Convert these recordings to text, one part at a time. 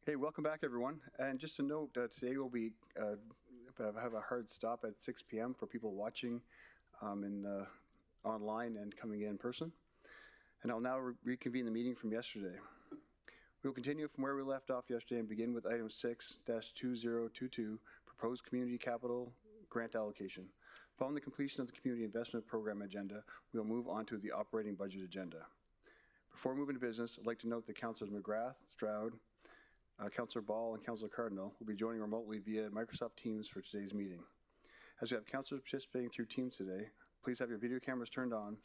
Hey, welcome back, everyone. And just a note, today we'll be have a hard stop at 6 p.m. for people watching in the online and coming in person. And I'll now reconvene the meeting from yesterday. We will continue from where we left off yesterday and begin with item 6-2022, proposed community capital grant allocation. Following the completion of the community investment program agenda, we will move on to the operating budget agenda. Before moving to business, I'd like to note that Councillors McGrath, Stroud, Councillor Ball and Councillor Cardinal will be joining remotely via Microsoft Teams for today's meeting. As we have councillors participating through Teams today, please have your video cameras turned on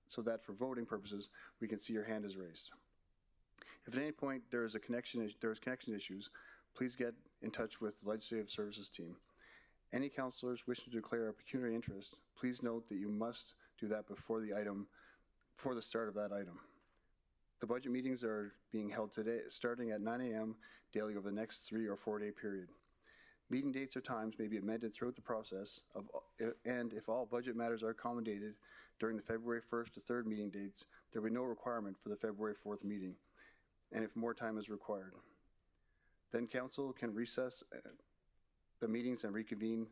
so that for voting purposes, we can see your hand is raised. If at any point there's connection issues, please get in touch with the Legislative Services team. Any councillors wishing to declare a pecuniary interest, please note that you must do that before the start of that item. The budget meetings are being held today, starting at 9 a.m. daily over the next 3 or 4 day period. Meeting dates or times may be amended throughout the process, and if all budget matters are accommodated during the February 1st to 3rd meeting dates, there will be no requirement for the February 4th meeting, and if more time is required. Then Council can recess the meetings and reconvene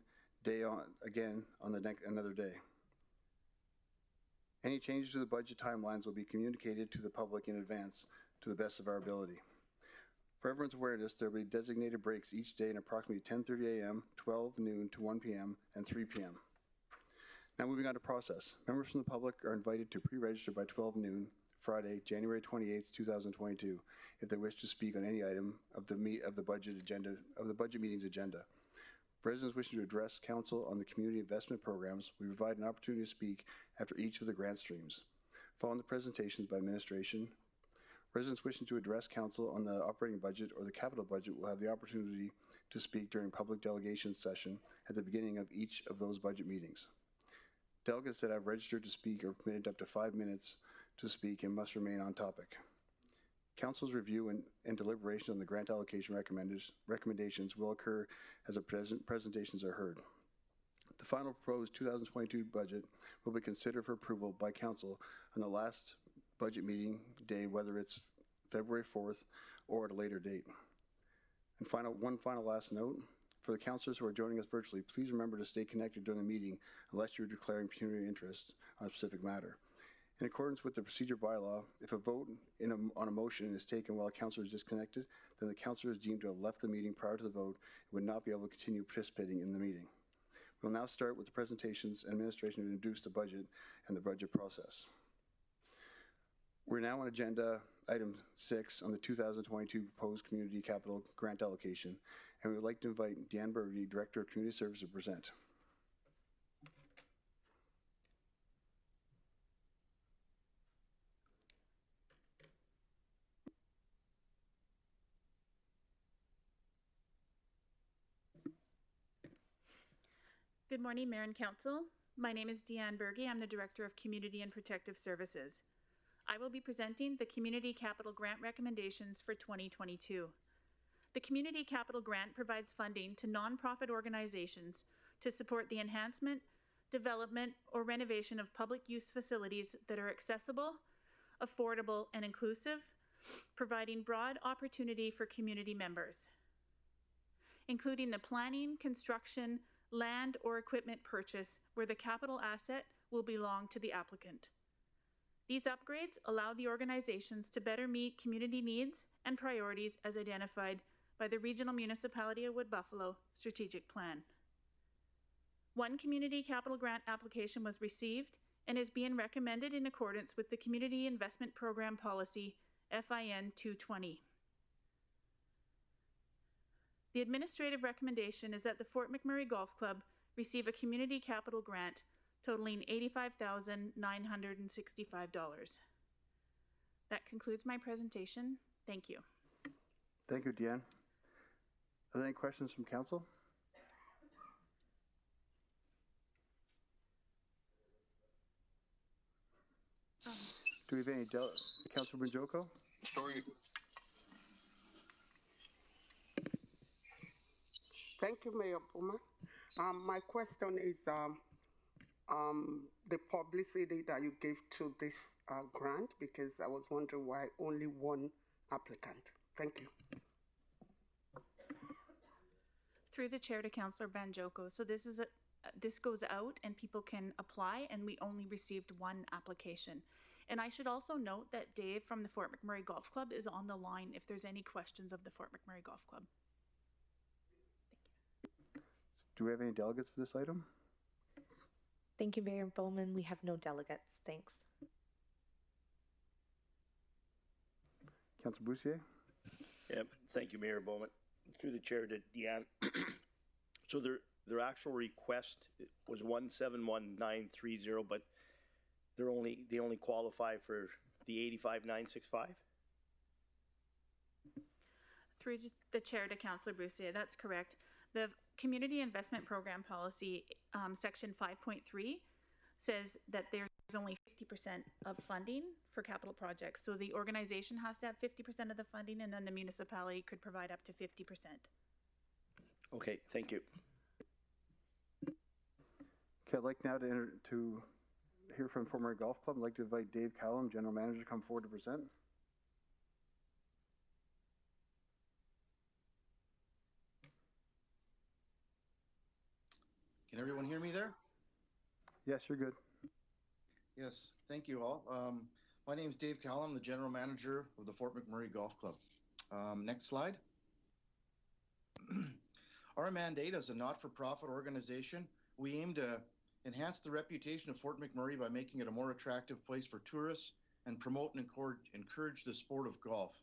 again on another day. Any changes to the budget timelines will be communicated to the public in advance to the best of our ability. For everyone's awareness, there will be designated breaks each day in approximately 10:30 a.m., 12 noon to 1 p.m., and 3 p.m. Now moving on to process. Members from the public are invited to pre-register by 12 noon, Friday, January 28th, 2022, if they wish to speak on any item of the budget meeting's agenda. Residents wishing to address Council on the community investment programs, we provide an opportunity to speak after each of the grant streams. Following the presentations by administration, residents wishing to address Council on the operating budget or the capital budget will have the opportunity to speak during public delegation session at the beginning of each of those budget meetings. Delegates that have registered to speak are permitted up to 5 minutes to speak and must remain on topic. Council's review and deliberation on the grant allocation recommendations will occur as the presentations are heard. The final proposed 2022 budget will be considered for approval by Council on the last budget meeting day, whether it's February 4th or at a later date. And one final last note, for the councillors who are joining us virtually, please remember to stay connected during the meeting unless you're declaring pecuniary interest on a specific matter. In accordance with the procedure bylaw, if a vote on a motion is taken while a councillor is disconnected, then the councillor is deemed to have left the meeting prior to the vote and would not be able to continue participating in the meeting. We'll now start with the presentations and administration to introduce the budget and the budget process. We're now on agenda item 6 on the 2022 proposed community capital grant allocation, and we would like to invite Deanne Burdy, Director of Community Services, to present. Good morning, Mayor and Council. My name is Deanne Burgy. I'm the Director of Community and Protective Services. I will be presenting the Community Capital Grant recommendations for 2022. The Community Capital Grant provides funding to nonprofit organizations to support the enhancement, development, or renovation of public use facilities that are accessible, affordable, and inclusive, providing broad opportunity for community members, including the planning, construction, land or equipment purchase where the capital asset will belong to the applicant. These upgrades allow the organizations to better meet community needs and priorities as identified by the Regional Municipality of Wood Buffalo Strategic Plan. One community capital grant application was received and is being recommended in accordance with the Community Investment Program Policy FIN 220. The administrative recommendation is that the Fort McMurray Golf Club receive a community capital grant totaling $85,965. That concludes my presentation. Thank you. Thank you, Deanne. Are there any questions from Council? Do we have any Councilor Bunjoko? Sorry. Thank you, Mayor Puma. My question is the publicity that you gave to this grant, because I was wondering why only one applicant. Thank you. Through the chair to Councillor Banjoko. So this goes out and people can apply, and we only received one application. And I should also note that Dave from the Fort McMurray Golf Club is on the line if there's any questions of the Fort McMurray Golf Club. Do we have any delegates for this item? Thank you, Mayor Bowman. We have no delegates. Thanks. Councillor Boussier? Yep. Thank you, Mayor Bowman. Through the chair to Deanne. So their actual request was 171930, but they only qualify for the 85965. Through the chair to Councillor Boussier, that's correct. The Community Investment Program Policy, Section 5.3, says that there's only 50% of funding for capital projects. So the organization has to have 50% of the funding, and then the municipality could provide up to 50%. Okay, thank you. Okay, I'd like now to hear from Fort McMurray Golf Club. I'd like to invite Dave Callum, General Manager, to come forward to present. Can everyone hear me there? Yes, you're good. Yes, thank you all. My name is Dave Callum, the General Manager of the Fort McMurray Golf Club. Next slide. Our mandate as a not-for-profit organization, we aim to enhance the reputation of Fort McMurray by making it a more attractive place for tourists and promote and encourage the sport of golf.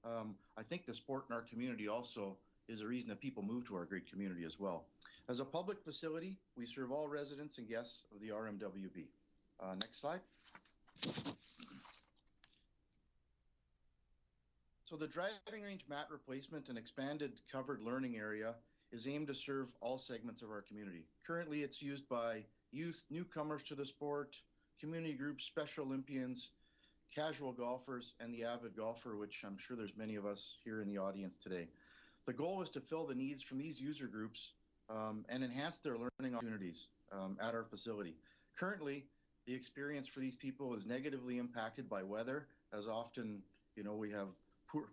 I think the sport in our community also is a reason that people move to our great community as well. As a public facility, we serve all residents and guests of the RMWB. Next slide. So the driving range mat replacement and expanded covered learning area is aimed to serve all segments of our community. Currently, it's used by youth, newcomers to the sport, community groups, Special Olympians, casual golfers, and the avid golfer, which I'm sure there's many of us here in the audience today. The goal is to fill the needs from these user groups and enhance their learning opportunities at our facility. Currently, the experience for these people is negatively impacted by weather, as often, we have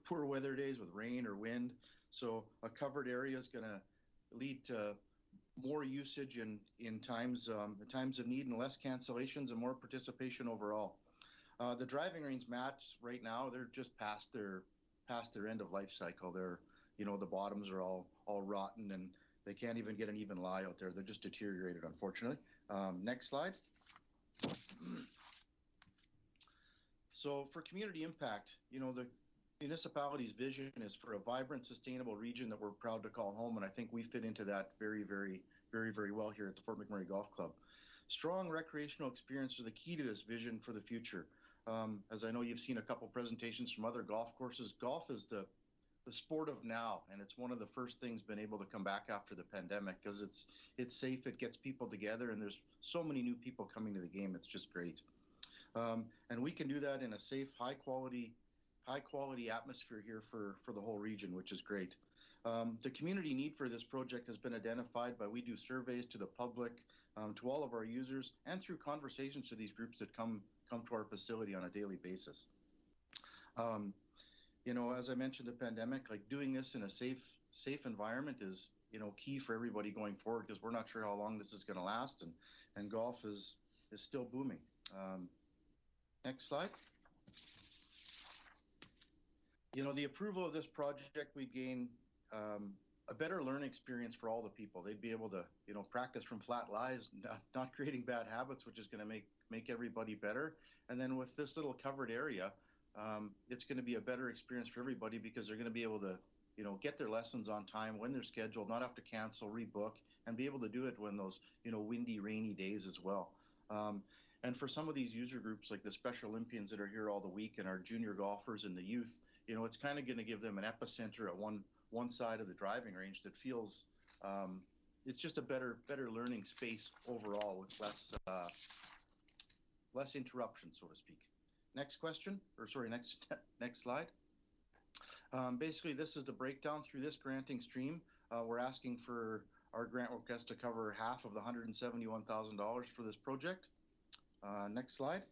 poor weather days with rain or wind. So a covered area is going to lead to more usage in times of need and less cancellations and more participation overall. The driving range mats right now, they're just past their end of life cycle. They're, the bottoms are all rotten and they can't even get an even lie out there. They're just deteriorated, unfortunately. Next slide. So for community impact, the municipality's vision is for a vibrant, sustainable region that we're proud to call home, and I think we fit into that very, very, very, very well here at the Fort McMurray Golf Club. Strong recreational experience are the key to this vision for the future. As I know you've seen a couple presentations from other golf courses, golf is the sport of now, and it's one of the first things been able to come back after the pandemic because it's safe, it gets people together, and there's so many new people coming to the game. It's just great. And we can do that in a safe, high quality atmosphere here for the whole region, which is great. The community need for this project has been identified by we do surveys to the public, to all of our users, and through conversations to these groups that come to our facility on a daily basis. As I mentioned, the pandemic, like doing this in a safe environment is, key for everybody going forward because we're not sure how long this is going to last, and golf is still booming. Next slide. The approval of this project, we gain a better learning experience for all the people. They'd be able to, practice from flat lies, not creating bad habits, which is going to make everybody better. And then with this little covered area, it's going to be a better experience for everybody because they're going to be able to, get their lessons on time when they're scheduled, not have to cancel, rebook, and be able to do it when those, windy, rainy days as well. And for some of these user groups, like the Special Olympians that are here all the week and our junior golfers and the youth, it's kind of going to give them an epicenter at one side of the driving range that feels it's just a better learning space overall with less interruption, so to speak. Next question, next slide. Basically, this is the breakdown through this granting stream. We're asking for our grant request to cover half of the $171,000 for this project. Next slide.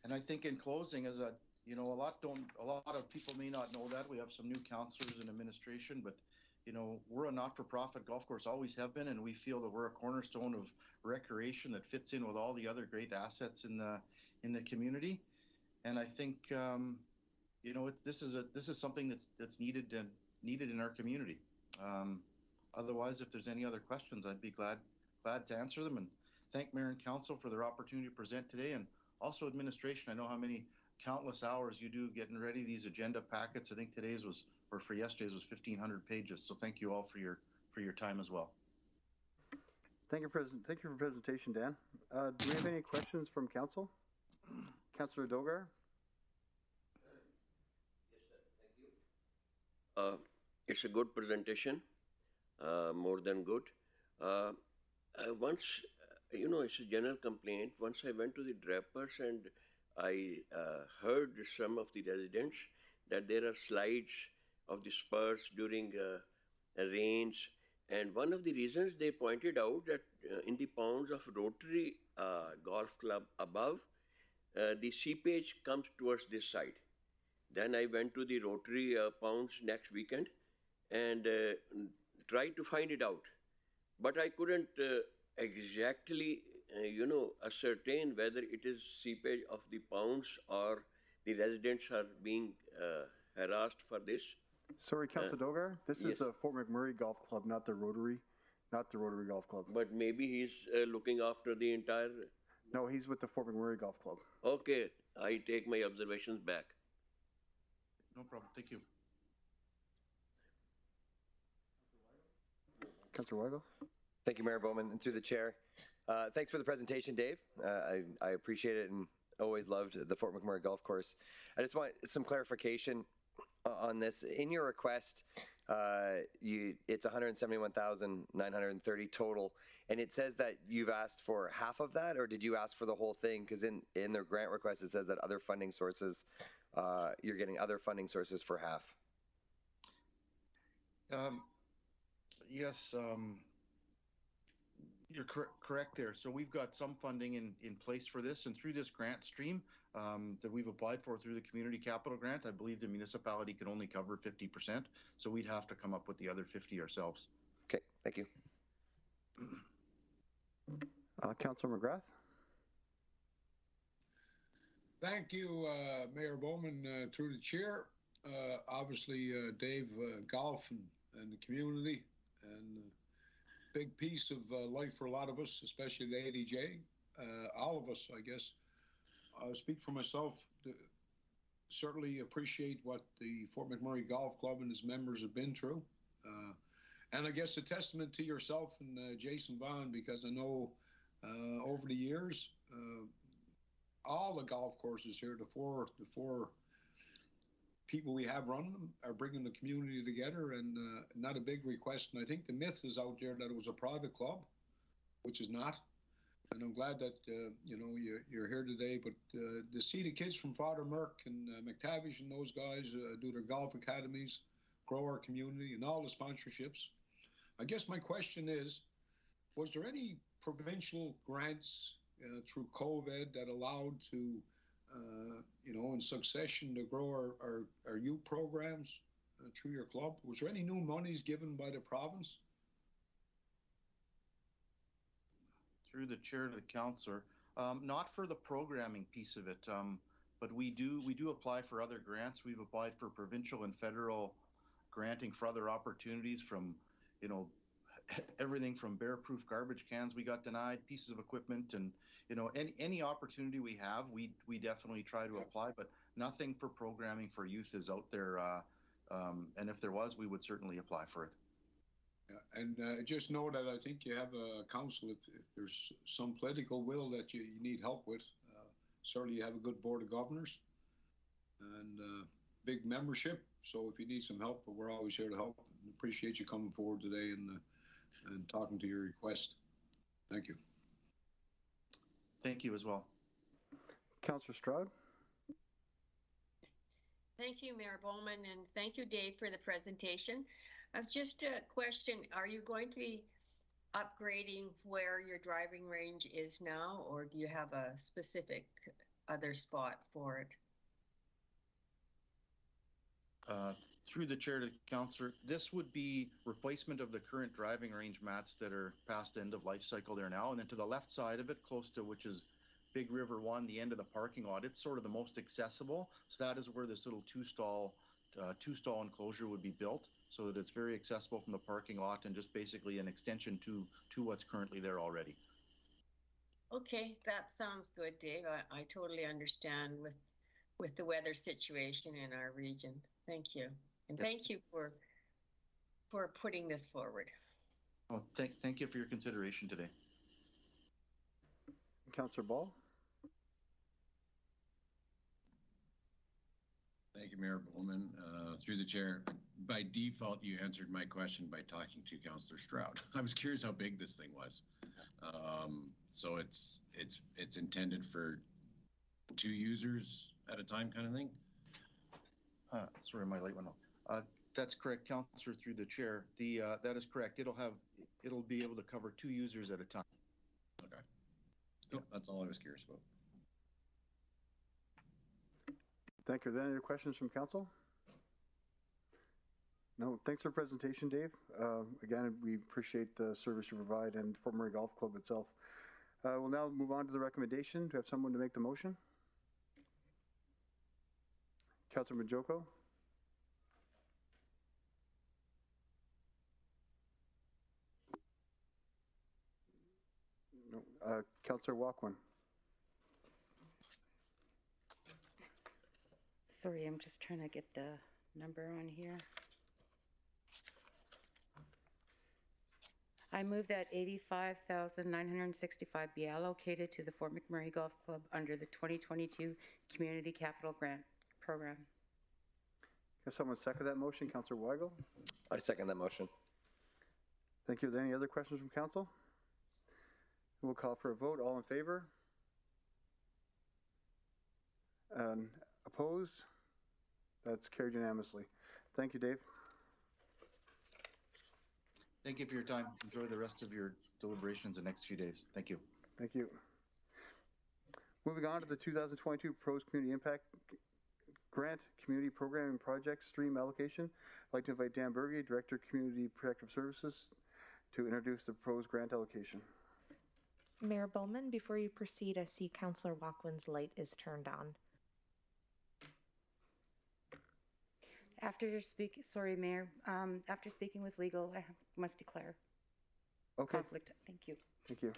And I think in closing, as a lot of people may not know that. We have some new counselors and administration, but we're a not-for-profit golf course, always have been, and we feel that we're a cornerstone of recreation that fits in with all the other great assets in the community. And I think this is something that's needed in our community. Otherwise, if there's any other questions, I'd be glad to answer them, and thank Mayor and Council for their opportunity to present today, and also administration. I know how many countless hours you do getting ready these agenda packets. I think for yesterday's was 1,500 pages. So thank you all for your time as well. Thank you for the presentation, Dan. Do we have any questions from Council? Councillor Dogar? Yes, sir. Thank you. It's a good presentation, more than good. Once, it's a general complaint. Once I went to the Drappers and I heard some of the residents that there are slides of the spurs during rains. And one of the reasons they pointed out that in the ponds of Rotary Golf Club above, the seepage comes towards this side. Then I went to the Rotary ponds next weekend and tried to find it out. But I couldn't exactly, ascertain whether it is seepage of the ponds or the residents are being harassed for this. Sorry, Councillor Dogar. This yes. is the Fort McMurray Golf Club, not the Rotary Golf Club. But maybe he's looking after the entire... No, he's with the Fort McMurray Golf Club. Okay, I take my observations back. No problem. Thank you. Councillor Weigel? Thank you, Mayor Bowman, and through the chair. Thanks for the presentation, Dave. I appreciate it and always loved the Fort McMurray Golf Course. I just want some clarification on this. In your request, it's $171,930 total, and it says that you've asked for half of that, or did you ask for the whole thing? Because in their grant request, it says that other funding sources, you're getting other funding sources for half. Yes, you're correct there. So we've got some funding in place for this, and through this grant stream that we've applied for through the Community Capital Grant, I believe the municipality can only cover 50%, so we'd have to come up with the other 50 ourselves. Okay, thank you. Councillor McGrath? Thank you, Mayor Bowman, through the chair. Obviously, Dave, golf and the community, and big piece of life for a lot of us, especially the ADJ. All of us, I guess. I'll speak for myself. Certainly appreciate what the Fort McMurray Golf Club and its members have been through. And I guess a testament to yourself and Jason Vaughn, because I know over the years, all the golf courses here, the four people we have running them are bringing the community together, and not a big request. And I think the myth is out there that it was a private club, which is not. And I'm glad that you're here today. But to see the kids from Father Merck and McTavish and those guys do their golf academies, grow our community, and all the sponsorships. I guess my question is, was there any provincial grants through COVID that allowed to in succession to grow our youth programs through your club? Was there any new monies given by the province? Through the chair to the councillor, not for the programming piece of it, but we do apply for other grants. We've applied for provincial and federal granting for other opportunities, from everything from bear-proof garbage cans we got denied, pieces of equipment, and any opportunity we have, we definitely try to apply, but nothing for programming for youth is out there, and if there was, we would certainly apply for it. Yeah, and just know that I think you have a council, if there's some political will that you need help with, certainly you have a good board of governors and big membership, so if you need some help, we're always here to help. Appreciate you coming forward today and talking to your request. Thank you. Thank you as well. Councillor Stroud? Thank you, Mayor Bowman, and thank you, Dave, for the presentation. Just a question, are you going to be upgrading where your driving range is now, or do you have a specific other spot for it? Through the chair to the councillor, this would be replacement of the current driving range mats that are past end of life cycle there now. And then to the left side of it, close to which is Big River 1, the end of the parking lot, it's sort of the most accessible. So that is where this little two-stall enclosure would be built so that it's very accessible from the parking lot and just basically an extension to what's currently there already. Okay, that sounds good, Dave. I totally understand with the weather situation in our region. Thank you. And thank you for putting this forward. Well, thank you for your consideration today. Councillor Ball. Thank you, Mayor Bowman. Through the chair, by default, you answered my question by talking to Councillor Stroud. I was curious how big this thing was. So it's intended for 2 users at a time, kind of thing. Sorry, my light went off. That's correct, Councillor. Through the chair, that is correct. It'll be able to cover 2 users at a time. Okay. Cool. That's all I was curious about. Thank you. Are there any other questions from council? No. Thanks for the presentation, Dave. Again, we appreciate the service you provide and Fort McMurray Golf Club itself. We'll now move on to the recommendation. Do we have someone to make the motion? Councillor Majoko. No. Councillor Walkwin. Sorry, I'm just trying to get the number on here. I move that $85,965 be allocated to the Fort McMurray Golf Club under the 2022 Community Capital Grant Program. Can someone second that motion? Councillor Weigel. I second that motion. Thank you. Are there any other questions from council? We'll call for a vote. All in favor? Opposed? That's carried unanimously. Thank you, Dave. Thank you for your time. Enjoy the rest of your deliberations the next few days. Thank you. Thank you. Moving on to the 2022 PROS Community Impact Grant Community Program and Project Stream Allocation. I'd like to invite Dan Berge, Director of Community Protective Services, to introduce the PROS grant allocation. Mayor Bowman, before you proceed, I see Councillor Walkwin's light is turned on. Sorry, Mayor. After speaking with legal, I must declare conflict. Thank you. Thank you.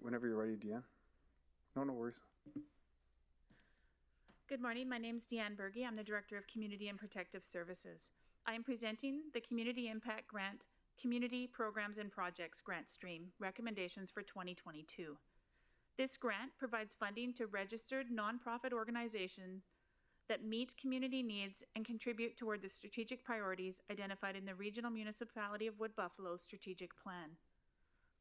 Whenever you're ready, Deanne. No worries. Good morning. My name is Deanne Berge. I'm the Director of Community and Protective Services. I am presenting the Community Impact Grant Community Programs and Projects Grant Stream recommendations for 2022. This grant provides funding to registered nonprofit organizations that meet community needs and contribute toward the strategic priorities identified in the Regional Municipality of Wood Buffalo Strategic Plan.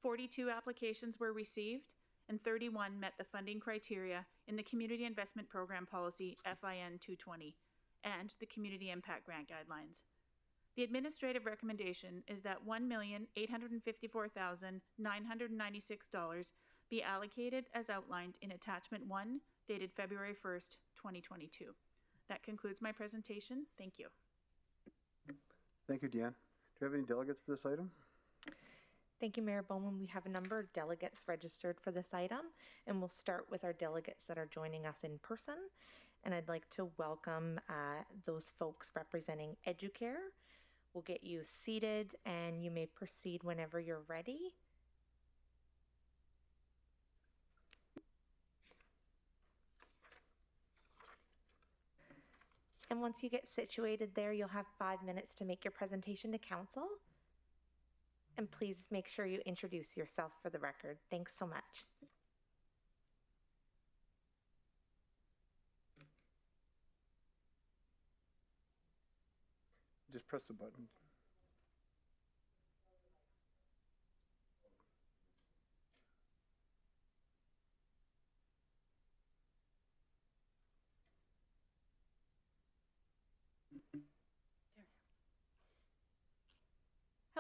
42 applications were received and 31 met the funding criteria in the Community Investment Program Policy FIN 220 and the Community Impact Grant Guidelines. The administrative recommendation is that $1,854,996 be allocated as outlined in Attachment 1, dated February 1st, 2022. That concludes my presentation. Thank you. Thank you, Deanne. Do you have any delegates for this item? Thank you, Mayor Bowman. We have a number of delegates registered for this item, and we'll start with our delegates that are joining us in person. And I'd like to welcome those folks representing Educare. We'll get you seated, and you may proceed whenever you're ready. And once you get situated there, you'll have 5 minutes to make your presentation to council. And please make sure you introduce yourself for the record. Thanks so much. Just press the button.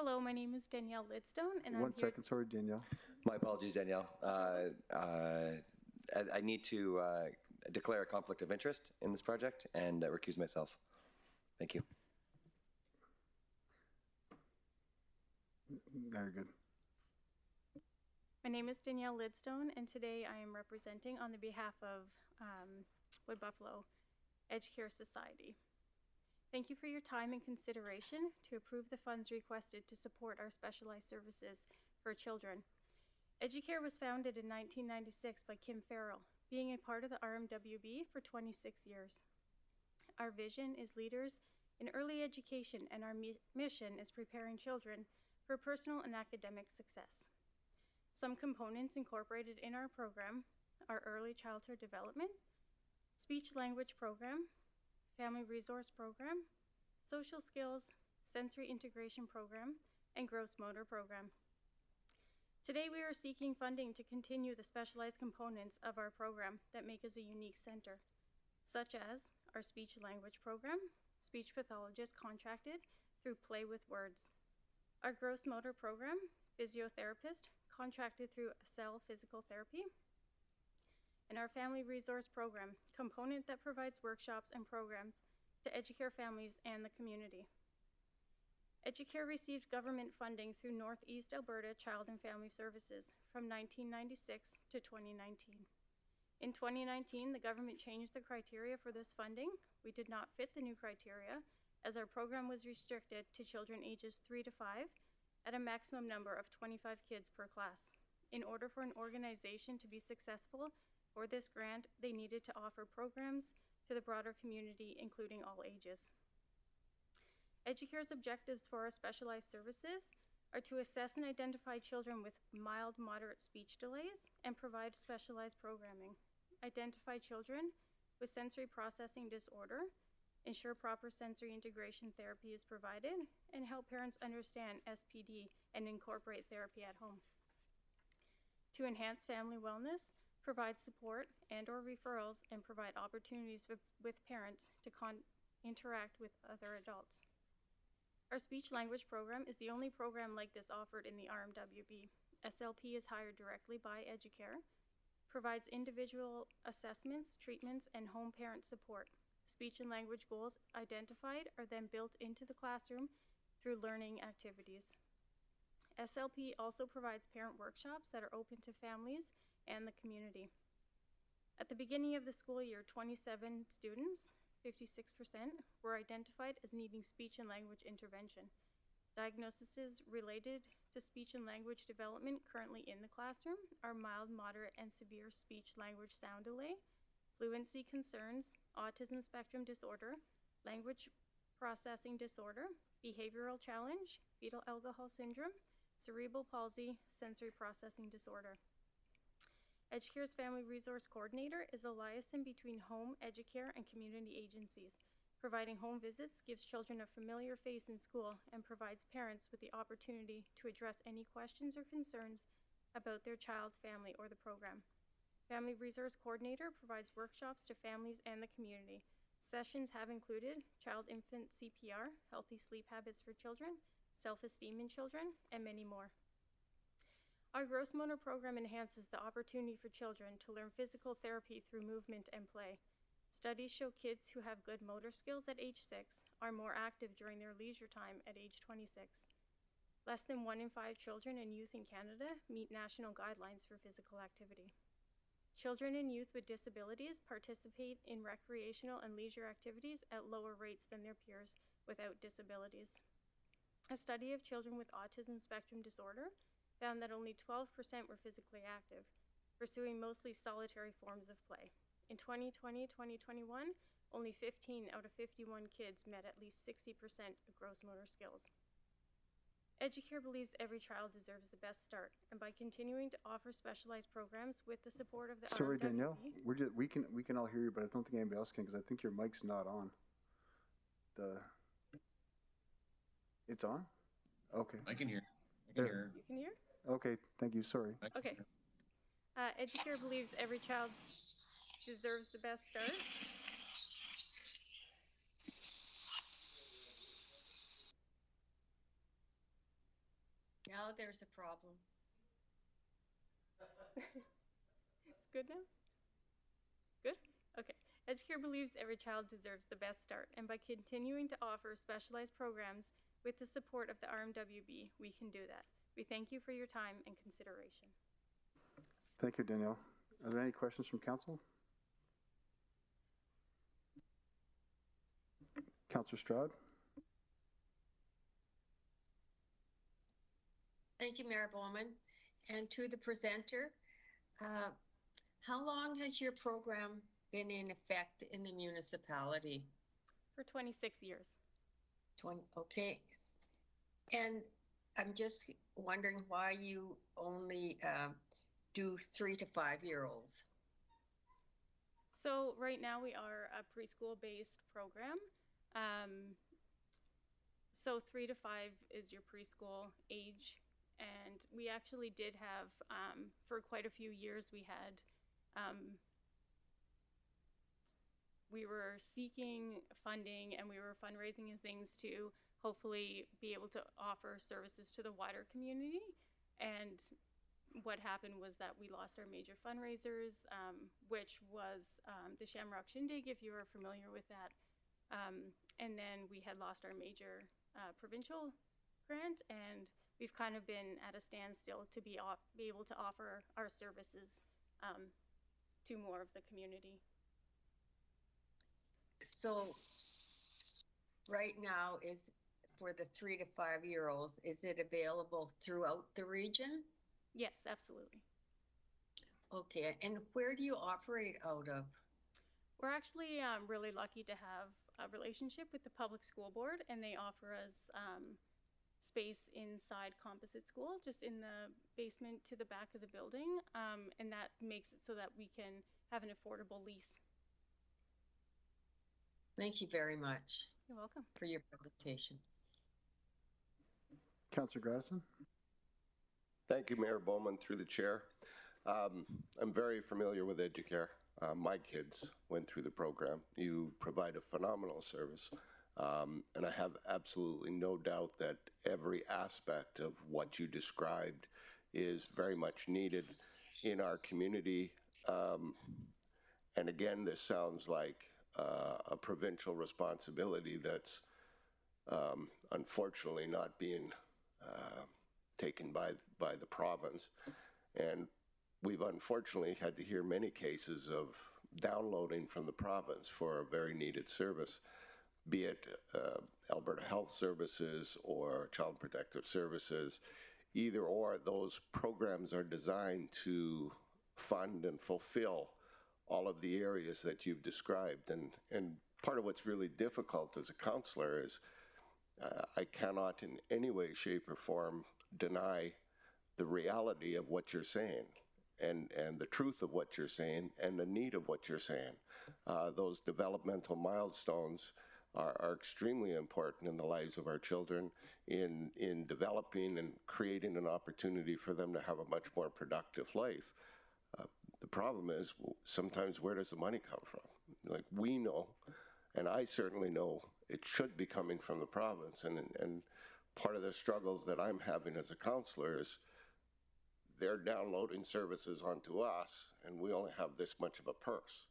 Hello, my name is Danielle Lidstone, and One I'm here. second, sorry, Danielle. My apologies, Danielle. I need to declare a conflict of interest in this project and recuse myself. Thank you. Very good. My name is Danielle Lidstone, and today I am representing on the behalf of Wood Buffalo Educare Society. Thank you for your time and consideration to approve the funds requested to support our specialized services for children. Educare was founded in 1996 by Kim Farrell, being a part of the RMWB for 26 years. Our vision is leaders in early education, and our mission is preparing children for personal and academic success. Some components incorporated in our program are early childhood development, speech-language program, family resource program, social skills, sensory integration program, and gross motor program. Today we are seeking funding to continue the specialized components of our program that make us a unique center, such as our speech-language program, speech pathologist contracted through Play with Words, our gross motor program, physiotherapist contracted through Cell Physical Therapy, and our family resource program, component that provides workshops and programs to Educare families and the community. Educare received government funding through Northeast Alberta Child and Family Services from 1996 to 2019. In 2019, the government changed the criteria for this funding. We did not fit the new criteria, as our program was restricted to children ages 3 to 5 at a maximum number of 25 kids per class. In order for an organization to be successful for this grant, they needed to offer programs to the broader community, including all ages. Educare's objectives for our specialized services are to assess and identify children with mild, moderate speech delays and provide specialized programming, identify children with sensory processing disorder, ensure proper sensory integration therapy is provided, and help parents understand SPD and incorporate therapy at home. To enhance family wellness, provide support and/or referrals, and provide opportunities with parents to interact with other adults. Our speech-language program is the only program like this offered in the RMWB. SLP is hired directly by Educare, provides individual assessments, treatments, and home parent support. Speech and language goals identified are then built into the classroom through learning activities. SLP also provides parent workshops that are open to families and the community. At the beginning of the school year, 27 students, 56%, were identified as needing speech and language intervention. Diagnoses related to speech and language development currently in the classroom are mild, moderate, and severe speech-language sound delay, fluency concerns, autism spectrum disorder, language processing disorder, behavioral challenge, fetal alcohol syndrome, cerebral palsy, sensory processing disorder. Educare's Family Resource Coordinator is a liaison between home, Educare, and community agencies. Providing home visits gives children a familiar face in school and provides parents with the opportunity to address any questions or concerns about their child, family, or the program. Family Resource Coordinator provides workshops to families and the community. Sessions have included child-infant CPR, healthy sleep habits for children, self-esteem in children, and many more. Our gross motor program enhances the opportunity for children to learn physical therapy through movement and play. Studies show kids who have good motor skills at age 6 are more active during their leisure time at age 26. Less than 1 in 5 children and youth in Canada meet national guidelines for physical activity. Children and youth with disabilities participate in recreational and leisure activities at lower rates than their peers without disabilities. A study of children with autism spectrum disorder found that only 12% were physically active, pursuing mostly solitary forms of play. In 2020-2021, only 15 out of 51 kids met at least 60% of gross motor skills. Educare believes every child deserves the best start, and by continuing to offer specialized programs with the support of the Sorry, RMWB, Danielle, we can all hear you, but I don't think anybody else can because I think your mic's not on. It's on? Okay. I can hear. I can hear. You can hear? Okay, thank you. Sorry. Okay. Educare believes every child deserves the best start. Now there's a problem. It's good now? Good? Okay. EduCare believes every child deserves the best start, and by continuing to offer specialized programs with the support of the RMWB, we can do that. We thank you for your time and consideration. Thank you, Danielle. Are there any questions from council? Councillor Stroud? Thank you, Mayor Bowman. And to the presenter, how long has your program been in effect in the municipality? For 26 years. 20, okay. And I'm just wondering why you only do 3 to 5 year olds. So right now we are a preschool-based program. So 3 to 5 is your preschool age. And we actually did have, for quite a few years, we were seeking funding and we were fundraising and things to hopefully be able to offer services to the wider community. And what happened was that we lost our major fundraisers, which was the Shamrock Shindig, if you are familiar with that. And then we had lost our major provincial grant, and we've kind of been at a standstill to be able to offer our services to more of the community. So right now is for the 3 to 5 year olds, is it available throughout the region? Yes, absolutely. Okay, and where do you operate out of? We're actually really lucky to have a relationship with the public school board, and they offer us space inside Composite School, just in the basement to the back of the building, and that makes it so that we can have an affordable lease. Thank you very much. You're welcome. For your presentation. Councillor Gradison? Thank you, Mayor Bowman, through the chair. I'm very familiar with EduCare. My kids went through the program. You provide a phenomenal service. And I have absolutely no doubt that every aspect of what you described is very much needed in our community. And again, this sounds like a provincial responsibility that's unfortunately not being taken by the province. And we've unfortunately had to hear many cases of downloading from the province for a very needed service, be it Alberta Health Services or Child Protective Services. Either or, those programs are designed to fund and fulfill all of the areas that you've described. And part of what's really difficult as a counselor is I cannot in any way, shape, or form deny the reality of what you're saying and the truth of what you're saying and the need of what you're saying. Those developmental milestones are extremely important in the lives of our children in developing and creating an opportunity for them to have a much more productive life. The problem is sometimes where does the money come from? Like we know, and I certainly know it should be coming from the province. And part of the struggles that I'm having as a counselor is they're downloading services onto us and we only have this much of a purse,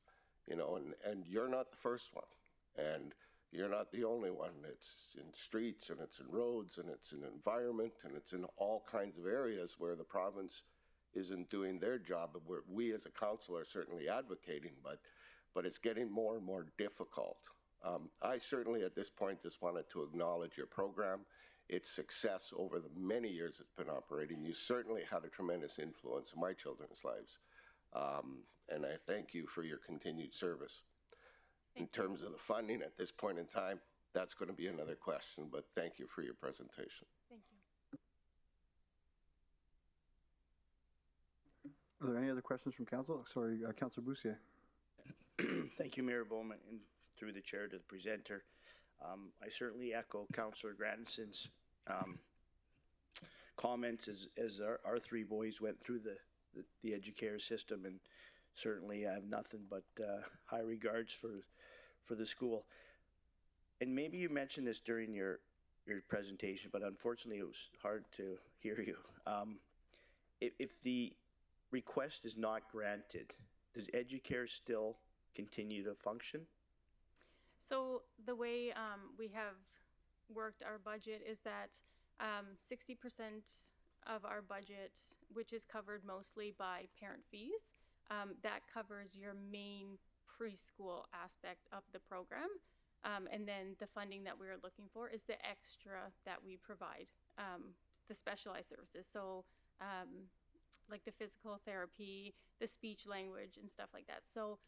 you know, and you're not the first one. And you're not the only one. It's in streets and it's in roads and it's in environment and it's in all kinds of areas where the province isn't doing their job. But we as a council are certainly advocating, but it's getting more and more difficult. I certainly at this point just wanted to acknowledge your program, its success over the many years it's been operating. You certainly had a tremendous influence in my children's lives. And I thank you for your continued service. In terms of the funding at this point in time, that's going to be another question, but thank you for your presentation. Thank you. Are there any other questions from council? Sorry, Councillor Boussier. Thank you, Mayor Bowman, and through the chair to the presenter. I certainly echo Councillor Gradison's comments as our three boys went through the EduCare system, and certainly I have nothing but high regards for the school. And maybe you mentioned this during your your presentation, but unfortunately it was hard to hear you. If the request is not granted, does Educare still continue to function? So the way we have worked our budget is that 60% of our budget, which is covered mostly by parent fees, that covers your main preschool aspect of the program. And then the funding that we're looking for is the extra that we provide, the specialized services. So like the physical therapy, the speech language and stuff like that. So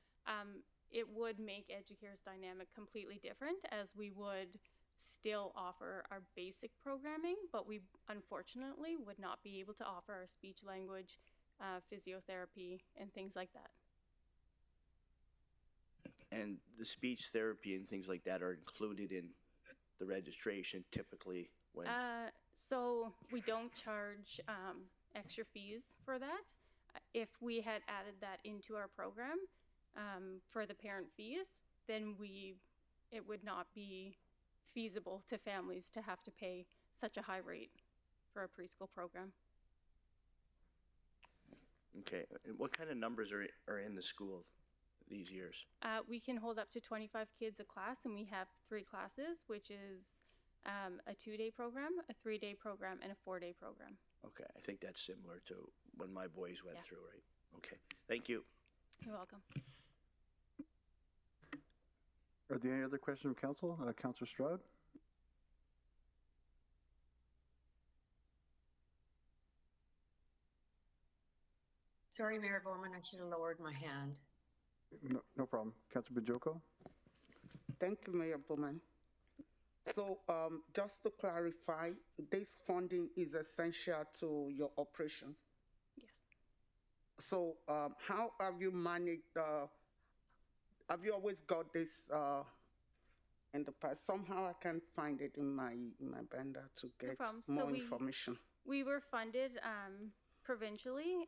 it would make Educare's dynamic completely different, as we would still offer our basic programming, but we unfortunately would not be able to offer our speech language, physiotherapy, and things like that. And the speech therapy and things like that are included in the registration typically when? So we don't charge extra fees for that. If we had added that into our program for the parent fees, then it would not be feasible to families to have to pay such a high rate for a preschool program. Okay, and what kind of numbers are in the school these years? We can hold up to 25 kids a class, and we have 3 classes, which is a 2-day program, a 3-day program, and a 4-day program. Okay, I think that's similar to when my boys went through, right? Okay, thank you. You're welcome. Are there any other questions from council? Councillor Stroud? Sorry, Mayor Bowman, I should have lowered my hand. No problem. Councillor Bajoko? Thank you, Mayor Bowman. So just to clarify, this funding is essential to your operations? Yes. So how have you managed, have you always got this in the past? Somehow I can't find it in my binder to get more information. We were funded provincially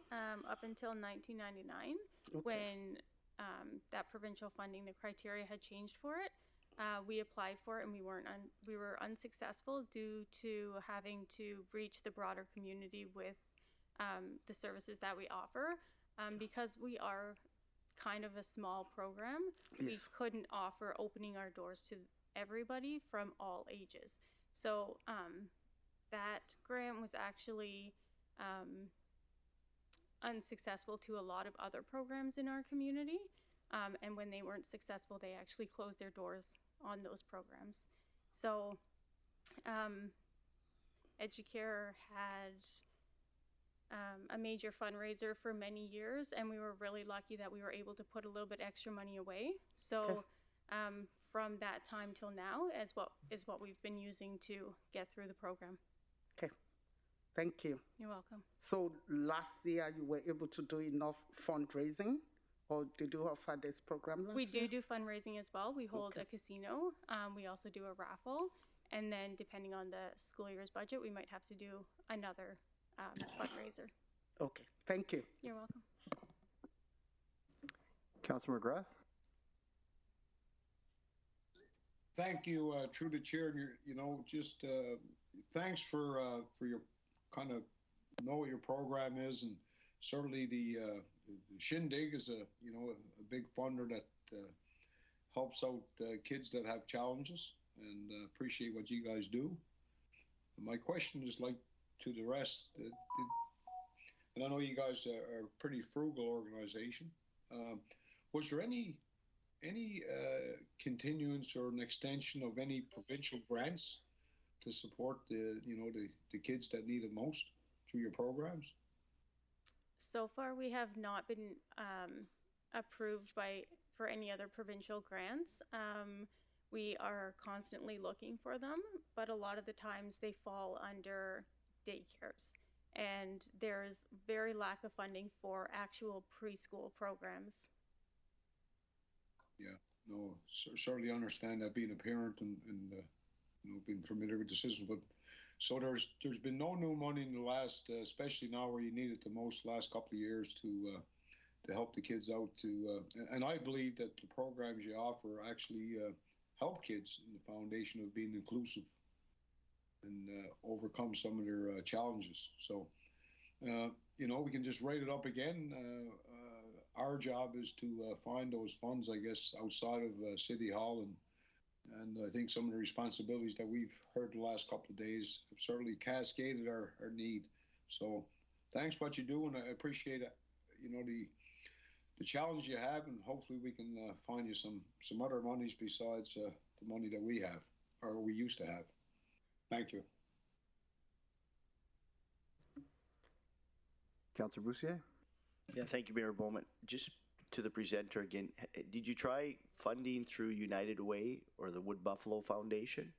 up until 1999, when that provincial funding, the criteria had changed for it. We applied for it and we were unsuccessful due to having to reach the broader community with the services that we offer. Because we are kind of a small program, we couldn't offer opening our doors to everybody from all ages. So that grant was actually unsuccessful to a lot of other programs in our community. And when they weren't successful, they actually closed their doors on those programs. So Educare had a major fundraiser for many years, and we were really lucky that we were able to put a little bit extra money away. So from that time till now is what we've been using to get through the program. Okay, thank you. You're welcome. So last year you were able to do enough fundraising, or did you offer this program last year? We do fundraising as well. We hold a casino. We also do a raffle, and then depending on the school year's budget, we might have to do another fundraiser. Okay, thank you. You're welcome. Councillor McGrath? Thank you, through the chair. Just thanks for your kind of know what your program is, and certainly the Shindig is a big funder that helps out kids that have challenges, and appreciate what you guys do. My question is like to the rest, and I know you guys are a pretty frugal organization. Was there any continuance or an extension of any provincial grants to support the kids that need it most through your programs? So far, we have not been approved for any other provincial grants. We are constantly looking for them, but a lot of the times they fall under daycares, and there's very lack of funding for actual preschool programs. Yeah, no, certainly understand that, being a parent and being familiar with the system. But so there's been no new money in the last, especially now where you need it the most, last couple of years to help the kids out. And I believe that the programs you offer actually help kids in the foundation of being inclusive. overcome some of their challenges. So, we can just write it up again. Our job is to find those funds, I guess, outside of City Hall, and I think some of the responsibilities that we've heard the last couple of days have certainly cascaded our need. So thanks for what you do, and I appreciate it, the challenge you have, and hopefully we can find you some other monies besides the money that we have, or we used to have. Thank you. Councillor Bussier? Yeah, thank you, Mayor Bowman. Just to the presenter again, did you try funding through United Way or the Wood Buffalo Foundation?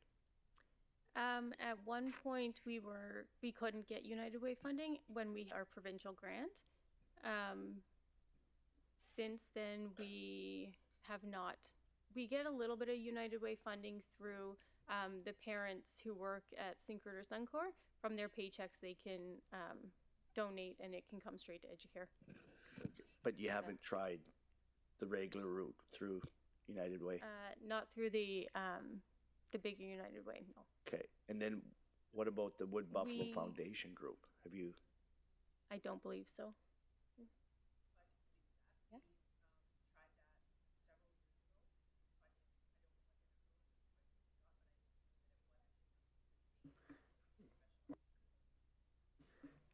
At one point, we couldn't get United Way funding when we our provincial grant. Since then, we have not. We get a little bit of United Way funding through the parents who work at Syncrude or Suncor. From their paychecks, they can donate, and it can come straight to Educare. But you haven't tried the regular route through United Way? Not through the bigger United Way, no. Okay, and then what about the Wood Buffalo Foundation group? Have you? I don't believe so. Yeah.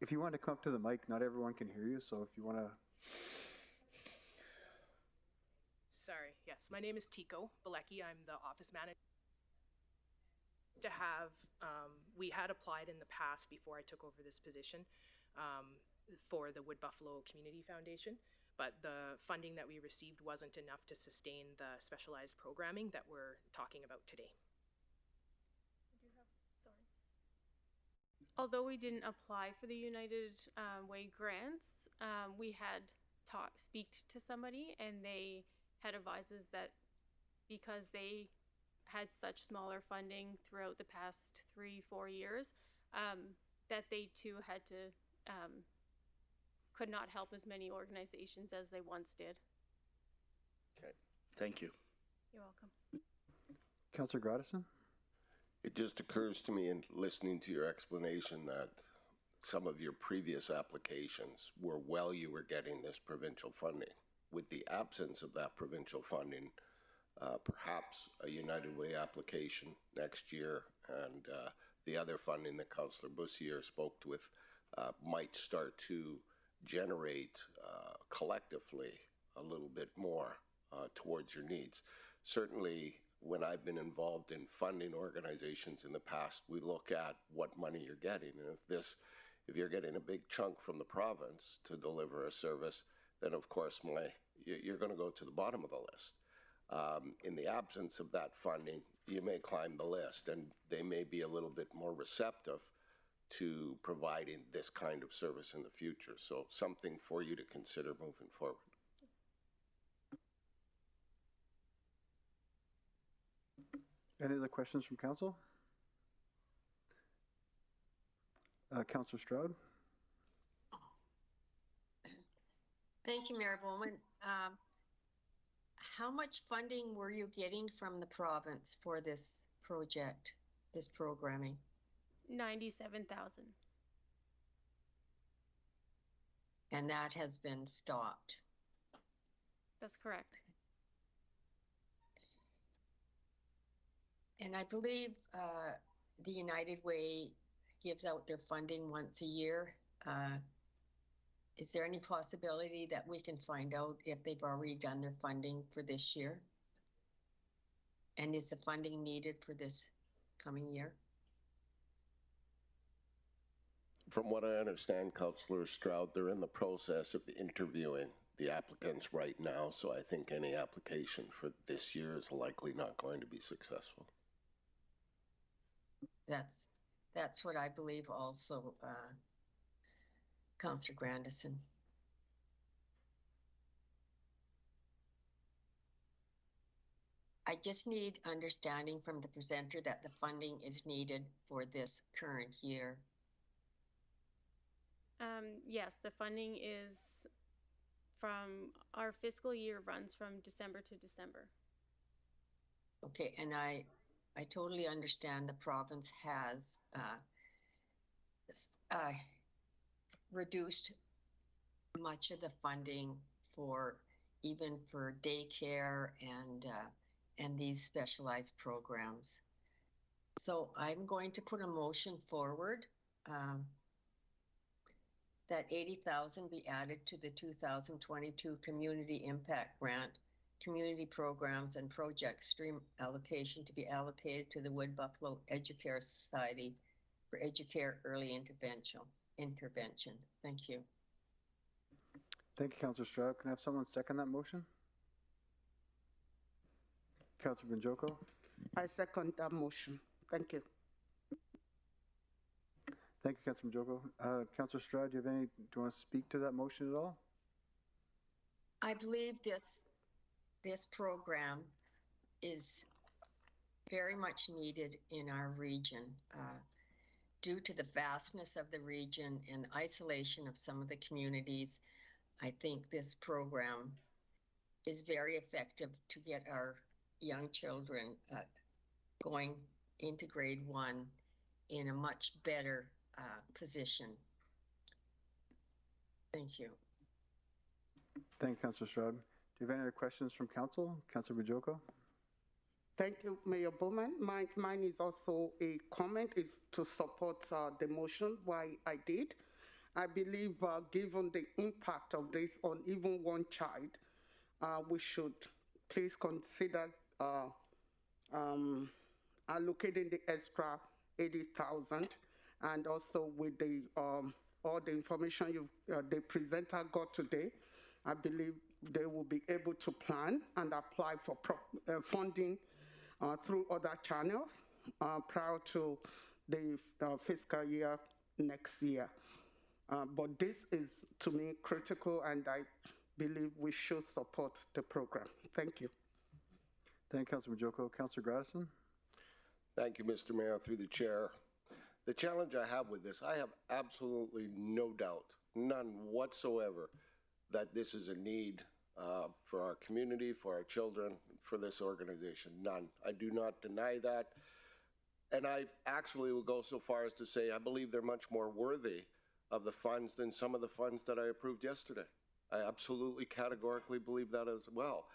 If you want to come up to the mic, not everyone can hear you, so if you want to. Sorry, yes. My name is Tico Balecki. I'm the office manager. We had applied in the past before I took over this position for the Wood Buffalo Community Foundation, but the funding that we received wasn't enough to sustain the specialized programming that we're talking about today. Although we didn't apply for the United Way grants, we had speak to somebody, and they had advised us that because they had such smaller funding throughout the past 3-4 years, that they too had to could not help as many organizations as they once did. Okay, thank you. You're welcome. Councillor Gradison? It just occurs to me in listening to your explanation that some of your previous applications were while you were getting this provincial funding. With the absence of that provincial funding, perhaps a United Way application next year and the other funding that Councillor Bussier spoke with might start to generate collectively a little bit more towards your needs. Certainly, when I've been involved in funding organizations in the past, we look at what money you're getting, and if you're getting a big chunk from the province to deliver a service, then of course you're going to go to the bottom of the list. In the absence of that funding, you may climb the list, and they may be a little bit more receptive to providing this kind of service in the future. So something for you to consider moving forward. Any other questions from council? Councillor Stroud? Thank you, Mayor Bowman. How much funding were you getting from the province for this project, this programming? 97,000. And that has been stopped? That's correct. And I believe the United Way gives out their funding once a year. Is there any possibility that we can find out if they've already done their funding for this year? And is the funding needed for this coming year? From what I understand, Councillor Stroud, they're in the process of interviewing the applicants right now, so I think any application for this year is likely not going to be successful. That's what I believe also, Councillor Grandison. I just need understanding from the presenter that the funding is needed for this current year. Yes, the funding is from our fiscal year runs from December to December. Okay, and I I totally understand the province has reduced much of the funding for even for daycare and these specialized programs. So I'm going to put a motion forward that 80,000 be added to the 2022 Community Impact Grant, community programs and project stream allocation to be allocated to the Wood Buffalo Educare Society for Educare Early Intervention. Thank you. Thank you, Councillor Stroud. Can I have someone second that motion? Councillor Banjoko? I second that motion. Thank you. Thank you, Councillor Banjoko. Councillor Stroud, do you want to speak to that motion at all? I believe this program is very much needed in our region due to the vastness of the region and isolation of some of the communities. I think this program is very effective to get our young children going into grade 1 in a much better position. Thank you. Thank you, Councillor Stroud. Do you have any other questions from Council? Councillor Banjoko? Thank you, Mayor Bowman. Mine is also a comment, is to support the motion, why I did. I believe given the impact of this on even one child, we should please consider allocating the extra 80,000, and also with the all the information the presenter got today, I believe they will be able to plan and apply for funding through other channels prior to the fiscal year next year. But this is, to me, critical, and I believe we should support the program. Thank you. Thank you, Councillor Banjoko. Councillor Gradison? Thank you, Mr. Mayor, through the chair. The challenge I have with this, I have absolutely no doubt, none whatsoever, that this is a need for our community, for our children, for this organization. None. I do not deny that. And I actually will go so far as to say I believe they're much more worthy of the funds than some of the funds that I approved yesterday. I absolutely categorically believe that as well.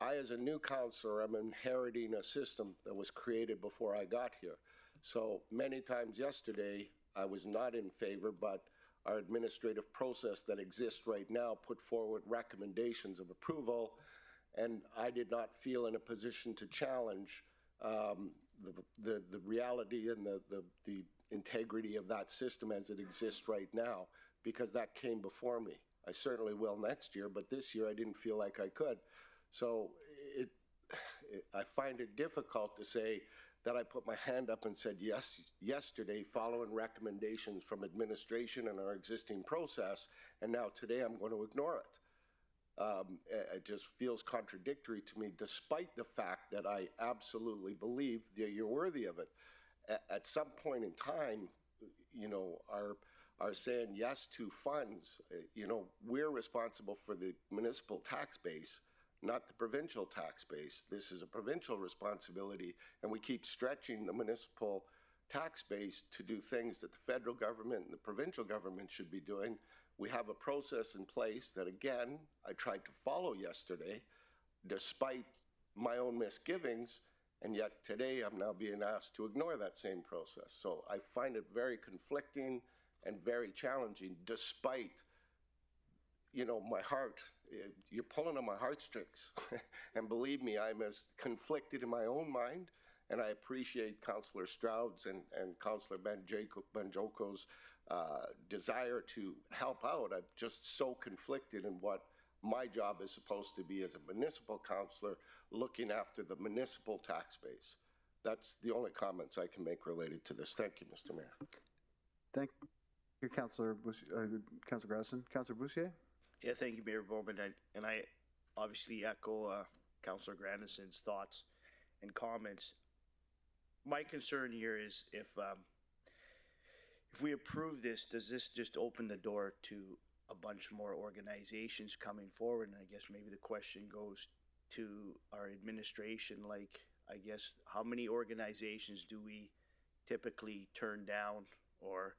I, as a new councillor, am inheriting a system that was created before I got here. So many times yesterday, I was not in favor, but our administrative process that exists right now put forward recommendations of approval, and I did not feel in a position to challenge the reality and the integrity of that system as it exists right now, because that came before me. I certainly will next year, but this year I didn't feel like I could. So I find it difficult to say that I put my hand up and said yes yesterday following recommendations from administration and our existing process, and now today I'm going to ignore it. It just feels contradictory to me, despite the fact that I absolutely believe that you're worthy of it. At some point in time, you know, our saying yes to funds, you know, we're responsible for the municipal tax base, not the provincial tax base. This is a provincial responsibility, and we keep stretching the municipal tax base to do things that the federal government and the provincial government should be doing. We have a process in place that, again, I tried to follow yesterday, despite my own misgivings, and yet today I'm now being asked to ignore that same process. So I find it very conflicting and very challenging, despite, you know, my heart. You're pulling on my heartstrings. And believe me, I'm as conflicted in my own mind, and I appreciate Councillor Stroud's and Councillor Banjoko's desire to help out. I'm just so conflicted in what my job is supposed to be as a municipal councillor, looking after the municipal tax base. That's the only comments I can make related to this. Thank you, Mr. Mayor. Thank you, Councillor Gradison. Councillor Boussier? Yeah, thank you, Mayor Bowman, and I obviously echo Councillor Grandison's thoughts and comments. My concern here is if we approve this, does this just open the door to a bunch more organizations coming forward? And I guess maybe the question goes to our administration, like I guess, how many organizations do we typically turn down? Or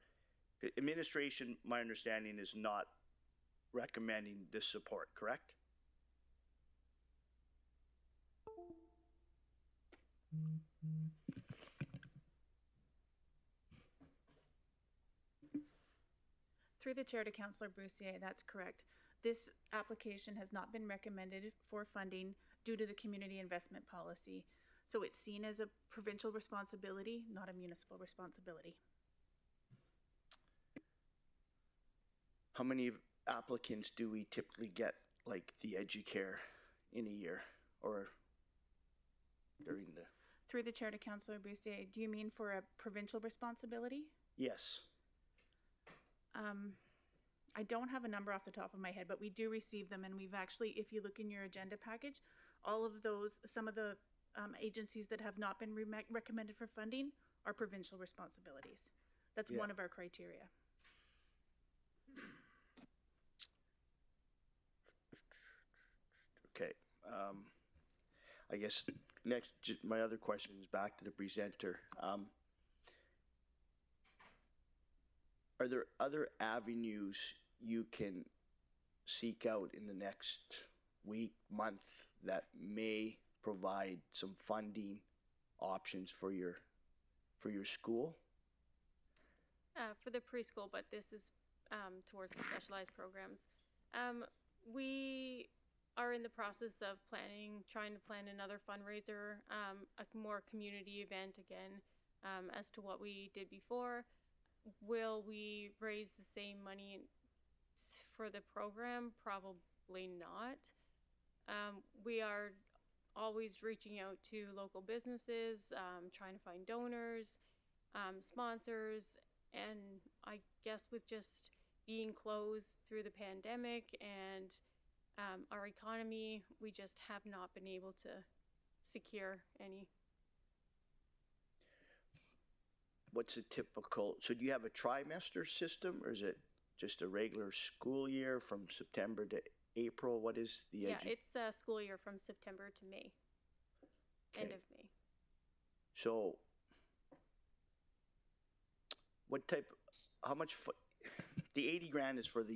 administration, my understanding, is not recommending this support, correct? Through the chair to Councillor Broussier, that's correct. This application has not been recommended for funding due to the community investment policy. So it's seen as a provincial responsibility, not a municipal responsibility. How many applicants do we typically get, like the Educare, in a year or during the? Through the chair to Councillor Broussier, do you mean for a provincial responsibility? Yes. I don't have a number off the top of my head, but we do receive them, and we've actually, if you look in your agenda package, all of those, some of the agencies that have not been recommended for funding are provincial responsibilities. That's one of our criteria. Okay. I guess next, my other question is back to the presenter. Are there other avenues you can seek out in the next week, month, that may provide some funding options for your school? For the preschool, but this is towards the specialized programs. We are in the process of trying to plan another fundraiser, a more community event again, as to what we did before. Will we raise the same money for the program? Probably not. We are always reaching out to local businesses, trying to find donors, sponsors, and I guess with just being closed through the pandemic and our economy, we just have not been able to secure any. What's a typical, so do you have a trimester system, or is it just a regular school year from September to April? What is the it's a school year from September to May. Okay. End of May. So what type, how much, the 80 grand is for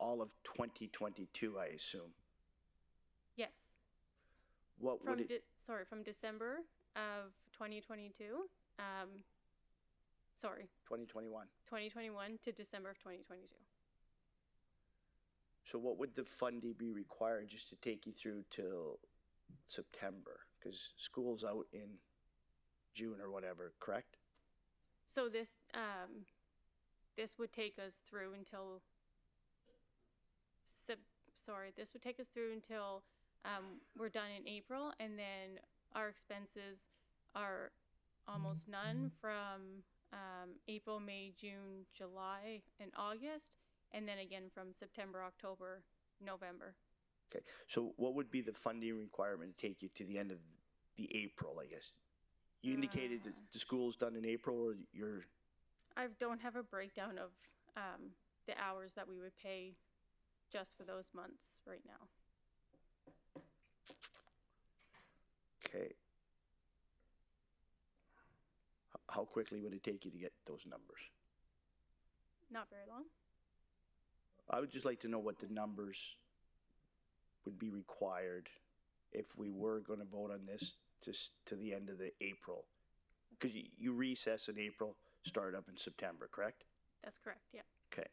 all of 2022, I assume? Yes. What would it? From December of 2022, 2021. 2021 to December of 2022. So what would the funding be required just to take you through till September? Because school's out in June or whatever, correct? So this would take us through until this would take us through until we're done in April, and then our expenses are almost none from April, May, June, July, and August, and then again from September, October, November. Okay, so what would be the funding requirement to take you to the end of the April, I guess? You indicated that the school's done in April, or you're... I don't have a breakdown of the hours that we would pay just for those months right now. Okay. How quickly would it take you to get those numbers? Not very long. I would just like to know what the numbers would be required if we were going to vote on this just to the end of the April. Because you recess in April, start up in September, correct? That's correct, yeah. Okay.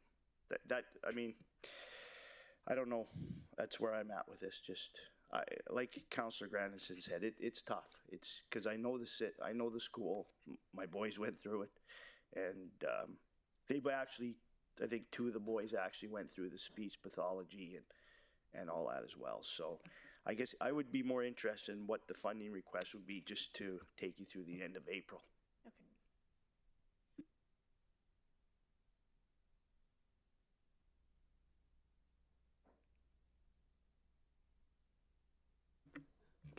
That I mean, I don't know. That's where I'm at with this. Just, like Councillor Grandison said, it's tough. It's because I know the school. My boys went through it, and they actually, I think 2 of the boys actually went through the speech pathology and all that as well. So I guess I would be more interested in what the funding request would be just to take you through the end of April. Okay.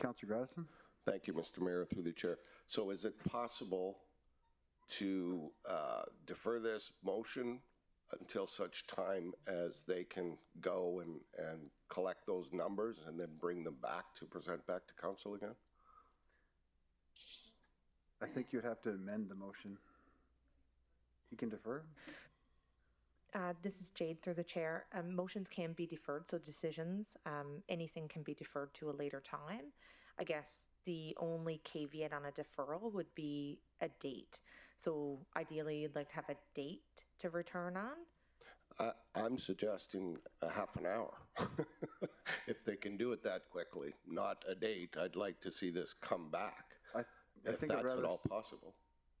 Councillor Gradison? Thank you, Mr. Mayor, through the chair. So is it possible to defer this motion until such time as they can go and collect those numbers and then bring them back to present back to council again? I think you'd have to amend the motion. You can defer? This is Jade through the chair. Motions can be deferred, so decisions, anything can be deferred to a later time. I guess the only caveat on a deferral would be a date. So ideally, you'd like to have a date to return on? I'm suggesting a half an hour. If they can do it that quickly, not a date, I'd like to see this come back. I if think I'd that's at rather all possible.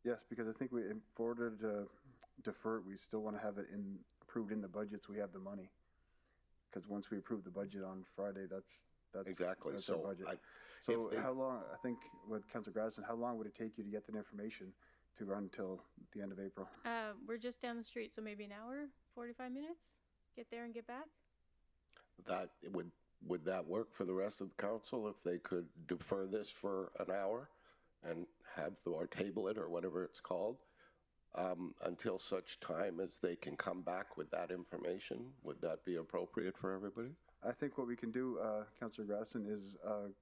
Yes, because I think we, in order to defer it, we still want to have it approved in the budget so we have the money. Because once we approve the budget on Friday, that's exactly that's so. our budget. So how long? I think what Councillor Grasson, how long would it take you to get that information to run till the end of April? We're just down the street, so maybe an hour, 45 minutes. Get there and get back. That would that work for the rest of the council if they could defer this for an hour and have or table it or whatever it's called until such time as they can come back with that information? Would that be appropriate for everybody? I think what we can do, Councillor Grasson, is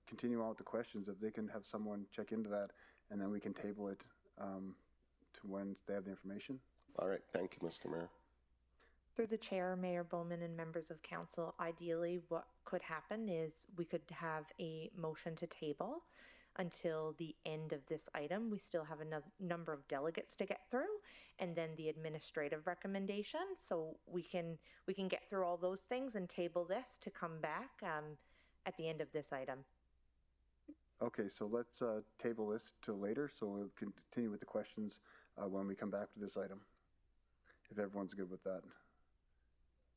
continue on with the questions. If they can have someone check into that, and then we can table it to when they have the information. All right. Thank you, Mr. Mayor. Through the chair, Mayor Bowman and members of council, ideally what could happen is we could have a motion to table until the end of this item. We still have a number of delegates to get through, and then the administrative recommendation. So we can get through all those things and table this to come back at the end of this item. Okay, so let's table this till later. So we'll continue with the questions when we come back to this item, if everyone's good with that.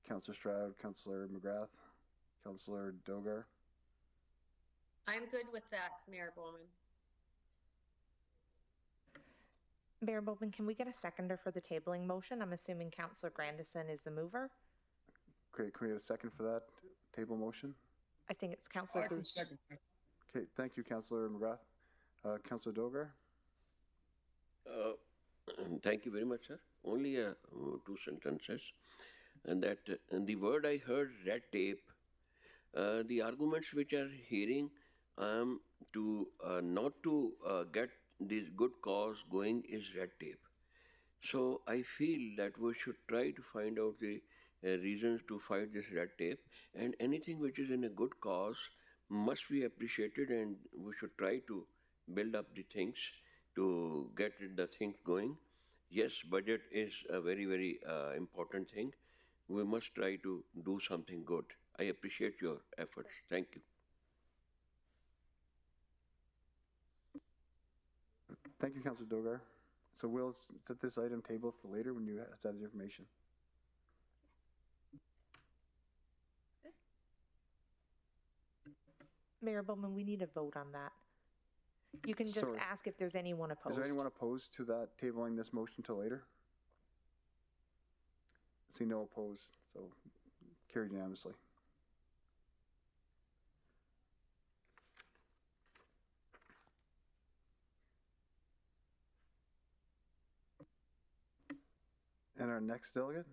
Councillor Stroud, Councillor McGrath, Councillor Dogar. I'm good with that, Mayor Bowman. Mayor Bowman, can we get a seconder for the tabling motion? I'm assuming Councillor Grandison is the mover. Great, can we get a second for that table motion? I think it's Councillor Booth. Second. Okay, thank you, Councillor McGrath. Councillor Dogar? Thank you very much, sir. Only 2 sentences. And that the word I heard, red tape, the arguments which are hearing to not to get this good cause going is red tape. So I feel that we should try to find out the reasons to fight this red tape, and anything which is in a good cause must be appreciated, and we should try to build up the things to get the things going. Yes, budget is a very, very important thing. We must try to do something good. I appreciate your efforts. Thank you. Thank you, Councillor Dogar. So we'll set this item table for later when you have the information. Mayor Bowman, we need a vote on that. You can just ask if there's anyone opposed. Is there anyone opposed to that tabling this motion till later? See no opposed, so carried unanimously. And our next delegate?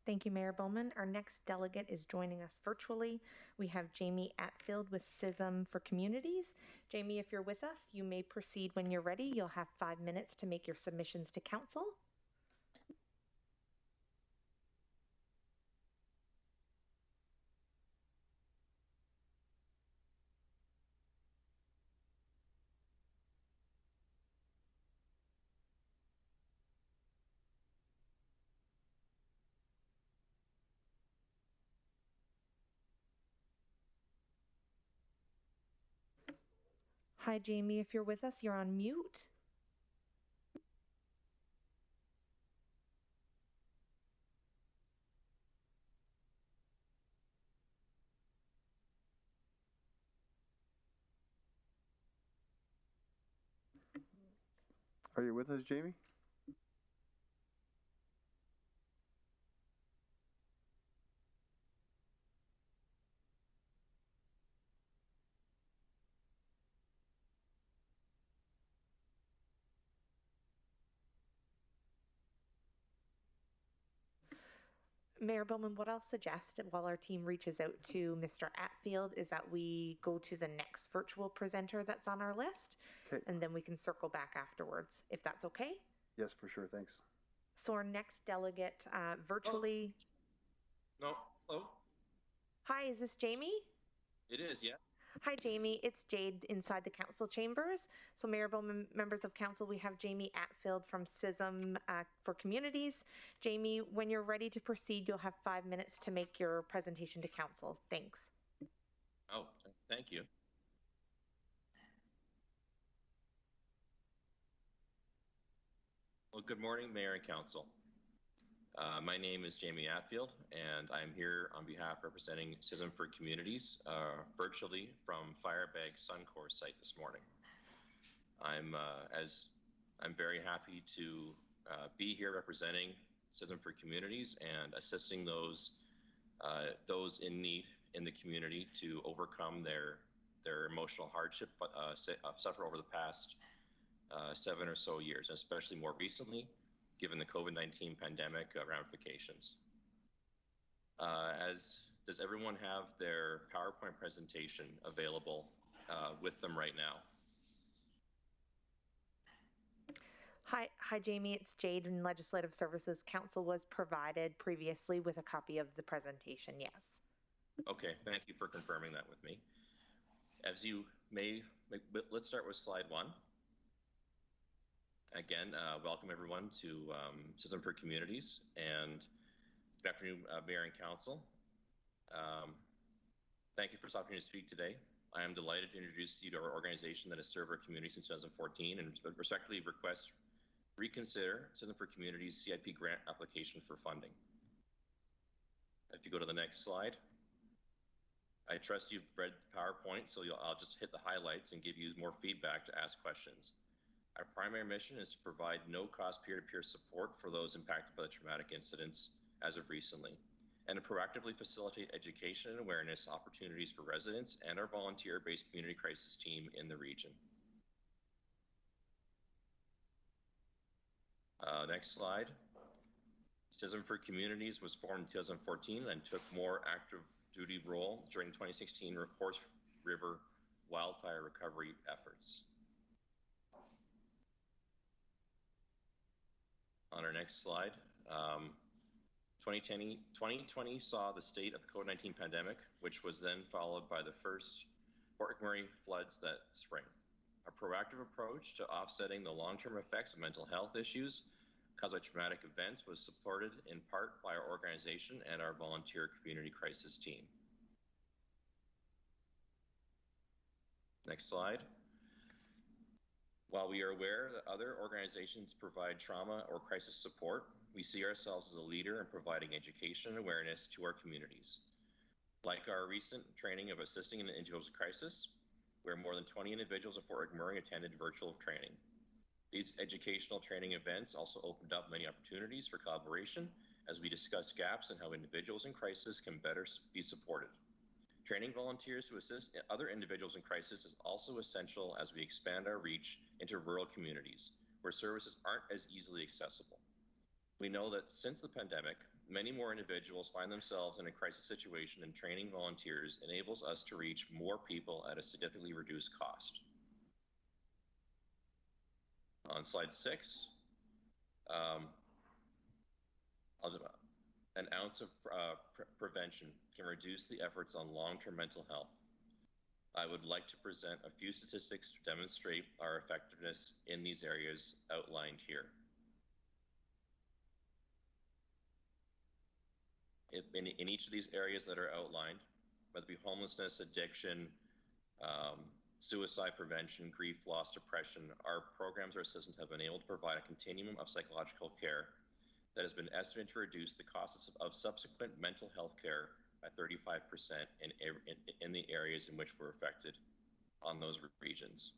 Thank you, Mayor Bowman. Our next delegate is joining us virtually. We have Jamie Atfield with CISM for Communities. Jamie, if you're with us, you may proceed when you're ready. You'll have 5 minutes to make your submissions to council. Hi, Jamie. If you're with us, you're on mute. Are you with us, Jamie? Mayor Bowman, what I'll suggest while our team reaches out to Mr. Atfield is that we go to the next virtual presenter that's on our list, Okay. and then we can circle back afterwards, if that's okay. Yes, for sure. Thanks. So our next delegate virtually. No. Hello? Hi, is this Jamie? It is, yes. Hi, Jamie. It's Jade inside the council chambers. So, Mayor Bowman, members of council, we have Jamie Atfield from CISM for Communities. Jamie, when you're ready to proceed, you'll have 5 minutes to make your presentation to council. Thanks. Oh, thank you. Well, good morning, Mayor and Council. My name is Jamie Atfield, and I'm here on behalf representing CISM for Communities, virtually from Firebag Suncor site this morning. I'm very happy to be here representing CISM for Communities and assisting those in need in the community to overcome their emotional hardship suffered over the past 7 or so years, especially more recently, given the COVID-19 pandemic ramifications. Does everyone have their PowerPoint presentation available with them right now? Hi, Jamie. It's Jade in Legislative Services. Council was provided previously with a copy of the presentation, yes. Okay, thank you for confirming that with me. As you may, let's start with slide 1. Again, welcome everyone to CISM for Communities, and good afternoon, Mayor and Council. Thank you for this opportunity to speak today. I am delighted to introduce you to our organization that has served our community since 2014 and respectfully request reconsider CISM for Communities CIP grant application for funding. If you go to the next slide. I trust you've read the PowerPoint, so I'll just hit the highlights and give you more feedback to ask questions. Our primary mission is to provide no-cost peer-to-peer support for those impacted by the traumatic incidents as of recently, and to proactively facilitate education and awareness opportunities for residents and our volunteer-based community crisis team in the region. Next slide. CISM for Communities was formed in 2014 and took more active duty role during 2016 Horse River wildfire recovery efforts. On our next slide, 2020 saw the state of the COVID-19 pandemic, which was then followed by the first Fort McMurray floods that spring. A proactive approach to offsetting the long-term effects of mental health issues caused by traumatic events was supported in part by our organization and our volunteer community crisis team. Next slide. While we are aware that other organizations provide trauma or crisis support, we see ourselves as a leader in providing education and awareness to our communities. Like our recent training of assisting in individuals in crisis, where more than 20 individuals at Fort McMurray attended virtual training. These educational training events also opened up many opportunities for collaboration as we discuss gaps in how individuals in crisis can better be supported. Training volunteers to assist other individuals in crisis is also essential as we expand our reach into rural communities where services aren't as easily accessible. We know that since the pandemic, many more individuals find themselves in a crisis situation, and training volunteers enables us to reach more people at a significantly reduced cost. On slide 6, an ounce of prevention can reduce the efforts on long-term mental health. I would like to present a few statistics to demonstrate our effectiveness in these areas outlined here. In each of these areas that are outlined, whether it be homelessness, addiction, suicide prevention, grief, loss, depression, our programs or assistance have been able to provide a continuum of psychological care that has been estimated to reduce the costs of subsequent mental health care by 35% in the areas in which we're affected on those regions.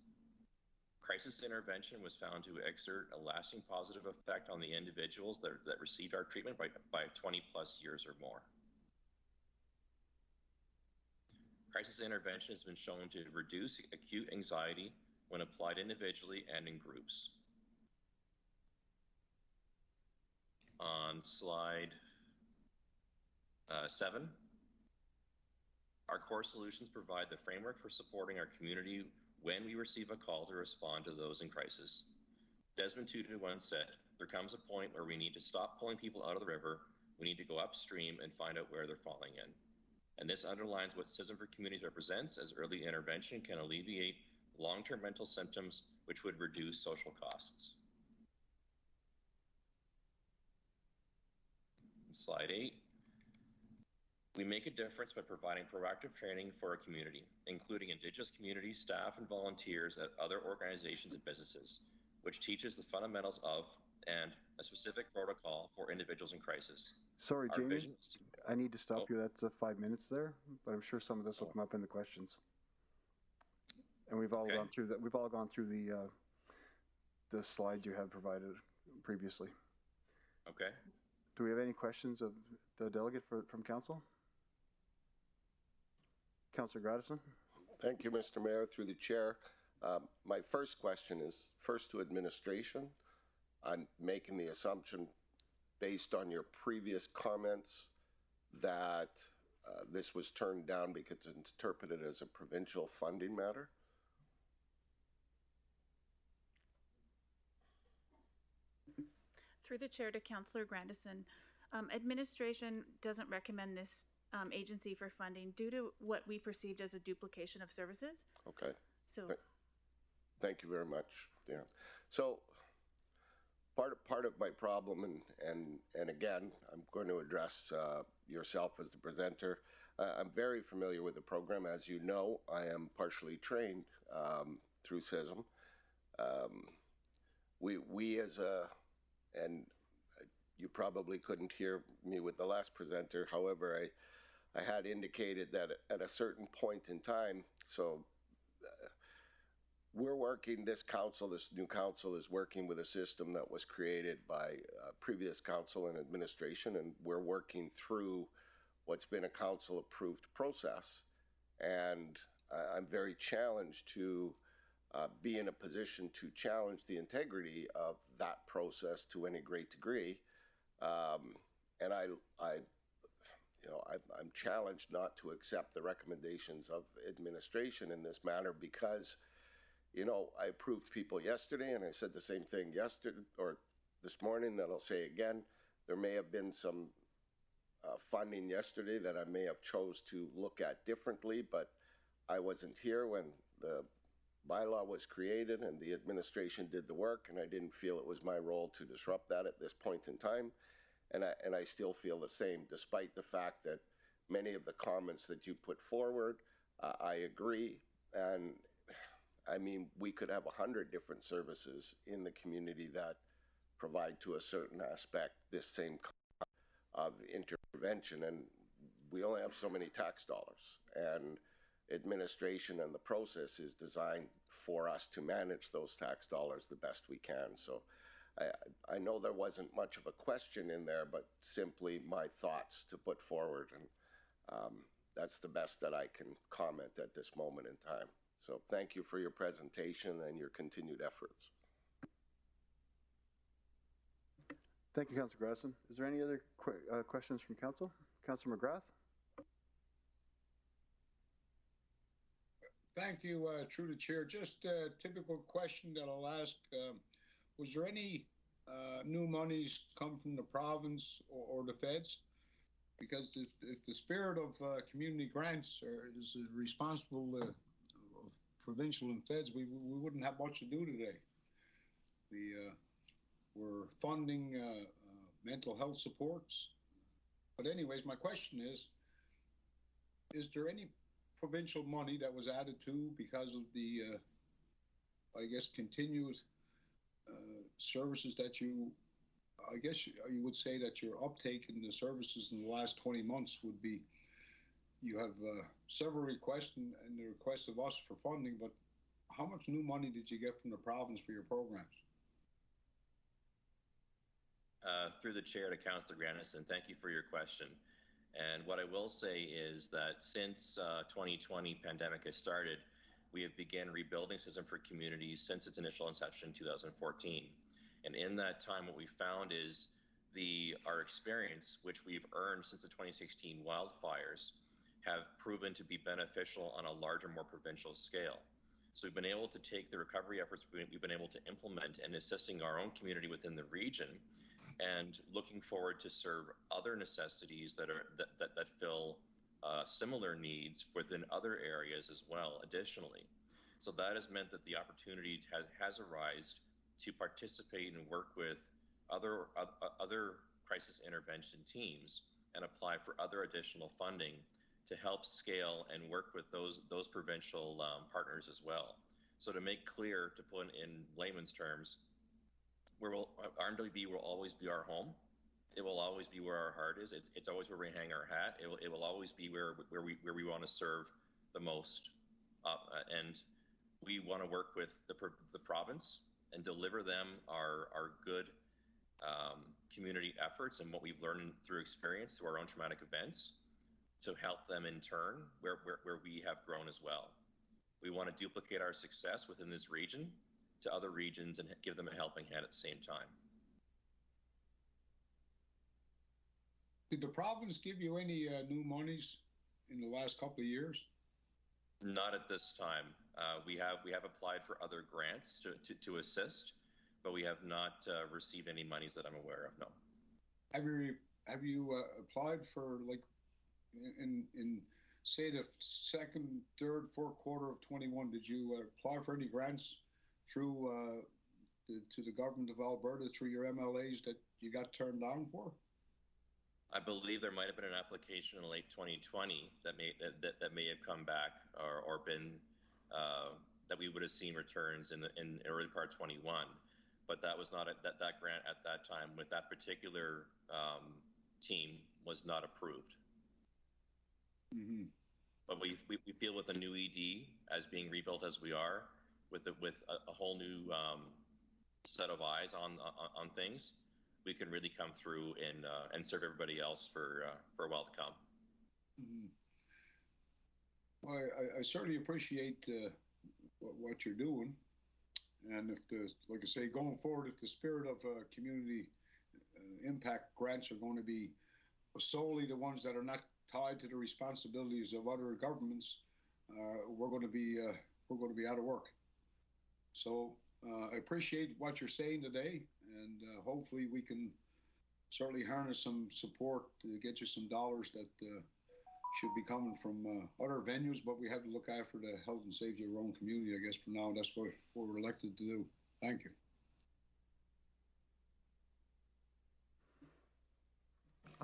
Crisis intervention was found to exert a lasting positive effect on the individuals that received our treatment by 20 plus years or more. Crisis intervention has been shown to reduce acute anxiety when applied individually and in groups. On slide 7, our core solutions provide the framework for supporting our community when we receive a call to respond to those in crisis. Desmond Tutu once said, there comes a point where we need to stop pulling people out of the river. We need to go upstream and find out where they're falling in. And this underlines what Citizen for Communities represents, as early intervention can alleviate long-term mental symptoms, which would reduce social costs. Slide 8. We make a difference by providing proactive training for our community, including Indigenous communities, staff, and volunteers at other organizations and businesses, which teaches the fundamentals of and a specific protocol for individuals in crisis. Sorry, Our Jamie, vision is to... I need to stop you. That's 5 minutes there, but I'm sure some of this will come up in the questions. And we've all gone through that. We've all gone through the slide you had provided previously. Okay. Do we have any questions of the delegate from council? Councillor Gradison. Thank you, Mr. Mayor. Through the chair, my first question is first to administration. I'm making the assumption, based on your previous comments, that this was turned down because it's interpreted as a provincial funding matter. Through the chair to Councillor Grandison, administration doesn't recommend this agency for funding due to what we perceived as a duplication of services. Okay. So, thank you very much, Dan. So, part of my problem, and again, I'm going to address yourself as the presenter. I'm very familiar with the program. As you know, I am partially trained through CISM. We as a, and you probably couldn't hear me with the last presenter. However, I had indicated that at a certain point in time, so we're working, this new council is working with a system that was created by previous council and administration, and we're working through what's been a council approved process. And I'm very challenged to be in a position to challenge the integrity of that process to any great degree. And I'm challenged not to accept the recommendations of administration in this matter because, I approved people yesterday, and I said the same thing yesterday or this morning that I'll say again. There may have been some funding yesterday that I may have chose to look at differently, but I wasn't here when the bylaw was created and the administration did the work, and I didn't feel it was my role to disrupt that at this point in time. And I still feel the same, despite the fact that many of the comments that you put forward, I agree. And I mean, we could have 100 different services in the community that provide to a certain aspect this same kind of intervention, and we only have so many tax dollars. And administration and the process is designed for us to manage those tax dollars the best we can. So I know there wasn't much of a question in there, but simply my thoughts to put forward, and that's the best that I can comment at this moment in time. So thank you for your presentation and your continued efforts. Thank you, Councillor Gradison. Is there any other questions from council? Councillor McGrath? Thank you, through the chair. Just a typical question that I'll ask. Was there any new monies come from the province or the feds? Because if the spirit of community grants is responsible of provincial and feds, we wouldn't have much to do today. We're funding mental health supports. But anyways, my question is there any provincial money that was added to because of the, I guess, continued services that you would say that your uptake in the services in the last 20 months would be, you have several requests and the request of us for funding, but how much new money did you get from the province for your programs? Through the chair to Councillor Grandison, thank you for your question. And what I will say is that since 2020 pandemic has started, we have begun rebuilding Citizen for Communities since its initial inception in 2014. And in that time, what we found is our experience, which we've earned since the 2016 wildfires, have proven to be beneficial on a larger, more provincial scale. So we've been able to take the recovery efforts we've been able to implement and assisting our own community within the region, and looking forward to serve other necessities that fill similar needs within other areas as well, additionally. So that has meant that the opportunity has arisen to participate and work with other crisis intervention teams and apply for other additional funding to help scale and work with those provincial partners as well. So to make clear, to put in layman's terms, RMWB will always be our home. It will always be where our heart is. It's always where we hang our hat. It will always be where we want to serve the most. And we want to work with the province and deliver them our good community efforts and what we've learned through experience through our own traumatic events, to help them in turn where we have grown as well. We want to duplicate our success within this region to other regions and give them a helping hand at the same time. Did the province give you any new monies in the last couple of years? Not at this time. We have applied for other grants to assist, but we have not received any monies that I'm aware of. No. Have you applied for, like, in say the second, third, fourth quarter of 21? Did you apply for any grants through to the government of Alberta through your MLAs that you got turned down for? I believe there might have been an application in late 2020 that may have come back or been that we would have seen returns in early part 21, but that was not that grant at that time with that particular team was not approved. Mm-hmm. But we feel with a new ED as being rebuilt as we are, with a whole new set of eyes on things, we can really come through and serve everybody else for a while to come. Mm-hmm. Well, I certainly appreciate what you're doing, and like I say, going forward, if the spirit of community impact grants are going to be solely the ones that are not tied to the responsibilities of other governments, we're going to be out of work. So I appreciate what you're saying today, and hopefully we can certainly harness some support to get you some dollars that should be coming from other venues, but we have to look after the health and safety of our own community, I guess, for now. That's what we're elected to do. Thank you.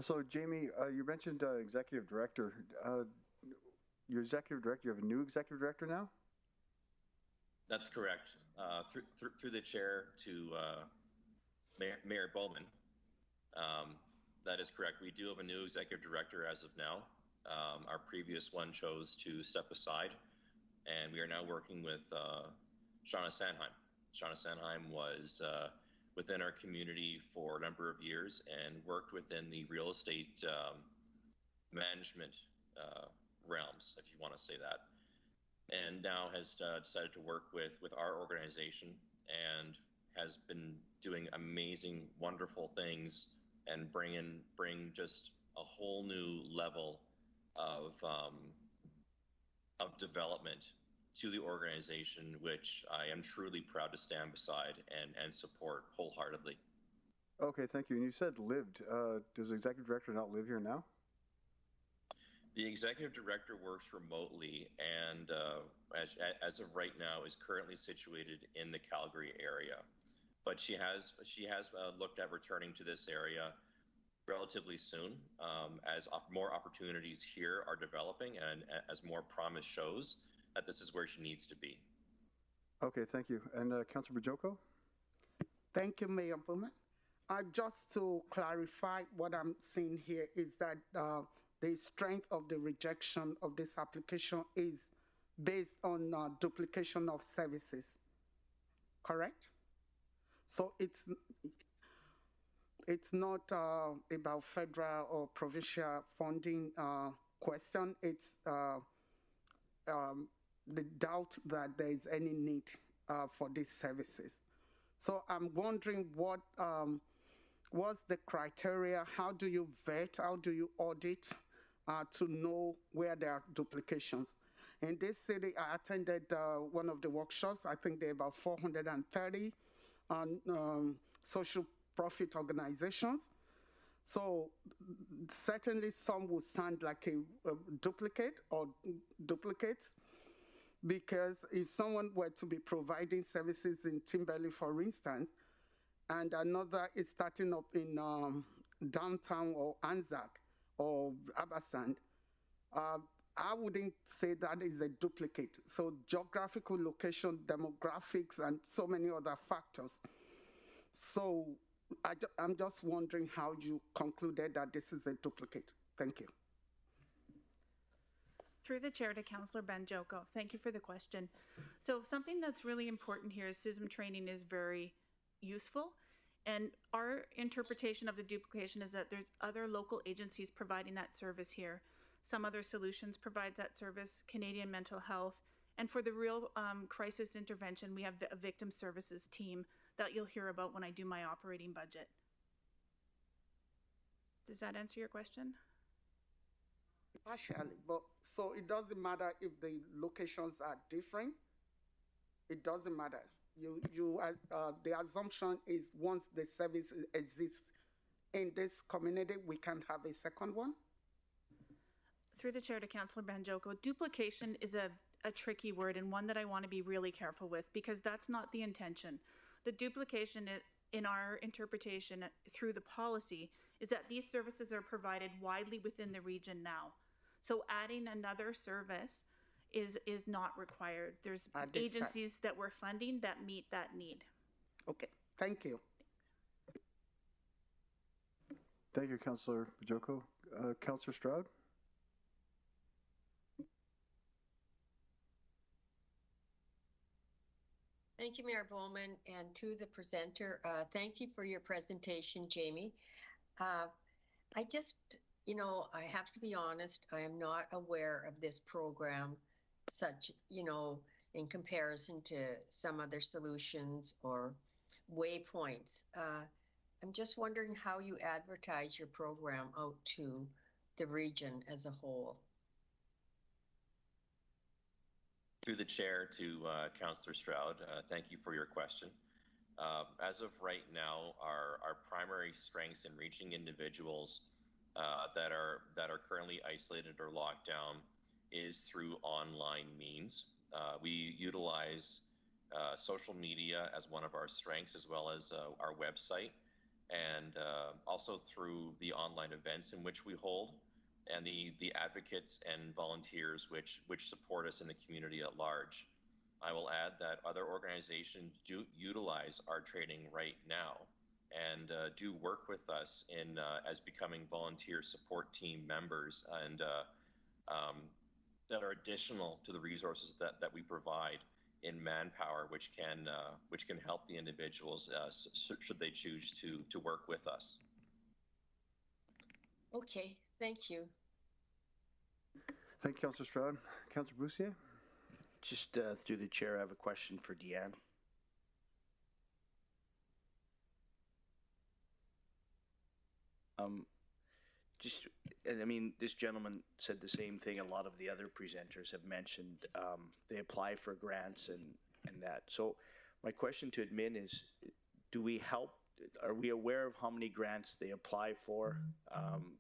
So, Jamie, you mentioned executive director. Your executive director, you have a new executive director now? That's correct. Through the chair to Mayor Bowman. That is correct. We do have a new executive director as of now. Our previous one chose to step aside, and we are now working with Shauna Sandheim. Shauna Sandheim was within our community for a number of years and worked within the real estate management realms, if you want to say that, and now has decided to work with our organization and has been doing amazing, wonderful things and bring just a whole new level of development to the organization, which I am truly proud to stand beside and support wholeheartedly. Okay, thank you. And you said lived. Does the executive director not live here now? The executive director works remotely and as of right now is currently situated in the Calgary area. But she has looked at returning to this area relatively soon as more opportunities here are developing and as more promise shows that this is where she needs to be. Okay, thank you. And Councilor Bajoko? Thank you, Mayor Bowman. Just to clarify, what I'm seeing here is that the strength of the rejection of this application is based on duplication of services, correct? So it's not about federal or provincial funding question. It's the doubt that there is any need for these services. So I'm wondering what what's the criteria? How do you vet? How do you audit to know where there are duplications? In this city, I attended one of the workshops. I think there are about 430 social profit organizations. So certainly some will sound like a duplicate or duplicates, because if someone were to be providing services in Timberley, for instance, and another is starting up in downtown or Anzac or Abasand, I wouldn't say that is a duplicate. So geographical location, demographics, and so many other factors. So I'm just wondering how you concluded that this is a duplicate. Thank you. Through the chair to Councillor Banjoko, thank you for the question. So something that's really important here is CISM training is very useful. And our interpretation of the duplication is that there's other local agencies providing that service here. Some Other Solutions provides that service, Canadian Mental Health, and for the real crisis intervention, we have a victim services team that you'll hear about when I do my operating budget. Does that answer your question? Partially, but so it doesn't matter if the locations are different. It doesn't matter. The assumption is once the service exists in this community, we can have a second one. Through the chair to Councillor Banjoko, duplication is a tricky word and one that I want to be really careful with, because that's not the intention. The duplication in our interpretation through the policy is that these services are provided widely within the region now. So adding another service is not required. There's agencies that we're funding that meet that need. Okay, thank you. Thank you, Councillor Banjoko. Councillor Stroud? Thank you, Mayor Bowman, and to the presenter, thank you for your presentation, Jamie. I just, I have to be honest, I am not aware of this program such, in comparison to some other solutions or waypoints. I'm just wondering how you advertise your program out to the region as a whole. Through the chair to Councillor Stroud, thank you for your question. As of right now, our primary strengths in reaching individuals that are currently isolated or locked down is through online means. We utilize social media as one of our strengths, as well as our website, and also through the online events in which we hold, and the advocates and volunteers which support us in the community at large. I will add that other organizations do utilize our training right now and do work with us in as becoming volunteer support team members, and that are additional to the resources that we provide in manpower, which can help the individuals should they choose to work with us. Okay, thank you. Thank you, Councillor Stroud. Councillor Boussier? Just through the chair, I have a question for Deanne. This gentleman said the same thing a lot of the other presenters have mentioned. They apply for grants and that. So my question to admin is, are we aware of how many grants they apply for,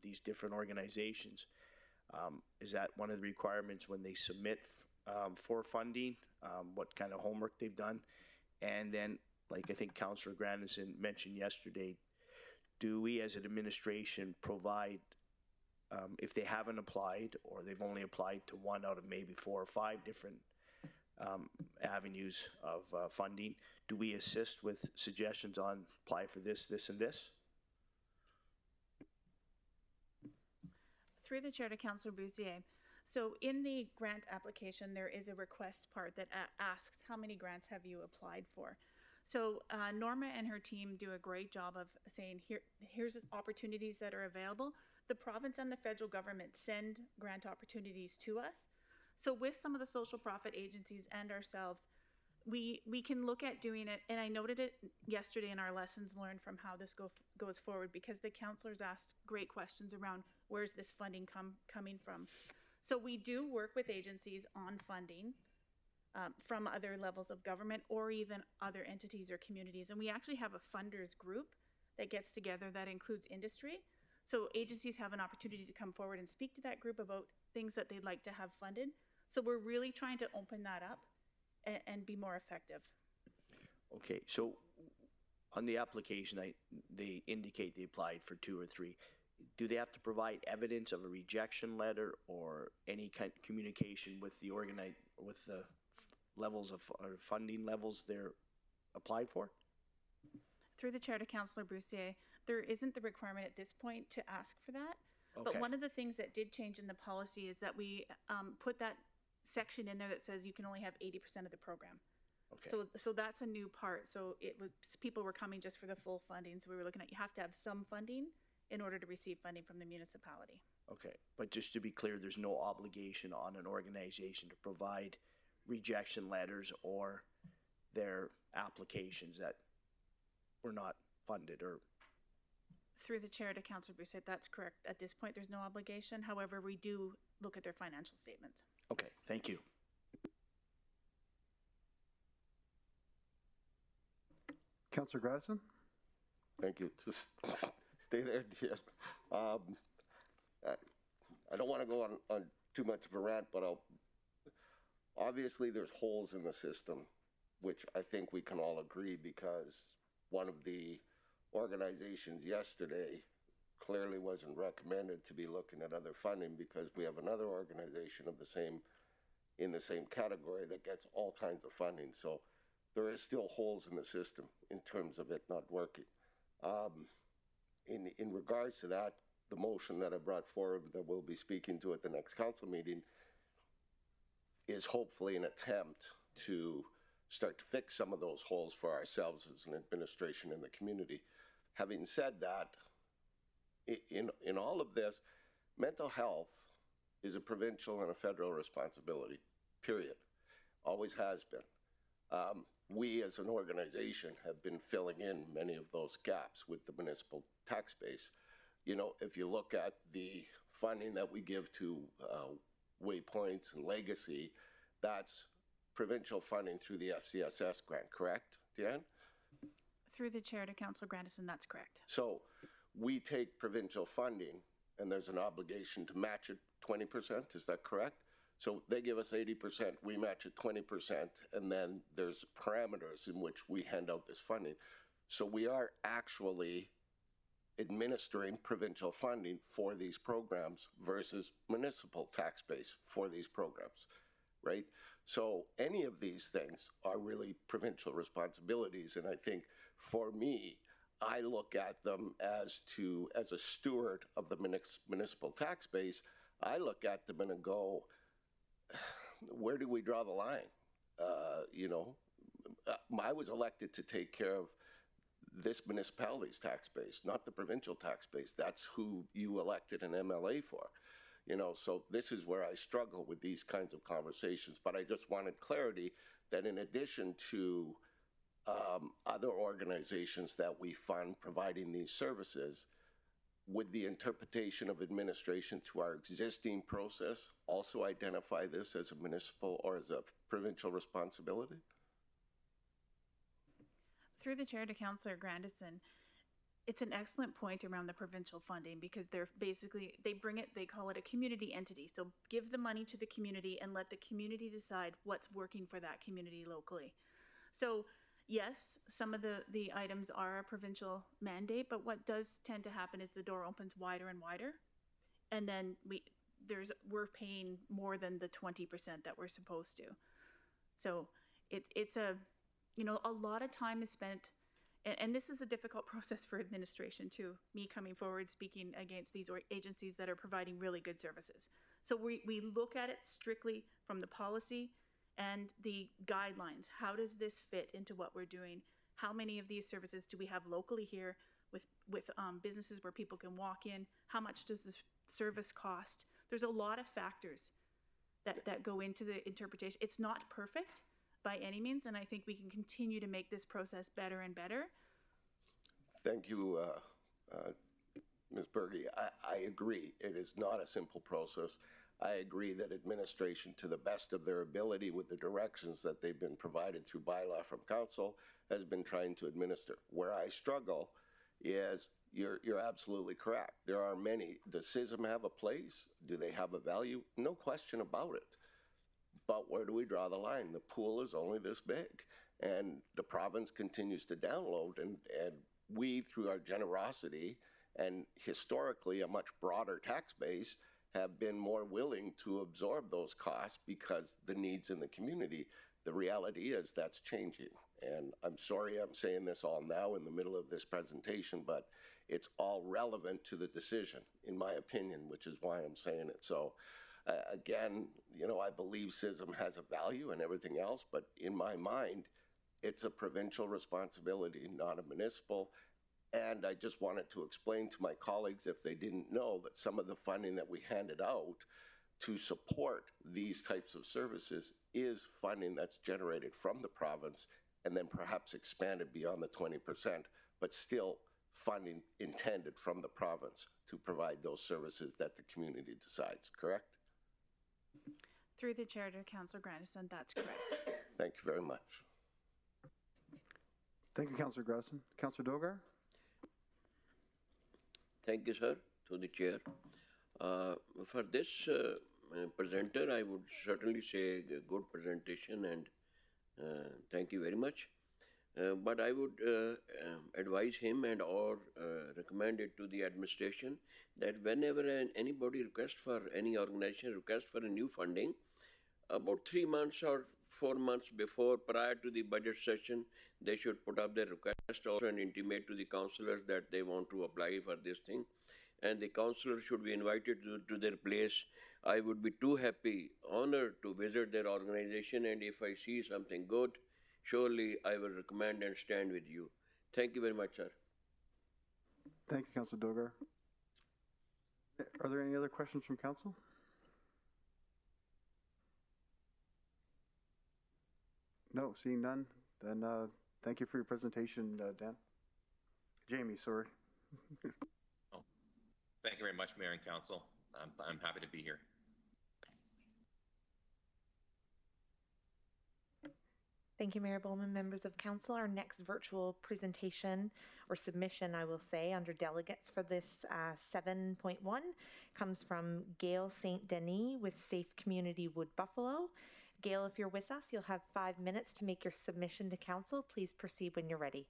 these different organizations? Is that one of the requirements when they submit for funding, what kind of homework they've done? And then, like I think Councillor Grandison mentioned yesterday, do we as an administration provide, if they haven't applied or they've only applied to one out of maybe 4 or 5 different avenues of funding, do we assist with suggestions on apply for this, this, and this? Through the chair to Councillor Boussier. So in the grant application, there is a request part that asks how many grants have you applied for. So Norma and her team do a great job of saying, here's opportunities that are available. The province and the federal government send grant opportunities to us. So with some of the social profit agencies and ourselves, we can look at doing it, and I noted it yesterday in our lessons learned from how this goes forward, because the counselors asked great questions around where's this funding coming from. So we do work with agencies on funding from other levels of government or even other entities or communities, and we actually have a funders group that gets together that includes industry. So agencies have an opportunity to come forward and speak to that group about things that they'd like to have funded. So we're really trying to open that up and be more effective. Okay, so on the application, they indicate they applied for 2 or 3. Do they have to provide evidence of a rejection letter or any kind of communication with the levels of or funding levels they're applied for? Through the chair to Councillor Broussier, there isn't the requirement at this point to ask for that. Okay. But one of the things that did change in the policy is that we put that section in there that says you can only have 80% of the program. Okay. So that's a new part. So it was, people were coming just for the full funding. So we were looking at, you have to have some funding in order to receive funding from the municipality. Okay, but just to be clear, there's no obligation on an organization to provide rejection letters or their applications that were not funded or... Through the chair to Councillor Broussard, that's correct. At this point, there's no obligation. However, we do look at their financial statements. Okay, thank you. Councillor Gradison? Thank you. Just stay there, Jan. I don't want to go on too much of a rant, but obviously there's holes in the system, which I think we can all agree, because one of the organizations yesterday clearly wasn't recommended to be looking at other funding, because we have another organization of in the same category that gets all kinds of funding. So there is still holes in the system in terms of it not working. In regards to that, the motion that I brought forward that we'll be speaking to at the next council meeting is hopefully an attempt to start to fix some of those holes for ourselves as an administration in the community. Having said that, in all of this, mental health is a provincial and a federal responsibility, period. Always has been. We as an organization have been filling in many of those gaps with the municipal tax base. You know, if you look at the funding that we give to Waypoints and Legacy, that's provincial funding through the FCSS grant, correct, Deanne? Through the chair to Councillor Grandison, that's correct. So we take provincial funding and there's an obligation to match it 20%, is that correct? So they give us 80%, we match it 20%, and then there's parameters in which we hand out this funding. So we are actually administering provincial funding for these programs versus municipal tax base for these programs, right? So any of these things are really provincial responsibilities, and I think for me, I look at them as a steward of the municipal tax base. I look at them and go, where do we draw the line? You know, I was elected to take care of this municipality's tax base, not the provincial tax base. That's who you elected an MLA for. You know, so this is where I struggle with these kinds of conversations. But I just wanted clarity that in addition to other organizations that we fund providing these services, would the interpretation of administration to our existing process also identify this as a municipal or as a provincial responsibility? Through the chair to Councillor Grandison, it's an excellent point around the provincial funding, because they're basically, they call it a community entity. So give the money to the community and let the community decide what's working for that community locally. So yes, some of the items are a provincial mandate, but what does tend to happen is the door opens wider and wider, and then we're paying more than the 20% that we're supposed to. So it's a, you know, a lot of time is spent, and this is a difficult process for administration too, me coming forward speaking against these agencies that are providing really good services. So we look at it strictly from the policy and the guidelines. How does this fit into what we're doing? How many of these services do we have locally here with businesses where people can walk in? How much does this service cost? There's a lot of factors that go into the interpretation. It's not perfect, by any means, and I think we can continue to make this process better and better. Thank you, Ms. Berge. I agree. It is not a simple process. I agree that administration, to the best of their ability with the directions that they've been provided through bylaw from council, has been trying to administer. Where I struggle is you're absolutely correct. There are many. Does CISM have a place? Do they have a value? No question about it. But where do we draw the line? The pool is only this big, and the province continues to download, and we, through our generosity and historically a much broader tax base, have been more willing to absorb those costs because the needs in the community. The reality is that's changing. And I'm sorry I'm saying this all now in the middle of this presentation, but it's all relevant to the decision, in my opinion, which is why I'm saying it. So again, you know, I believe CISM has a value and everything else, but in my mind, it's a provincial responsibility, not a municipal. And I just wanted to explain to my colleagues, if they didn't know, that some of the funding that we handed out to support these types of services is funding that's generated from the province and then perhaps expanded beyond the 20%, but still funding intended from the province to provide those services that the community decides, correct? Through the chair to Councillor Grandison, that's correct. Thank you very much. Thank you, Councillor Grandison. Councillor Dogar? Thank you, sir, to the chair. For this presenter, I would certainly say a good presentation, and thank you very much. But I would advise him and or recommend it to the administration that whenever anybody requests for, any organization requests for a new funding, about 3 months or 4 months before, prior to the budget session, they should put up their request also and intimate to the councillors that they want to apply for this thing. And the councillor should be invited to their place. I would be too happy, honored to visit their organization, and if I see something good, surely I will recommend and stand with you. Thank you very much, sir. Thank you, Councillor Dogar. Are there any other questions from council? No, seeing none, then thank you for your presentation, Dan. Jamie, sorry. Thank you very much, Mayor and Council. I'm happy to be here. Thank you, Mayor Bowman. Members of Council, our next virtual presentation or submission, I will say, under delegates for this 7.1 comes from Gail St. Denis with Safe Community Wood Buffalo. Gail, if you're with us, you'll have 5 minutes to make your submission to Council. Please proceed when you're ready.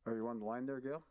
Are you on the line there, Gail?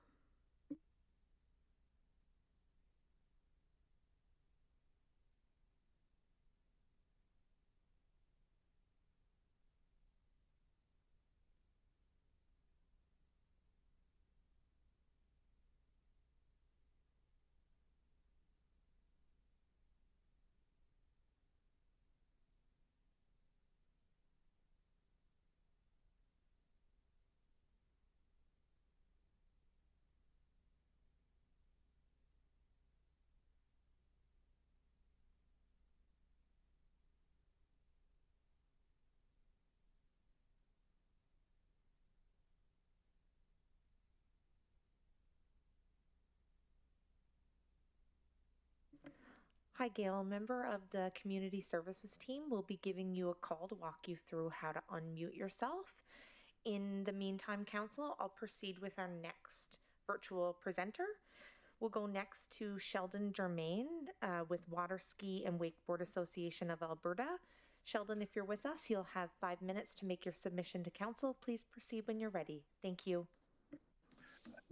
Hi, Gail. A member of the Community Services team will be giving you a call to walk you through how to unmute yourself. In the meantime, Council, I'll proceed with our next virtual presenter. We'll go next to Sheldon Germain with Water Ski and Wakeboard Association of Alberta. Sheldon, if you're with us, you'll have 5 minutes to make your submission to Council. Please proceed when you're ready. Thank you.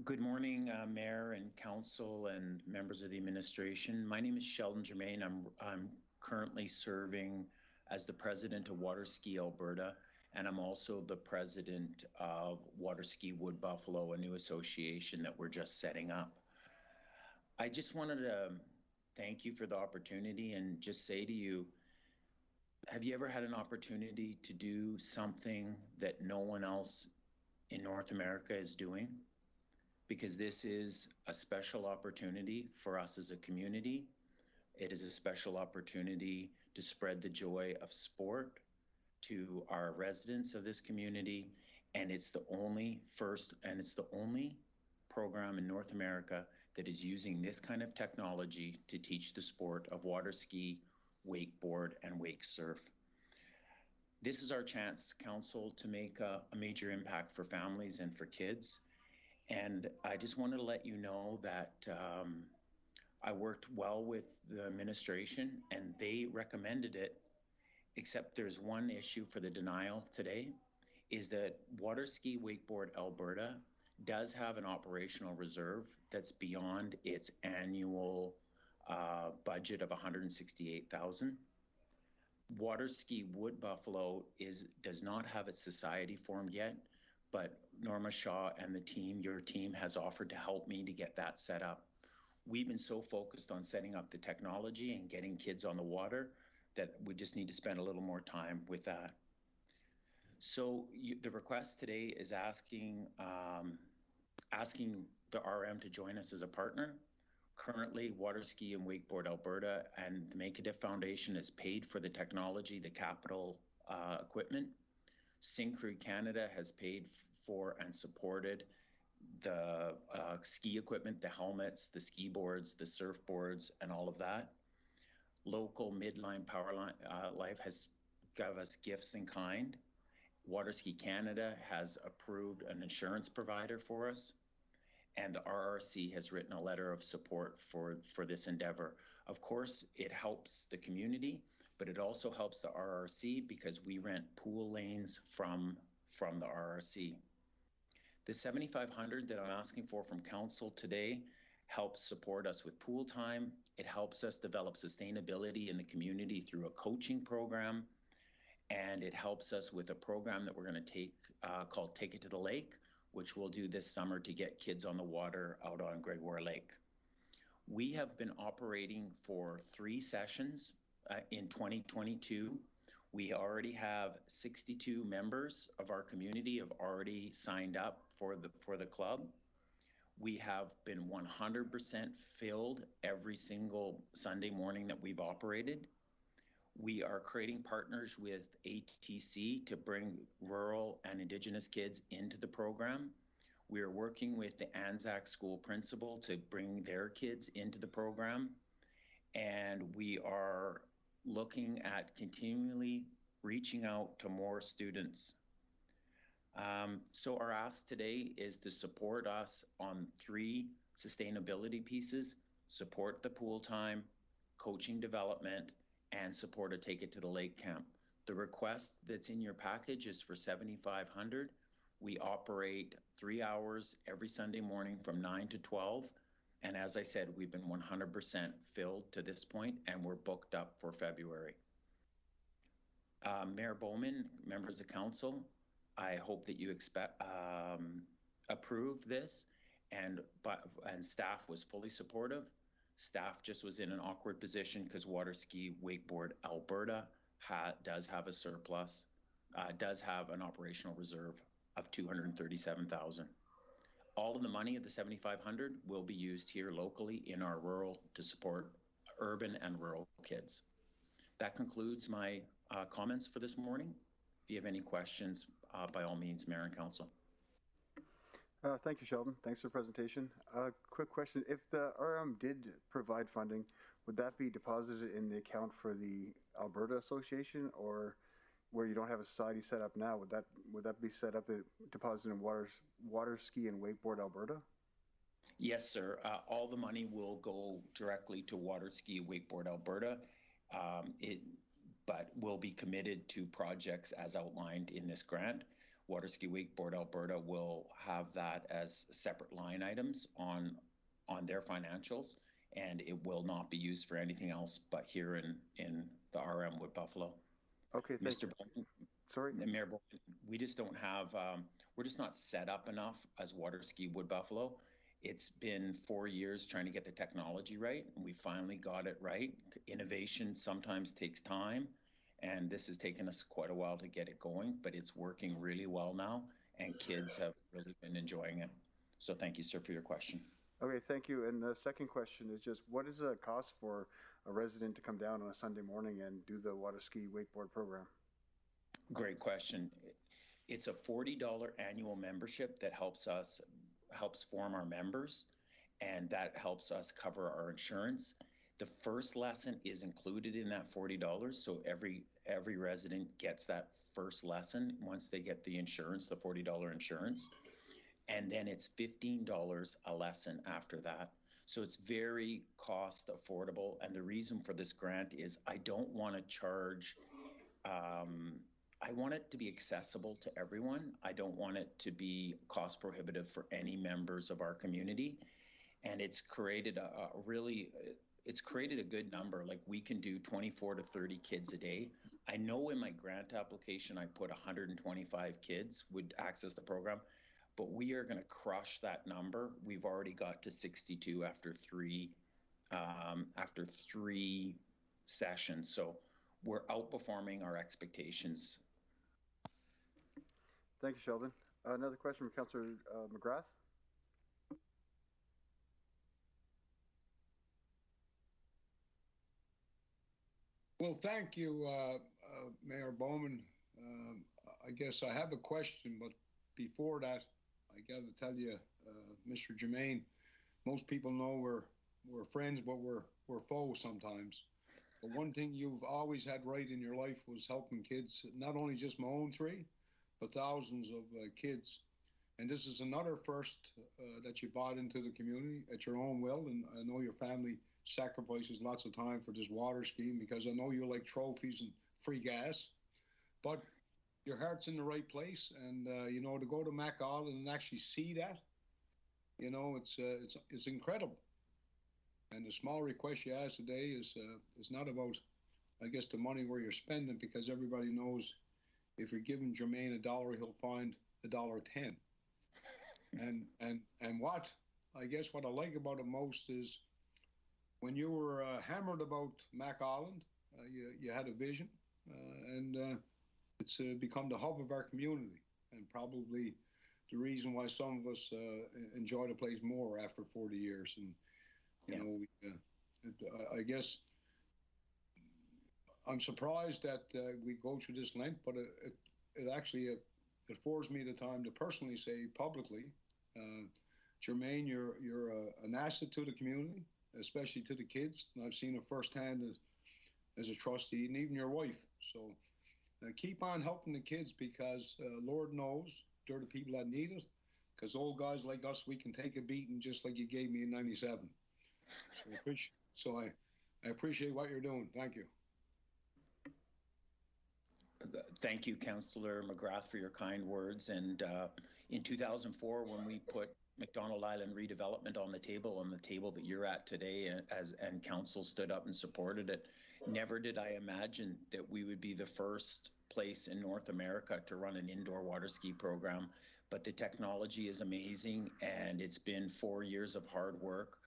Good morning, Mayor and Council and members of the administration. My name is Sheldon Germain. I'm currently serving as the president of Water Ski Alberta, and I'm also the president of Water Ski Wood Buffalo, a new association that we're just setting up. I just wanted to thank you for the opportunity and just say to you, have you ever had an opportunity to do something that no one else in North America is doing? Because this is a special opportunity for us as a community. It is a special opportunity to spread the joy of sport to our residents of this community. And it's the only program in North America that is using this kind of technology to teach the sport of water ski, wakeboard, and wake surf. This is our chance, Council, to make a major impact for families and for kids. And I just wanted to let you know that I worked well with the administration and they recommended it, except there's one issue for the denial today, is that Water Ski Wakeboard Alberta does have an operational reserve that's beyond its annual budget of $168,000. Water Ski Wood Buffalo does not have its society formed yet, but Norma Shaw and the team, your team, has offered to help me to get that set up. We've been so focused on setting up the technology and getting kids on the water that we just need to spend a little more time with that. So the request today is asking the RM to join us as a partner. Currently, Water Ski and Wakeboard Alberta and the Make a Diff Foundation has paid for the technology, the capital equipment. Syncrude Canada has paid for and supported the ski equipment, the helmets, the ski boards, the surfboards, and all of that. Local Midline Power Life has given us gifts in kind. Water Ski Canada has approved an insurance provider for us. And the RRC has written a letter of support for this endeavor. Of course, it helps the community, but it also helps the RRC because we rent pool lanes from the RRC. The $7,500 that I'm asking for from Council today helps support us with pool time. It helps us develop sustainability in the community through a coaching program. And it helps us with a program that we're going to take called Take It to the Lake, which we'll do this summer to get kids on the water out on Gregoire Lake. We have been operating for 3 sessions in 2022. We already have 62 members of our community have already signed up for the club. We have been 100% filled every single Sunday morning that we've operated. We are creating partners with ATC to bring rural and Indigenous kids into the program. We are working with the Anzac School principal to bring their kids into the program. And we are looking at continually reaching out to more students. So our ask today is to support us on 3 sustainability pieces: support the pool time, coaching development, and support a Take It to the Lake camp. The request that's in your package is for $7,500. We operate 3 hours every Sunday morning from 9 to 12. And as I said, we've been 100% filled to this point, and we're booked up for February. Mayor Bowman, members of council, I hope that you approve this, and staff was fully supportive. Staff just was in an awkward position because Water Ski Wakeboard Alberta does have a surplus, does have an operational reserve of $237,000. All of the money of the $7,500 will be used here locally in our rural to support urban and rural kids. That concludes my comments for this morning. If you have any questions, by all means, Mayor and Council. Thank you, Sheldon. Thanks for the presentation. Quick question. If the RM did provide funding, would that be deposited in the account for the Alberta Association, or where you don't have a society set up now, would that be set up, deposited in Water Ski and Wakeboard Alberta? Yes, sir. All the money will go directly to Water Ski Wakeboard Alberta, but will be committed to projects as outlined in this grant. Water Ski Wakeboard Alberta will have that as separate line items on their financials, and it will not be used for anything else but here in the RM Wood Buffalo. Okay, thank you. Bowman, sorry, Mayor Bowman, we just don't have, we're just not set up enough as Water Ski Wood Buffalo. It's been 4 years trying to get the technology right, and we finally got it right. Innovation sometimes takes time, and this has taken us quite a while to get it going, but it's working really well now, and kids have really been enjoying it. So thank you, sir, for your question. Okay, thank you. And the second question is just, what is the cost for a resident to come down on a Sunday morning and do the water ski wakeboard program? Great question. It's a $40 annual membership that helps form our members, and that helps us cover our insurance. The first lesson is included in that $40, so every resident gets that first lesson once they get the insurance, the $40 insurance. And then it's $15 a lesson after that. So it's very cost affordable. And the reason for this grant is I don't want to charge, I want it to be accessible to everyone. I don't want it to be cost prohibitive for any members of our community. And it's created it's created a good number. Like we can do 24 to 30 kids a day. I know in my grant application, I put 125 kids would access the program. But we are going to crush that number. We've already got to 62 after three sessions. So we're outperforming our expectations. Thank you, Sheldon. Another question from Councillor McGrath. Well, thank you, Mayor Bowman. I guess I have a question, but before that, I got to tell you, Mr. Germain, most people know we're friends, but we're foes sometimes. But one thing you've always had right in your life was helping kids, not only just my own three, but thousands of kids. And this is another first that you bought into the community at your own will. And I know your family sacrifices lots of time for this water scheme because I know you like trophies and free gas. But your heart's in the right place, and you know, to go to Mac Island and actually see that, you know, it's incredible. And the small request you asked today is not about, I guess, the money where you're spending, because everybody knows if you're giving Jermaine $1, he'll find $1.10. And what I guess what I like about it most is when you were hammered about Mac Island, you had a vision, and it's become the hub of our community, and probably the reason why some of us enjoy the place more after 40 years. And, you know, I guess I'm surprised that we go through this length, but it actually affords me the time to personally say publicly, Jermaine, you're an asset to the community, especially to the kids. And I've seen it firsthand as a trustee, and even your wife. So keep on helping the kids, because Lord knows they're the people that need it. Because old guys like us, we can take a beating just like you gave me in '97. So I appreciate what you're doing. Thank you. Thank you, Councillor McGrath, for your kind words. And in 2004, when we put McDonald Island redevelopment on the table that you're at today, and council stood up and supported it, never did I imagine that we would be the first place in North America to run an indoor water ski program. But the technology is amazing, and it's been 4 years of hard work.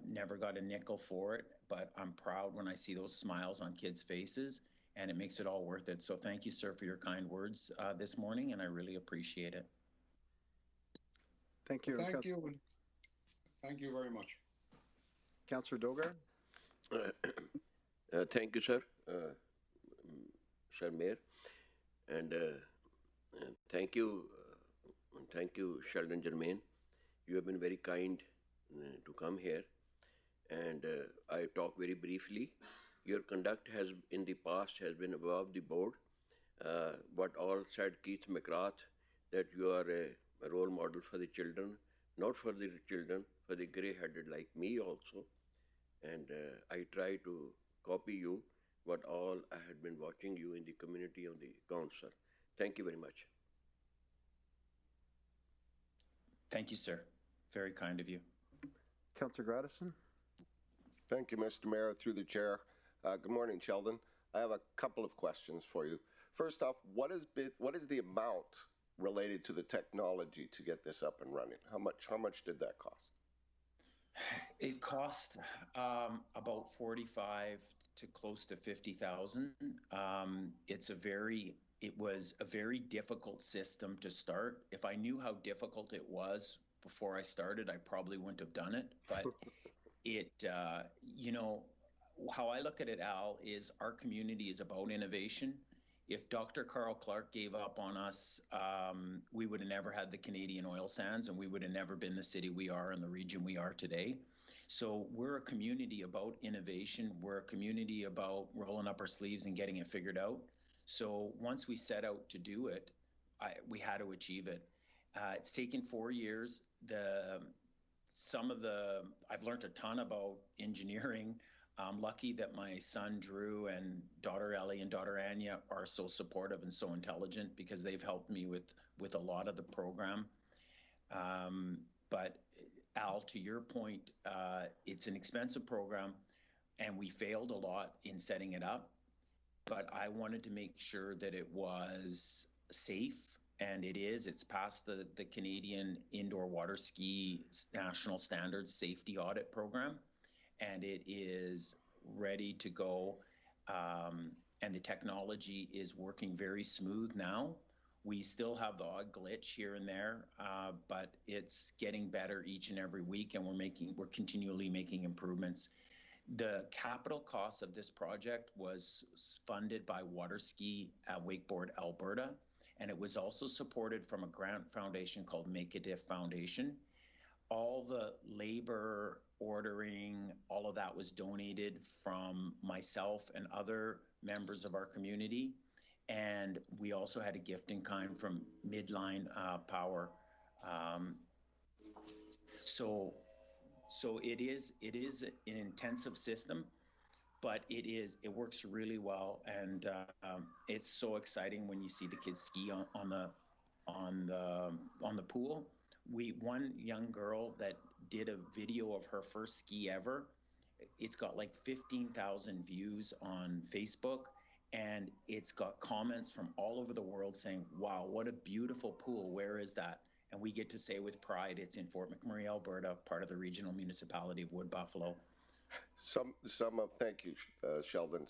Never got a nickel for it, but I'm proud when I see those smiles on kids' faces, and it makes it all worth it. So thank you, sir, for your kind words this morning, and I really appreciate it. Thank you. Thank you. Thank you very much. Councillor Dogar. Thank you, sir, Sir Mayor, and thank you, Sheldon Germain. You have been very kind to come here, and I talk very briefly. Your conduct has, in the past, has been above the board. What all said Keith McGrath, that you are a role model for the children, not for the children, for the grey-headed like me also. And I try to copy you, what all I had been watching you in the community on the council. Thank you very much. Thank you, sir. Very kind of you. Councillor Gradison. Thank you, Mr. Mayor, through the chair. Good morning, Sheldon. I have a couple of questions for you. First off, what is the amount related to the technology to get this up and running? How much did that cost? It cost about 45 to close to 50,000. It was a very difficult system to start. If I knew how difficult it was before I started, I probably wouldn't have done it. But how I look at it, Al, is our community is about innovation. If Dr. Carl Clark gave up on us, we would have never had the Canadian oil sands, and we would have never been the city we are and the region we are today. So we're a community about innovation. We're a community about rolling up our sleeves and getting it figured out. So once we set out to do it, we had to achieve it. It's taken 4 years. I've learned a ton about engineering. I'm lucky that my son Drew and daughter Ellie and daughter Anya are so supportive and so intelligent, because they've helped me with a lot of the program. But Al, to your point, it's an expensive program, and we failed a lot in setting it up. But I wanted to make sure that it was safe, and it is. It's passed the Canadian Indoor Water Ski National Standards Safety Audit Program, and it is ready to go. And the technology is working very smooth now. We still have the odd glitch here and there, but it's getting better each and every week, and we're continually making improvements. The capital cost of this project was funded by Water Ski Wakeboard Alberta, and it was also supported from a grant foundation called Make a Diff Foundation. All the labor, ordering, all of that was donated from myself and other members of our community. And we also had a gift in kind from Midline Power. So it is an intensive system, but it works really well, and it's so exciting when you see the kids ski on the pool. One young girl that did a video of her first ski ever. It's got like 15,000 views on Facebook, and it's got comments from all over the world saying, "Wow, what a beautiful pool! Where is that?" And we get to say with pride, it's in Fort McMurray, Alberta, part of the regional municipality of Wood Buffalo. Thank you, Sheldon.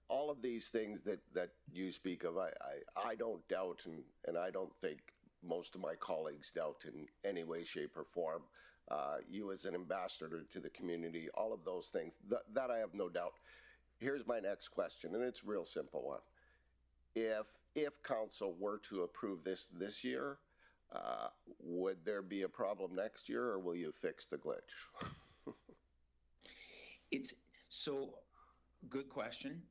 All of these things that you speak of, I don't doubt, and I don't think most of my colleagues doubt in any way, shape, or form. You as an ambassador to the community, all of those things, that I have no doubt. Here's my next question, and it's a real simple one. If council were to approve this year, would there be a problem next year, or will you fix the glitch? It's so good question,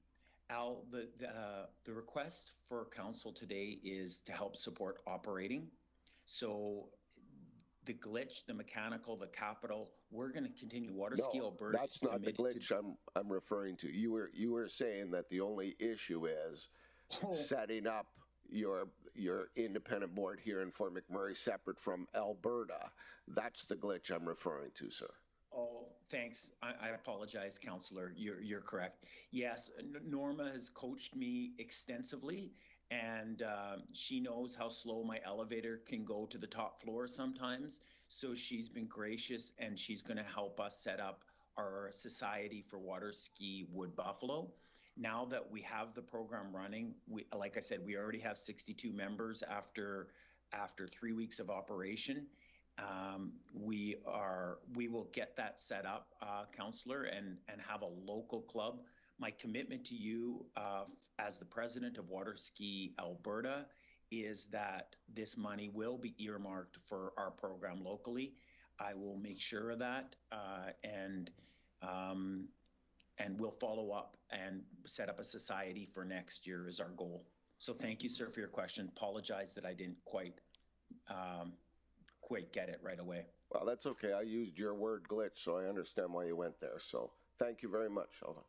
Al. The request for council today is to help support operating. So the glitch, the mechanical, the capital, we're going to continue. Water Ski Alberta. That's not the glitch I'm referring to. You were saying that the only issue is setting up your independent board here in Fort McMurray separate from Alberta. That's the glitch I'm referring to, sir. Oh, thanks. I apologize, Councillor. You're correct. Yes, Norma has coached me extensively, and she knows how slow my elevator can go to the top floor sometimes. So she's been gracious, and she's going to help us set up our Society for Water Ski Wood Buffalo. Now that we have the program running, like I said, we already have 62 members after 3 weeks of operation. We will get that set up, Councillor, and have a local club. My commitment to you as the president of Water Ski Alberta is that this money will be earmarked for our program locally. I will make sure of that, and we'll follow up and set up a society for next year is our goal. So thank you, sir, for your question. Apologize that I didn't quite get it right away. Well, that's okay. I used your word glitch, so I understand why you went there. So thank you very much, Sheldon.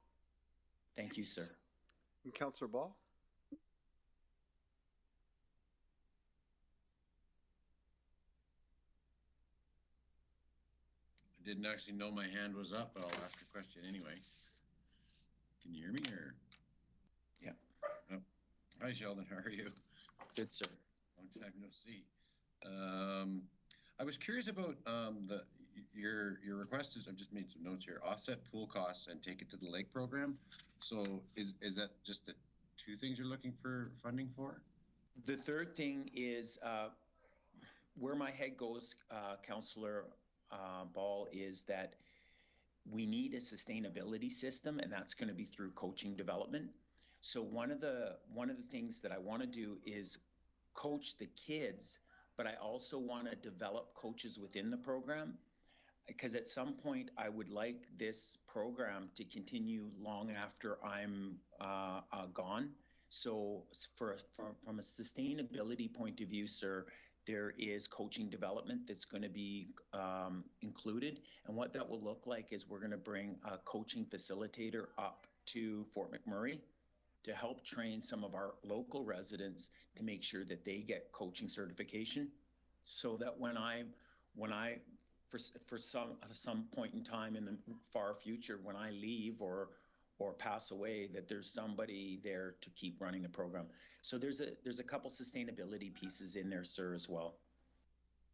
Thank you, sir. And Councillor Ball? I didn't actually know my hand was up, but I'll ask a question anyway. Can you hear me or? Yeah. Oh. Hi, Sheldon. How are you? Good, sir. Long time no see. I was curious about your request is, I've just made some notes here, offset pool costs and take it to the lake program. So is that just the two things you're looking for funding for? The third thing is where my head goes, Councillor Ball, is that we need a sustainability system, and that's going to be through coaching development. So one of the things that I want to do is coach the kids, but I also want to develop coaches within the program, because at some point I would like this program to continue long after I'm gone. So from a sustainability point of view, sir, there is coaching development that's going to be included. And what that will look like is we're going to bring a coaching facilitator up to Fort McMurray to help train some of our local residents to make sure that they get coaching certification, so that when I for some point in time in the far future, when I leave or pass away, that there's somebody there to keep running the program. So there's a couple sustainability pieces in there, sir, as well.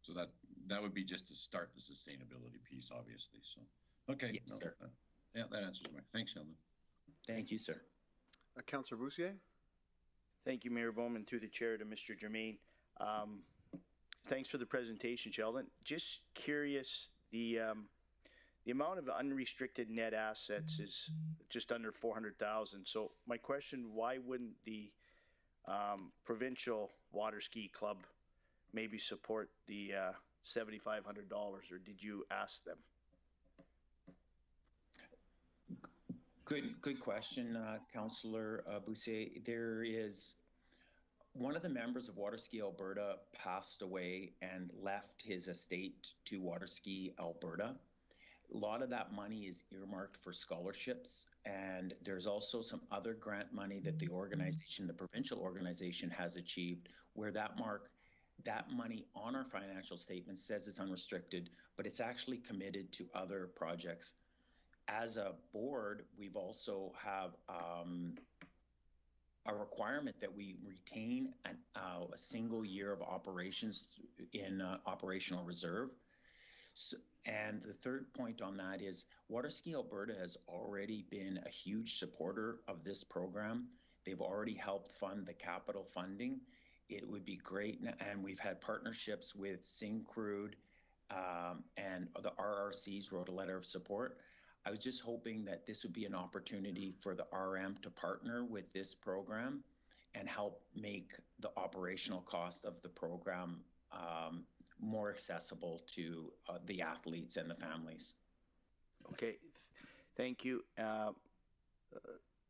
So that would be just to start the sustainability piece, obviously. So okay, yes, sir. Yeah, that answers my. Thanks, Sheldon. Thank you, sir. Councillor Boussier. Thank you, Mayor Bowman, through the chair to Mr. Germain. Thanks for the presentation, Sheldon. Just curious, the amount of unrestricted net assets is just under 400,000. So my question, why wouldn't the Provincial Water Ski Club maybe support the $7,500, or did you ask them? Good question, Councillor Boussier. There is one of the members of Water Ski Alberta passed away and left his estate to Water Ski Alberta. A lot of that money is earmarked for scholarships, and there's also some other grant money that the organization, the provincial organization, has achieved, where that money on our financial statement says it's unrestricted, but it's actually committed to other projects. As a board, we've also have a requirement that we retain a single year of operations in operational reserve. So, and the third point on that is Water Ski Alberta has already been a huge supporter of this program. They've already helped fund the capital funding. It would be great, and we've had partnerships with Syncrude and the RRCs wrote a letter of support. I was just hoping that this would be an opportunity for the RM to partner with this program and help make the operational cost of the program more accessible to the athletes and the families. Okay, thank you.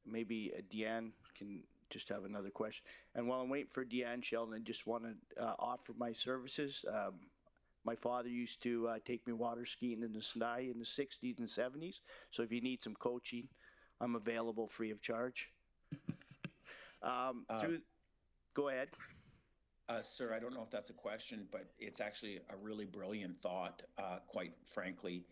Maybe Deanne can just have another question. And while I'm waiting for Deanne, Sheldon, I just want to offer my services. My father used to take me water skiing in the Sny in the 60s and 70s. So if you need some coaching, I'm available free of charge. Go ahead. Sir, I don't know if that's a question, but it's actually a really brilliant thought, quite frankly.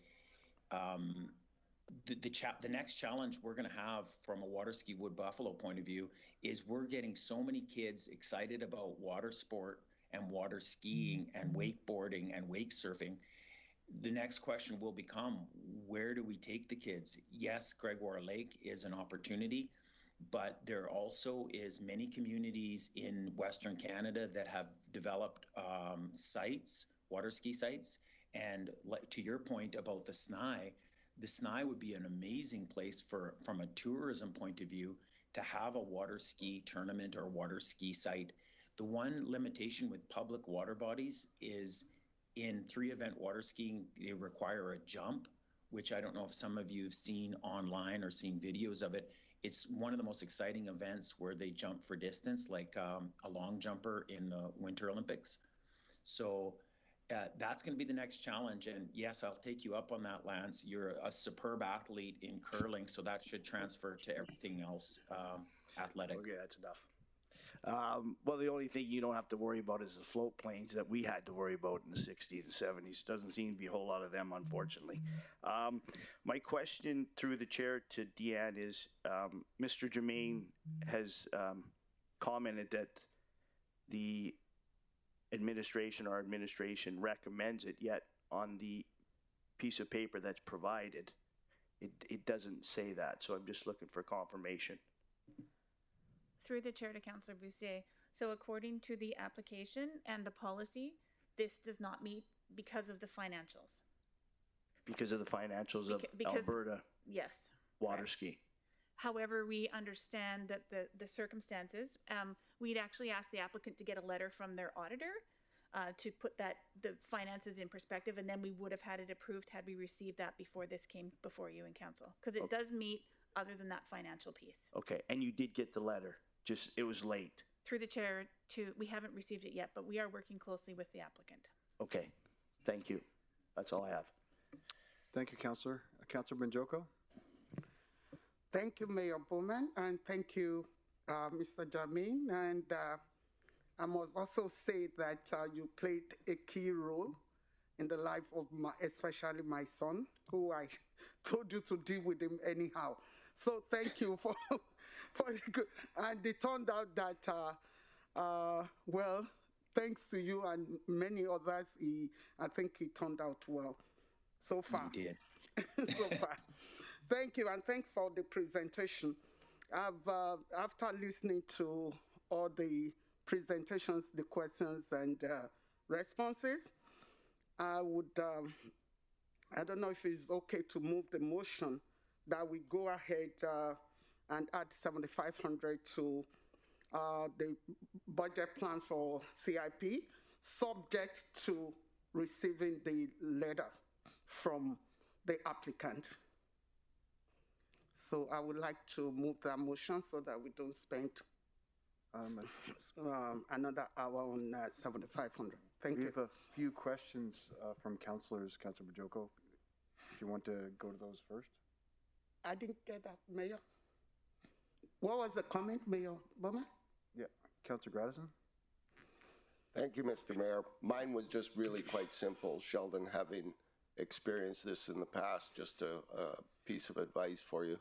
The next challenge we're going to have from a water ski Wood Buffalo point of view is we're getting so many kids excited about water sport and water skiing and wakeboarding and wake surfing. The next question will become, where do we take the kids? Yes, Gregoire Lake is an opportunity, but there also is many communities in Western Canada that have developed sites, water ski sites. And to your point about the Sny would be an amazing place from a tourism point of view to have a water ski tournament or water ski site. The one limitation with public water bodies is in 3-event water skiing, they require a jump, which I don't know if some of you have seen online or seen videos of it. It's one of the most exciting events where they jump for distance, like a long jumper in the Winter Olympics. So that's going to be the next challenge. And yes, I'll take you up on that, Lance. You're a superb athlete in curling, so that should transfer to everything else athletic. Okay, that's enough. Well, the only thing you don't have to worry about is the float planes that we had to worry about in the 60s and 70s. Doesn't seem to be a whole lot of them, unfortunately. My question through the chair to Deanne is, Mr. Germain has commented that the our administration recommends it, yet on the piece of paper that's provided, it doesn't say that. So I'm just looking for confirmation. Through the chair to Councillor Bussier. So according to the application and the policy, this does not meet because of the financials. Because of the financials of Alberta Yes. water ski. However, we understand that the circumstances, we'd actually asked the applicant to get a letter from their auditor to put the finances in perspective, and then we would have had it approved had we received that before this came before you in council, because it does meet other than that financial piece. Okay, and you did get the letter, just it was late. Through the chair we haven't received it yet, but we are working closely with the applicant. Okay, thank you. That's all I have. Thank you, Councillor. Councillor Banjoko? Thank you, Mayor Bowman, and thank you, Mr. Germain. And I must also say that you played a key role in the life of especially my son, who I told you to deal with him anyhow. So thank you for good. And it turned out that, well, thanks to you and many others, I think it turned out well so far. You did. So far. Thank you, and thanks for the presentation. After listening to all the presentations, the questions, and responses, I would, I don't know if it's okay to move the motion that we go ahead and add 7,500 to the budget plan for CIP, subject to receiving the letter from the applicant. So I would like to move that motion so that we don't spend another hour on 7,500. Thank you. We have a few questions from councillors. Councillor Bajoko, if you want to go to those first. I didn't get that, Mayor. What was the comment, Mayor Bowman? Yeah, Councillor Gradison. Thank you, Mr. Mayor. Mine was just really quite simple. Sheldon, having experienced this in the past, just a piece of advice for you,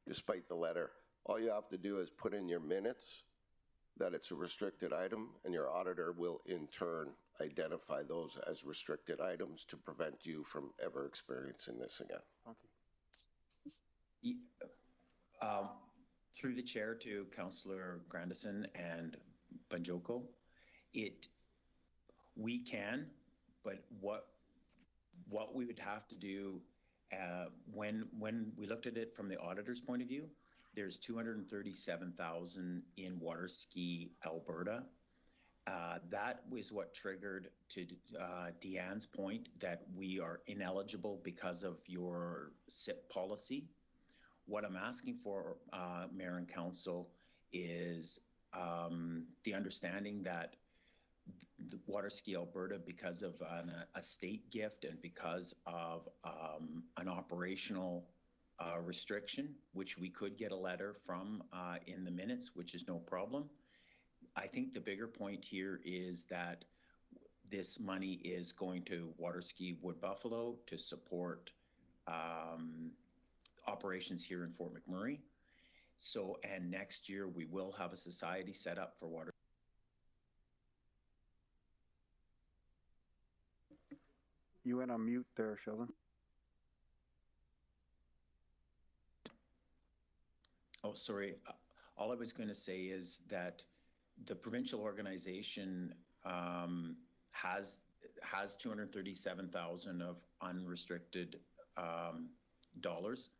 despite the letter. All you have to do is put in your minutes that it's a restricted item, and your auditor will in turn identify those as restricted items to prevent you from ever experiencing this again. Okay. Through the chair to Councillor Grandison and Banjoko, we can, but what we would have to do when we looked at it from the auditor's point of view, there's 237,000 in water ski Alberta. That was what triggered, to Deanne's point, that we are ineligible because of your SIP policy. What I'm asking for, Mayor and Council, is the understanding that the Water Ski Alberta, because of a state gift and because of an operational restriction, which we could get a letter from in the minutes, which is no problem. I think the bigger point here is that this money is going to Water Ski Wood Buffalo to support operations here in Fort McMurray. So, and next year we will have a society set up for water. You went on mute there, Sheldon. Oh, sorry. All I was going to say is that the provincial organization has 237,000 of unrestricted dollars,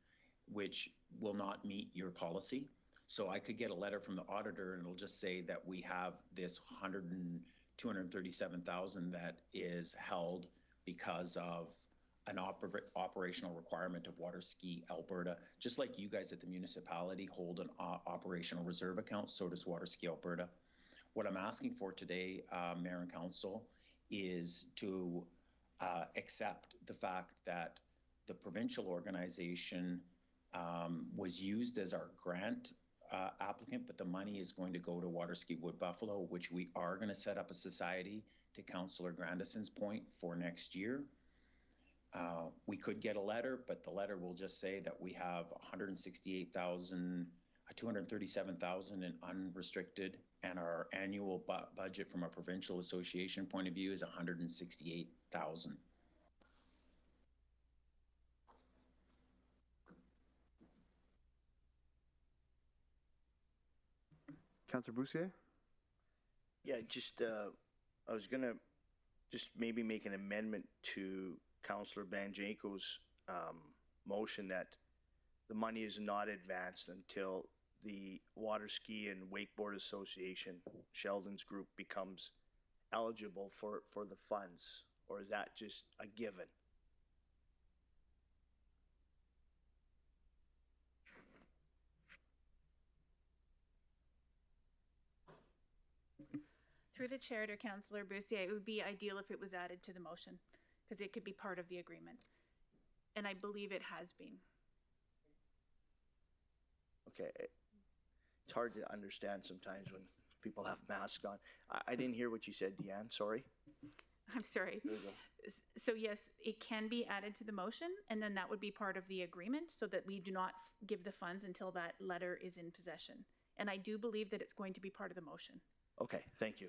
which will not meet your policy. So I could get a letter from the auditor and it'll just say that we have this 237,000 that is held because of an operational requirement of Water Ski Alberta. Just like you guys at the municipality hold an operational reserve account, so does Water Ski Alberta. What I'm asking for today, Mayor and Council, is to accept the fact that the provincial organization was used as our grant applicant, but the money is going to go to Water Ski Wood Buffalo, which we are going to set up a society, to Councillor Grandison's point, for next year. We could get a letter, but the letter will just say that we have 237,000 in unrestricted, and our annual budget from a provincial association point of view is 168,000. Councillor Boussier? Yeah, just I was gonna just maybe make an amendment to Councillor Banjenko's motion that the money is not advanced until the Water Ski and Wakeboard Association, Sheldon's group, becomes eligible for the funds, or is that just a given? Through the chair to Councillor Boussier, it would be ideal if it was added to the motion, because it could be part of the agreement. And I believe it has been. Okay, it's hard to understand sometimes when people have masks on. I didn't hear what you said, Deanne, sorry. I'm sorry. There you go. So yes, it can be added to the motion, and then that would be part of the agreement, so that we do not give the funds until that letter is in possession. And I do believe that it's going to be part of the motion. Okay, thank you.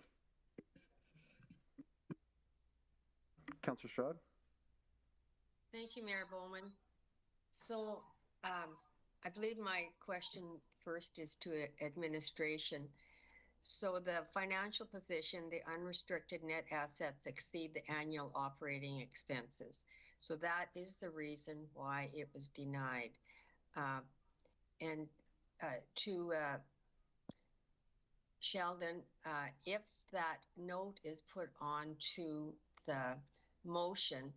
Councillor Stroud? Thank you, Mayor Bowman. So I believe my question first is to administration. So the financial position, the unrestricted net assets exceed the annual operating expenses. So that is the reason why it was denied. And to Sheldon, if that note is put onto the motion,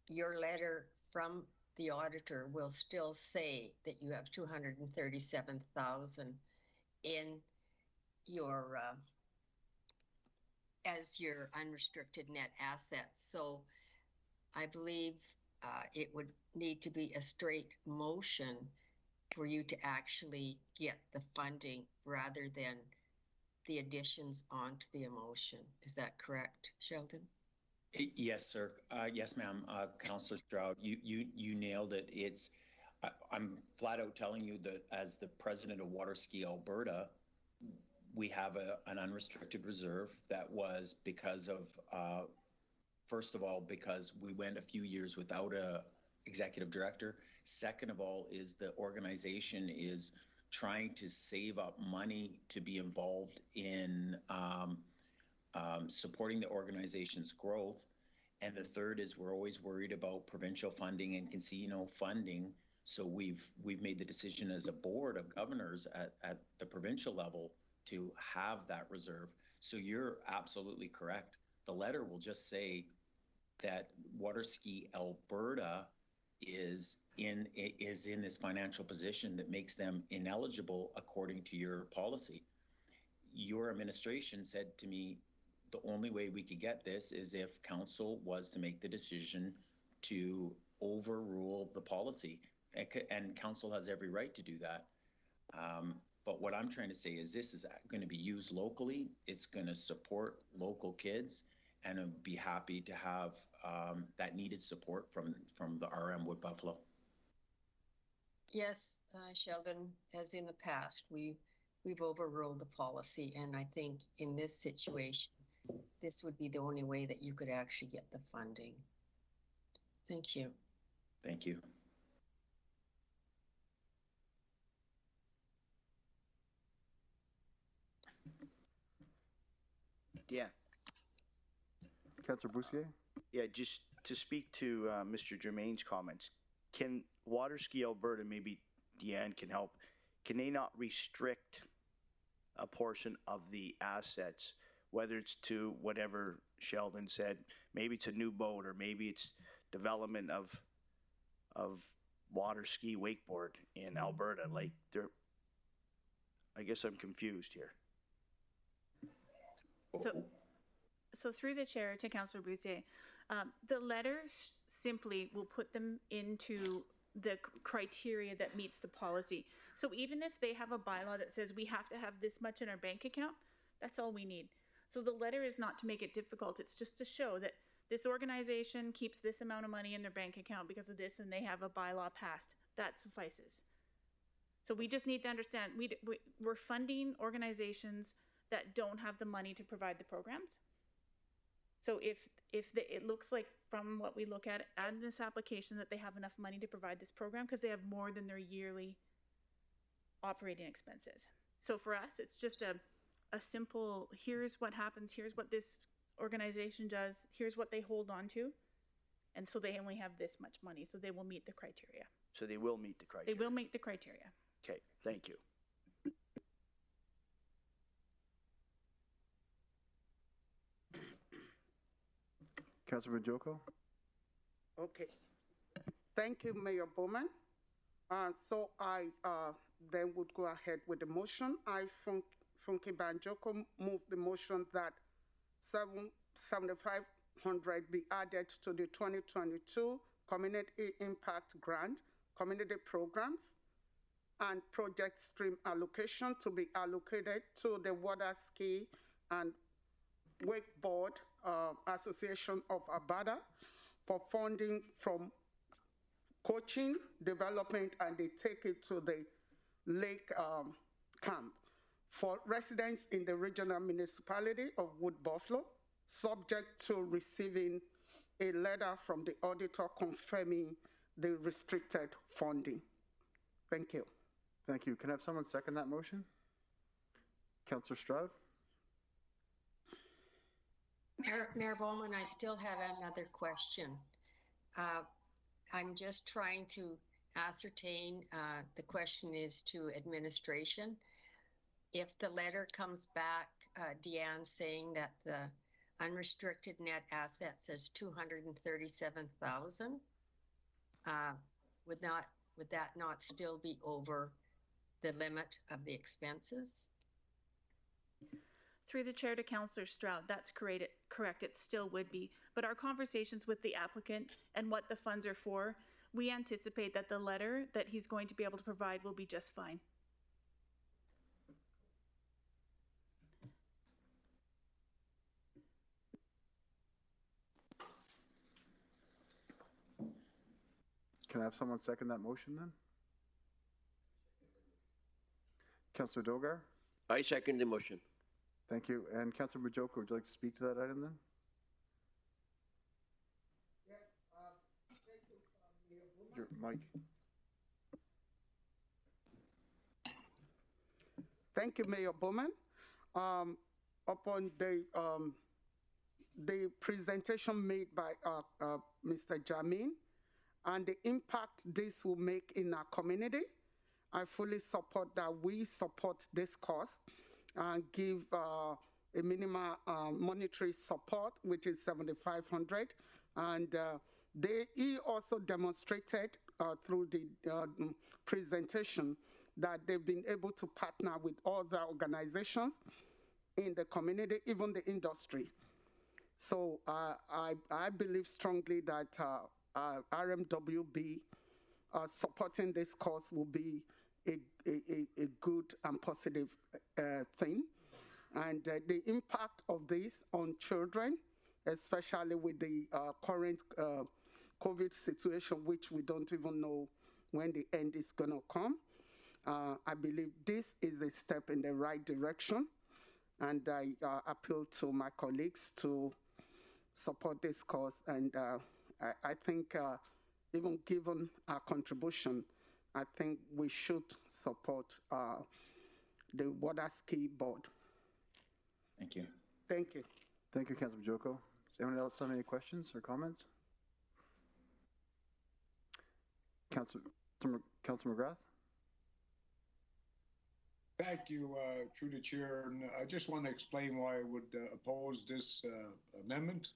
your letter from the auditor will still say that you have 237,000 in your as your unrestricted net assets. So I believe it would need to be a straight motion for you to actually get the funding rather than the additions onto the emotion. Is that correct, Sheldon? Yes, sir. Yes, ma'am. Councillor Stroud, you nailed it. I'm flat out telling you that as the president of Water Ski Alberta, we have an unrestricted reserve that was because of, first of all, because we went a few years without a executive director. Second of all, is the organization is trying to save up money to be involved in supporting the organization's growth. And the third is we're always worried about provincial funding and casino funding. So we've made the decision as a board of governors at the provincial level to have that reserve. So you're absolutely correct. The letter will just say that Water Ski Alberta is in this financial position that makes them ineligible according to your policy. Your administration said to me, the only way we could get this is if council was to make the decision to overrule the policy, and council has every right to do that. But what I'm trying to say is this is going to be used locally. It's going to support local kids, and I'd be happy to have that needed support from the RM Wood Buffalo. Yes, Sheldon, as in the past, we've overruled the policy, and I think in this situation, this would be the only way that you could actually get the funding. Thank you. Thank you. Yeah. Councillor Boussier? Yeah, just to speak to Mr. Germain's comments, can Water Ski Alberta, maybe Deanne can help, can they not restrict a portion of the assets, whether it's to whatever Sheldon said, maybe it's a new boat, or maybe it's development of water ski wakeboard in Alberta? Like, I guess I'm confused here. So through the chair to Councillor Boussier, the letter simply will put them into the criteria that meets the policy. So even if they have a bylaw that says we have to have this much in our bank account, that's all we need. So the letter is not to make it difficult. It's just to show that this organization keeps this amount of money in their bank account because of this, and they have a bylaw passed. That suffices. So we just need to understand we're funding organizations that don't have the money to provide the programs. So if it looks like from what we look at in this application that they have enough money to provide this program because they have more than their yearly operating expenses. So for us, it's just a simple, here's what happens, here's what this organization does, here's what they hold on to. And so they only have this much money, so they will meet the criteria. So they will meet the criteria. They will meet the criteria. Okay, thank you. Councilor Majoko? Okay. Thank you, Mayor Bowman. So I then would go ahead with the motion. I, Funke Banjoko, move the motion that 7,500 be added to the 2022 Community Impact Grant, Community Programs, and Project Stream Allocation to be allocated to the Water Ski and Wakeboard Association of Abada for funding from coaching, development, and they take it to the lake camp for residents in the regional municipality of Wood Buffalo, subject to receiving a letter from the auditor confirming the restricted funding. Thank you. Thank you. Can I have someone second that motion? Councillor Stroud? Mayor Bowman, I still have another question. I'm just trying to ascertain, the question is to administration. If the letter comes back, Deanne, saying that the unrestricted net assets is 237,000, would that not still be over the limit of the expenses? Through the chair to Councillor Stroud, that's correct, it still would be. But our conversations with the applicant and what the funds are for, we anticipate that the letter that he's going to be able to provide will be just fine. Can I have someone second that motion then? Councillor Dogar? I second the motion. Thank you. And Councillor Majoko, would you like to speak to that item then? Your mic. Thank you, Mayor Bowman. Upon the presentation made by Mr. Jamin and the impact this will make in our community, I fully support that we support this cause and give a minimal monetary support, which is 7,500. And he also demonstrated through the presentation that they've been able to partner with other organizations in the community, even the industry. So I believe strongly that RMWB supporting this cause will be a good and positive thing. And the impact of this on children, especially with the current COVID situation, which we don't even know when the end is going to come, I believe this is a step in the right direction. And I appeal to my colleagues to support this cause. And I think even given our contribution, I think we should support the Water Ski Board. Thank you. Thank you. Thank you, Councillor Majoko. Does anyone else have any questions or comments? Councillor McGrath? Thank you, through the chair. And I just want to explain why I would oppose this amendment.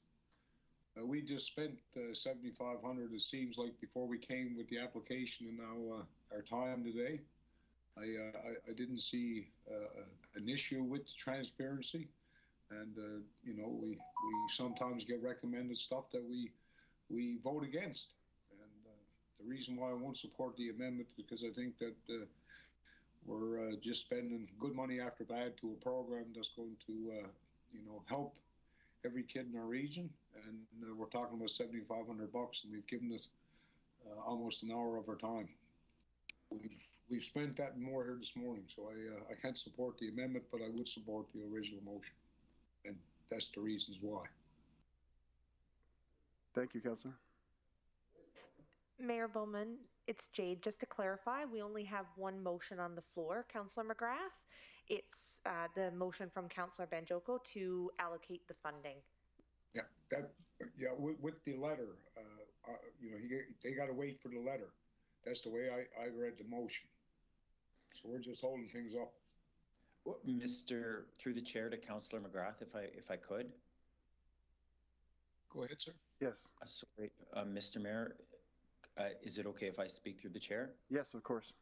We just spent 7,500, it seems like, before we came with the application, and now our time today. I didn't see an issue with transparency, and you know, we sometimes get recommended stuff that we vote against, and The reason why I won't support the amendment is because I think that we're just spending good money after bad to a program that's going to, help every kid in our region. And we're talking about $7,500, and we've given us almost an hour of our time. We've spent that and more here this morning, so I can't support the amendment, but I would support the original motion, and that's the reasons why. Thank you, Councillor. Mayor Bowman, it's Jade. Just to clarify, we only have one motion on the floor, Councillor McGrath. It's the motion from Councillor Banjoko to allocate the funding. Yeah, with the letter, they got to wait for the letter. That's the way I read the motion. So we're just holding things up. Through the chair to Councillor McGrath, if I could. Go ahead, sir. Yes. Sorry, Mr. Mayor, is it okay if I speak through the chair? Yes, of course.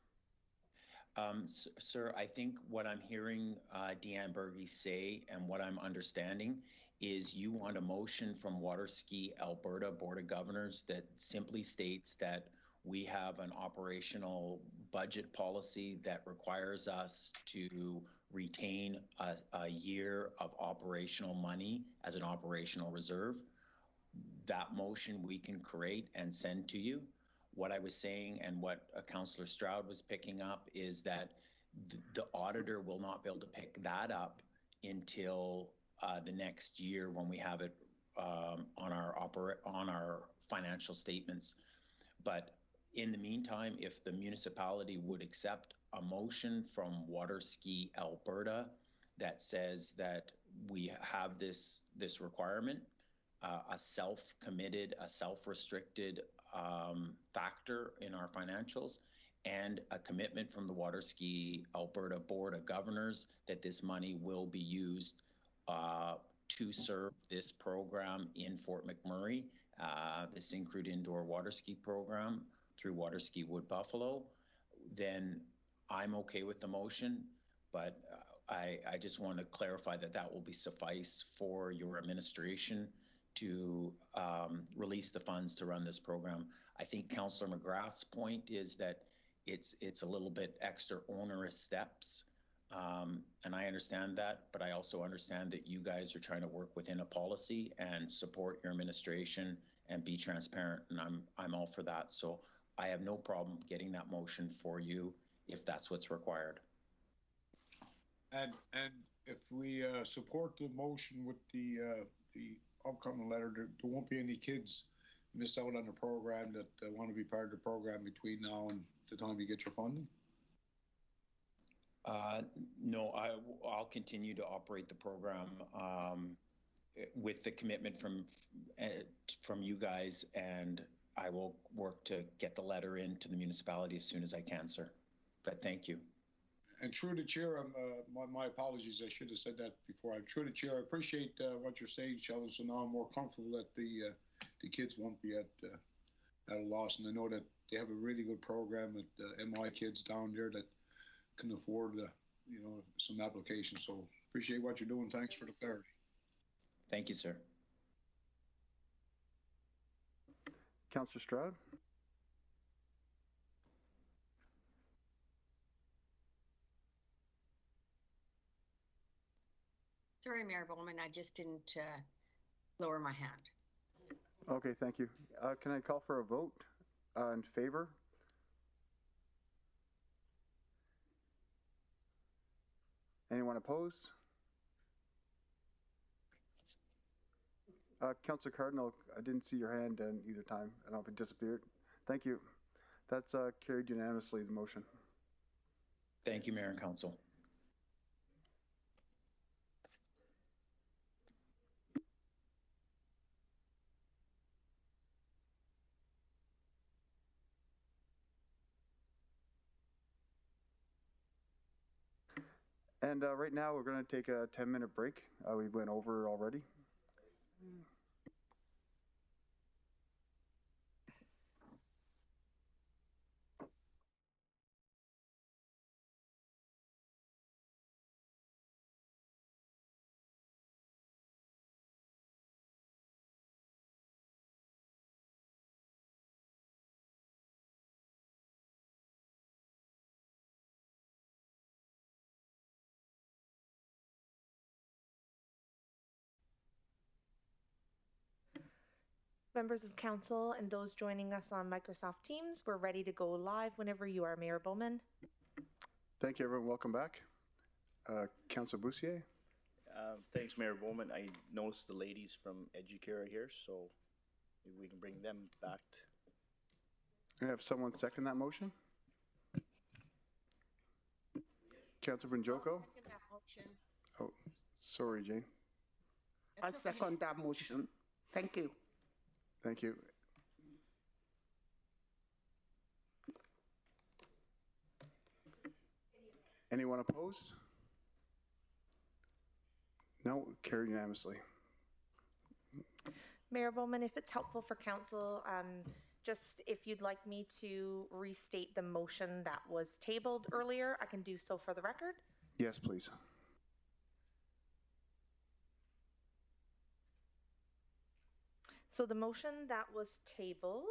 Sir, I think what I'm hearing Deanne Berge say and what I'm understanding is you want a motion from Waterski Alberta Board of Governors that simply states that we have an operational budget policy that requires us to retain a year of operational money as an operational reserve. That motion we can create and send to you. What I was saying and what Councillor Stroud was picking up is that the auditor will not be able to pick that up until the next year when we have it on our financial statements. But in the meantime, if the municipality would accept a motion from Waterski Alberta that says that we have this requirement, a self-committed, a self-restricted factor in our financials, and a commitment from the Waterski Alberta Board of Governors that this money will be used to serve this program in Fort McMurray, the Syncrude Indoor Water Ski program through Waterski Wood Buffalo, then I'm okay with the motion, but I just want to clarify that will be suffice for your administration to release the funds to run this program. I think Councillor McGrath's point is that it's a little bit extra onerous steps, and I understand that, but I also understand that you guys are trying to work within a policy and support your administration and be transparent, and I'm all for that. So I have no problem getting that motion for you if that's what's required. And if we support the motion with the upcoming letter, there won't be any kids miss out on the program that want to be part of the program between now and the time you get your funding? No, I'll continue to operate the program with the commitment from you guys, and I will work to get the letter into the municipality as soon as I can, sir. But thank you. And through the chair, my apologies, I should have said that before. Through the chair, I appreciate what you're saying, Sheldon, so now I'm more comfortable that the kids won't be at a loss. And I know that they have a really good program at MI Kids down there that can afford some applications. So appreciate what you're doing. Thanks for the clarity. Thank you, sir. Councillor Stroud? Sorry, Mayor Bowman, I just didn't lower my hand. Okay, thank you. Can I call for a vote in favor? Anyone opposed? Councillor Cardinal, I didn't see your hand either time. I don't know if it disappeared. Thank you. That's carried unanimously, the motion. Thank you, Mayor and Council. And right now we're going to take a 10-minute break. We went over already. Members of council and those joining us on Microsoft Teams, we're ready to go live whenever you are, Mayor Bowman. Thank you, everyone. Welcome back. Councilor Bussier. Thanks, Mayor Bowman. I noticed the ladies from Educare are here, so maybe we can bring them back. I have someone second that motion. Councilor Brunjoko. Second that motion. Oh, sorry, Jane. I second that motion. Thank you. Thank you. Anyone opposed? No, carried unanimously. Mayor Bowman, if it's helpful for council, just if you'd like me to restate the motion that was tabled earlier, I can do so for the record. Yes, please. So the motion that was tabled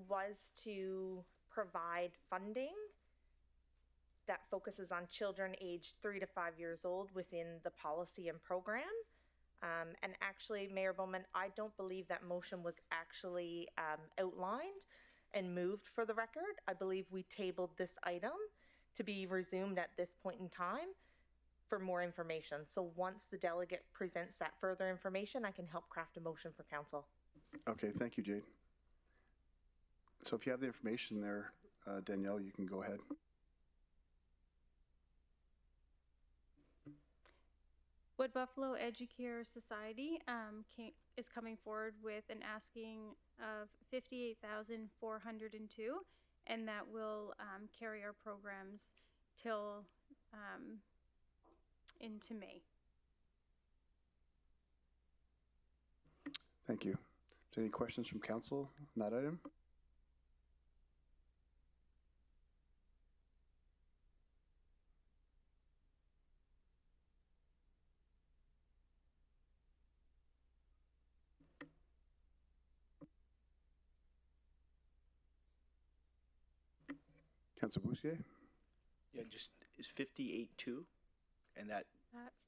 was to provide funding that focuses on children aged 3 to 5 years old within the policy and program. And actually, Mayor Bowman, I don't believe that motion was actually outlined and moved for the record. I believe we tabled this item to be resumed at this point in time for more information. So once the delegate presents that further information, I can help craft a motion for council. Okay, thank you, Jade. So if you have the information there, Danielle, you can go ahead. Wood Buffalo Educare Society is coming forward with an asking of $58,402, and that will carry our programs till into May. Thank you. Is there any questions from council on that item? Councilor Bussier? Yeah, just is 58.2, and that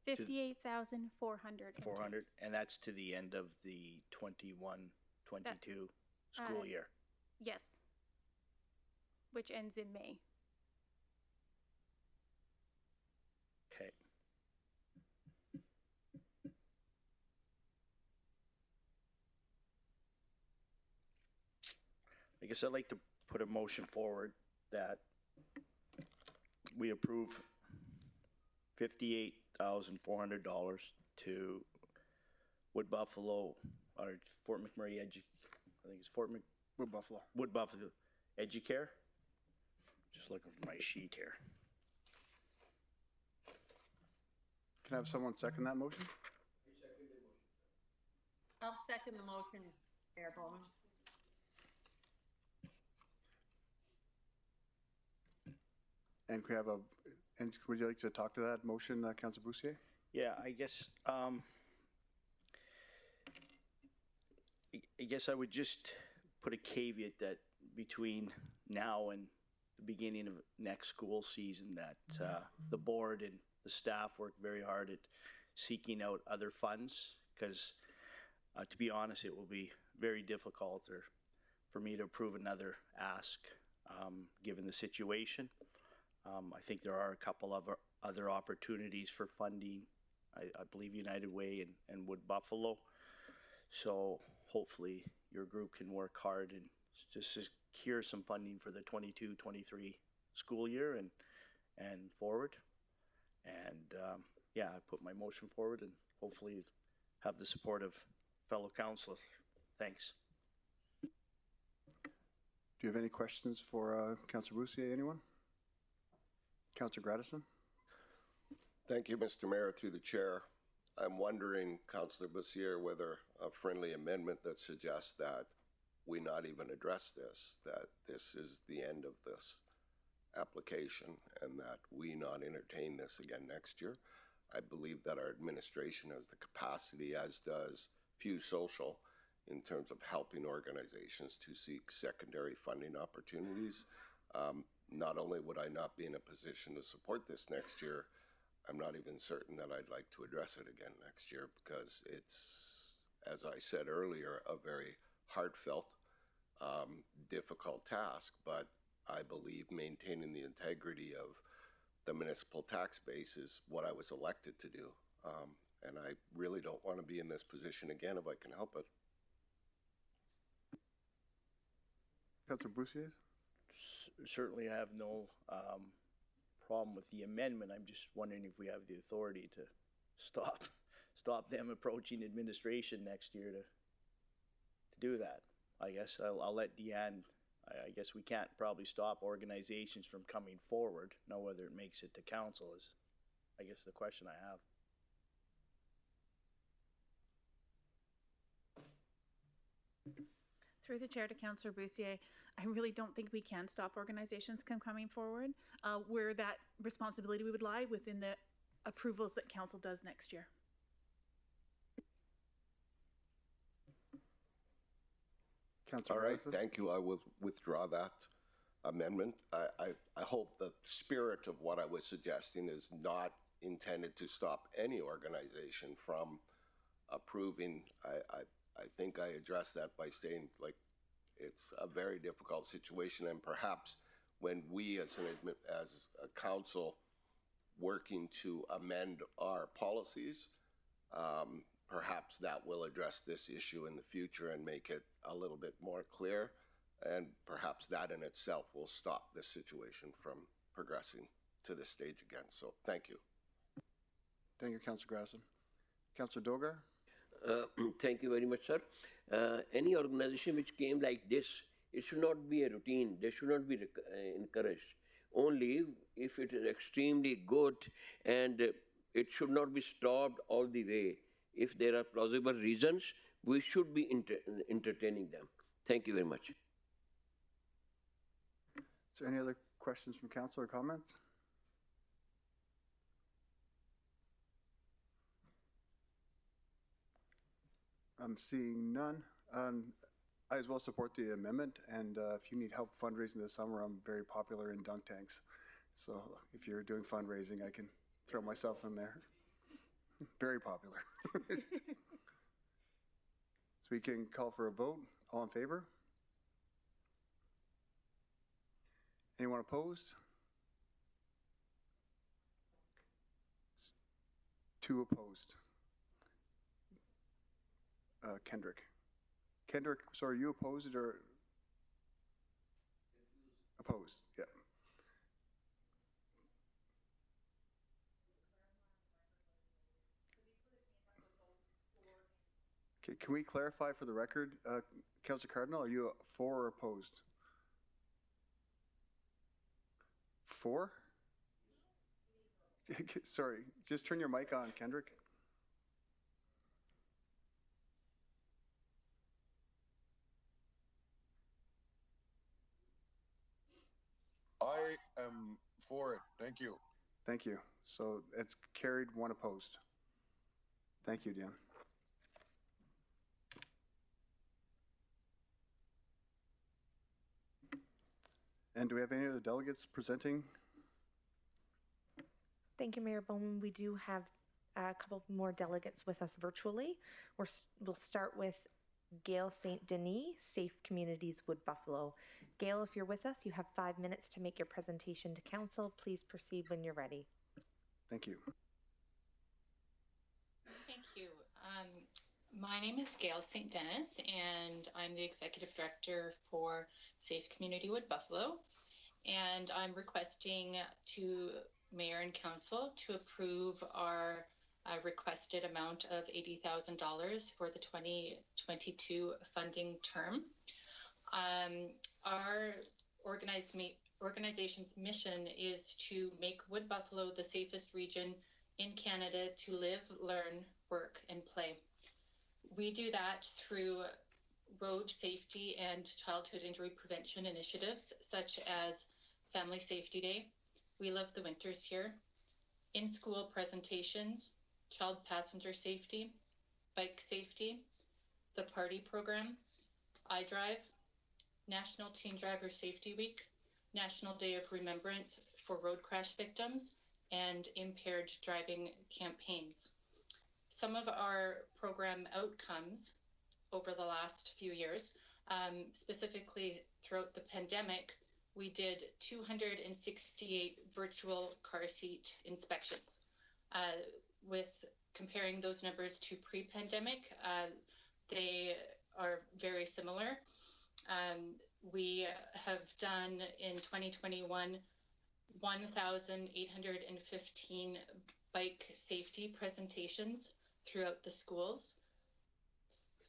58,400. 400, and that's to the end of the 21-22 school year. Yes, which ends in May. Okay. I guess I'd like to put a motion forward that we approve $58,400 to Wood Buffalo, or Fort McMurray I think it's Wood Buffalo. Wood Buffalo Educare. Just looking for my sheet here. Can I have someone second that motion? I'll second the motion, Mayor Bowman. And we have and would you like to talk to that motion, Councilor Bussier? Yeah, I guess I would just put a caveat that between now and the beginning of next school season that the board and the staff work very hard at seeking out other funds, because to be honest, it will be very difficult for me to approve another ask given the situation. I think there are a couple of other opportunities for funding. I believe United Way and Wood Buffalo. So hopefully your group can work hard and just secure some funding for the 22-23 school year and forward. And yeah, I put my motion forward and hopefully have the support of fellow councilors. Thanks. Do you have any questions for Councilor Bussier, anyone? Councilor Gradison? Thank you, Mr. Mayor, through the chair. I'm wondering, Councilor Bussier, whether a friendly amendment that suggests that we not even address this, that this is the end of this application and that we not entertain this again next year. I believe that our administration has the capacity, as does Few Social, in terms of helping organizations to seek secondary funding opportunities. Not only would I not be in a position to support this next year, I'm not even certain that I'd like to address it again next year because it's, as I said earlier, a very heartfelt, difficult task, but I believe maintaining the integrity of the municipal tax base is what I was elected to do. And I really don't want to be in this position again if I can help it. Councillor Boussier? Certainly I have no problem with the amendment. I'm just wondering if we have the authority to stop them approaching administration next year to do that. I guess I'll let Deanne, I guess we can't probably stop organizations from coming forward. Now whether it makes it to council is, I guess, the question I have. Through the chair to Councillor Boussier, I really don't think we can stop organizations from coming forward. Where that responsibility would lie within the approvals that council does next year. All right, thank you. I will withdraw that amendment. I hope the spirit of what I was suggesting is not intended to stop any organization from approving. I think I addressed that by saying, like, it's a very difficult situation, and perhaps when we as a council working to amend our policies, perhaps that will address this issue in the future and make it a little bit more clear, and perhaps that in itself will stop this situation from progressing to this stage again. So thank you. Thank you, Councillor Grassen. Councillor Dogar? Thank you very much, sir. Any organization which came like this, it should not be a routine. They should not be encouraged. Only if it is extremely good, and it should not be stopped all the way. If there are plausible reasons, we should be entertaining them. Thank you very much. Is there any other questions from council or comments? I'm seeing none. I as well support the amendment, and if you need help fundraising this summer, I'm very popular in dunk tanks. So if you're doing fundraising, I can throw myself in there. Very popular. So we can call for a vote. All in favor? Anyone opposed? 2 opposed. Kendrick. Kendrick, sorry, you opposed or? Opposed, yeah. Okay, can we clarify for the record, Councillor Cardinal, are you for or opposed? 4? Sorry, just turn your mic on, Kendrick. I am for it. Thank you. Thank you. So it's carried, 1 opposed. Thank you, Dan. And do we have any other delegates presenting? Thank you, Mayor Bowman. We do have a couple more delegates with us virtually. We'll start with Gail St. Denis, Safe Communities Wood Buffalo. Gail, if you're with us, you have 5 minutes to make your presentation to council. Please proceed when you're ready. Thank you. Thank you. My name is Gail St. Denis, and I'm the Executive Director for Safe Community Wood Buffalo. And I'm requesting to Mayor and Council to approve our requested amount of $80,000 for the 2022 funding term. Our organization's mission is to make Wood Buffalo the safest region in Canada to live, learn, work, and play. We do that through road safety and childhood injury prevention initiatives, such as Family Safety Day, We Love the Winters Here, in-school presentations, child passenger safety, bike safety, the party program, iDrive, National Teen Driver Safety Week, National Day of Remembrance for Road Crash Victims, and impaired driving campaigns. Some of our program outcomes over the last few years, specifically throughout the pandemic, we did 268 virtual car seat inspections. With comparing those numbers to pre-pandemic, they are very similar. We have done in 2021 1,815 bike safety presentations throughout the schools.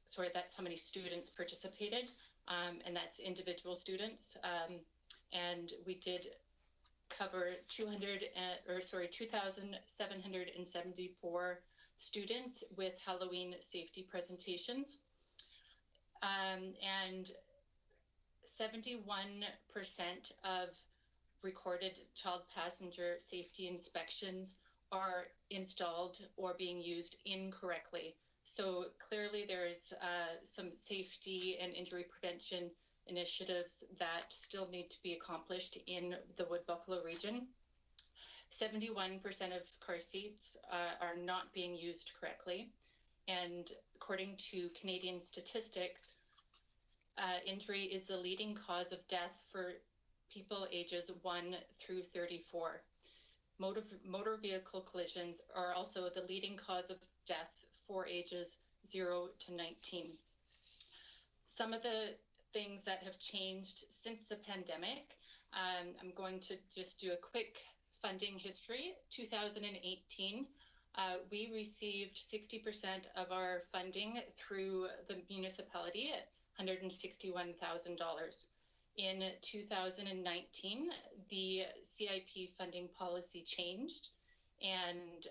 Sorry, that's how many students participated, and that's individual students. And we did cover 2,774 students with Halloween safety presentations. And 71% of recorded child passenger safety inspections are installed or being used incorrectly. So clearly there is some safety and injury prevention initiatives that still need to be accomplished in the Wood Buffalo region. 71% of car seats are not being used correctly. And according to Canadian statistics, injury is the leading cause of death for people ages 1 through 34. Motor vehicle collisions are also the leading cause of death for ages 0 to 19. Some of the things that have changed since the pandemic, I'm going to just do a quick funding history. 2018, we received 60% of our funding through the municipality at $161,000. In 2019, the CIP funding policy changed and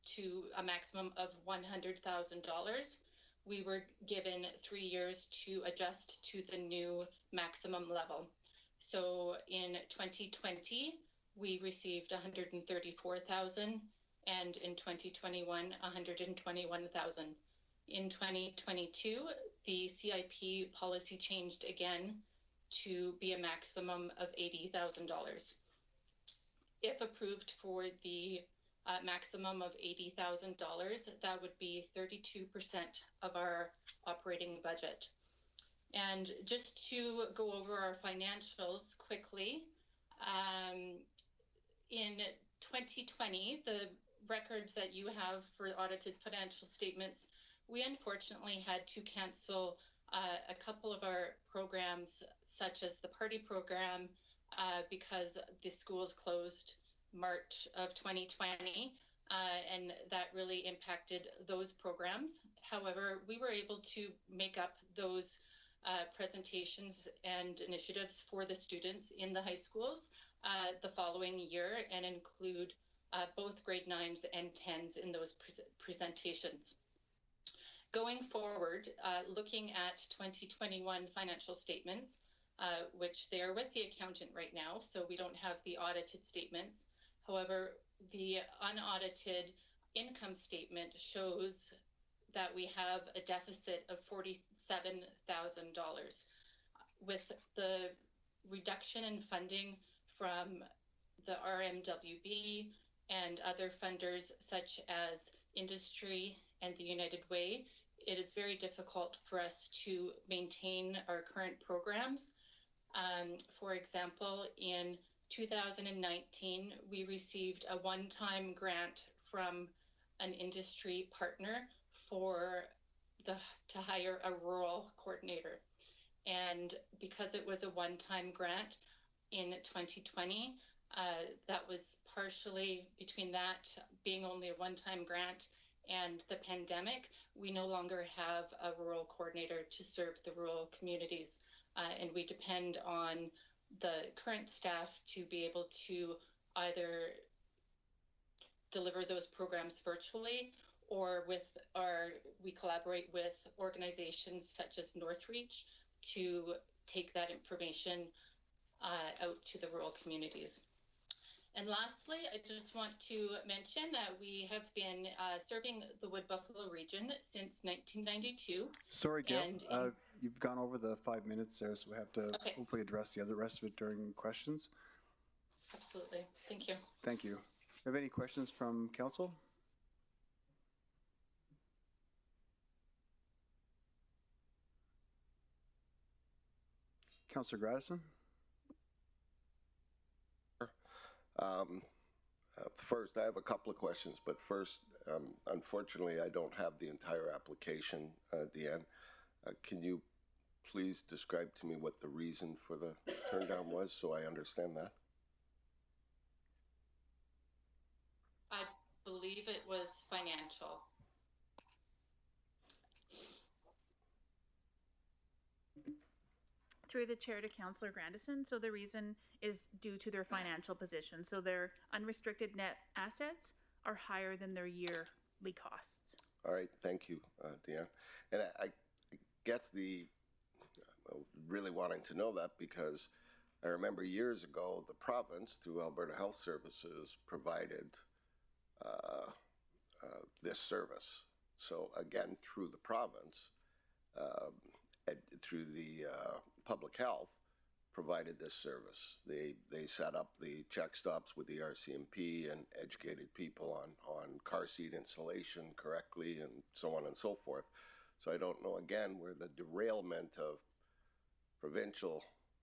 to a maximum of $100,000. We were given 3 years to adjust to the new maximum level. So in 2020, we received $134,000, and in 2021, $121,000. In 2022, the CIP policy changed again to be a maximum of $80,000. If approved for the maximum of $80,000, that would be 32% of our operating budget. And just to go over our financials quickly, in 2020, the records that you have for audited financial statements, we unfortunately had to cancel a couple of our programs, such as the party program, because the schools closed March of 2020, and that really impacted those programs. However, we were able to make up those presentations and initiatives for the students in the high schools the following year and include both grade 9s and 10s in those presentations. Going forward, looking at 2021 financial statements, which they are with the accountant right now, so we don't have the audited statements. However, the unaudited income statement shows that we have a deficit of $47,000. With the reduction in funding from the RMWB and other funders such as industry and the United Way, it is very difficult for us to maintain our current programs. For example, in 2019, we received a one-time grant from an industry partner to hire a rural coordinator. And because it was a one-time grant in 2020, that was partially between that being only a one-time grant and the pandemic, we no longer have a rural coordinator to serve the rural communities. And we depend on the current staff to be able to either deliver those programs virtually or we collaborate with organizations such as Northreach to take that information out to the rural communities. And lastly, I just want to mention that we have been serving the Wood Buffalo region since 1992. Sorry, Gail, you've gone over the 5 minutes there, so we have to hopefully address the rest of it during questions. Absolutely. Thank you. Thank you. Have any questions from council? Councillor Gradison? First, I have a couple of questions, but first, unfortunately, I don't have the entire application, Deanne. Can you please describe to me what the reason for the turn down was so I understand that? I believe it was financial. Through the chair to Councillor Grandison. So the reason is due to their financial position. So their unrestricted net assets are higher than their yearly costs. All right, thank you, Deanne. And I guess really wanting to know that because I remember years ago the province, through Alberta Health Services, provided this service. So again, through the province, through the public health, provided this service. They set up the check stops with the RCMP and educated people on car seat installation correctly and so on and so forth. So I don't know again where the derailment of provincial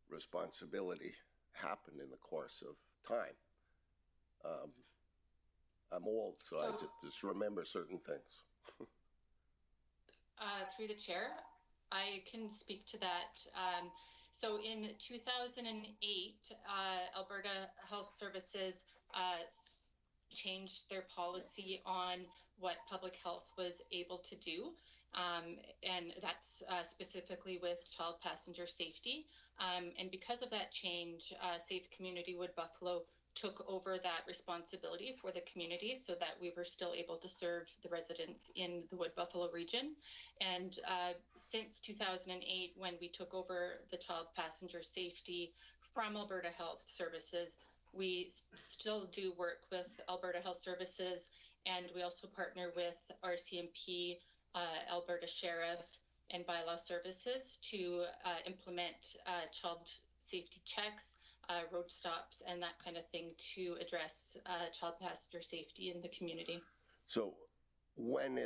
responsibility happened in the course of time. I'm old, so I just remember certain things. Through the chair, I can speak to that. So in 2008, Alberta Health Services changed their policy on what public health was able to do. And that's specifically with child passenger safety. And because of that change, Safe Community Wood Buffalo took over that responsibility for the community so that we were still able to serve the residents in the Wood Buffalo region. And since 2008, when we took over the child passenger safety from Alberta Health Services, we still do work with Alberta Health Services, and we also partner with RCMP, Alberta Sheriff, and Bylaw Services to implement child safety checks, road stops, and that kind of thing to address child passenger safety in the community. So when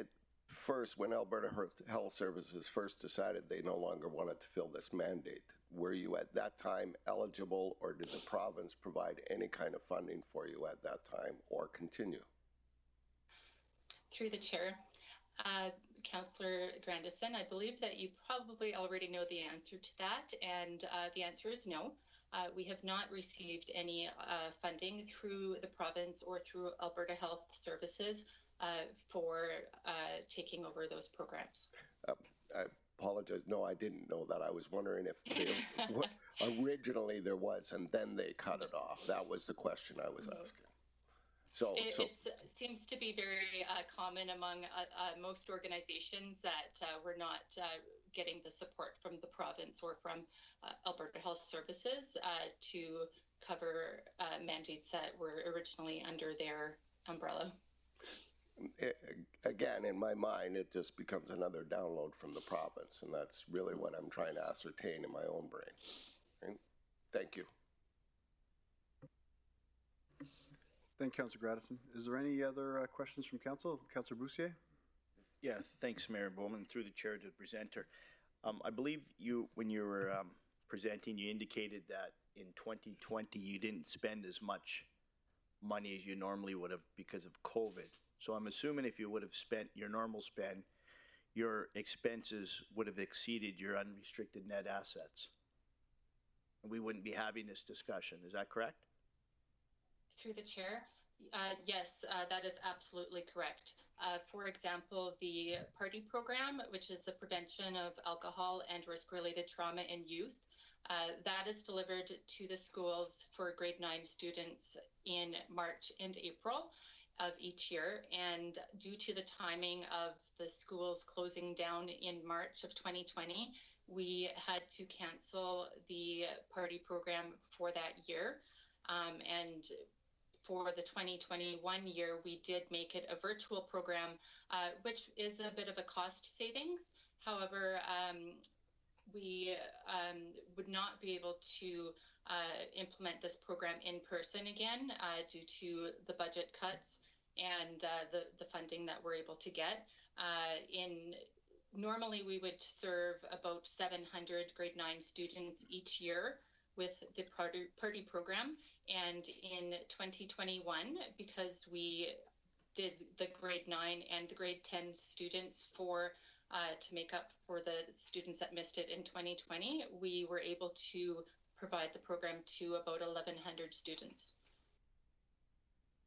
Alberta Health Services first decided they no longer wanted to fill this mandate, were you at that time eligible, or did the province provide any kind of funding for you at that time, or continue? Through the chair, Councillor Grandison, I believe that you probably already know the answer to that, and the answer is no. We have not received any funding through the province or through Alberta Health Services for taking over those programs. I apologize. No, I didn't know that. I was wondering if originally there was, and then they cut it off. That was the question I was asking. It seems to be very common among most organizations that we're not getting the support from the province or from Alberta Health Services to cover mandates that were originally under their umbrella. Again, in my mind, it just becomes another download from the province, and that's really what I'm trying to ascertain in my own brain. Right? Thank you. Thank you, Councillor Gradison. Is there any other questions from council? Councillor Boussier? Yeah, thanks, Mayor Bowman. Through the chair to the presenter. I believe when you were presenting, you indicated that in 2020 you didn't spend as much money as you normally would have because of COVID. So I'm assuming if you would have spent your normal spend, your expenses would have exceeded your unrestricted net assets. And we wouldn't be having this discussion. Is that correct? Through the chair, yes, that is absolutely correct. For example, the party program, which is the prevention of alcohol and risk-related trauma in youth, that is delivered to the schools for grade 9 students in March and April of each year. And due to the timing of the schools closing down in March of 2020, we had to cancel the party program for that year. And for the 2021 year, we did make it a virtual program, which is a bit of a cost savings. However, we would not be able to implement this program in person again due to the budget cuts and the funding that we're able to get. Normally we would serve about 700 grade 9 students each year with the party program, and in 2021, because we did the grade 9 and the grade 10 students to make up for the students that missed it in 2020, we were able to provide the program to about 1,100 students.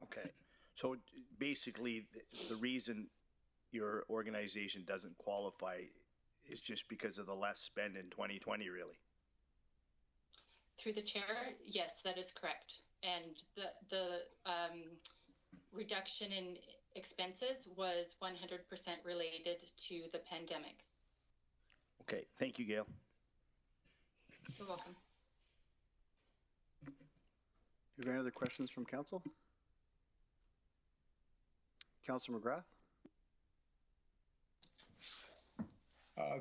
Okay, so basically the reason your organization doesn't qualify is just because of the less spend in 2020, really? Through the chair, yes, that is correct. And the reduction in expenses was 100% related to the pandemic. Okay, thank you, Gail. You're welcome. Do you have any other questions from council? Councilor McGrath?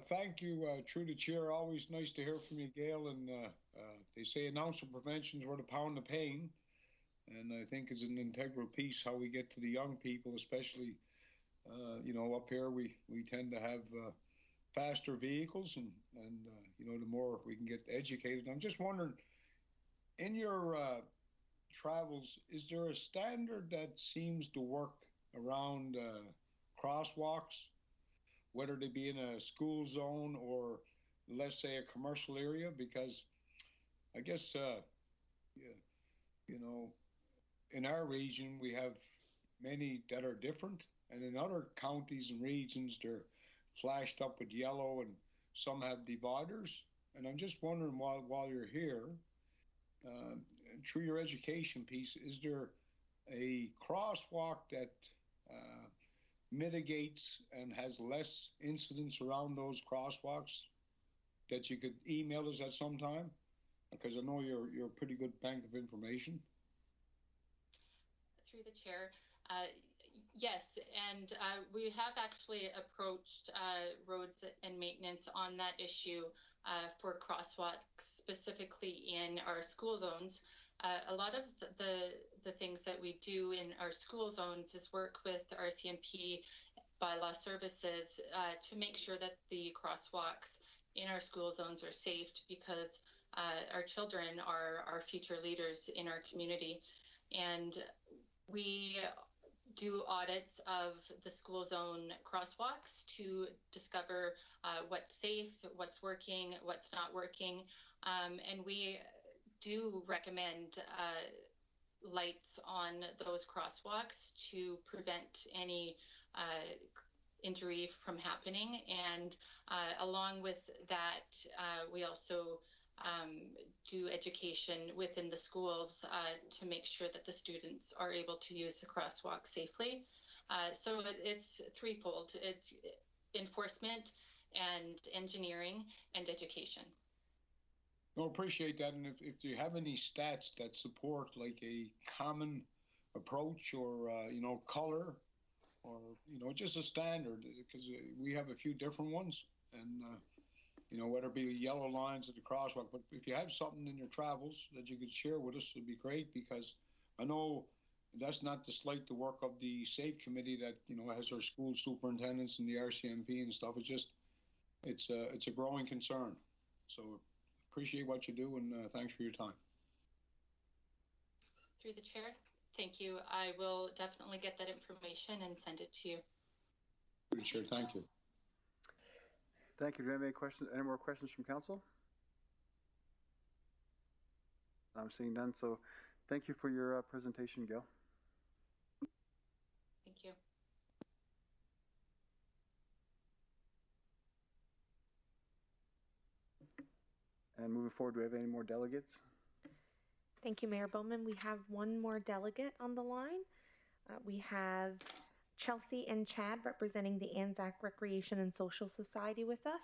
Thank you, through the chair. Always nice to hear from you, Gail. And they say announcer prevention is worth a pound of pain. And I think it's an integral piece how we get to the young people, especially, up here we tend to have faster vehicles and the more we can get educated. I'm just wondering, in your travels, is there a standard that seems to work around crosswalks, whether they be in a school zone or, let's say, a commercial area? Because I guess, in our region, we have many that are different. And in other counties and regions, they're flashed up with yellow and some have dividers. And I'm just wondering, while you're here, through your education piece, is there a crosswalk that mitigates and has less incidents around those crosswalks that you could email us at some time? Because I know you're a pretty good bank of information. Through the chair, yes, and we have actually approached roads and maintenance on that issue for crosswalks, specifically in our school zones. A lot of the things that we do in our school zones is work with RCMP bylaw services to make sure that the crosswalks in our school zones are safe, because our children are our future leaders in our community. And we do audits of the school zone crosswalks to discover what's safe, what's working, what's not working. And we do recommend lights on those crosswalks to prevent any injury from happening. And along with that, we also do education within the schools to make sure that the students are able to use the crosswalk safely. So it's threefold. It's enforcement and engineering and education. No, appreciate that. And if you have any stats that support like a common approach or, color or, just a standard, because we have a few different ones. And, whether it be yellow lines at the crosswalk, but if you have something in your travels that you could share with us, it'd be great, because I know that's not to slight the work of the SAFE committee that, has our school superintendents and the RCMP and stuff. It's just, it's a growing concern. So appreciate what you do, and thanks for your time. Through the chair, thank you. I will definitely get that information and send it to you. Through the chair, thank you. Thank you. Do you have any questions? Any more questions from council? I'm seeing none. So thank you for your presentation, Gail. Thank you. And moving forward, do we have any more delegates? Thank you, Mayor Bowman. We have one more delegate on the line. We have Chelsea and Chad representing the Anzac Recreation and Social Society with us.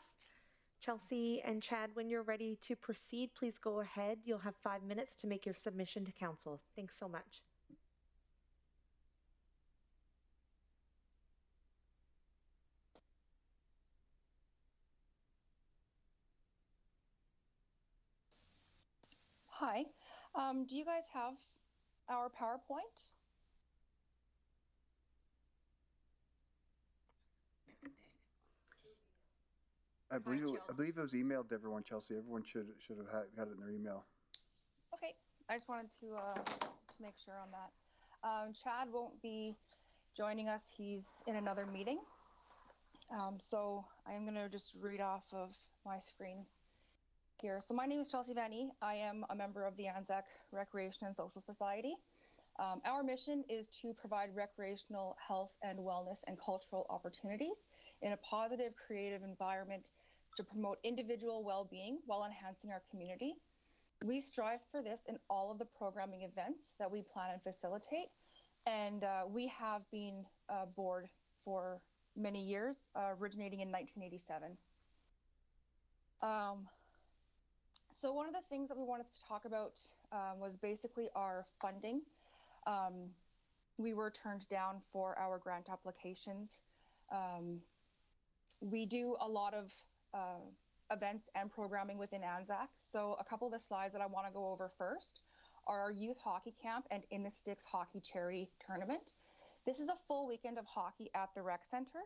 Chelsea and Chad, when you're ready to proceed, please go ahead. You'll have 5 minutes to make your submission to council. Thanks so much. Hi. Do you guys have our PowerPoint? I believe it was emailed to everyone, Chelsea. Everyone should have got it in their email. Okay. I just wanted to make sure on that. Chad won't be joining us. He's in another meeting. So I'm going to just read off of my screen here. So my name is Chelsea Vanny. I am a member of the Anzac Recreation and Social Society. Our mission is to provide recreational health and wellness and cultural opportunities in a positive, creative environment to promote individual well-being while enhancing our community. We strive for this in all of the programming events that we plan and facilitate. And we have been board for many years, originating in 1987. So one of the things that we wanted to talk about was basically our funding. We were turned down for our grant applications. We do a lot of events and programming within Anzac. So a couple of the slides that I want to go over first are our youth hockey camp and In the Sticks hockey charity tournament. This is a full weekend of hockey at the rec center.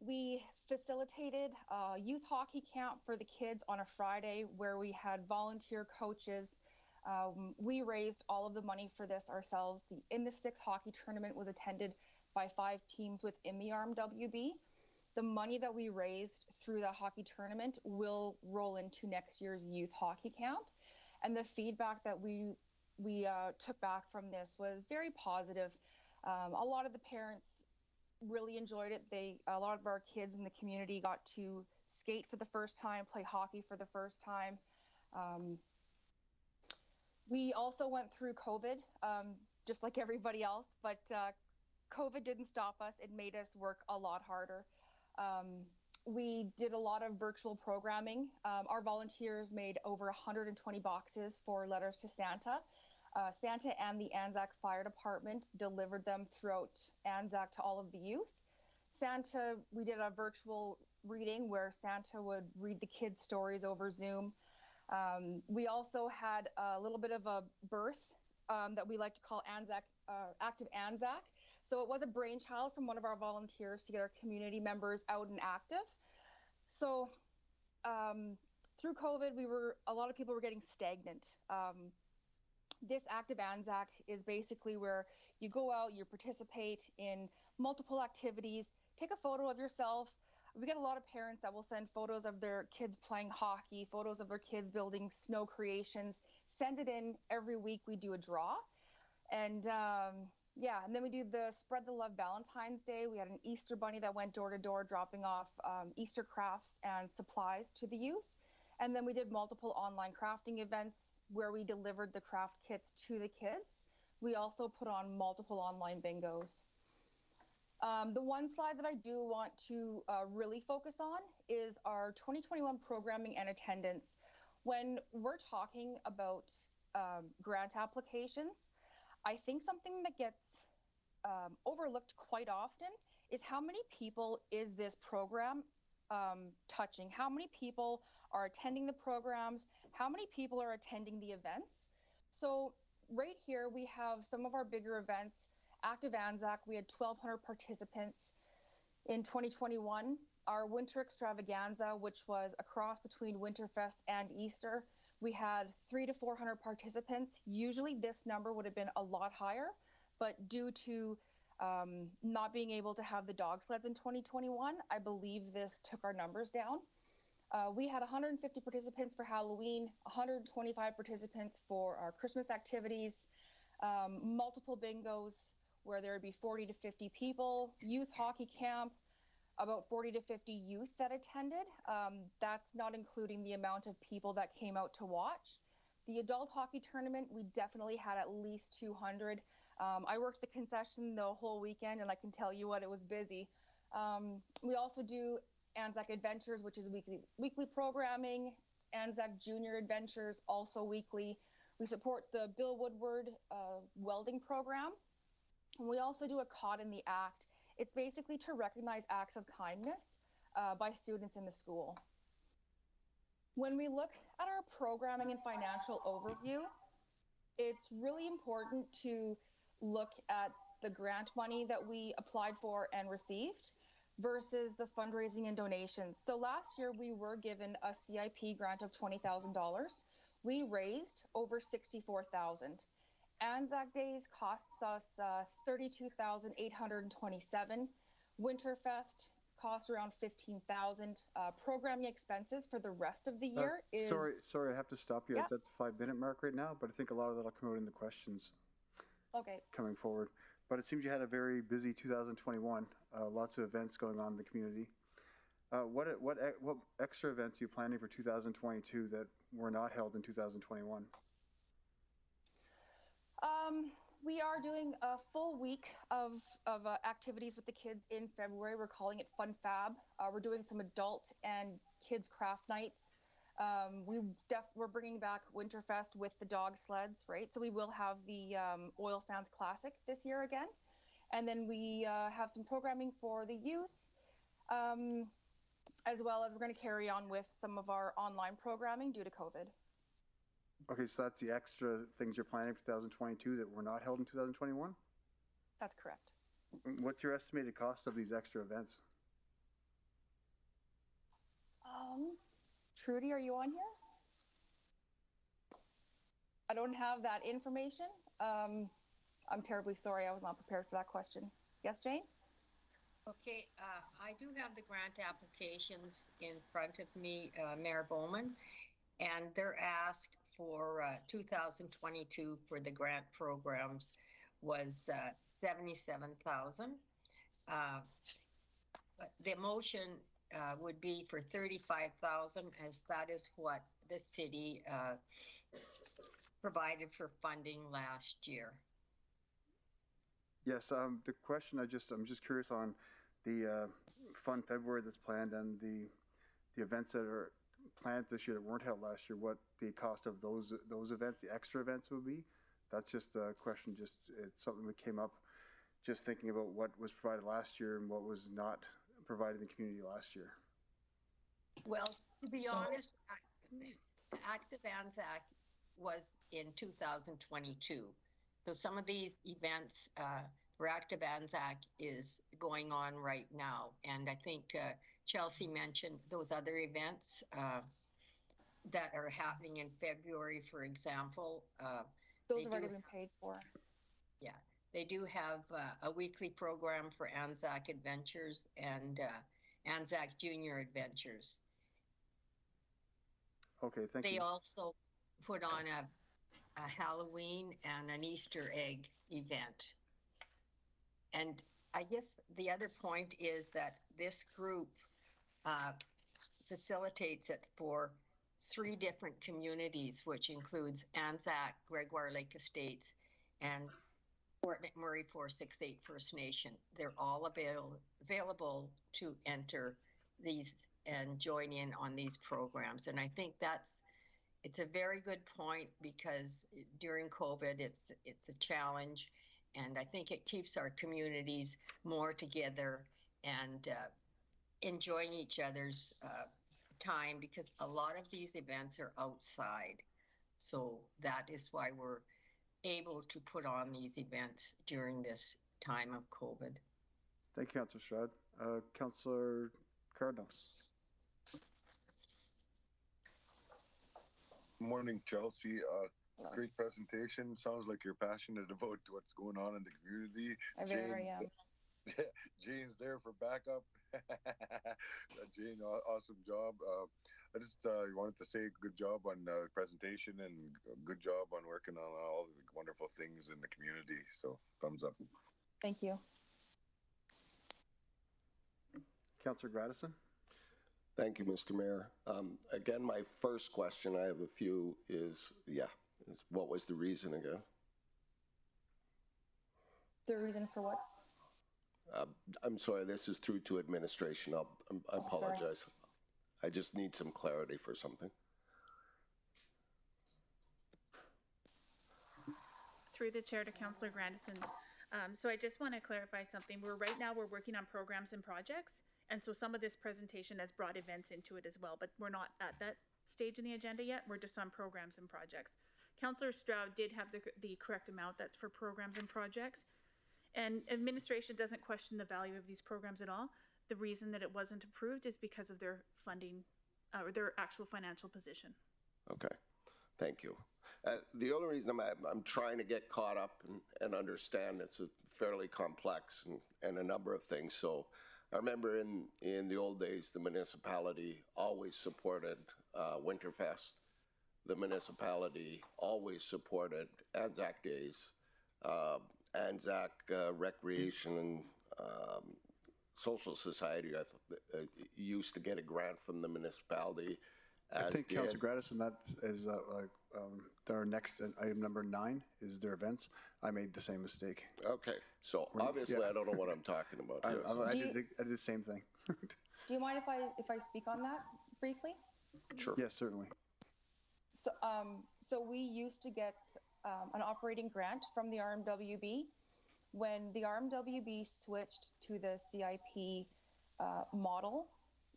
We facilitated a youth hockey camp for the kids on a Friday where we had volunteer coaches. We raised all of the money for this ourselves. The In the Sticks hockey tournament was attended by 5 teams within the RMWB. The money that we raised through the hockey tournament will roll into next year's youth hockey camp. And the feedback that we took back from this was very positive. A lot of the parents really enjoyed it. A lot of our kids in the community got to skate for the first time, play hockey for the first time. We also went through COVID, just like everybody else, but COVID didn't stop us. It made us work a lot harder. We did a lot of virtual programming. Our volunteers made over 120 boxes for letters to Santa. Santa and the Anzac Fire Department delivered them throughout Anzac to all of the youth. Santa, we did a virtual reading where Santa would read the kids' stories over Zoom. We also had a little bit of a birth that we like to call Anzac, Active Anzac. So it was a brainchild from one of our volunteers to get our community members out and active. So through COVID, a lot of people were getting stagnant. This Active Anzac is basically where you go out, you participate in multiple activities, take a photo of yourself. We get a lot of parents that will send photos of their kids playing hockey, photos of their kids building snow creations, send it in. Every week we do a draw. And and then we do the Spread the Love Valentine's Day. We had an Easter bunny that went door to door dropping off Easter crafts and supplies to the youth. And then we did multiple online crafting events where we delivered the craft kits to the kids. We also put on multiple online bingos. The one slide that I do want to really focus on is our 2021 programming and attendance. When we're talking about grant applications, I think something that gets overlooked quite often is how many people is this program touching? How many people are attending the programs? How many people are attending the events? So right here we have some of our bigger events. Active Anzac, we had 1,200 participants in 2021. Our Winter Extravaganza, which was a cross between Winterfest and Easter, we had 300 to 400 participants. Usually this number would have been a lot higher, but due to not being able to have the dog sleds in 2021, I believe this took our numbers down. We had 150 participants for Halloween, 125 participants for our Christmas activities, multiple bingos where there would be 40 to 50 people, youth hockey camp, about 40 to 50 youth that attended. That's not including the amount of people that came out to watch. The adult hockey tournament, we definitely had at least 200. I worked the concession the whole weekend, and I can tell you what, it was busy. We also do Anzac Adventures, which is weekly programming. Anzac Junior Adventures, also weekly. We support the Bill Woodward welding program. And we also do a Caught in the Act. It's basically to recognize acts of kindness by students in the school. When we look at our programming and financial overview, it's really important to look at the grant money that we applied for and received versus the fundraising and donations. So last year we were given a CIP grant of $20,000. We raised over $64,000. Anzac Days costs us $32,827. Winterfest costs around $15,000. Programming expenses for the rest of the year is... Sorry, I have to stop you. Yeah. At the 5-minute mark right now, but I think a lot of that will come out in the questions Okay. coming forward. But it seems you had a very busy 2021, lots of events going on in the community. What extra events are you planning for 2022 that were not held in 2021? We are doing a full week of activities with the kids in February. We're calling it Fun Fab. We're doing some adult and kids craft nights. We're bringing back Winterfest with the dog sleds, right? So we will have the Oil Sands Classic this year again. And then we have some programming for the youth, as well as we're going to carry on with some of our online programming due to COVID. Okay, so that's the extra things you're planning for 2022 that were not held in 2021? That's correct. What's your estimated cost of these extra events? Trudy, are you on here? I don't have that information. I'm terribly sorry. I was not prepared for that question. Yes, Jane? Okay, I do have the grant applications in front of me, Mayor Bowman, and they're asked for 2022 for the grant programs was $77,000. The motion would be for $35,000, as that is what the city provided for funding last year. Yes, the question I'm just curious on the Fun February that's planned and the events that are planned this year that weren't held last year, what the cost of those events, the extra events would be. That's just a question, it's something that came up just thinking about what was provided last year and what was not provided in the community last year. Well, to be honest, Active Anzac was in 2022. So some of these events for Active Anzac is going on right now. And I think Chelsea mentioned those other events that are happening in February, for example. Those have already been paid for. Yeah, they do have a weekly program for Anzac Adventures and Anzac Junior Adventures. Okay, thank you. They also put on a Halloween and an Easter egg event. And I guess the other point is that this group facilitates it for 3 different communities, which includes Anzac, Gregoire Lake Estates, and Fort McMurray 468 First Nation. They're all available to enter these and join in on these programs. And I think it's a very good point, because during COVID, it's a challenge. And I think it keeps our communities more together and enjoying each other's time, because a lot of these events are outside. So that is why we're able to put on these events during this time of COVID. Thank you, Councillor Stroud. Councillor Cardinal. Morning, Chelsea. Great presentation. Sounds like you're passionate about what's going on in the community. I very am. Jane's there for backup. Jane, awesome job. I just wanted to say good job on the presentation and good job on working on all the wonderful things in the community. So thumbs up. Thank you. Councillor Gradison. Thank you, Mr. Mayor. Again, my first question, I have a few, is what was the reason again? The reason for what? I'm sorry, this is through to administration. I apologize. Sorry. I just need some clarity for something. Through the chair to Councillor Grandison. So I just want to clarify something. Right now we're working on programs and projects. And so some of this presentation has brought events into it as well, but we're not at that stage in the agenda yet. We're just on programs and projects. Councillor Stroud did have the correct amount. That's for programs and projects. And administration doesn't question the value of these programs at all. The reason that it wasn't approved is because of their funding or their actual financial position. Okay, thank you. The only reason I'm trying to get caught up and understand it's a fairly complex and a number of things. So I remember in the old days, the municipality always supported Winterfest. The municipality always supported Anzac Days, Anzac Recreation and Social Society. I used to get a grant from the municipality. I think Councillor Gradison, that is our next item number 9 is their events. I made the same mistake. Okay, so obviously I don't know what I'm talking about. I did the same thing. Do you mind if I speak on that briefly? Sure. Yes, certainly. So we used to get an operating grant from the RMWB. When the RMWB switched to the CIP model,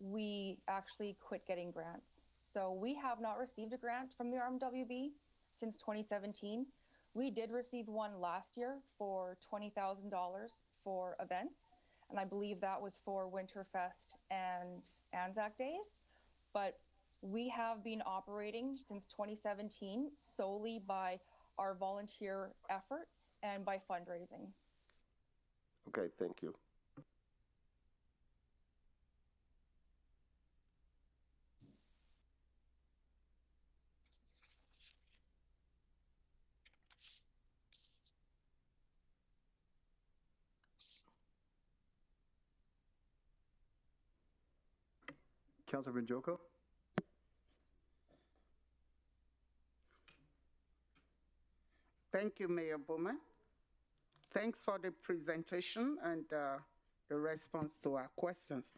we actually quit getting grants. So we have not received a grant from the RMWB since 2017. We did receive one last year for $20,000 for events, and I believe that was for Winterfest and Anzac Days. But we have been operating since 2017 solely by our volunteer efforts and by fundraising. Okay, thank you. Councillor Banjoko? Thank you, Mayor Bowman. Thanks for the presentation and the response to our questions.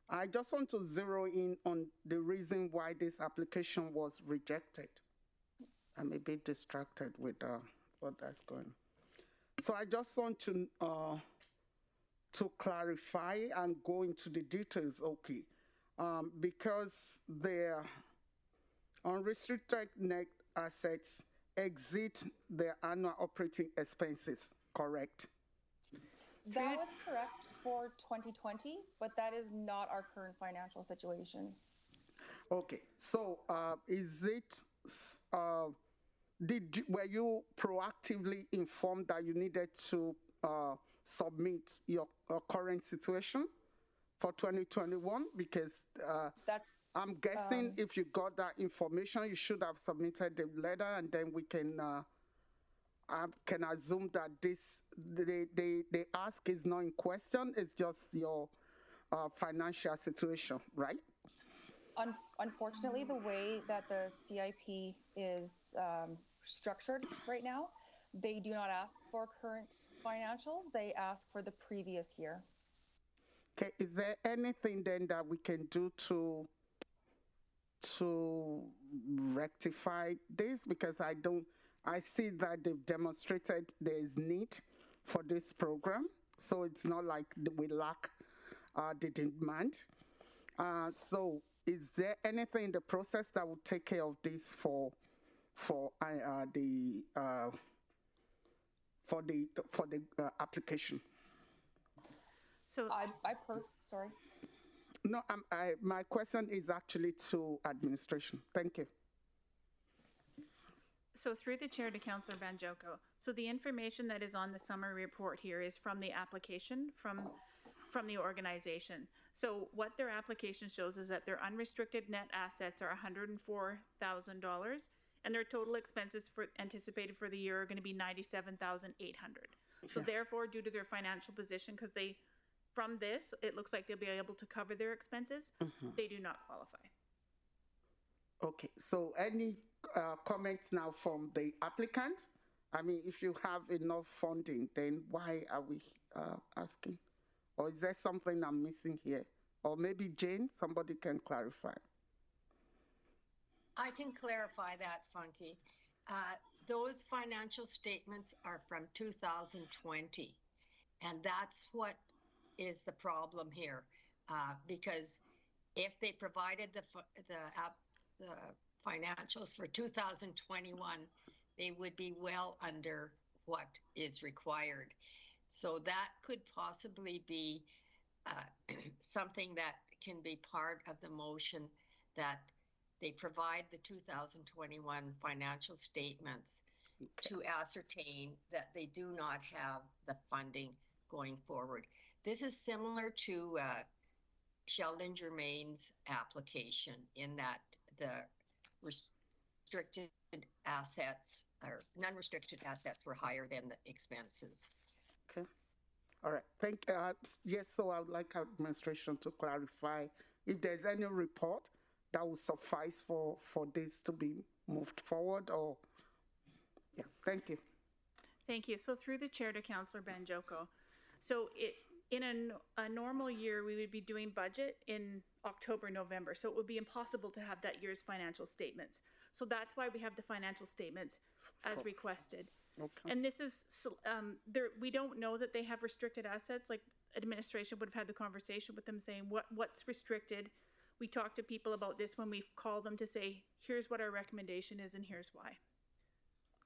I just want to zero in on the reason why this application was rejected. I'm a bit distracted with what that's going. So I just want to clarify and go into the details, okay? Because their unrestricted net assets exceed their annual operating expenses, correct? That was correct for 2020, but that is not our current financial situation. Okay, so is it, were you proactively informed that you needed to submit your current situation for 2021? Because I'm guessing if you got that information, you should have submitted the letter, and then we can assume that the ask is not in question. It's just your financial situation, right? Unfortunately, the way that the CIP is structured right now, they do not ask for current financials. They ask for the previous year. Okay, is there anything then that we can do to rectify this? Because I see that they've demonstrated there is need for this program, so it's not like we lack the demand. So is there anything in the process that will take care of this for the application? So sorry. No, my question is actually to administration. Thank you. So through the chair to Councillor Banjoko. So the information that is on the summary report here is from the application from the organization. So what their application shows is that their unrestricted net assets are $104,000 and their total expenses anticipated for the year are going to be $97,800. So therefore, due to their financial position, because from this, it looks like they'll be able to cover their expenses. They do not qualify. Okay, so any comments now from the applicants? I mean, if you have enough funding, then why are we asking? Or is there something I'm missing here? Or maybe Jane, somebody can clarify. I can clarify that, Funky. Those financial statements are from 2020, and that's what is the problem here, because if they provided financials for 2021, they would be well under what is required. So that could possibly be something that can be part of the motion, that they provide the 2021 financial statements to ascertain that they do not have the funding going forward. This is similar to Sheldon Germain's application in that the restricted assets or non-restricted assets were higher than the expenses. Okay. All right. Thank you. Yes, so I would like administration to clarify if there's any report that will suffice for this to be moved forward, or yeah. Thank you. Thank you. So through the chair to Councillor Banjoko. So in a normal year, we would be doing budget in October, November. So it would be impossible to have that year's financial statements. So that's why we have the financial statements as requested. Okay. And this is, we don't know that they have restricted assets. Like, administration would have had the conversation with them saying what's restricted. We talk to people about this when we call them to say, here's what our recommendation is and here's why.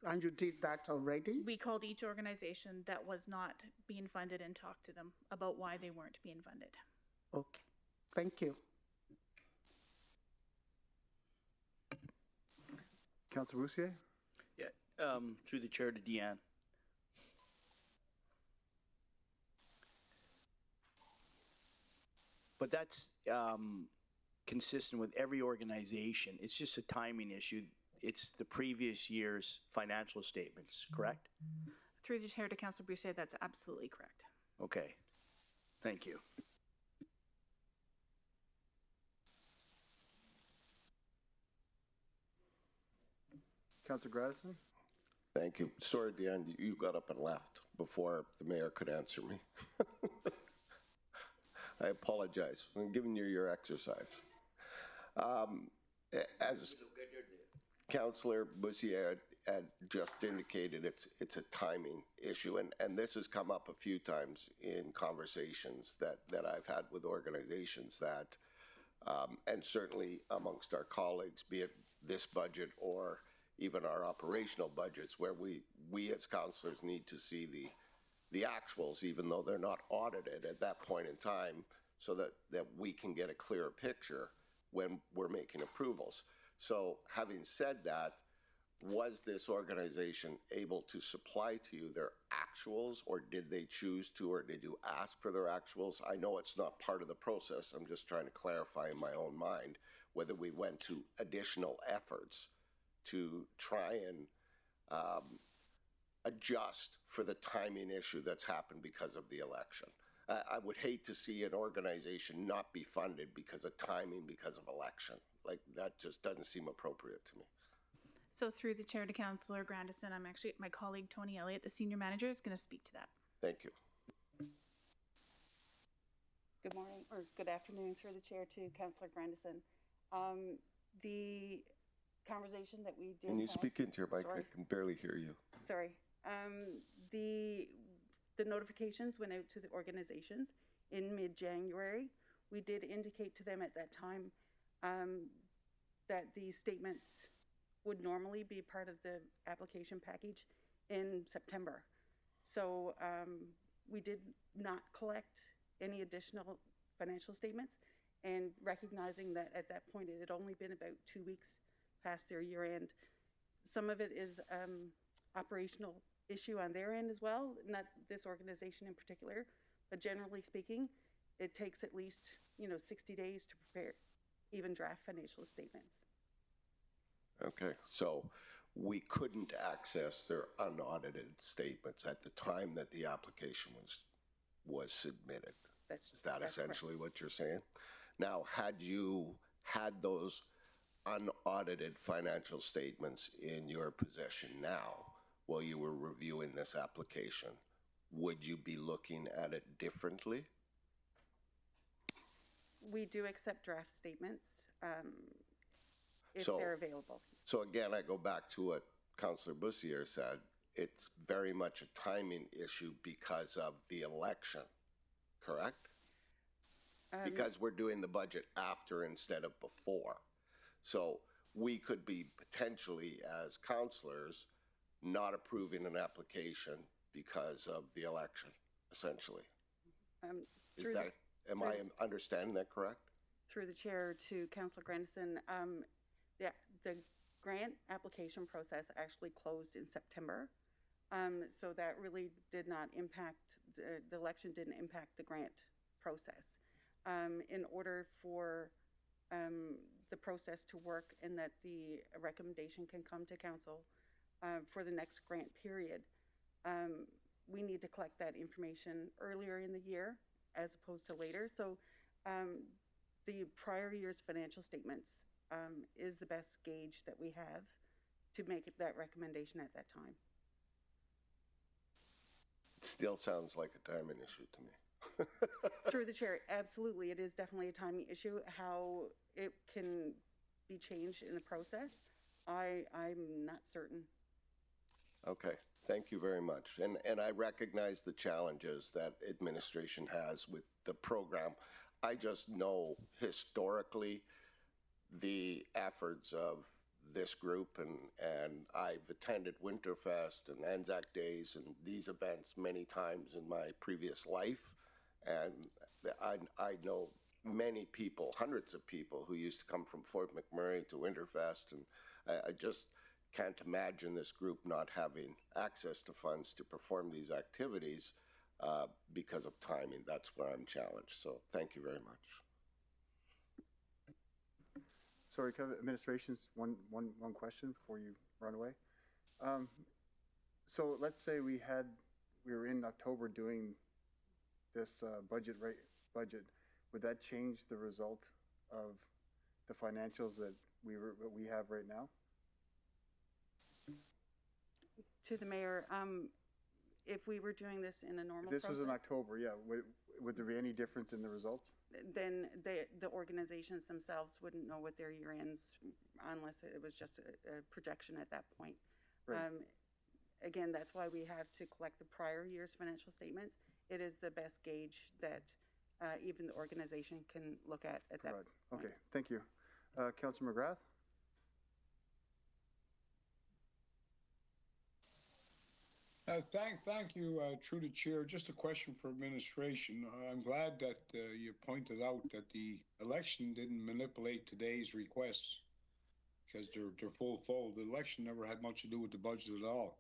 And you did that already? We called each organization that was not being funded and talked to them about why they weren't being funded. Okay. Thank you. Councillor Roussier? Yeah, through the chair to Deanne. But that's consistent with every organization. It's just a timing issue. It's the previous year's financial statements, correct? Through the chair to Councillor Boucher, that's absolutely correct. Okay. Thank you. Councillor Gradison? Thank you. Sorry, Deanne, you got up and left before the mayor could answer me. I apologize. I'm giving you your exercise. As Councillor Boussier had just indicated, it's a timing issue, and this has come up a few times in conversations that I've had with organizations that, and certainly amongst our colleagues, be it this budget or even our operational budgets, where we as councillors need to see the actuals, even though they're not audited at that point in time, so that we can get a clearer picture when we're making approvals. So having said that, was this organization able to supply to you their actuals, or did they choose to, or did you ask for their actuals? I know it's not part of the process. I'm just trying to clarify in my own mind whether we went to additional efforts to try and adjust for the timing issue that's happened because of the election. I would hate to see an organization not be funded because of timing, because of election. Like, that just doesn't seem appropriate to me. So through the chair to Councillor Grandison, I'm actually, my colleague Tony Elliott, the senior manager, is going to speak to that. Thank you. Good morning, or good afternoon, through the chair to Councillor Grandison. The conversation that we did. Can you speak into your mic? Sorry. I can barely hear you. Sorry. The notifications went out to the organizations in mid-January. We did indicate to them at that time that the statements would normally be part of the application package in September. So we did not collect any additional financial statements, and recognizing that at that point it had only been about 2 weeks past their year end. Some of it is operational issue on their end as well, not this organization in particular, but generally speaking, it takes at least 60 days to prepare even draft financial statements. Okay, so we couldn't access their unaudited statements at the time that the application was submitted. Is that essentially correct. What you're saying? Now, had you had those unaudited financial statements in your possession now, while you were reviewing this application, would you be looking at it differently? We do accept draft statements if they're available. So again, I go back to what Councillor Boussier said. It's very much a timing issue because of the election, correct? Because we're doing the budget after instead of before. So we could be potentially, as counselors, not approving an application because of the election, essentially. Am I understanding that correct? Through the chair to Councillor Grandison, the grant application process actually closed in September. So that really did not impact, the election didn't impact the grant process. In order for the process to work and that the recommendation can come to council for the next grant period, we need to collect that information earlier in the year as opposed to later. So the prior year's financial statements is the best gauge that we have to make that recommendation at that time. It still sounds like a timing issue to me. Through the chair, absolutely. It is definitely a timing issue. How it can be changed in the process, I'm not certain. Okay, thank you very much. And I recognize the challenges that administration has with the program. I just know historically the efforts of this group, and I've attended Winterfest and Anzac Days and these events many times in my previous life. And I know many people, hundreds of people who used to come from Fort McMurray to Winterfest, and I just can't imagine this group not having access to funds to perform these activities because of timing. That's where I'm challenged. So thank you very much. Sorry, Kevin, administration's one question before you run away. So let's say we were in October doing this budget. Would that change the result of the financials that we have right now? To the mayor, if we were doing this in a normal This process, was in October, yeah. Would there be any difference in the results? then the organizations themselves wouldn't know what their year ends unless it was just a projection at that point. Right. Again, that's why we have to collect the prior year's financial statements. It is the best gauge that even the organization can look at that point. Okay, thank you. Councilor McGrath? Thank you, through the chair. Just a question for administration. I'm glad that you pointed out that the election didn't manipulate today's requests because they're full fold. The election never had much to do with the budget at all.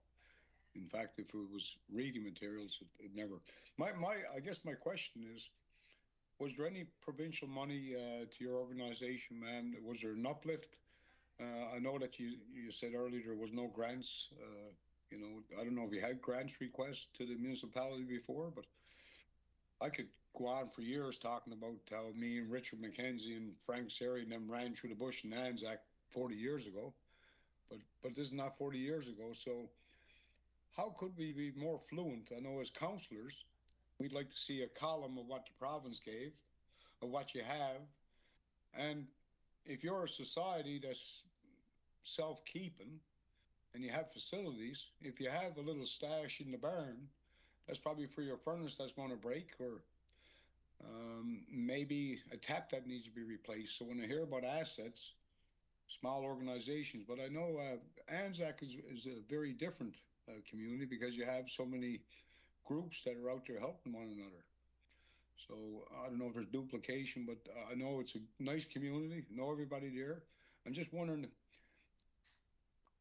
In fact, if it was reading materials, it never. I guess my question is, was there any provincial money to your organization, ma'am? Was there an uplift? I know that you said earlier there was no grants. You know, I don't know if you had grants requests to the municipality before, but I could go on for years talking about how me and Richard McKenzie and Frank Seri and them ran through the bush in Anzac 40 years ago. But this is not 40 years ago. So how could we be more fluent? I know as councillors, we'd like to see a column of what the province gave, of what you have. And if you're a society that's self-keeping, and you have facilities, if you have a little stash in the barn, that's probably for your furnace that's going to break, or maybe a tap that needs to be replaced. So when I hear about assets, small organizations, but I know Anzac is a very different community because you have so many groups that are out there helping one another. So I don't know if there's duplication, but I know it's a nice community, know everybody there. I'm just wondering,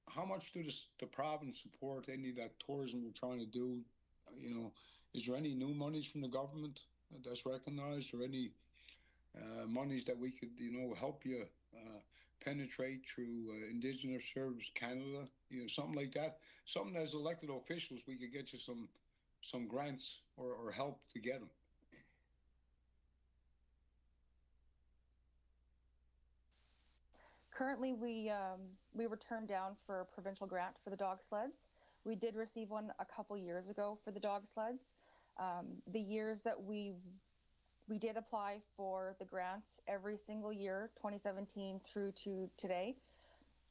how much do the province support any of that tourism we're trying to do? You know, is there any new monies from the government that's recognized, or any monies that we could, you know, help you penetrate through Indigenous Service Canada, you know, something like that? Something as elected officials, we could get you some grants or help to get them. Currently, we were turned down for a provincial grant for the dog sleds. We did receive one a couple years ago for the dog sleds. The years that we did apply for the grants every single year, 2017 through to today,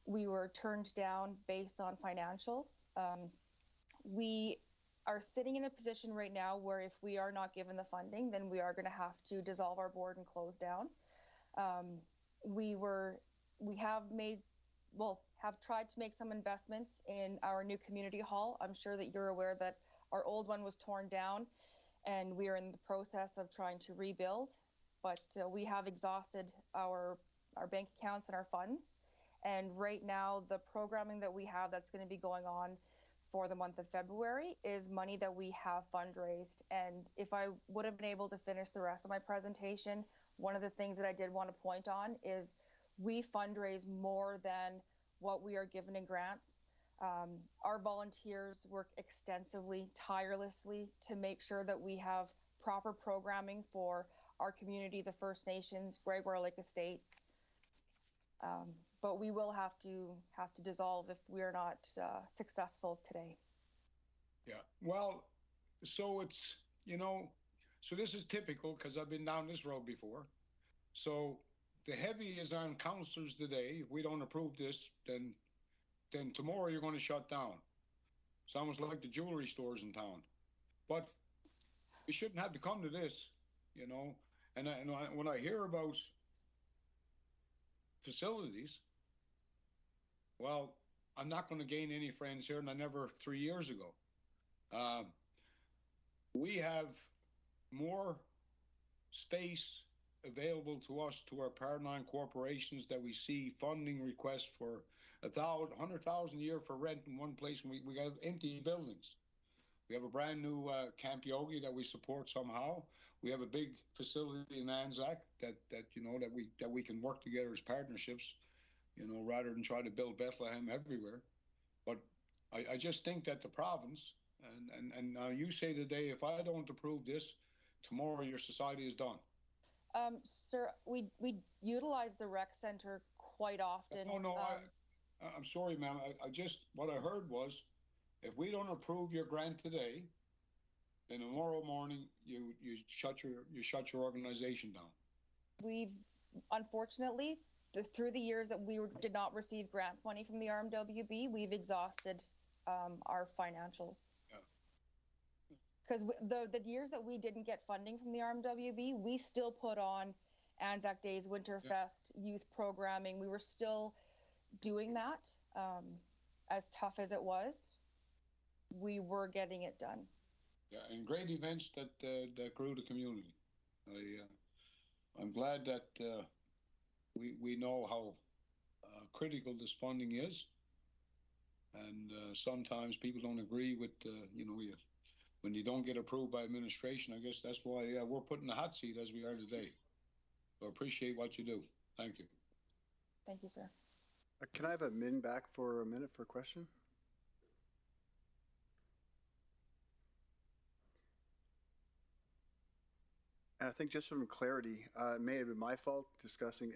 we were turned down based on financials. We are sitting in a position right now where if we are not given the funding, then we are going to have to dissolve our board and close down. We have made have tried to make some investments in our new community hall. I'm sure that you're aware that our old one was torn down, and we are in the process of trying to rebuild. But we have exhausted our bank accounts and our funds. And right now, the programming that we have that's going to be going on for the month of February is money that we have fundraised. And if I would have been able to finish the rest of my presentation, one of the things that I did want to point on is we fundraise more than what we are given in grants. Our volunteers work extensively, tirelessly to make sure that we have proper programming for our community, the First Nations, Gregoire Lake Estates. But we will have to dissolve if we are not successful today. Yeah, well, so it's, so this is typical because I've been down this road before. So the heavy is on councillors today. If we don't approve this, then tomorrow you're going to shut down. It's almost like the jewelry stores in town. But we shouldn't have to come to this, And when I hear about facilities, well, I'm not going to gain any friends here, and I never 3 years ago. We have more space available to us, to our partner corporations, that we see funding requests for $100,000 a year for rent in one place, and we have empty buildings. We have a brand new Camp Yogi that we support somehow. We have a big facility in Anzac that we can work together as partnerships, rather than try to build Bethlehem everywhere. But I just think that the province, and now you say today, if I don't approve this, tomorrow your society is done. Sir, we utilize the rec center quite often. No, I'm sorry, ma'am. What I heard was, if we don't approve your grant today, then tomorrow morning you shut your organization down. We've, unfortunately, through the years that we did not receive grant money from the RMWB, we've exhausted our financials. Because the years that we didn't get funding from the RMWB, we still put on Anzac Days, Winterfest, youth programming. We were still doing that. As tough as it was, we were getting it done. Yeah, and great events that grew the community. I'm glad that we know how critical this funding is, and sometimes people don't agree with when you don't get approved by administration. I guess that's why we're put in the hot seat as we are today. So appreciate what you do. Thank you. Thank you, sir. Can I have a min back for a minute for a question? And I think just from clarity, it may have been my fault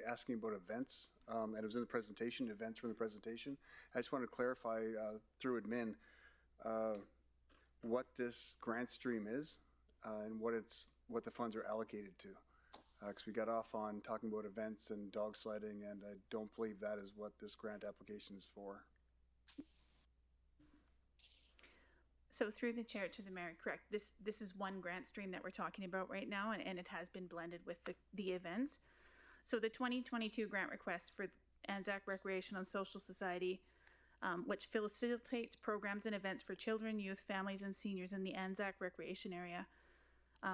asking about events, and it was in the presentation, events were in the presentation. I just want to clarify through admin what this grant stream is and what the funds are allocated to. Because we got off on talking about events and dog sledding, and I don't believe that is what this grant application is for. So through the chair to the mayor, correct, this is one grant stream that we're talking about right now, and it has been blended with the events. So the 2022 grant request for Anzac Recreational and Social Society, which facilitates programs and events for children, youth, families, and seniors in the Anzac Recreation area.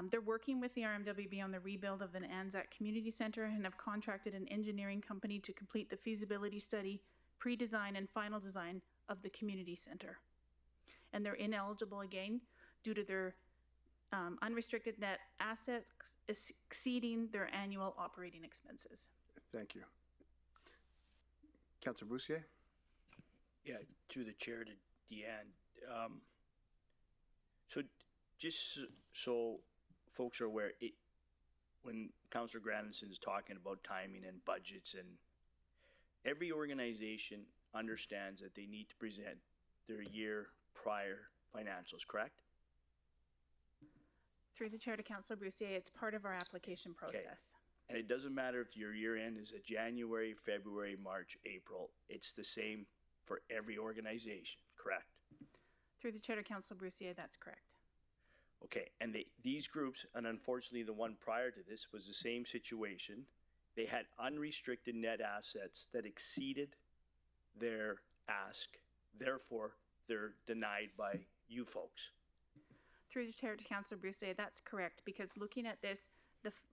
They're working with the RMWB on the rebuild of an Anzac Community Center and have contracted an engineering company to complete the feasibility study, pre-design, and final design of the community center. And they're ineligible again due to their unrestricted net assets exceeding their annual operating expenses. Thank you. Councillor Boussier? Yeah, through the chair to Deanne. So just so folks are aware, when Councillor Grandison is talking about timing and budgets, and every organization understands that they need to present their year prior financials, correct? Through the chair to Councillor Boussier, it's part of our application process. Okay. And it doesn't matter if your year end is a January, February, March, April. It's the same for every organization, correct? Through the chair to Councillor Boussier, that's correct. Okay, and these groups, and unfortunately the one prior to this was the same situation. They had unrestricted net assets that exceeded their ask. Therefore, they're denied by you folks. Through the chair to Councillor Brousset, that's correct, because looking at this,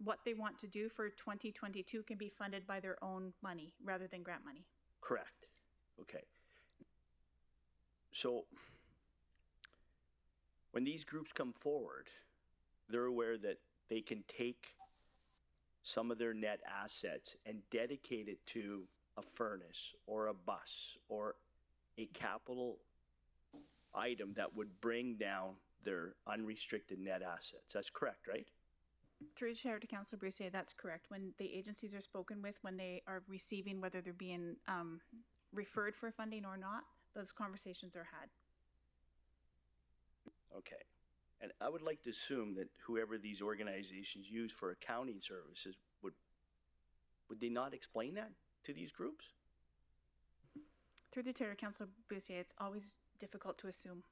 what they want to do for 2022 can be funded by their own money rather than grant money. Correct. Okay. So when these groups come forward, they're aware that they can take some of their net assets and dedicate it to a furnace or a bus or a capital item that would bring down their unrestricted net assets. That's correct, right? Through the chair to Councillor Brousset, that's correct. When the agencies are spoken with, when they are receiving, whether they're being referred for funding or not, those conversations are had. Okay. And I would like to assume that whoever these organizations use for accounting services would they not explain that to these groups? Through the chair to Councillor Brousset, it's always difficult to assume.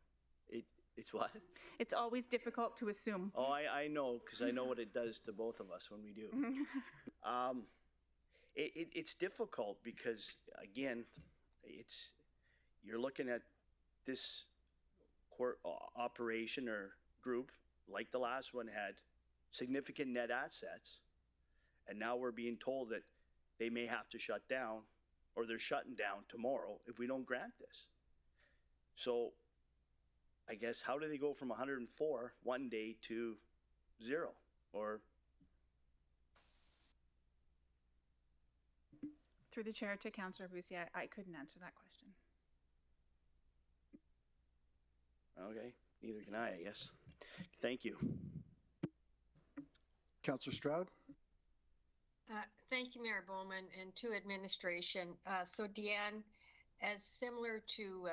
It's what? It's always difficult to assume. Oh, I know, because I know what it does to both of us when we do. It's difficult because, again, you're looking at this operation or group, like the last one, had significant net assets, and now we're being told that they may have to shut down, or they're shutting down tomorrow if we don't grant this. So I guess, how do they go from 104 one day to 0? Or through the chair to Councillor Brousset, I couldn't answer that question. okay, neither can I guess. Thank you. Councillor Stroud? Thank you, Mayor Bowman, and to administration. So Deanne, as similar to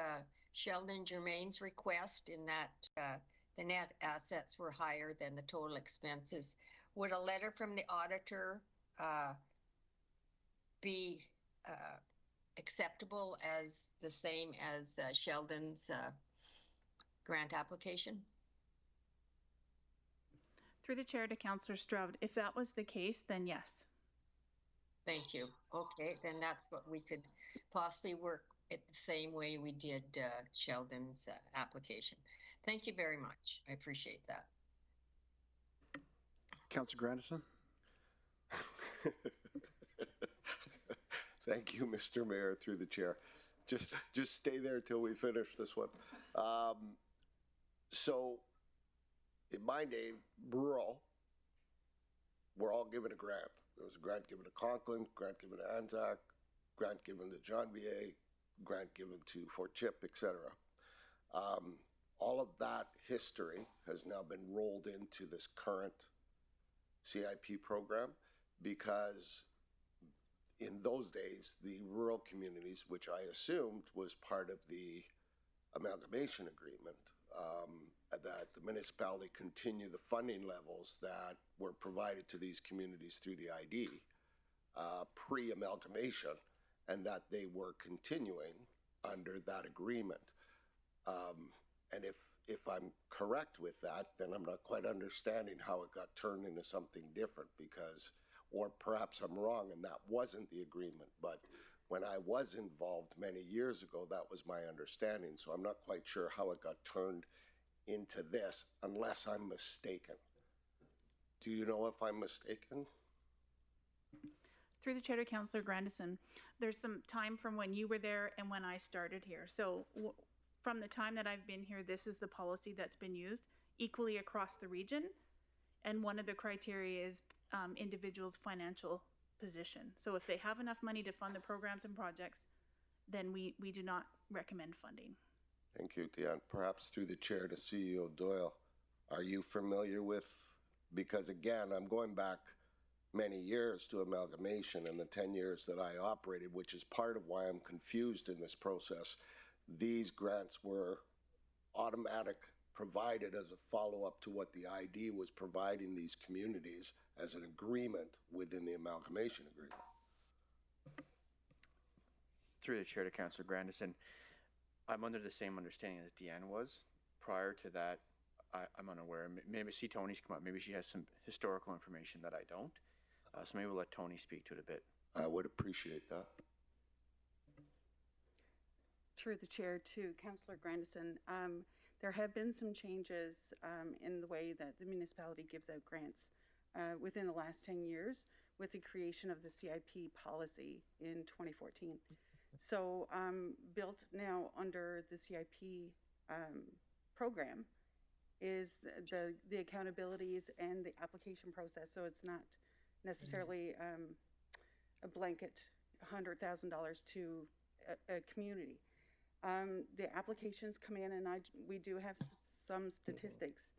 Sheldon Germain's request in that the net assets were higher than the total expenses, would a letter from the auditor be acceptable as the same as Sheldon's grant application? Through the chair to Councillor Stroud, if that was the case, then yes. Thank you. Okay, then that's what we could possibly work it the same way we did Sheldon's application. Thank you very much. I appreciate that. Councillor Grandison? Thank you, Mr. Mayor, through the chair. Just stay there till we finish this one. So, in my name, rural, we're all given a grant. There was a grant given to Conklin, grant given to Anzac, grant given to John VA, grant given to Fort Chip, etc. All of that history has now been rolled into this current CIP program because in those days, the rural communities, which I assumed was part of the amalgamation agreement, that the municipality continue the funding levels that were provided to these communities through the ID pre-amalgamation, and that they were continuing under that agreement. And if I'm correct with that, then I'm not quite understanding how it got turned into something different because, or perhaps I'm wrong and that wasn't the agreement, but when I was involved many years ago, that was my understanding. So I'm not quite sure how it got turned into this, unless I'm mistaken. Do you know if I'm mistaken? Through the chair to Councillor Grandison, there's some time from when you were there and when I started here. So from the time that I've been here, this is the policy that's been used equally across the region. And one of the criteria is individuals' financial position. So if they have enough money to fund the programs and projects, then we do not recommend funding. Thank you, Dion. Perhaps through the chair to CEO Doyle, are you familiar with, because again, I'm going back many years to amalgamation and the 10 years that I operated, which is part of why I'm confused in this process. These grants were automatic, provided as a follow-up to what the ID was providing these communities as an agreement within the amalgamation agreement. Through the chair to Councillor Grandison, I'm under the same understanding as Deanne was. Prior to that, I'm unaware. Maybe see Tony's come up. Maybe she has some historical information that I don't. So maybe we'll let Tony speak to it a bit. I would appreciate that. Through the chair to Councillor Grandison, there have been some changes in the way that the municipality gives out grants within the last 10 years with the creation of the CIP policy in 2014. So built now under the CIP program is the accountabilities and the application process. So it's not necessarily a blanket $100,000 to a community. The applications come in, and we do have some statistics.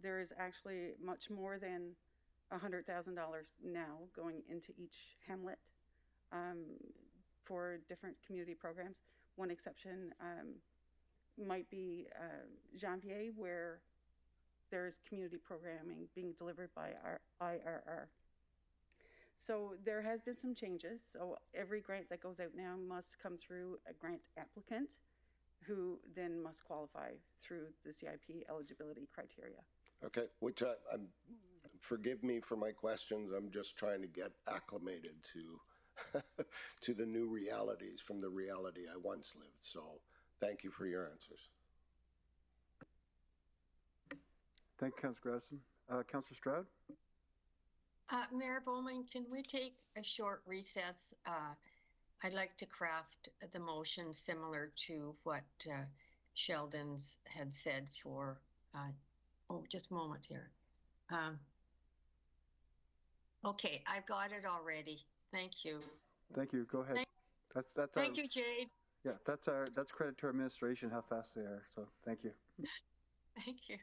There is actually much more than $100,000 now going into each hamlet for different community programs. One exception might be Janvier, where there's community programming being delivered by our IRR. So there has been some changes. So every grant that goes out now must come through a grant applicant who then must qualify through the CIP eligibility criteria. Okay, which I'm forgive me for my questions. I'm just trying to get acclimated to to the new realities from the reality I once lived. So thank you for your answers. Thank you, Councillor Gradison. Councillor Stroud? Mayor Bowman, can we take a short recess? I'd like to craft the motion similar to what Sheldon's had said for, just a moment here. Okay, I've got it already. Thank you. Thank you. Go ahead. Thank you, Jade. Yeah, that's credit to our administration how fast they are. So thank you. Thank you.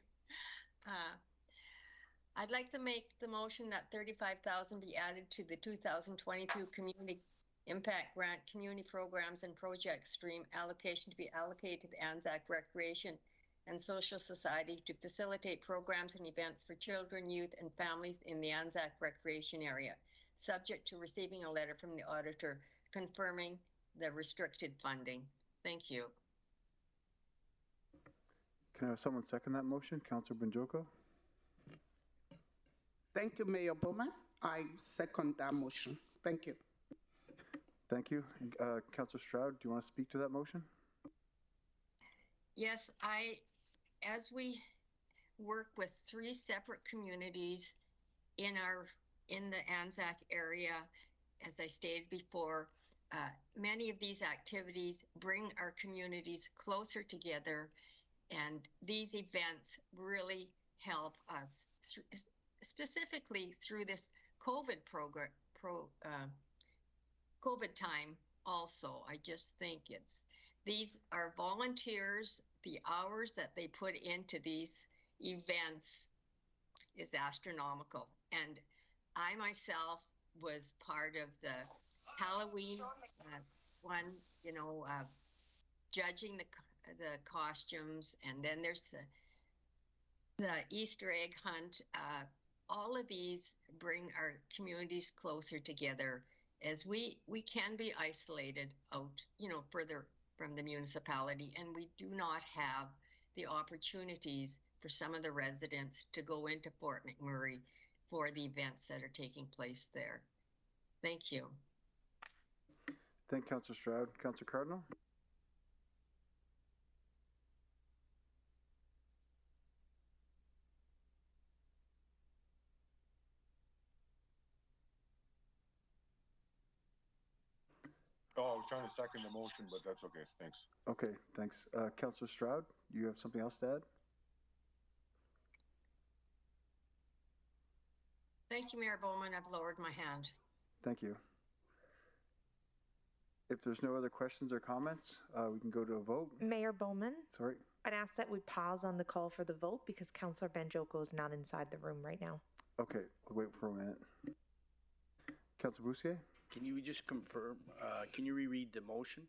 I'd like to make the motion that $35,000 be added to the 2022 Community Impact Grant Community Programs and Project Stream allocation to be allocated to Anzac Recreation and Social Society to facilitate programs and events for children, youth, and families in the Anzac Recreation area, subject to receiving a letter from the auditor confirming the restricted funding. Thank you. Can I have someone second that motion? Councillor Banjoko? Thank you, Mayor Bowman. I second that motion. Thank you. Thank you. Councillor Stroud, do you want to speak to that motion? Yes, as we work with 3 separate communities in the Anzac area, as I stated before, many of these activities bring our communities closer together, and these events really help us, specifically through this COVID COVID time also. I just think these are volunteers. The hours that they put into these events is astronomical. And I myself was part of the Halloween one, judging the costumes, and then there's the Easter egg hunt. All of these bring our communities closer together, as we can be isolated out, further from the municipality, and we do not have the opportunities for some of the residents to go into Fort McMurray for the events that are taking place there. Thank you. Thank you, Councillor Stroud. Councillor Cardinal? Oh, I was trying to second the motion, but that's okay. Thanks. Okay, thanks. Councillor Stroud, you have something else to add? Thank you, Mayor Bowman. I've lowered my hand. Thank you. If there's no other questions or comments, we can go to a vote. Mayor Bowman? Sorry? I'd ask that we pause on the call for the vote because Councillor Banjoko is not inside the room right now. Okay, we'll wait for a minute. Councillor Boussier? Can you just confirm, can you reread the motion?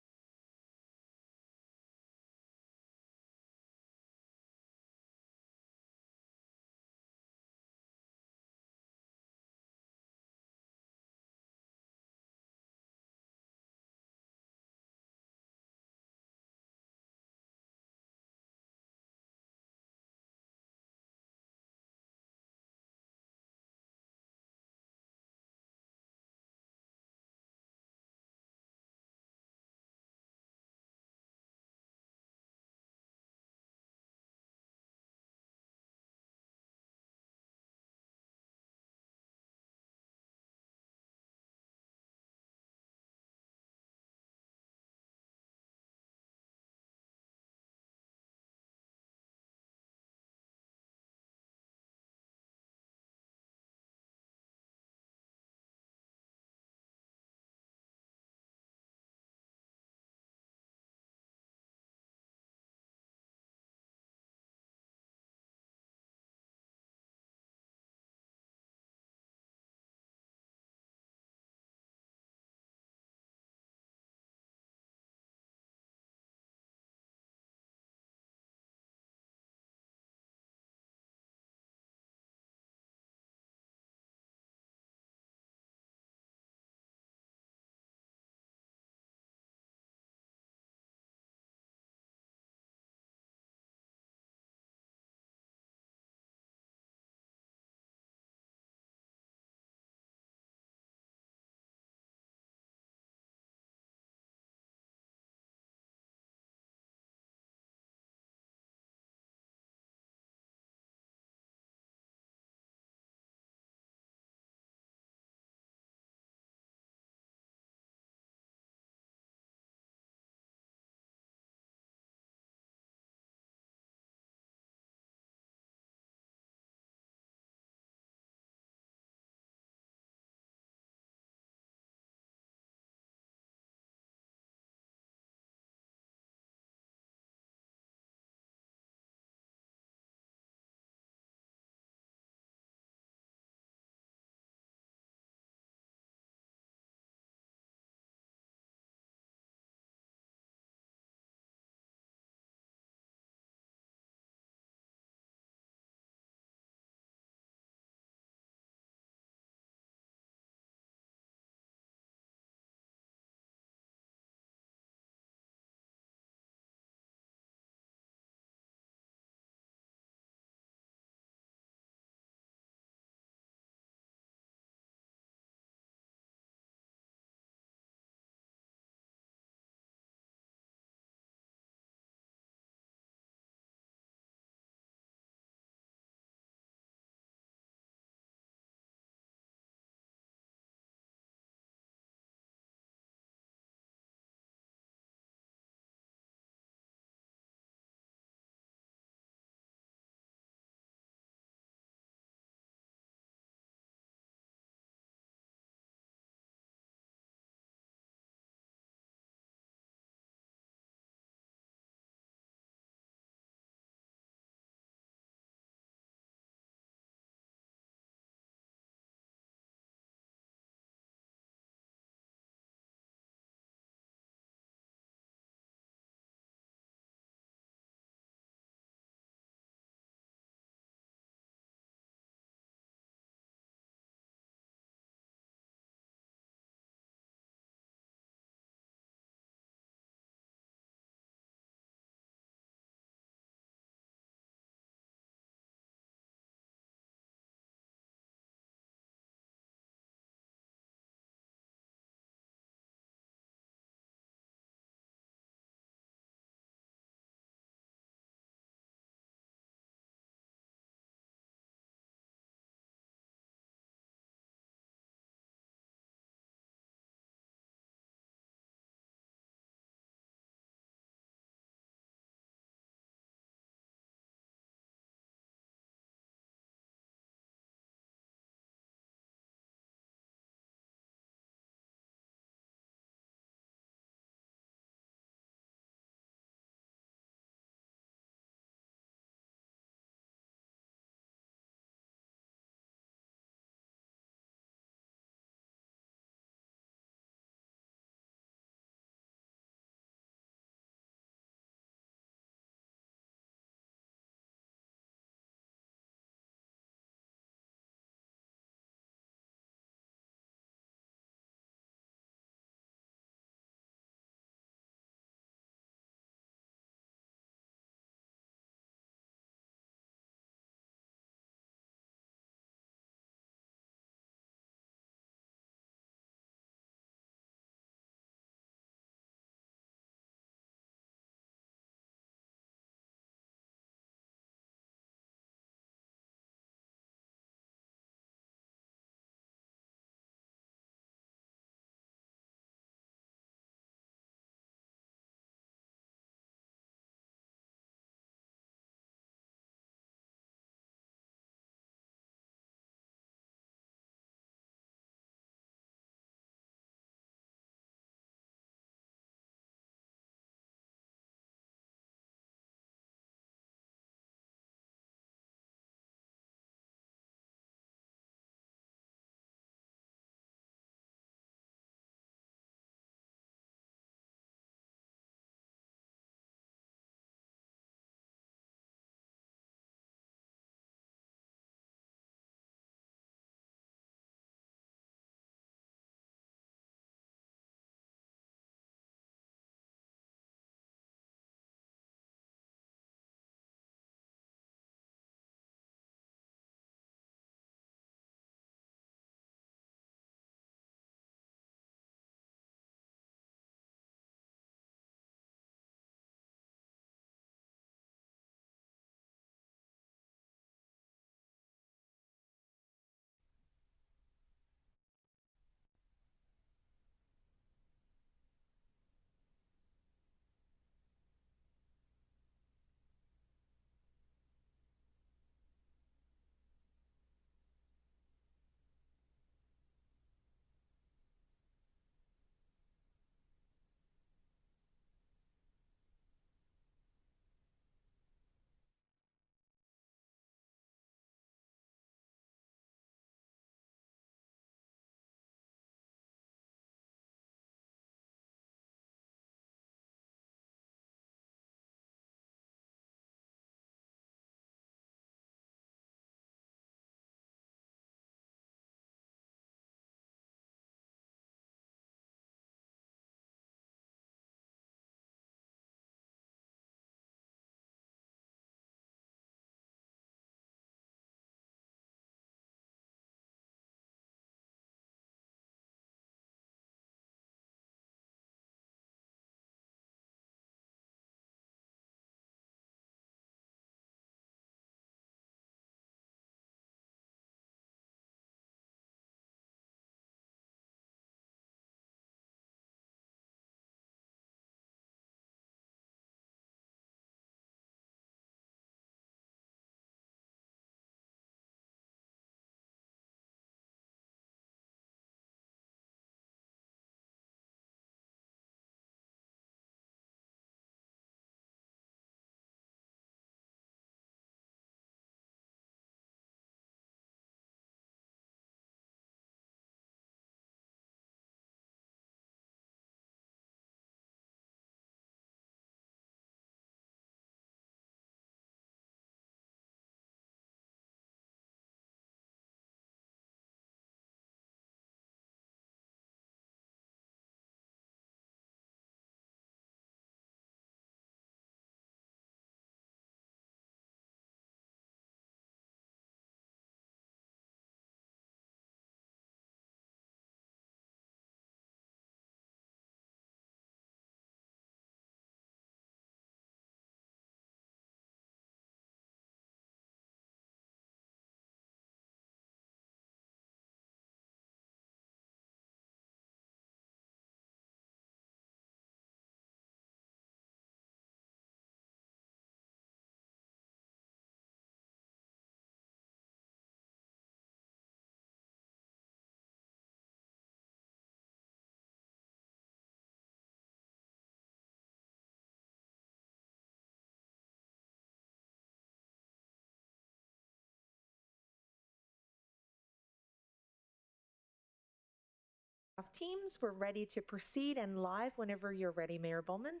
Teams. We're ready to proceed and live whenever you're ready, Mayor Bowman.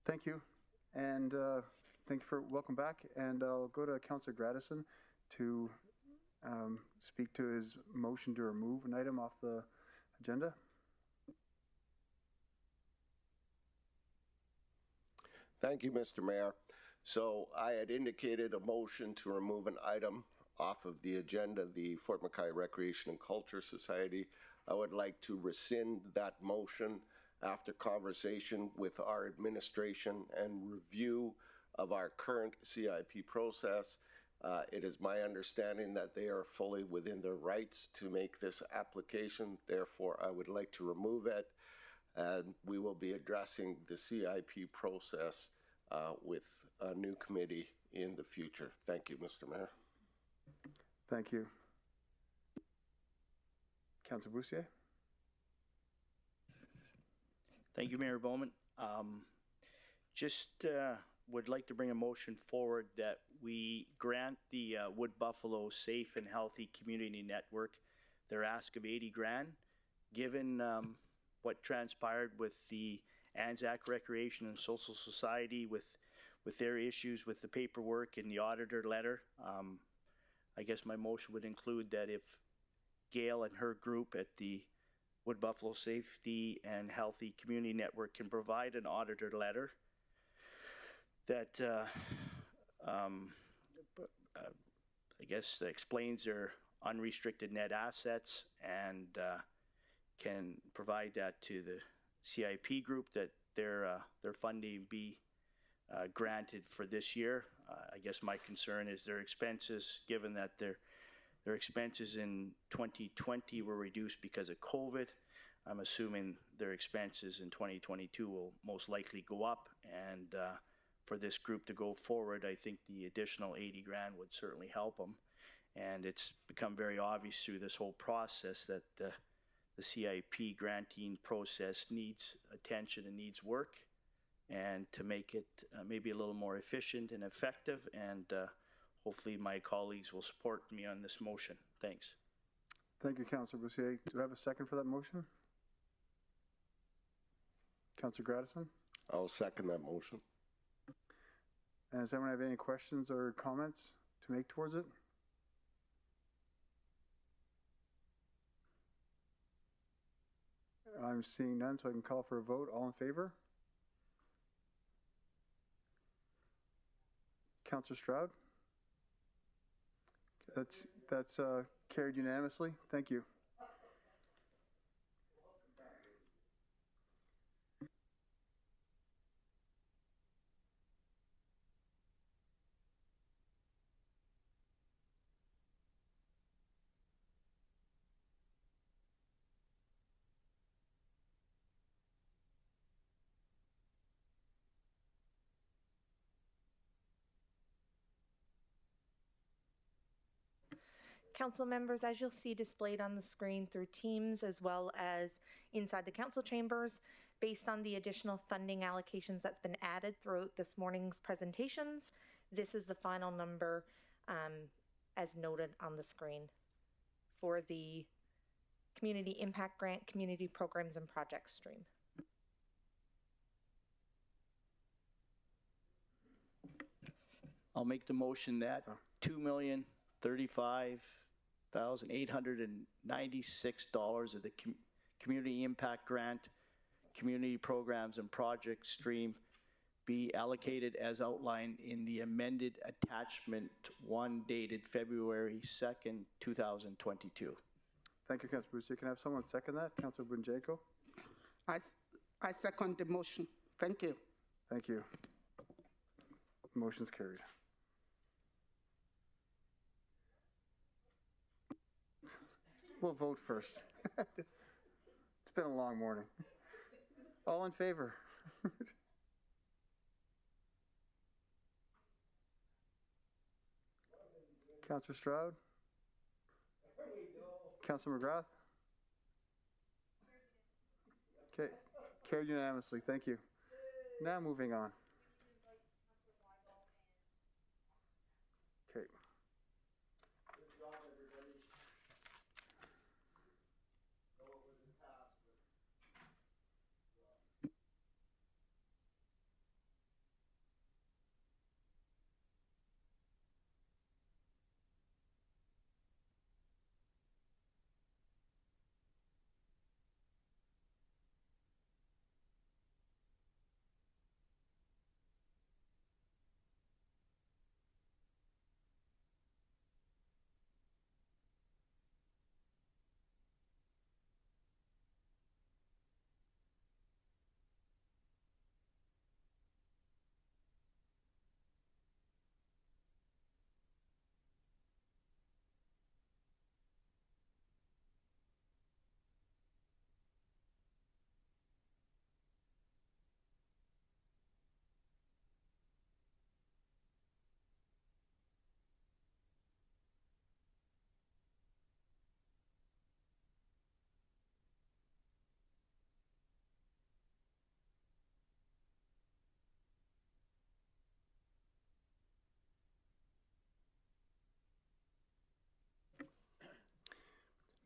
Thank you. And thank you for welcome back. And I'll go to Councillor Gradison to speak to his motion to remove an item off the agenda. Thank you, Mr. Mayor. So I had indicated a motion to remove an item off of the agenda, the Fort McKay Recreation and Culture Society. I would like to rescind that motion after conversation with our administration and review of our current CIP process. It is my understanding that they are fully within their rights to make this application. Therefore, I would like to remove it, and we will be addressing the CIP process with a new committee in the future. Thank you, Mr. Mayor. Thank you. Councillor Boussier. Thank you, Mayor Bowman. Just would like to bring a motion forward that we grant the Wood Buffalo Safe and Healthy Community Network their ask of 80 grand, given what transpired with the Anzac Recreation and Social Society with their issues with the paperwork and the auditor letter. I guess my motion would include that if Gail and her group at the Wood Buffalo Safety and Healthy Community Network can provide an auditor letter that I guess explains their unrestricted net assets and can provide that to the CIP group, that their funding be granted for this year. I guess my concern is their expenses, given that their expenses in 2020 were reduced because of COVID. I'm assuming their expenses in 2022 will most likely go up, and for this group to go forward, I think the additional 80 grand would certainly help them. And it's become very obvious through this whole process that the CIP granting process needs attention and needs work, and to make it maybe a little more efficient and effective, and hopefully my colleagues will support me on this motion. Thanks. Thank you, Councillor Boussier. Do I have a second for that motion? Councillor Gradison? I'll second that motion. And does anyone have any questions or comments to make towards it? I'm seeing none, so I can call for a vote. All in favor? Councillor Stroud? That's carried unanimously. Thank you. Council members, as you'll see displayed on the screen through Teams as well as inside the council chambers, based on the additional funding allocations that's been added throughout this morning's presentations, this is the final number as noted on the screen for the Community Impact Grant, Community Programs and Projects stream. I'll make the motion that $2,035,896 of the Community Impact Grant, Community Programs and Project stream be allocated as outlined in the amended attachment 1 dated February 2nd, 2022. Thank you, Councillor Boussier. Can I have someone second that? Councillor Bunjako? I second the motion. Thank you. Thank you. Motion's carried. We'll vote first. It's been a long morning. All in favor? Councillor Stroud? Councillor McGrath? Okay, carried unanimously. Thank you. Now moving on. Okay.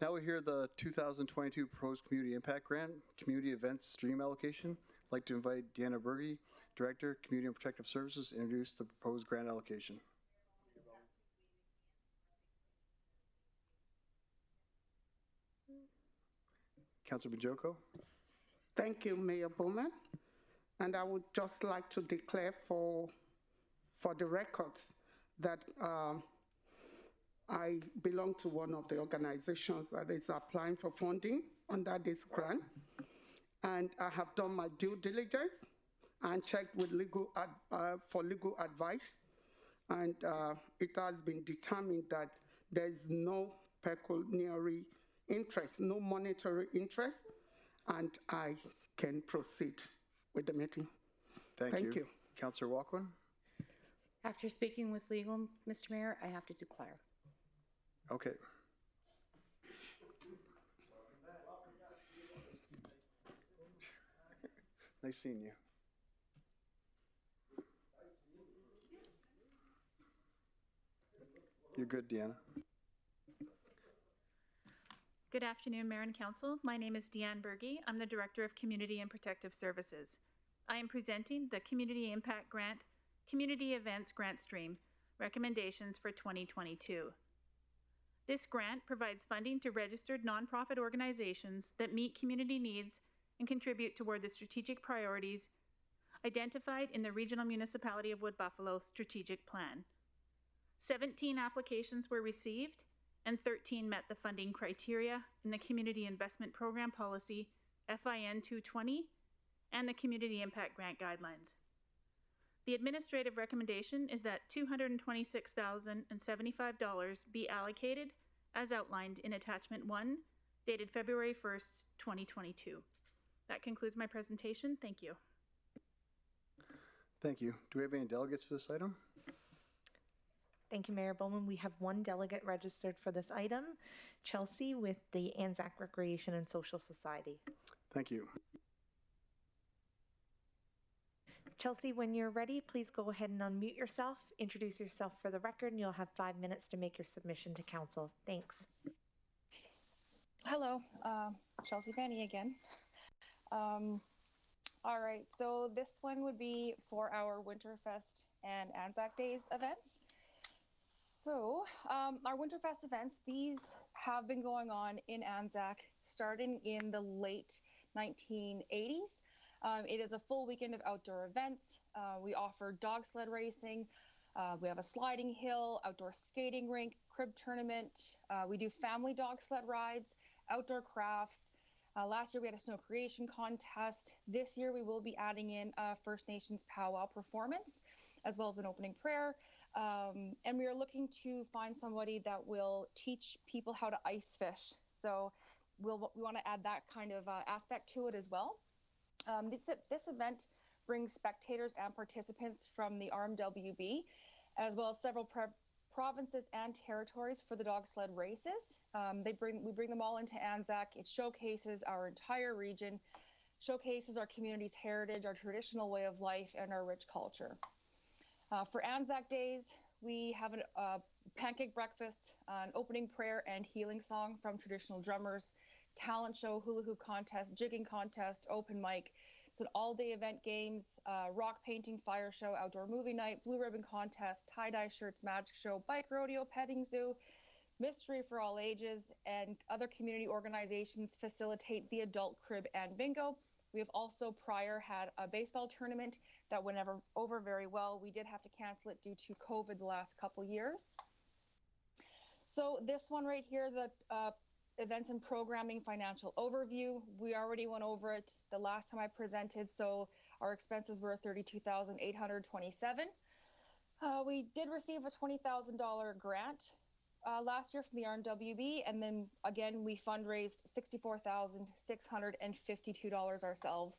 Now we hear the 2022 Proposed Community Impact Grant, Community Events Stream Allocation. I'd like to invite Deanna Berge, Director, Community and Protective Services, to introduce the proposed grant allocation. Councilor Bajoko. Thank you, Mayor Bowman. And I would just like to declare for the records that I belong to one of the organizations that is applying for funding under this grant. And I have done my due diligence and checked with for legal advice. And it has been determined that there is no pecuniary interest, no monetary interest, and I can proceed with the meeting. Thank you. Councillor Walkwin. After speaking with legal, Mr. Mayor, I have to declare. Okay. Nice seeing you. You're good, Deanna. Good afternoon, Mayor and Council. My name is Deanne Berge. I'm the Director of Community and Protective Services. I am presenting the Community Impact Grant, Community Events Grant Stream, recommendations for 2022. This grant provides funding to registered nonprofit organizations that meet community needs and contribute toward the strategic priorities identified in the Regional Municipality of Wood Buffalo Strategic Plan. 17 applications were received and 13 met the funding criteria in the Community Investment Program Policy, FIN 220, and the Community Impact Grant Guidelines. The administrative recommendation is that $226,075 be allocated as outlined in Attachment 1, dated February 1st, 2022. That concludes my presentation. Thank you. Thank you. Do we have any delegates for this item? Thank you, Mayor Bowman. We have one delegate registered for this item, Chelsea with the Anzac Recreation and Social Society. Thank you. Chelsea, when you're ready, please go ahead and unmute yourself, introduce yourself for the record, and you'll have 5 minutes to make your submission to council. Thanks. Hello, Chelsea Fanny again. All right, so this one would be for our Winterfest and Anzac Days events. So our Winterfest events, these have been going on in Anzac starting in the late 1980s. It is a full weekend of outdoor events. We offer dog sled racing. We have a sliding hill, outdoor skating rink, crib tournament. We do family dog sled rides, outdoor crafts. Last year we had a snow creation contest. This year we will be adding in a First Nations powwow performance, as well as an opening prayer. And we are looking to find somebody that will teach people how to ice fish. So we want to add that kind of aspect to it as well. This event brings spectators and participants from the RMWB, as well as several provinces and territories for the dog sled races. We bring them all into Anzac. It showcases our entire region, showcases our community's heritage, our traditional way of life, and our rich culture. For Anzac Days, we have a pancake breakfast, an opening prayer and healing song from traditional drummers, talent show, hula hoop contest, jigging contest, open mic. It's an all-day event, games, rock painting, fire show, outdoor movie night, blue ribbon contest, tie-dye shirts, magic show, bike rodeo, petting zoo, mystery for all ages, and other community organizations facilitate the adult crib and bingo. We have also prior had a baseball tournament that went over very well. We did have to cancel it due to COVID the last couple years. So this one right here, the events and programming financial overview, we already went over it the last time I presented. So our expenses were $32,827. We did receive a $20,000 grant last year from the RMWB, and then again we fundraised $64,652 ourselves.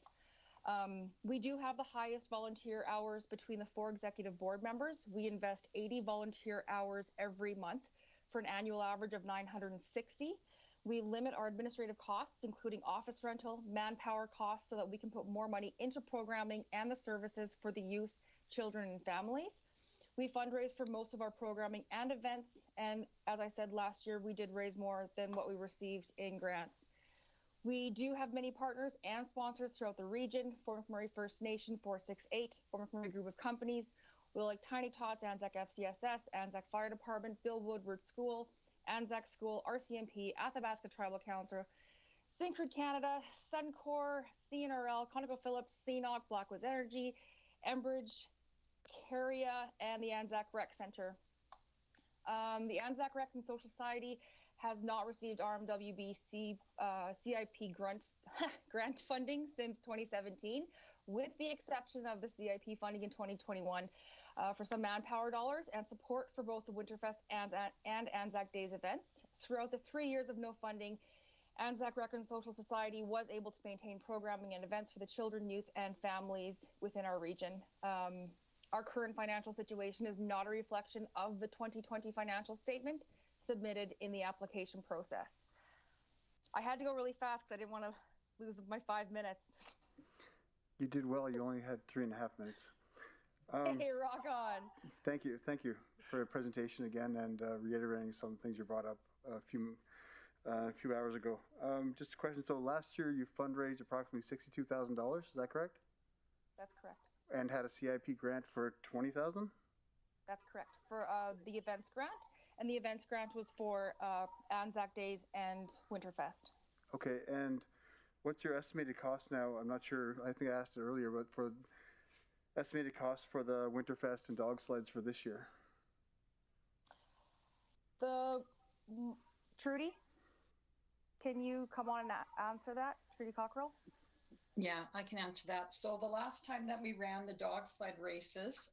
We do have the highest volunteer hours between the 4 executive board members. We invest 80 volunteer hours every month for an annual average of 960. We limit our administrative costs, including office rental, manpower costs, so that we can put more money into programming and the services for the youth, children, and families. We fundraise for most of our programming and events, and as I said last year, we did raise more than what we received in grants. We do have many partners and sponsors throughout the region: Fort McMurray First Nation 468, Fort McMurray Group of Companies, Will Like Tiny Tots, Anzac FCSS, Anzac Fire Department, Bill Woodward School, Anzac School, RCMP, Athabasca Tribal Council, Syncrude Canada, Suncor, CNRL, ConocoPhillips, CNOC, Blackwoods Energy, Enbridge, Caria, and the Anzac Rec Center. The Anzac Rec and Social Society has not received RMWB CIP grant funding since 2017, with the exception of the CIP funding in 2021 for some manpower dollars and support for both the Winterfest and Anzac Days events. Throughout the 3 years of no funding, Anzac Rec and Social Society was able to maintain programming and events for the children, youth, and families within our region. Our current financial situation is not a reflection of the 2020 financial statement submitted in the application process. I had to go really fast because I didn't want to lose my 5 minutes. You did well. You only had 3.5 minutes. Hey, rock on. Thank you for your presentation again and reiterating some things you brought up a few hours ago. Just a question. So last year you fundraised approximately $62,000. Is that correct? That's correct. And had a CIP grant for $20,000? That's correct, for the events grant. And the events grant was for Anzac Days and Winterfest. Okay, and what's your estimated cost now? I'm not sure, I think I asked it earlier, but for estimated cost for the Winterfest and dog sleds for this year? Trudy, can you come on and answer that? Trudy Cockrell? Yeah, I can answer that. So the last time that we ran the dog sled races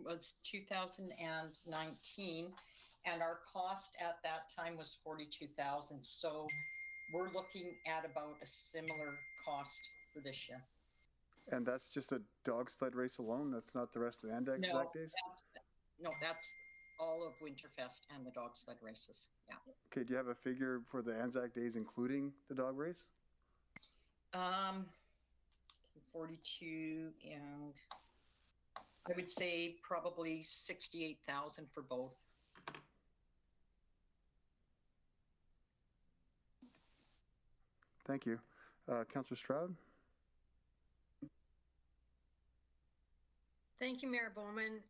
was 2019, and our cost at that time was $42,000. So we're looking at about a similar cost for this year. And that's just a dog sled race alone? That's not the rest of Anzac Days? That's all of Winterfest and the dog sled races. Yeah. Okay, do you have a figure for the Anzac Days including the dog race? 42, and I would say probably 68,000 for both. Thank you. Councillor Stroud? Thank you, Mayor Bowman.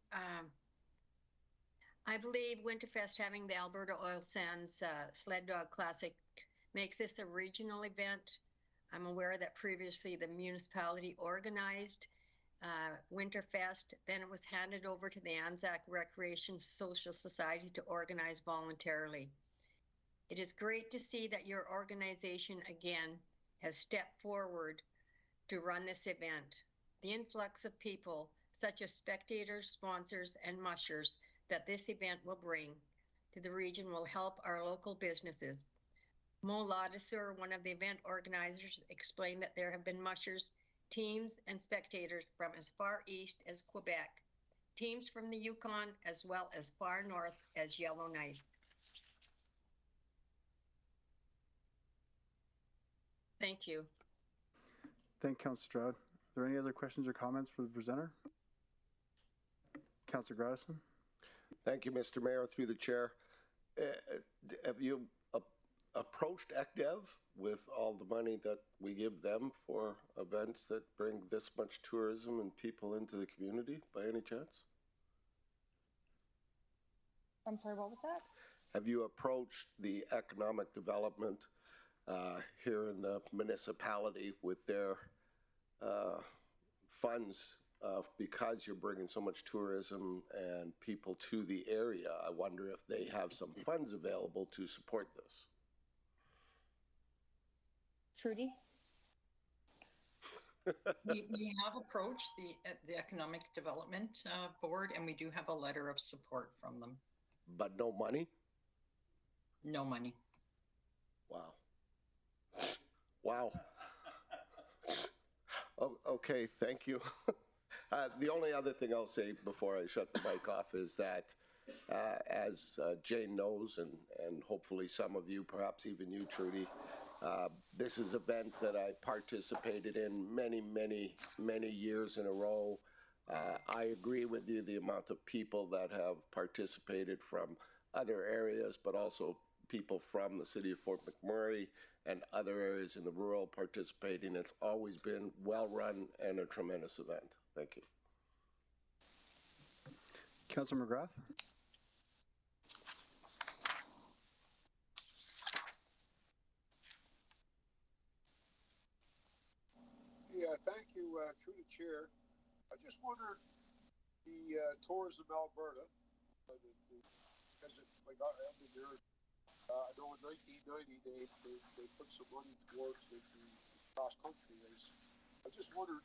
I believe Winterfest having the Alberta Oil Sands Sled Dog Classic makes this a regional event. I'm aware that previously the municipality organized Winterfest, then it was handed over to the Anzac Recreation Social Society to organize voluntarily. It is great to see that your organization again has stepped forward to run this event. The influx of people, such as spectators, sponsors, and mushers, that this event will bring to the region will help our local businesses. Mo Ladisur, one of the event organizers, explained that there have been mushers, teams, and spectators from as far east as Quebec, teams from the Yukon, as well as far north as Yellowknife. Thank you. Thank you, Councillor Stroud. Are there any other questions or comments for the presenter? Councillor Gradison? Thank you, Mr. Mayor, through the chair. Have you approached ECDEV with all the money that we give them for events that bring this much tourism and people into the community by any chance? I'm sorry, what was that? Have you approached the economic development here in the municipality with their funds because you're bringing so much tourism and people to the area? I wonder if they have some funds available to support this. Trudy? we have approached the Economic Development Board, and we do have a letter of support from them. But no money? No money. Wow. Wow. Okay, thank you. The only other thing I'll say before I shut the mic off is that as Jane knows, and hopefully some of you, perhaps even you, Trudy, this is an event that I participated in many years in a row. I agree with you, the amount of people that have participated from other areas, but also people from the city of Fort McMurray and other areas in the rural participating. It's always been well run and a tremendous event. Thank you. Councilor McGrath. Yeah, thank you, through the chair. I just wondered, the Tourism Alberta, because like I've been there, I know in 1990 they put some money towards the cross country race. I just wondered,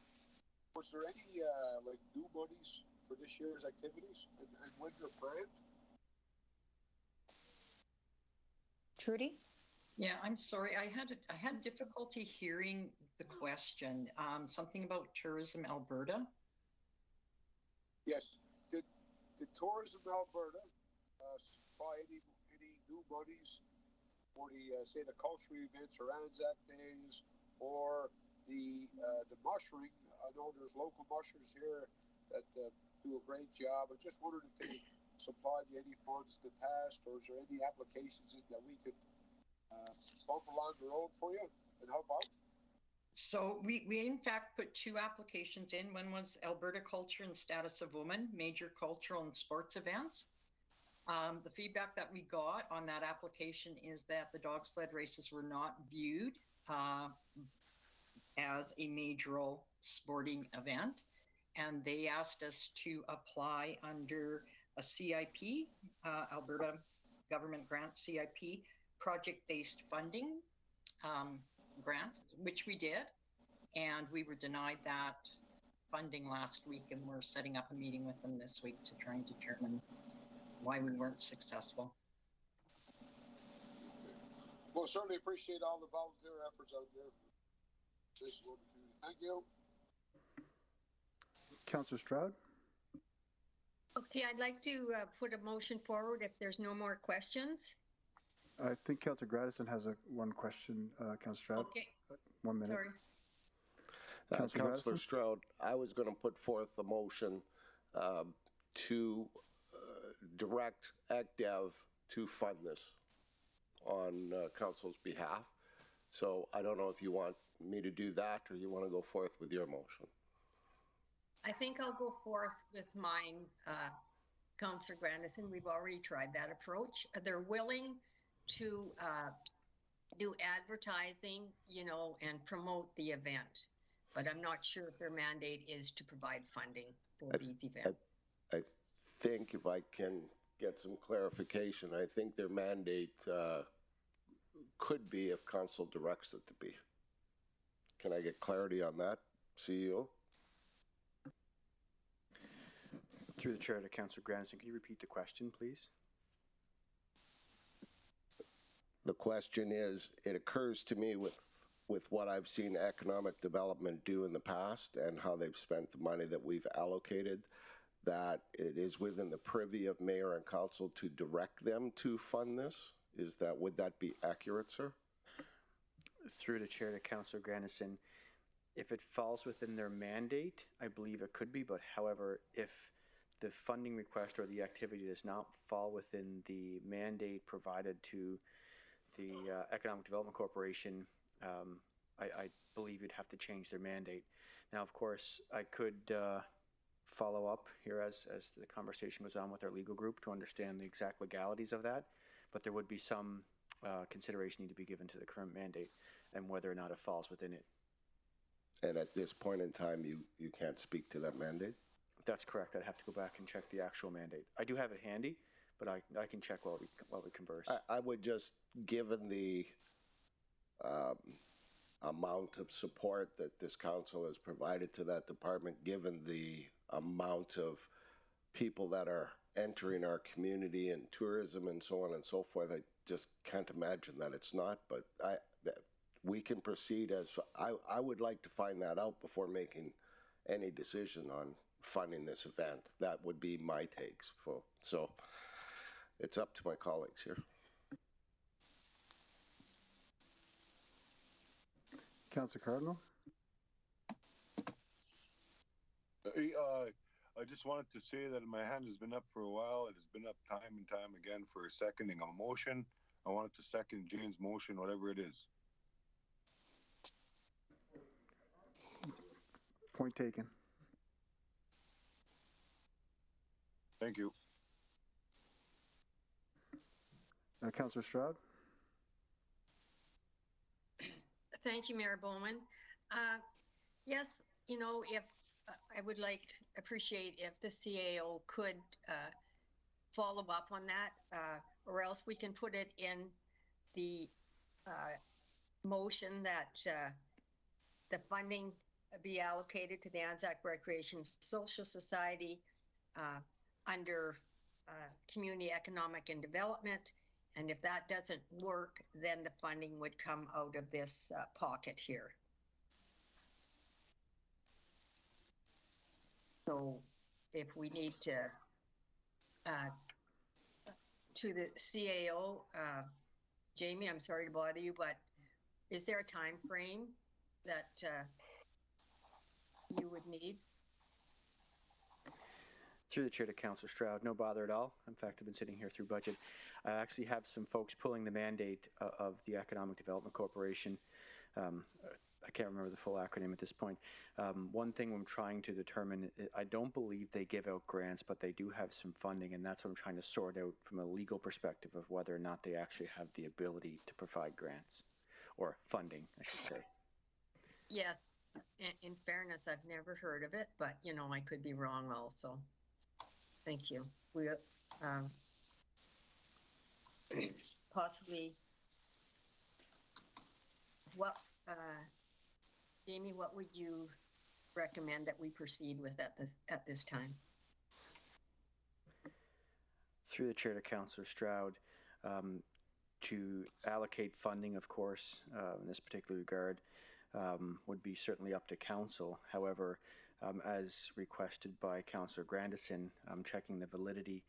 was there any like new monies for this year's activities, and when they're planned? Trudy? Yeah, I'm sorry. I had difficulty hearing the question. Something about Tourism Alberta? Yes. Did Tourism Alberta supply any new monies for the say the cultural events or Anzac Days or the mushering? I know there's local mushers here that do a great job. I just wondered if they supplied you any funds in the past, or is there any applications that we could bump along the road for you and help out? So we in fact put 2 applications in. One was Alberta Culture and Status of Women, major cultural and sports events. The feedback that we got on that application is that the dog sled races were not viewed as a major sporting event. And they asked us to apply under a CIP, Alberta Government Grant CIP, project-based funding grant, which we did, and we were denied that funding last week, and we're setting up a meeting with them this week to try and determine why we weren't successful. Well, certainly appreciate all the volunteer efforts out there. Thank you. Councillor Stroud. Okay, I'd like to put a motion forward if there's no more questions. I think Councillor Gradison has one question, Councillor Stroud. Okay. 1 minute. Sorry. Councillor Stroud, I was going to put forth a motion to direct ACDEV to fund this on council's behalf. So I don't know if you want me to do that or you want to go forth with your motion. I think I'll go forth with mine, Councillor Grandison. We've already tried that approach. They're willing to do advertising, and promote the event. But I'm not sure if their mandate is to provide funding for these events. I think if I can get some clarification, I think their mandate could be if council directs it to be. Can I get clarity on that, CEO? Through the chair to Councillor Grandison, can you repeat the question, please? The question is, it occurs to me with what I've seen economic development do in the past and how they've spent the money that we've allocated, that it is within the privy of mayor and council to direct them to fund this. Would that be accurate, sir? Through the chair to Councillor Grandison, if it falls within their mandate, I believe it could be, but however, if the funding request or the activity does not fall within the mandate provided to the Economic Development Corporation, I believe you'd have to change their mandate. Now, of course, I could follow up here as the conversation goes on with our legal group to understand the exact legalities of that, but there would be some consideration need to be given to the current mandate and whether or not it falls within it. And at this point in time, you can't speak to that mandate? That's correct. I'd have to go back and check the actual mandate. I do have it handy, but I can check while we converse. I would just, given the amount of support that this council has provided to that department, given the amount of people that are entering our community and tourism and so on and so forth, I just can't imagine that it's not. But we can proceed as I would like to find that out before making any decision on funding this event. That would be my takes. So it's up to my colleagues here. Councillor Cardinal. I just wanted to say that my hand has been up for a while. It has been up time and time again for seconding a motion. I wanted to second Jane's motion, whatever it is. Point taken. Thank you. Councillor Stroud? Thank you, Mayor Bowman. Yes, you know, if I would appreciate if the CAO could follow up on that, or else we can put it in the motion that the funding be allocated to the Anzac Recreation Social Society under Community Economic and Development. And if that doesn't work, then the funding would come out of this pocket here. So if we need to the CAO, Jamie, I'm sorry to bother you, but is there a time frame that you would need? Through the chair to Councillor Stroud, no bother at all. In fact, I've been sitting here through budget. I actually have some folks pulling the mandate of the Economic Development Corporation. I can't remember the full acronym at this point. One thing I'm trying to determine, I don't believe they give out grants, but they do have some funding, and that's what I'm trying to sort out from a legal perspective of whether or not they actually have the ability to provide grants, or funding, I should say. Yes, in fairness, I've never heard of it, but you know, I could be wrong also. Thank you. We possibly what Jamie, what would you recommend that we proceed with at this time? Through the chair to Councillor Stroud, to allocate funding, of course, in this particular regard, would be certainly up to council. However, as requested by Councillor Grandison, I'm checking the validity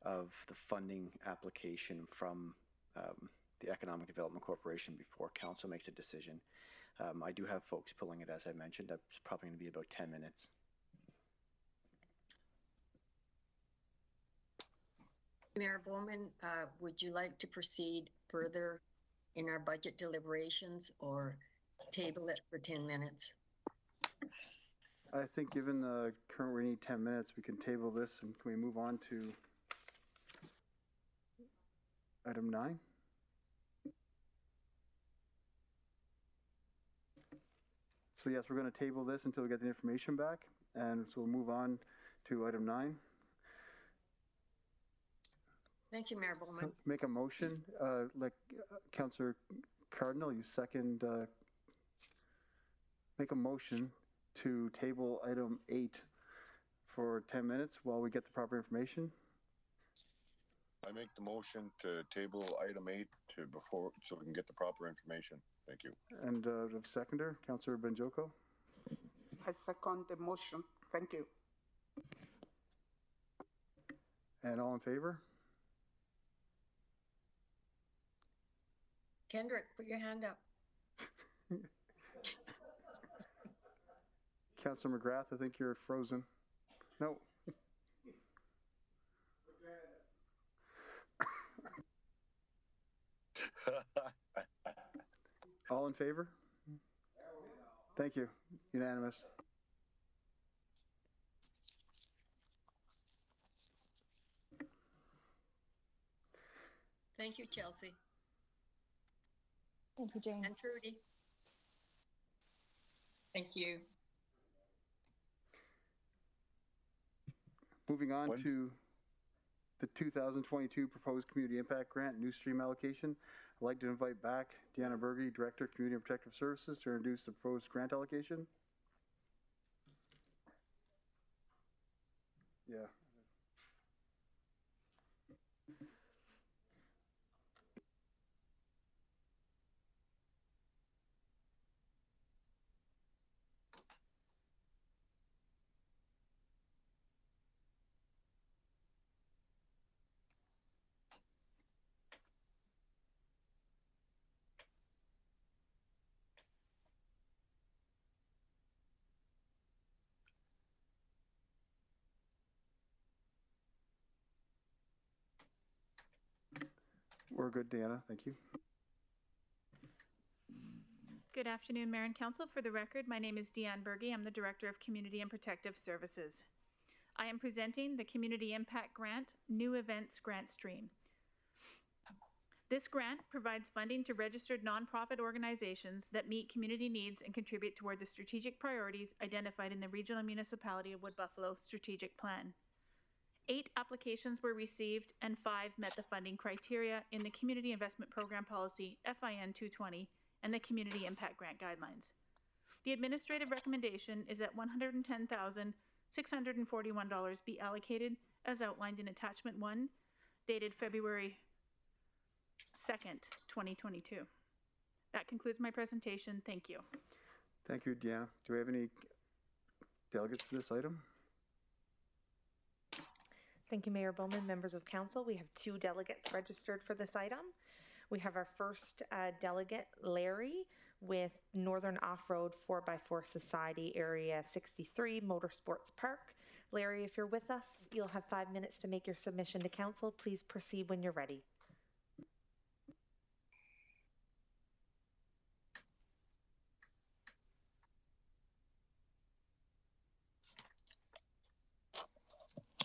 of the funding application from the Economic Development Corporation before council makes a decision. I do have folks pulling it, as I mentioned. That's probably going to be about 10 minutes. Mayor Bowman, would you like to proceed further in our budget deliberations or table it for 10 minutes? I think given the current, we need 10 minutes, we can table this, and can we move on to item 9? So yes, we're going to table this until we get the information back, and so we'll move on to item 9. Thank you, Mayor Bowman. Make a motion, like Councillor Cardinal, you second, make a motion to table item 8 for 10 minutes while we get the proper information. I make the motion to table item 8 so we can get the proper information. Thank you. And the seconder, Councillor Benjoko. I second the motion. Thank you. And all in favor? Kendrick, put your hand up. Councillor McGrath, I think you're frozen. No. All in favor? Thank you. Unanimous. Thank you, Chelsea. Thank you, Jane. And Trudy. Thank you. Moving on to the 2022 proposed community impact grant new stream allocation. I'd like to invite back Deanna Berge, Director of Community and Protective Services, to introduce the proposed grant allocation. Yeah. We're good, Deanna. Thank you. Good afternoon, Mayor and Council. For the record, my name is Deanne Berge. I'm the Director of Community and Protective Services. I am presenting the Community Impact Grant New Events Grant Stream. This grant provides funding to registered nonprofit organizations that meet community needs and contribute toward the strategic priorities identified in the Regional Municipality of Wood Buffalo Strategic Plan. 8 applications were received and 5 met the funding criteria in the Community Investment Program Policy FIN 220 and the Community Impact Grant Guidelines. The administrative recommendation is that $110,641 be allocated as outlined in Attachment 1, dated February 2nd, 2022. That concludes my presentation. Thank you. Thank you, Deanna. Do we have any delegates for this item? Thank you, Mayor Bowman. Members of Council, we have 2 delegates registered for this item. We have our first delegate, Larry, with Northern Off-Road 4x4 Society Area 63 Motorsports Park. Larry, if you're with us, you'll have 5 minutes to make your submission to Council. Please proceed when you're ready.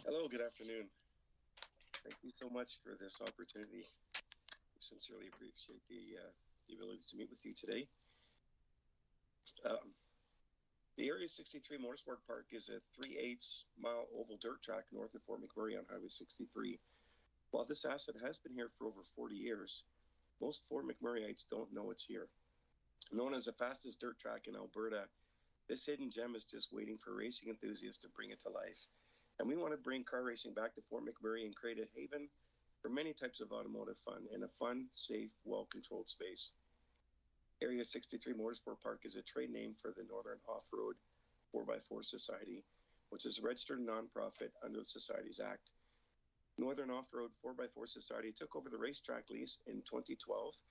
Hello, good afternoon. Thank you so much for this opportunity. We sincerely appreciate the ability to meet with you today. The Area 63 Motorsport Park is a 3/8 mile oval dirt track north of Fort McMurray on Highway 63. While this asset has been here for over 40 years, most Fort McMurrayites don't know it's here. Known as the fastest dirt track in Alberta, this hidden gem is just waiting for racing enthusiasts to bring it to life. And we want to bring car racing back to Fort McMurray and create a haven for many types of automotive fun in a fun, safe, well-controlled space. Area 63 Motorsport Park is a trade name for the Northern Off-Road 4x4 Society, which is a registered nonprofit under the Societies Act. Northern Off-Road 4x4 Society took over the racetrack lease in 2012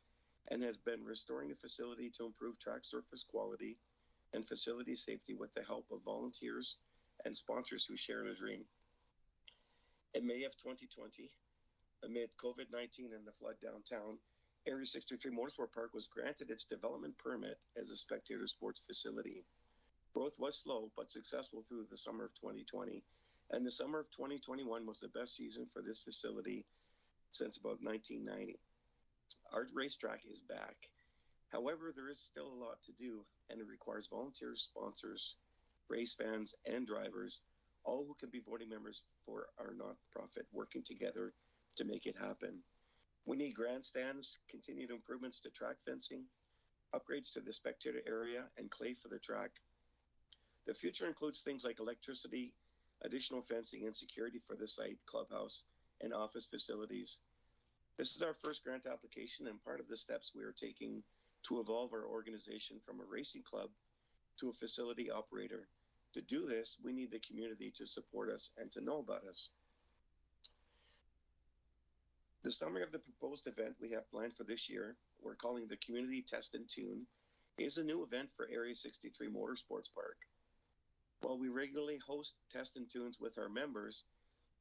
and has been restoring the facility to improve track surface quality and facility safety with the help of volunteers and sponsors who share the dream. In May of 2020, amid COVID-19 and the flood downtown, Area 63 Motorsport Park was granted its development permit as a spectator sports facility. Growth was slow but successful through the summer of 2020, and the summer of 2021 was the best season for this facility since about 1990. Our racetrack is back. However, there is still a lot to do, and it requires volunteers, sponsors, race fans, and drivers, all who can be voting members for our nonprofit, working together to make it happen. We need grandstands, continued improvements to track fencing, upgrades to the spectator area, and clay for the track. The future includes things like electricity, additional fencing, and security for the site, clubhouse, and office facilities. This is our first grant application and part of the steps we are taking to evolve our organization from a racing club to a facility operator. To do this, we need the community to support us and to know about us. The summary of the proposed event we have planned for this year, we're calling the Community Test and Tune, is a new event for Area 63 Motorsports Park. While we regularly host test and tunes with our members,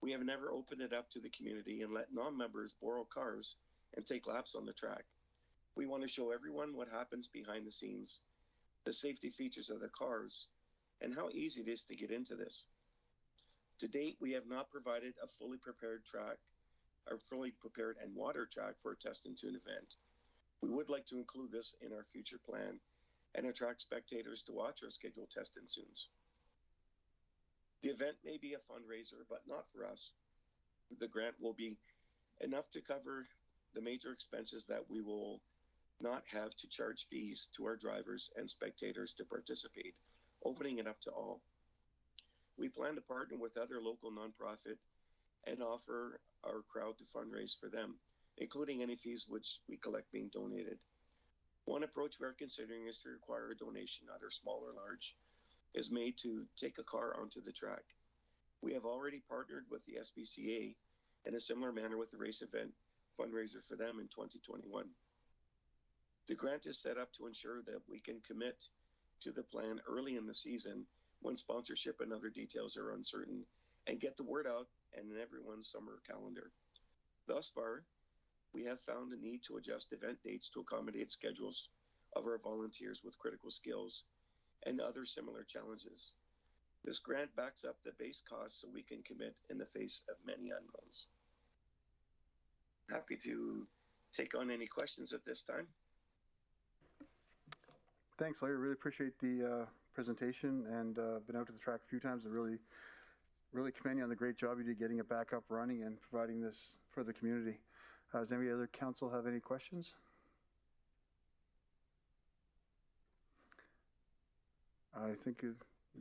we have never opened it up to the community and let non-members borrow cars and take laps on the track. We want to show everyone what happens behind the scenes, the safety features of the cars, and how easy it is to get into this. To date, we have not provided a fully prepared track, or fully prepared and water track for a test and tune event. We would like to include this in our future plan and attract spectators to watch our scheduled test and tunes. The event may be a fundraiser, but not for us. The grant will be enough to cover the major expenses that we will not have to charge fees to our drivers and spectators to participate, opening it up to all. We plan to partner with other local nonprofit and offer our crowd to fundraise for them, including any fees which we collect being donated. One approach we are considering is to require a donation, either small or large, is made to take a car onto the track. We have already partnered with the SPCA in a similar manner with the race event fundraiser for them in 2021. The grant is set up to ensure that we can commit to the plan early in the season when sponsorship and other details are uncertain, and get the word out and in everyone's summer calendar. Thus far, we have found a need to adjust event dates to accommodate schedules of our volunteers with critical skills and other similar challenges. This grant backs up the base cost so we can commit in the face of many unknowns. Happy to take on any questions at this time. Thanks, Larry. Really appreciate the presentation, and been out to the track a few times and really commend you on the great job you did getting it back up running and providing this for the community. Does any other council have any questions? I think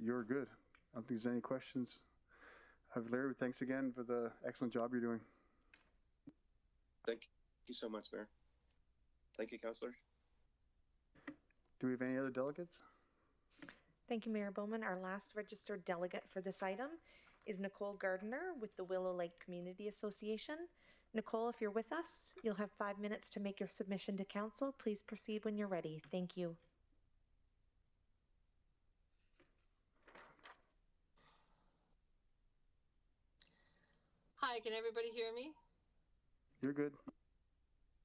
you're good. I don't think there's any questions. Larry, thanks again for the excellent job you're doing. Thank you so much, Mayor. Thank you, Councillor. Do we have any other delegates? Thank you, Mayor Bowman. Our last registered delegate for this item is Nicole Gardner with the Willow Lake Community Association. Nicole, if you're with us, you'll have 5 minutes to make your submission to council. Please proceed when you're ready. Thank you. Hi, can everybody hear me? You're good.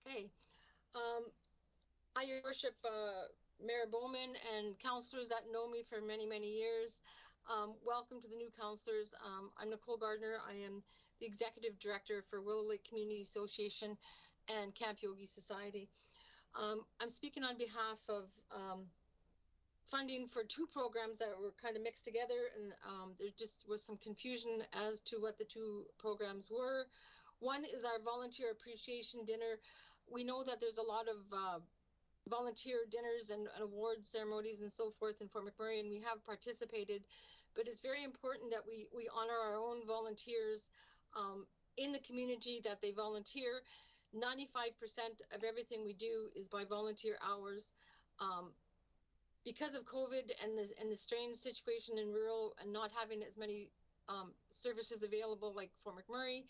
Okay. Your worship, Mayor Bowman and councillors that know me for many, many years. Welcome to the new councillors. I'm Nicole Gardner. I am the Executive Director for Willow Lake Community Association and Camp Yogi Society. I'm speaking on behalf of funding for two programs that were kind of mixed together, and there just was some confusion as to what the two programs were. One is our volunteer appreciation dinner. We know that there's a lot of volunteer dinners and award ceremonies and so forth in Fort McMurray, and we have participated, but it's very important that we honor our own volunteers in the community that they volunteer. 95% of everything we do is by volunteer hours. Because of COVID and the strange situation in rural and not having as many services available like Fort McMurray,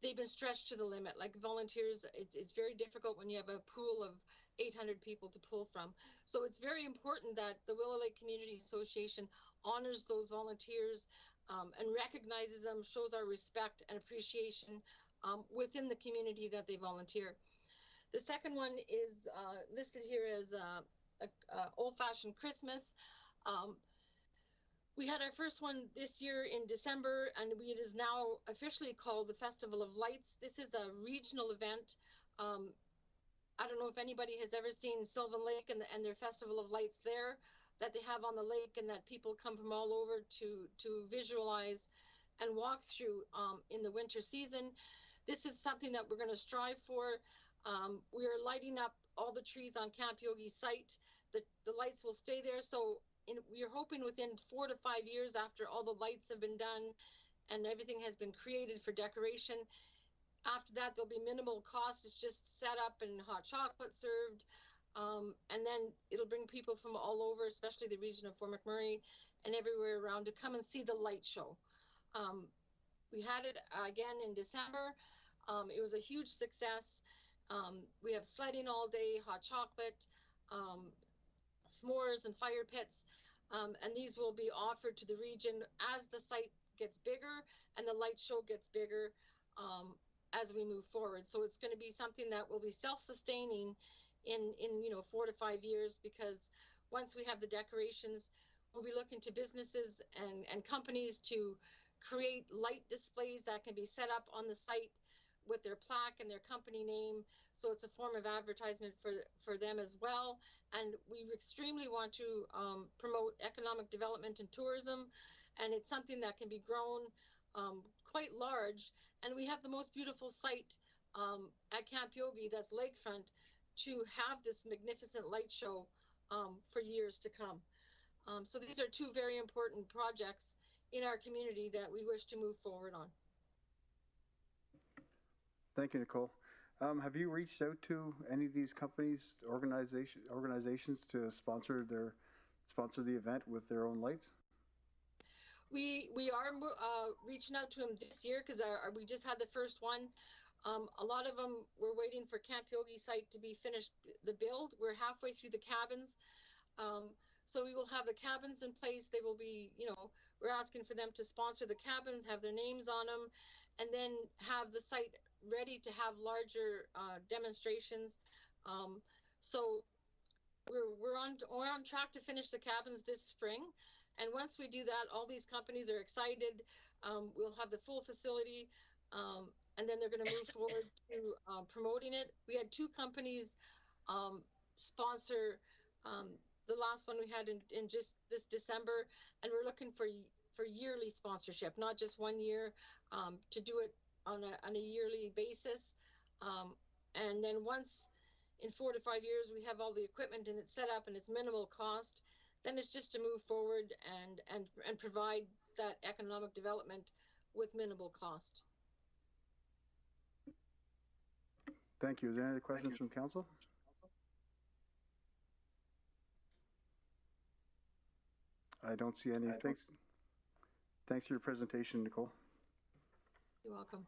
they've been stretched to the limit. Like volunteers, it's very difficult when you have a pool of 800 people to pull from. So it's very important that the Willow Lake Community Association honors those volunteers and recognizes them, shows our respect and appreciation within the community that they volunteer. The second one is listed here as old-fashioned Christmas. We had our first one this year in December, and it is now officially called the Festival of Lights. This is a regional event. I don't know if anybody has ever seen Sylvan Lake and their Festival of Lights there that they have on the lake, and that people come from all over to visualize and walk through in the winter season. This is something that we're going to strive for. We are lighting up all the trees on Camp Yogi's site. The lights will stay there, so we are hoping within 4 to 5 years after all the lights have been done and everything has been created for decoration, after that there'll be minimal cost. It's just set up and hot chocolate served, and then it'll bring people from all over, especially the region of Fort McMurray and everywhere around, to come and see the light show. We had it again in December. It was a huge success. We have sledding all day, hot chocolate, s'mores and fire pits, and these will be offered to the region as the site gets bigger and the light show gets bigger as we move forward. So it's going to be something that will be self-sustaining in 4 to 5 years, because once we have the decorations, we'll be looking to businesses and companies to create light displays that can be set up on the site with their plaque and their company name. So it's a form of advertisement for them as well. And we extremely want to promote economic development and tourism. And it's something that can be grown quite large. And we have the most beautiful site at Camp Yogi, that's lakefront, to have this magnificent light show for years to come. So these are two very important projects in our community that we wish to move forward on. Thank you, Nicole. Have you reached out to any of these companies, organizations to sponsor the event with their own lights? We are reaching out to them this year, because we just had the first one. A lot of them were waiting for Camp Yogi site to be finished, the build. We're halfway through the cabins. So we will have the cabins in place. They will be, we're asking for them to sponsor the cabins, have their names on them, and then have the site ready to have larger demonstrations. So we're on track to finish the cabins this spring. And once we do that, all these companies are excited. We'll have the full facility, and then they're going to move forward to promoting it. We had 2 companies sponsor the last one we had in just this December, and we're looking for yearly sponsorship, not just 1 year, to do it on a yearly basis. And then once in 4 to 5 years we have all the equipment and it's set up and it's minimal cost, then it's just to move forward and provide that economic development with minimal cost. Thank you. Is there any other questions from council? I don't see any. Thanks for your presentation, Nicole. You're welcome.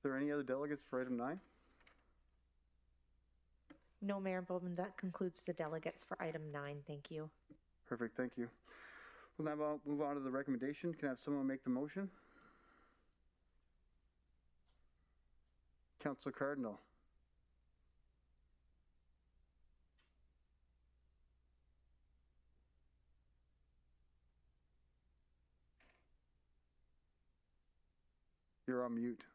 Are there any other delegates for item 9? No, Mayor Bowman, that concludes the delegates for item 9. Thank you. Perfect, thank you. We'll now move on to the recommendation. Can I have someone make the motion? Councillor Cardinal. You're on mute.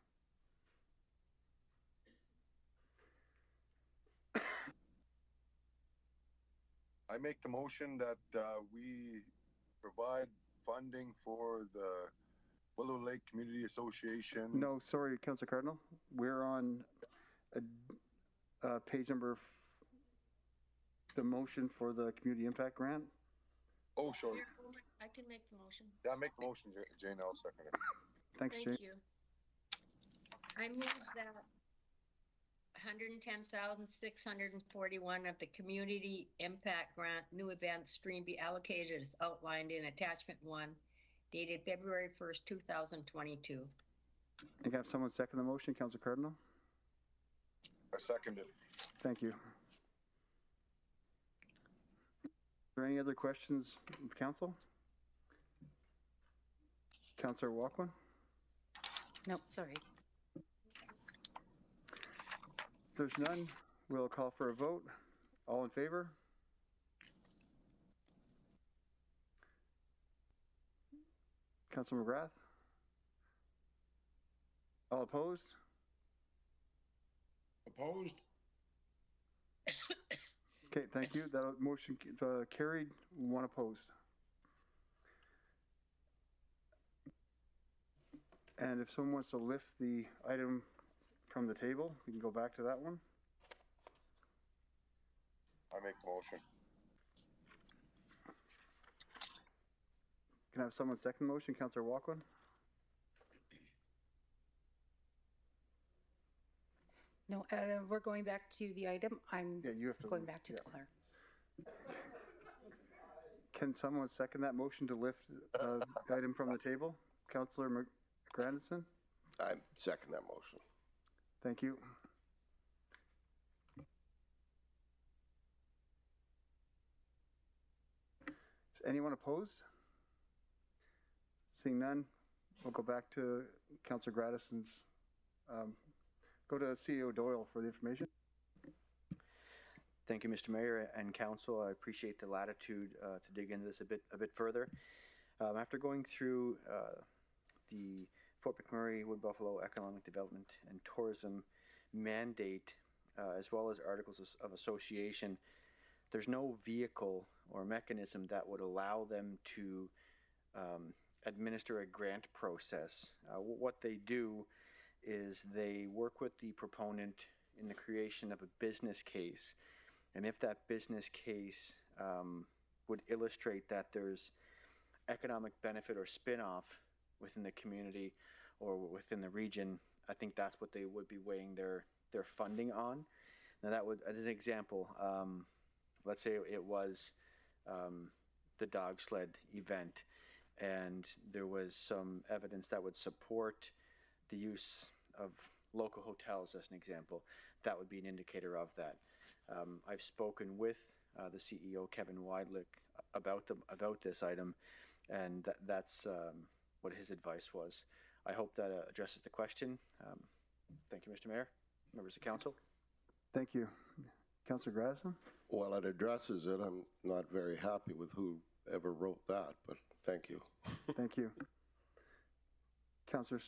I make the motion that we provide funding for the Willow Lake Community Association. No, sorry, Councillor Cardinal. We're on page number, the motion for the Community Impact Grant. Oh, sure. I can make the motion. Yeah, make the motion, Jane. I'll second it. Thanks, Jane. Thank you. I move that 110,641 of the Community Impact Grant new event stream be allocated as outlined in Attachment 1, dated February 1st, 2022. I can have someone second the motion, Councillor Cardinal. I second it. Thank you. Are there any other questions of council? Councillor Walkwin? No, sorry. If there's none, we'll call for a vote. All in favor? Councillor McGrath? All opposed? Opposed? Okay, thank you. That motion carried, 1 opposed. And if someone wants to lift the item from the table, we can go back to that one. I make the motion. Can I have someone second the motion? Councillor Walkwin? No, we're going back to the item. I'm going back to declare. Can someone second that motion to lift the item from the table? Councillor Grandison? I second that motion. Thank you. Is anyone opposed? Seeing none, we'll go back to Councillor Gradison's. Go to CEO Doyle for the information. Thank you, Mr. Mayor and Council. I appreciate the latitude to dig into this a bit further. After going through the Fort McMurray Wood Buffalo Economic Development and Tourism mandate, as well as articles of association, there's no vehicle or mechanism that would allow them to administer a grant process. What they do is they work with the proponent in the creation of a business case, and if that business case would illustrate that there's economic benefit or spin-off within the community or within the region, I think that's what they would be weighing their funding on. Now that would, as an example, let's say it was the dog sled event, and there was some evidence that would support the use of local hotels as an example, that would be an indicator of that. I've spoken with the CEO, Kevin Weidlich, about this item, and that's what his advice was. I hope that addresses the question. Thank you, Mr. Mayor, members of council. Thank you. Councillor Grasson? Well, it addresses it. I'm not very happy with whoever wrote that, but thank you. Thank you. Councillor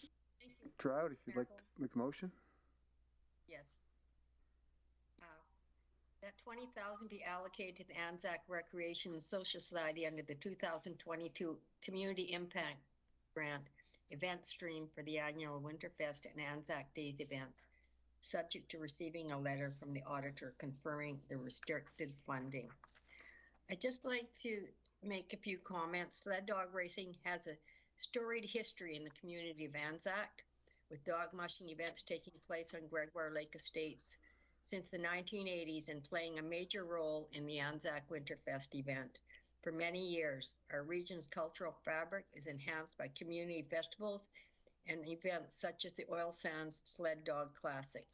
Stroud, if you'd like to make a motion. Yes. That $20,000 be allocated to the Anzac Recreation and Social Society under the 2022 Community Impact Grant event stream for the annual Winterfest and Anzac Days events, subject to receiving a letter from the auditor confirming the restricted funding. I'd just like to make a few comments. Sled dog racing has a storied history in the community of Anzac, with dog mushing events taking place on Gregoire Lake Estates since the 1980s and playing a major role in the Anzac Winterfest event. For many years, our region's cultural fabric is enhanced by community festivals and events such as the Oil Sands Sled Dog Classic.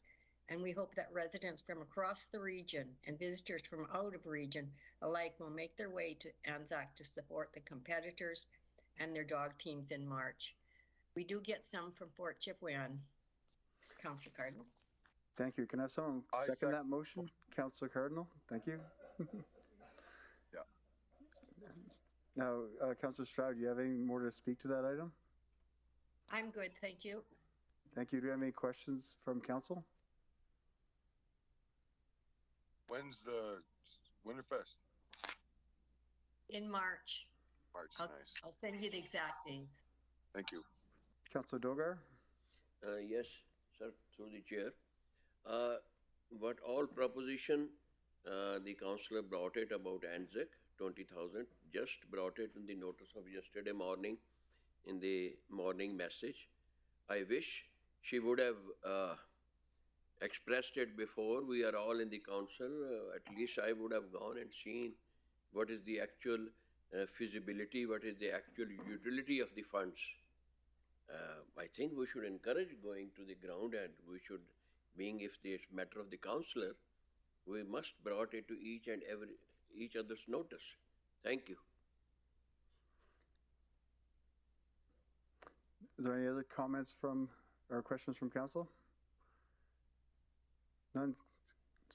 And we hope that residents from across the region and visitors from out of region alike will make their way to Anzac to support the competitors and their dog teams in March. We do get some from Fort Chipewyan. Councillor Cardinal. Thank you. Can I have someone second that motion? Councillor Cardinal, thank you. Yeah. Now, Councillor Stroud, do you have any more to speak to that item? I'm good, thank you. Thank you. Do you have any questions from council? When's the Winterfest? In March. March, nice. I'll send you the exact days. Thank you. Councillor Dogar? Yes, sir, through the chair. What all proposition the councillor brought it about Anzac, 20,000, just brought it in the notice of yesterday morning in the morning message. I wish she would have expressed it before. We are all in the council. At least I would have gone and seen what is the actual feasibility, what is the actual utility of the funds. I think we should encourage going to the ground, and we should, being if it's matter of the councillor, we must brought it to each other's notice. Thank you. Is there any other comments from or questions from council? None.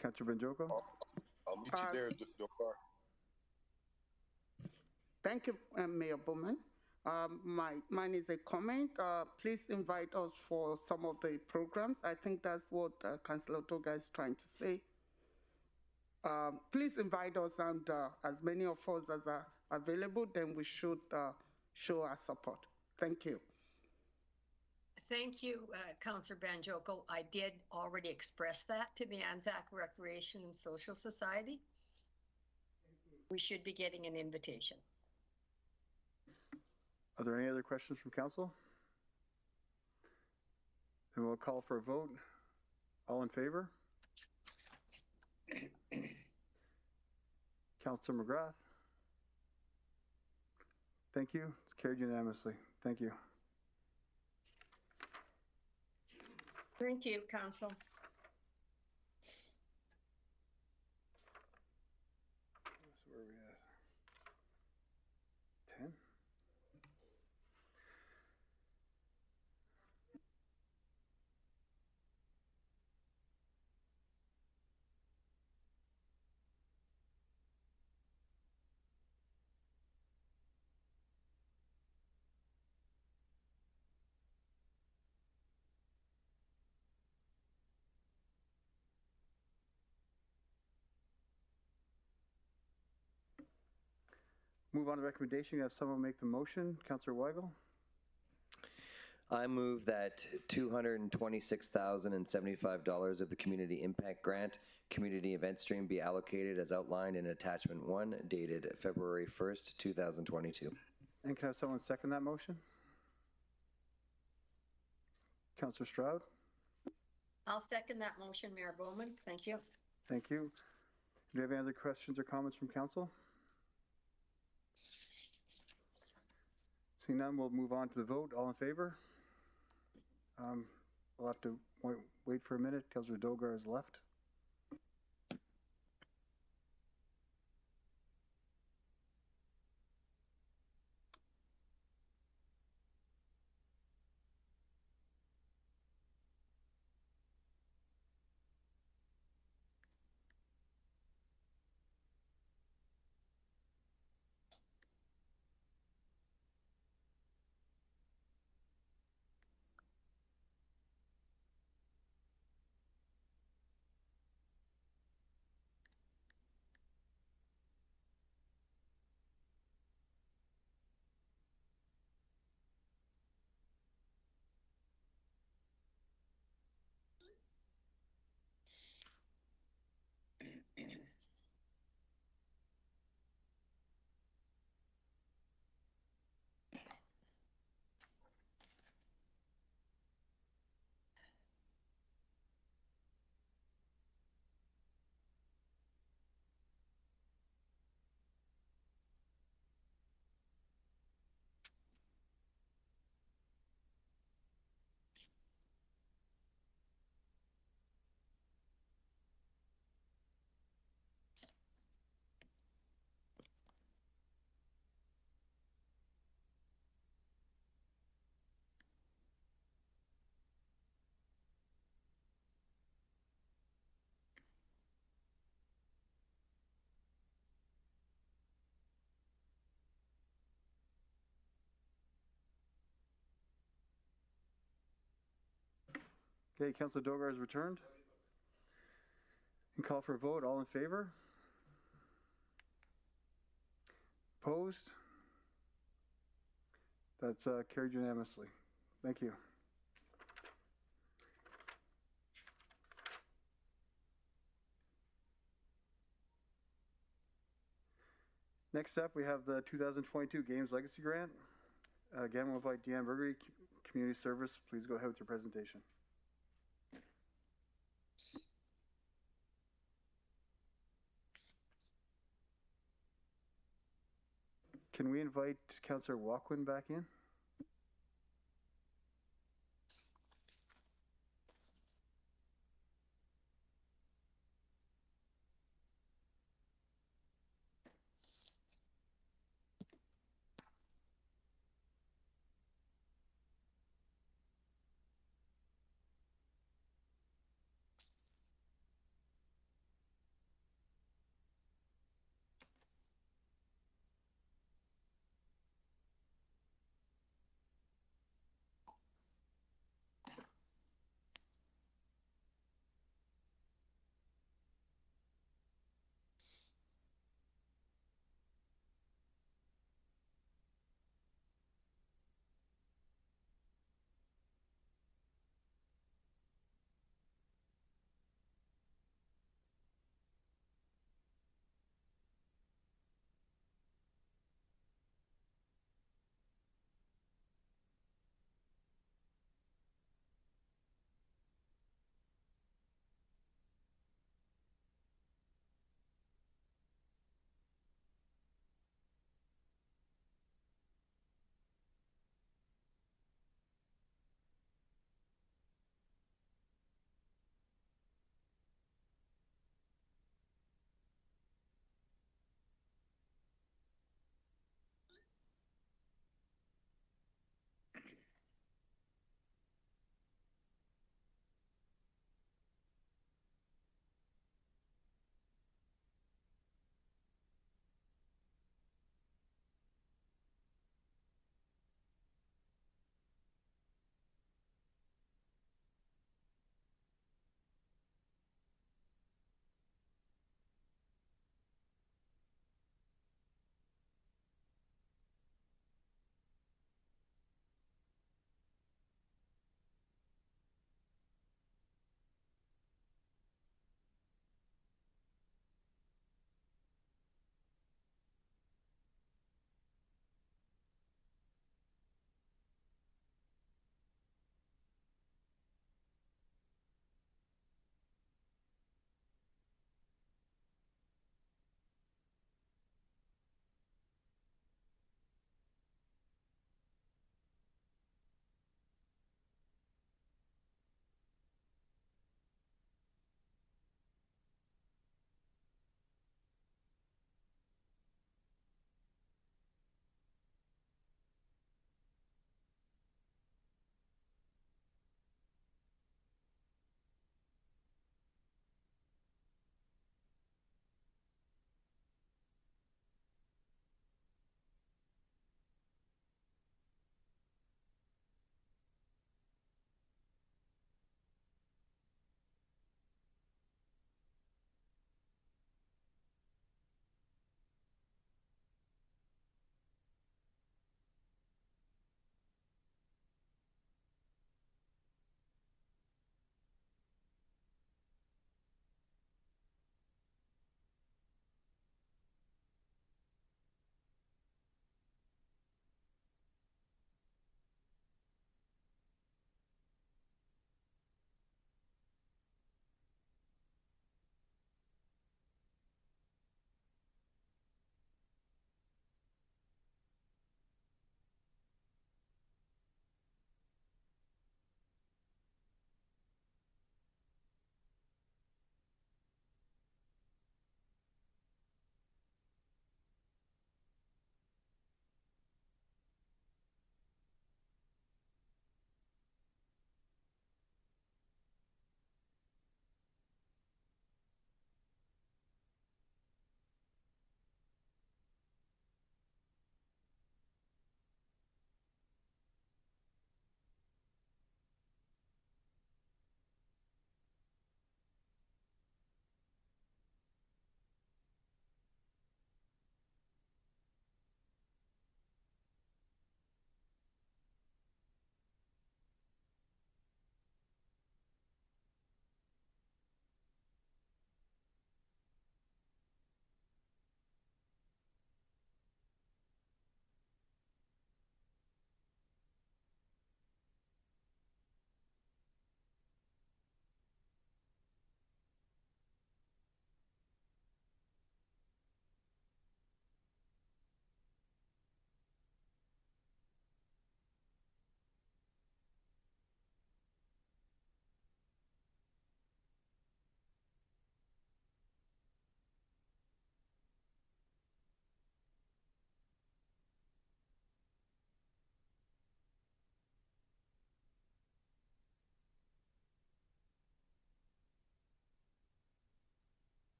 Councillor Benjoko? I'll meet you there, Dokar. Thank you, Mayor Bowman. Mine is a comment. Please invite us for some of the programs. I think that's what Councillor Doga is trying to say. Please invite us, and as many of us as are available, then we should show our support. Thank you. Thank you, Councillor Banjoko. I did already express that to the Anzac Recreation and Social Society. We should be getting an invitation. Are there any other questions from council? And we'll call for a vote. All in favor? Councillor McGrath? Thank you. It's carried unanimously. Thank you. Thank you, Council. So where are we at? 10? Move on to recommendation. Have someone make the motion. Councillor Weigel. I move that $226,075 of the Community Impact Grant Community Event Stream be allocated as outlined in Attachment 1, dated February 1st, 2022. And can I have someone second that motion? Councillor Stroud. I'll second that motion, Mayor Bowman. Thank you. Thank you. Do you have any other questions or comments from council? Seeing none, we'll move on to the vote. All in favor? We'll have to wait for a minute. Councillor Dogar has left. Okay, Councillor Dogar has returned. And call for a vote. All in favor? Opposed? That's carried unanimously. Thank you. Next up, we have the 2022 Games Legacy Grant. Again, we'll invite Deanne Burgery, Community Service. Please go ahead with your presentation. Can we invite Councillor Walkwin back in?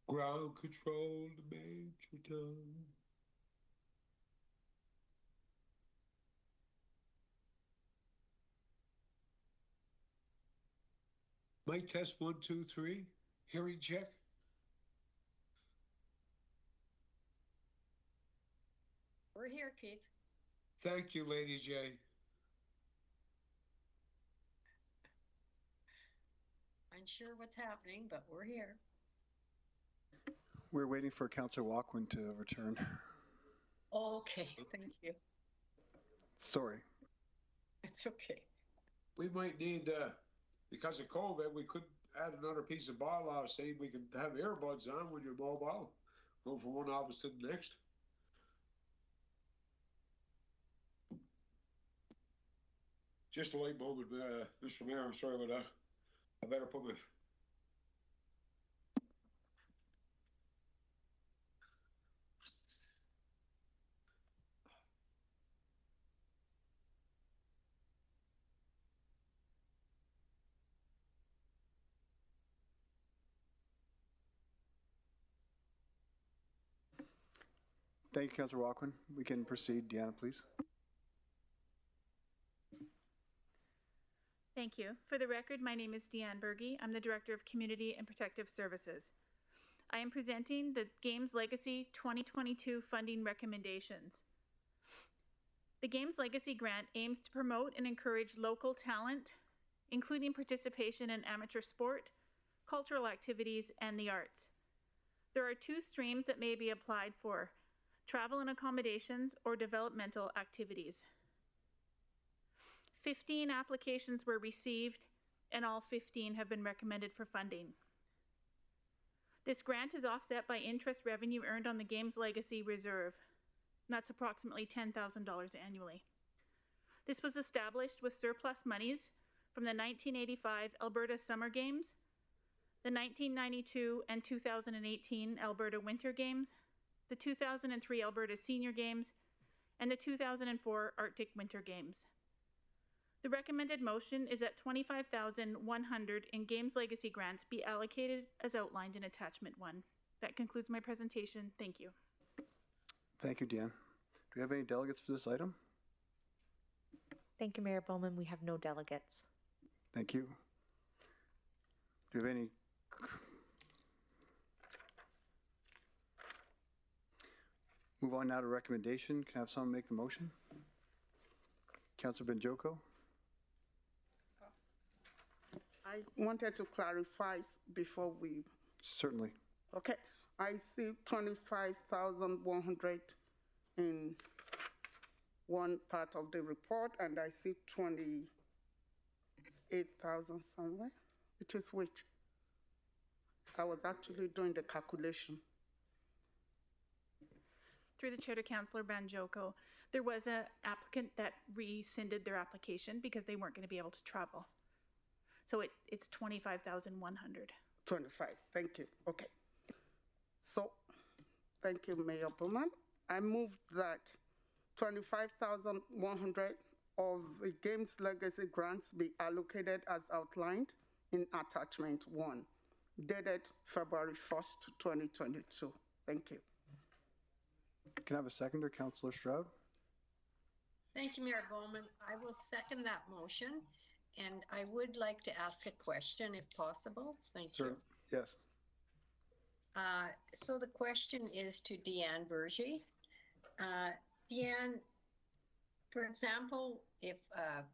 Ground control to Major Tom. Mic test 1, 2, 3. Hearing check. We're here, Keith. Thank you, Lady J. Unsure what's happening, but we're here. We're waiting for Councillor Walkwin to return. Okay, thank you. Sorry. It's okay. We might need, because of COVID, we could add another piece of bylaw saying we can have earbuds on when you're mobile. Go from one office to the next. Just a light moment, Mr. Mayor, I'm sorry about that. I better put my... Thank you, Councillor Walkwin. We can proceed. Deanna, please. Thank you. For the record, my name is Deanne Berge. I'm the Director of Community and Protective Services. I am presenting the Games Legacy 2022 funding recommendations. The Games Legacy Grant aims to promote and encourage local talent, including participation in amateur sport, cultural activities, and the arts. There are two streams that may be applied for: travel and accommodations or developmental activities. 15 applications were received, and all 15 have been recommended for funding. This grant is offset by interest revenue earned on the Games Legacy Reserve. That's approximately $10,000 annually. This was established with surplus monies from the 1985 Alberta Summer Games, the 1992 and 2018 Alberta Winter Games, the 2003 Alberta Senior Games, and the 2004 Arctic Winter Games. The recommended motion is that $25,100 in Games Legacy grants be allocated as outlined in Attachment 1. That concludes my presentation. Thank you. Thank you, Deanne. Do we have any delegates for this item? Thank you, Mayor Bowman. We have no delegates. Thank you. Do we have any? Move on now to recommendation. Can I have someone make the motion? Councillor Benjoko. I wanted to clarify before we... Certainly. Okay. I see 25,100 in one part of the report, and I see 28,000 somewhere. Which is which? I was actually doing the calculation. Through the chair to Councillor Banjoko, there was an applicant that rescinded their application because they weren't going to be able to travel. So it's 25,100. 25, thank you. Okay. So, thank you, Mayor Bowman. I move that 25,100 of the Games Legacy grants be allocated as outlined in Attachment 1, dated February 1st, 2022. Thank you. Can I have a seconder, Councillor Stroud? Thank you, Mayor Bowman. I will second that motion, and I would like to ask a question if possible. Thank you. Yes. So the question is to Deanne Berge. Deanne, for example, if a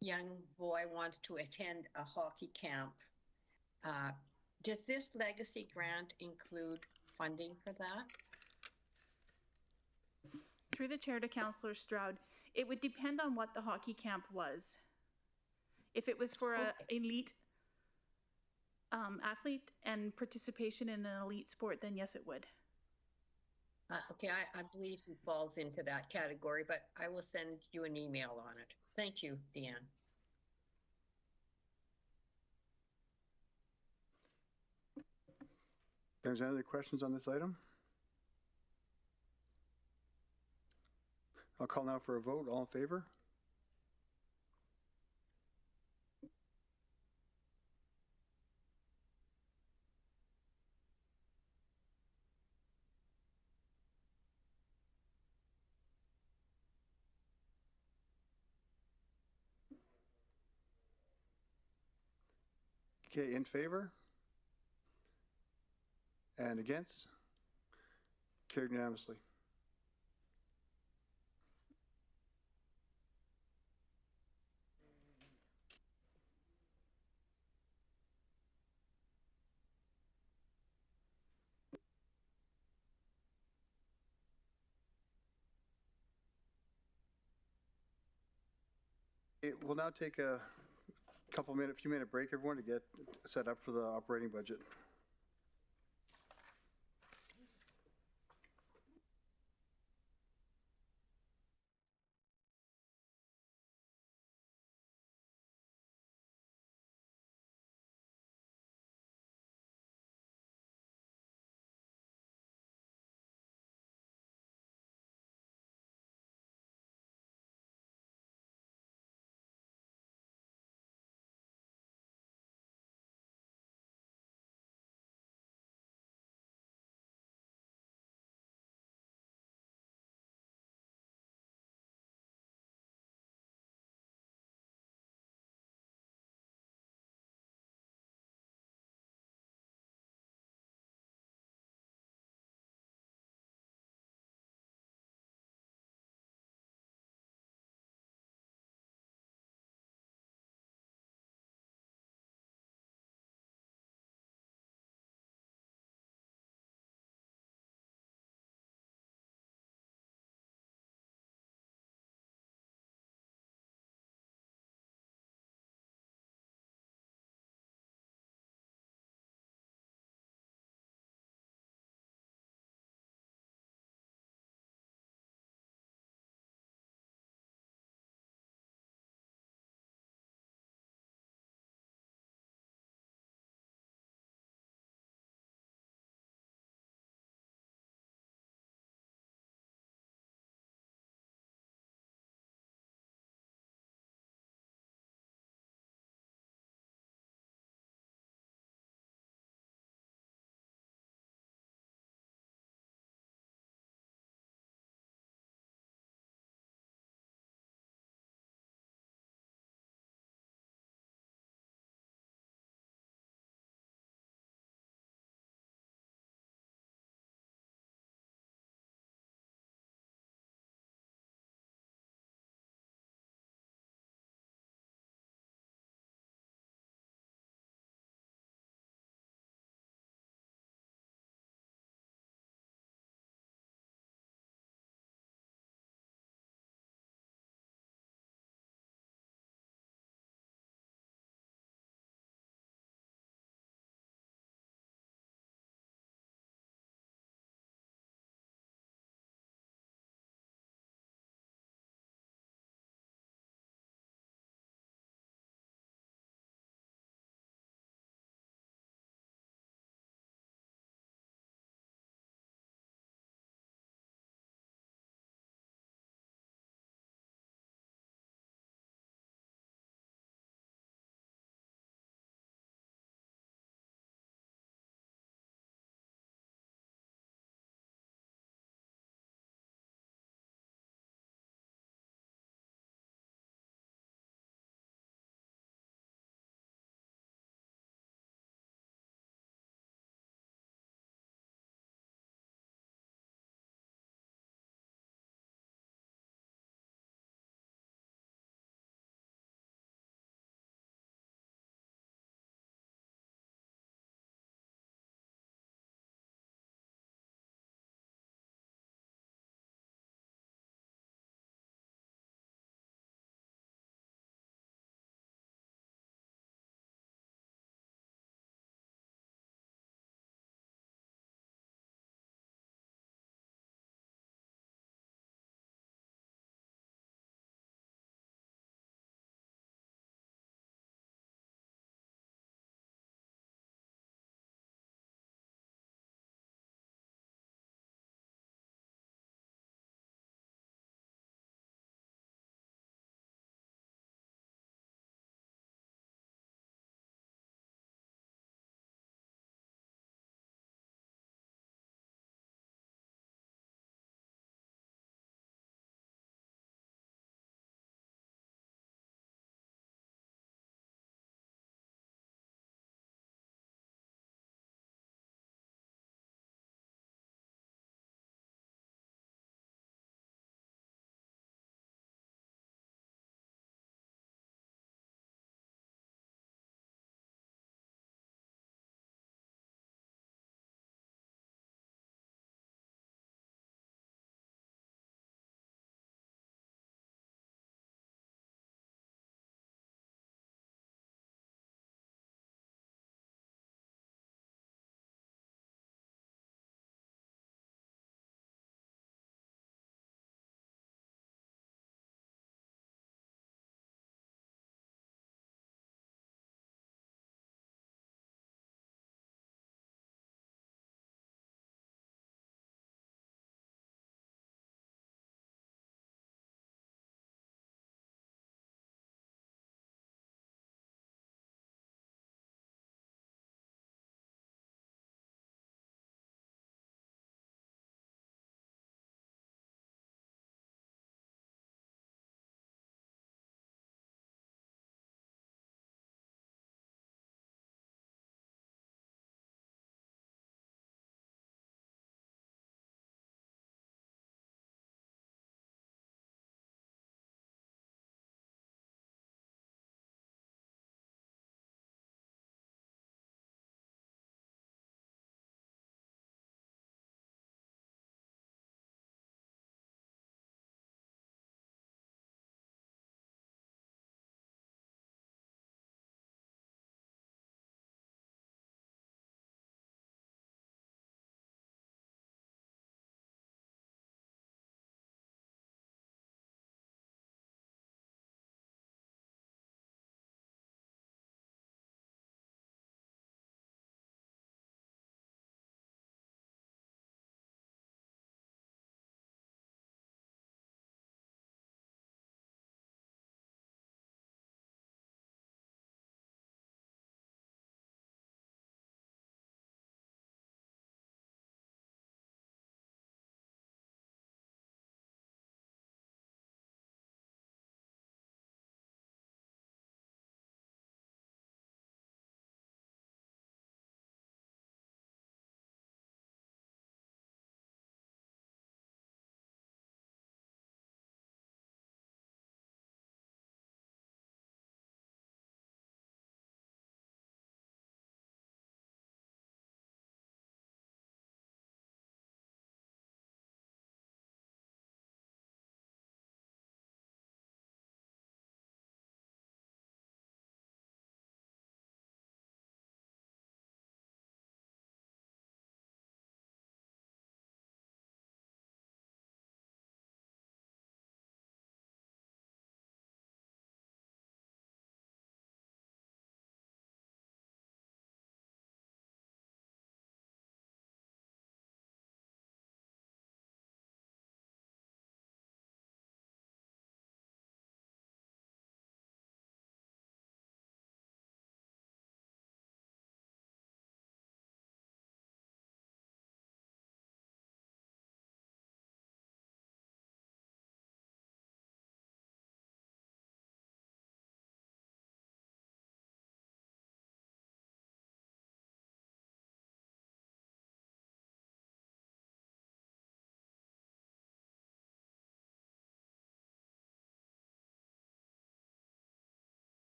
young boy wants to attend a hockey camp, does this legacy grant include funding for that? Through the chair to Councillor Stroud, it would depend on what the hockey camp was. If it was for an elite athlete and participation in an elite sport, then yes, it would. Okay, I believe he falls into that category, but I will send you an email on it. Thank you, Deanne. There's any other questions on this item? I'll call now for a vote. All in favor? Okay, in favor? And against? Carried unanimously. We'll now take a few minute break, everyone, to get set up for the operating budget.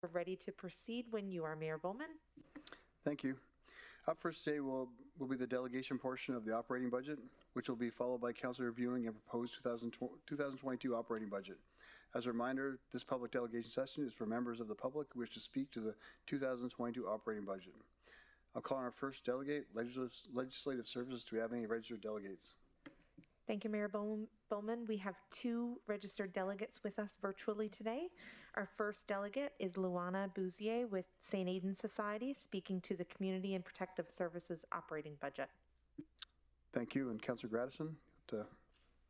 We're ready to proceed when you are, Mayor Bowman. Thank you. Up first today will be the delegation portion of the operating budget, which will be followed by council reviewing and proposed 2022 operating budget. As a reminder, this public delegation session is for members of the public who wish to speak to the 2022 operating budget. I'll call on our first delegate, Legislative Services. Do we have any registered delegates? Thank you, Mayor Bowman. We have 2 registered delegates with us virtually today. Our first delegate is Luana Bouzier with St. Aidan Society, speaking to the Community and Protective Services operating budget. Thank you. And Councillor Gradison?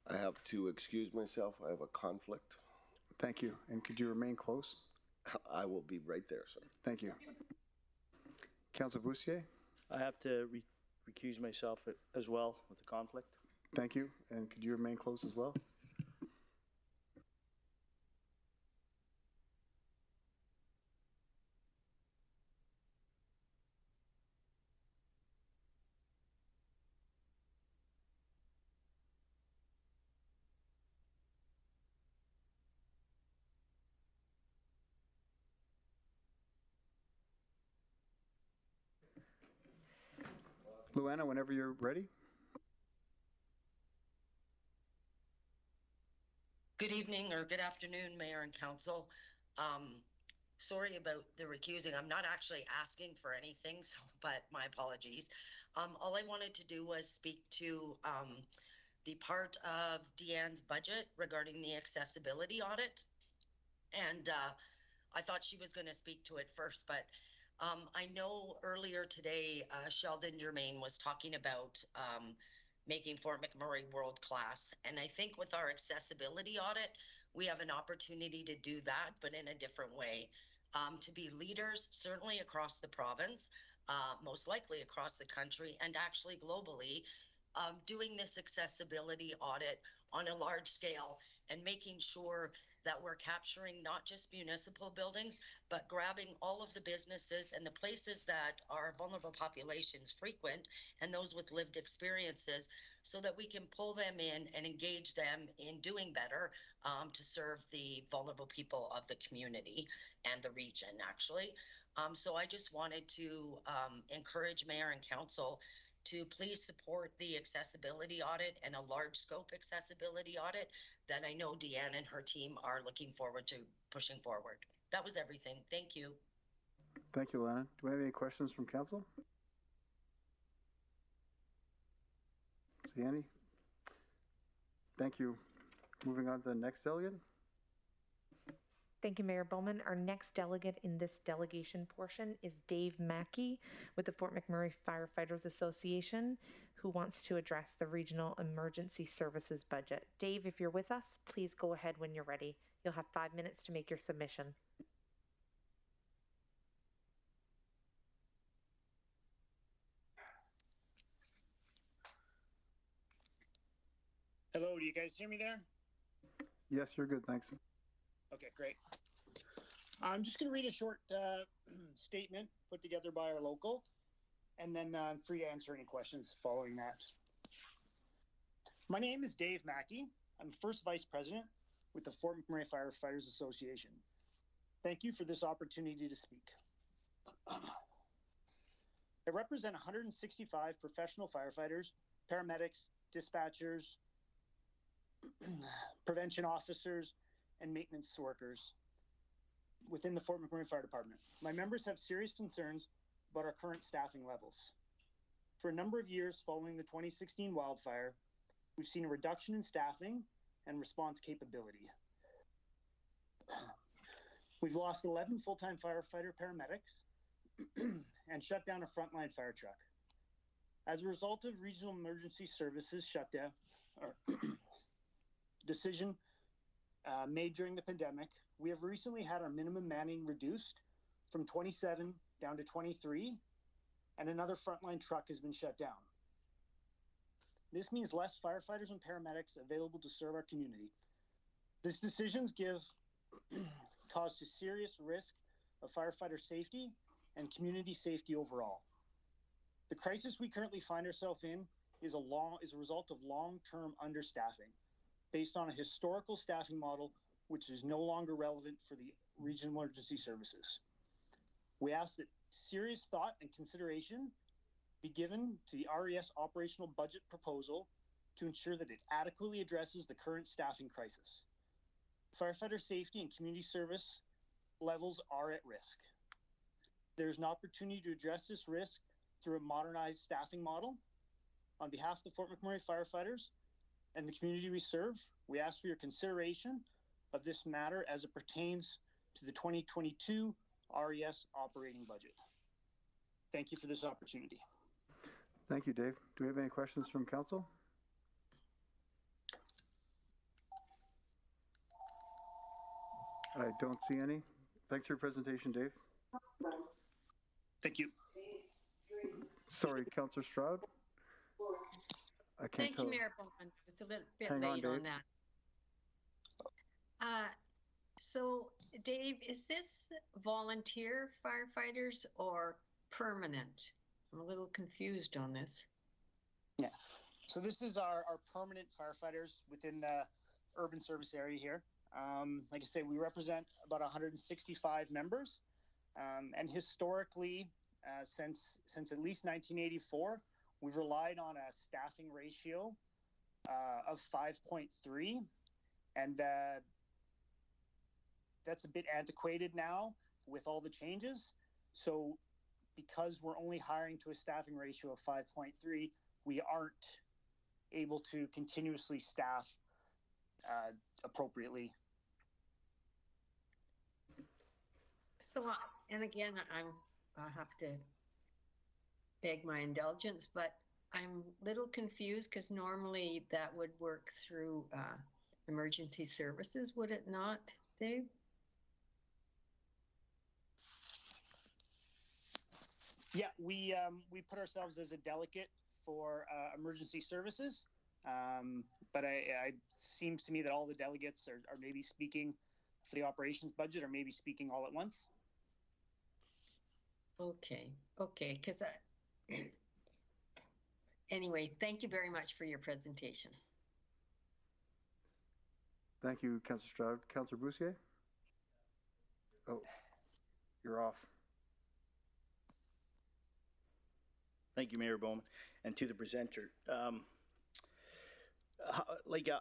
I have to excuse myself. I have a conflict. Thank you. And could you remain close? I will be right there, sir. Thank you. Councillor Bouzier? I have to recuse myself as well with the conflict. Thank you. And could you remain close as well? Luana, whenever you're ready. Good evening or good afternoon, Mayor and Council. Sorry about the recusing. I'm not actually asking for anything, but my apologies. All I wanted to do was speak to the part of Deanne's budget regarding the accessibility audit. And I thought she was going to speak to it first, but I know earlier today, Sheldon Germain was talking about making Fort McMurray world-class. And I think with our accessibility audit, we have an opportunity to do that, but in a different way. To be leaders, certainly across the province, most likely across the country, and actually globally, doing this accessibility audit on a large scale and making sure that we're capturing not just municipal buildings, but grabbing all of the businesses and the places that our vulnerable populations frequent and those with lived experiences, so that we can pull them in and engage them in doing better to serve the vulnerable people of the community and the region, actually. So I just wanted to encourage Mayor and Council to please support the accessibility audit and a large scope accessibility audit that I know Deanne and her team are looking forward to pushing forward. That was everything. Thank you. Thank you, Lana. Do we have any questions from council? See any? Thank you. Moving on to the next delegate. Thank you, Mayor Bowman. Our next delegate in this delegation portion is Dave Mackey with the Fort McMurray Firefighters Association, who wants to address the Regional Emergency Services budget. Dave, if you're with us, please go ahead when you're ready. You'll have 5 minutes to make your submission. Hello, do you guys hear me there? Yes, you're good, thanks. Okay, great. I'm just going to read a short statement put together by our local, and then I'm free to answer any questions following that. My name is Dave Mackey. I'm first vice president with the Fort McMurray Firefighters Association. Thank you for this opportunity to speak. I represent 165 professional firefighters, paramedics, dispatchers, prevention officers, and maintenance workers within the Fort McMurray Fire Department. My members have serious concerns about our current staffing levels. For a number of years following the 2016 wildfire, we've seen a reduction in staffing and response capability. We've lost 11 full-time firefighter paramedics and shut down a frontline fire truck. As a result of Regional Emergency Services shutdown, decision made during the pandemic, we have recently had our minimum manning reduced from 27 down to 23, and another frontline truck has been shut down. This means less firefighters and paramedics available to serve our community. These decisions give cause to serious risk of firefighter safety and community safety overall. The crisis we currently find ourselves in is a result of long-term understaffing based on a historical staffing model which is no longer relevant for the regional emergency services. We ask that serious thought and consideration be given to the RES operational budget proposal to ensure that it adequately addresses the current staffing crisis. Firefighter safety and community service levels are at risk. There's an opportunity to address this risk through a modernized staffing model. On behalf of the Fort McMurray firefighters and the community we serve, we ask for your consideration of this matter as it pertains to the 2022 RES operating budget. Thank you for this opportunity. Thank you, Dave. Do we have any questions from council? I don't see any. Thanks for your presentation, Dave. Thank you. Sorry, Councillor Stroud. I can't Thank tell. you, Mayor Bowman. It's a little bit Hang on, late on Dave. that. So, Dave, is this volunteer firefighters or permanent? I'm a little confused on this. Yeah. So this is our permanent firefighters within the urban service area here. Like I say, we represent about 165 members. And historically, since at least 1984, we've relied on a staffing ratio of 5.3. And that's a bit antiquated now with all the changes. So because we're only hiring to a staffing ratio of 5.3, we aren't able to continuously staff appropriately. So, and again, I have to beg my indulgence, but I'm a little confused because normally that would work through emergency services, would it not, Dave? Yeah, we put ourselves as a delegate for emergency services, but it seems to me that all the delegates are maybe speaking for the operations budget or maybe speaking all at once. Okay, because anyway, thank you very much for your presentation. Thank you, Councillor Stroud. Councillor Boussier? Oh, you're off. Thank you, Mayor Bowman, and to the presenter.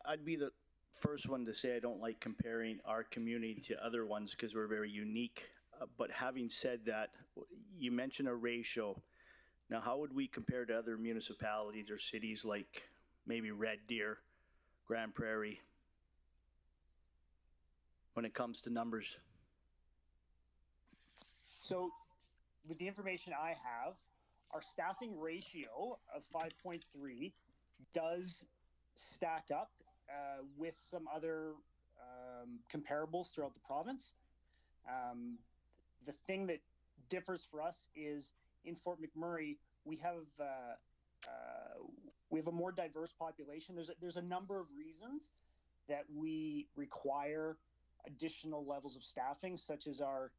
I'd be the first one to say I don't like comparing our community to other ones because we're very unique. But having said that, you mentioned a ratio. Now, how would we compare to other municipalities or cities like maybe Red Deer, Grand Prairie, when it comes to numbers? So with the information I have, our staffing ratio of 5.3 does stack up with some other comparables throughout the province. The thing that differs for us is in Fort McMurray, we have a more diverse population. There's a number of reasons that we require additional levels of staffing, such as our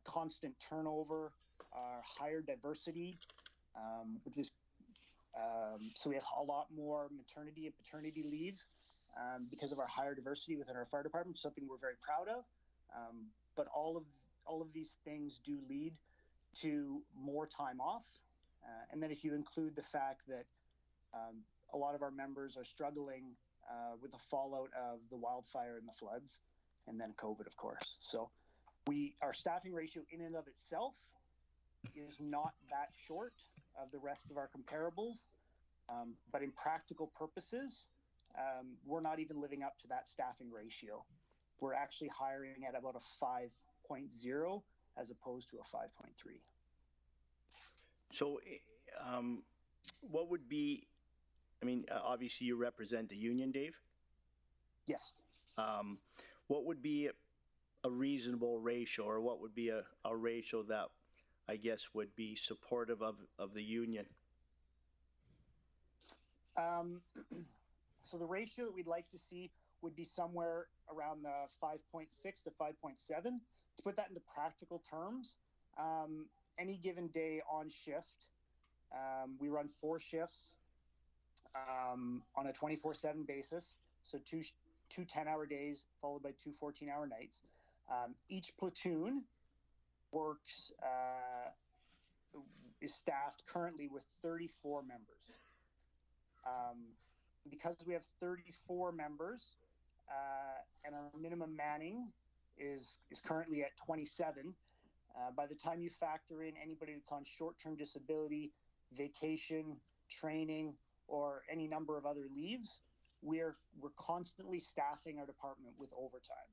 constant turnover, our higher diversity, which is so we have a lot more maternity and paternity leaves because of our higher diversity within our fire department, something we're very proud of. But all of these things do lead to more time off. And then if you include the fact that a lot of our members are struggling with the fallout of the wildfire and the floods, and then COVID, of course. So our staffing ratio in and of itself is not that short of the rest of our comparables. But in practical purposes, we're not even living up to that staffing ratio. We're actually hiring at about a 5.0 as opposed to a 5.3. So what would be, I mean, obviously you represent the union, Dave? Yes. What would be a reasonable ratio, or what would be a ratio that I guess would be supportive of the union? So the ratio that we'd like to see would be somewhere around the 5.6 to 5.7. To put that into practical terms, any given day on shift, we run 4 shifts on a 24/7 basis. So two 2 10-hour days followed by 2 14-hour nights. Each platoon works is staffed currently with 34 members. Because we have 34 members and our minimum manning is currently at 27, by the time you factor in anybody that's on short-term disability, vacation, training, or any number of other leaves, we're constantly staffing our department with overtime.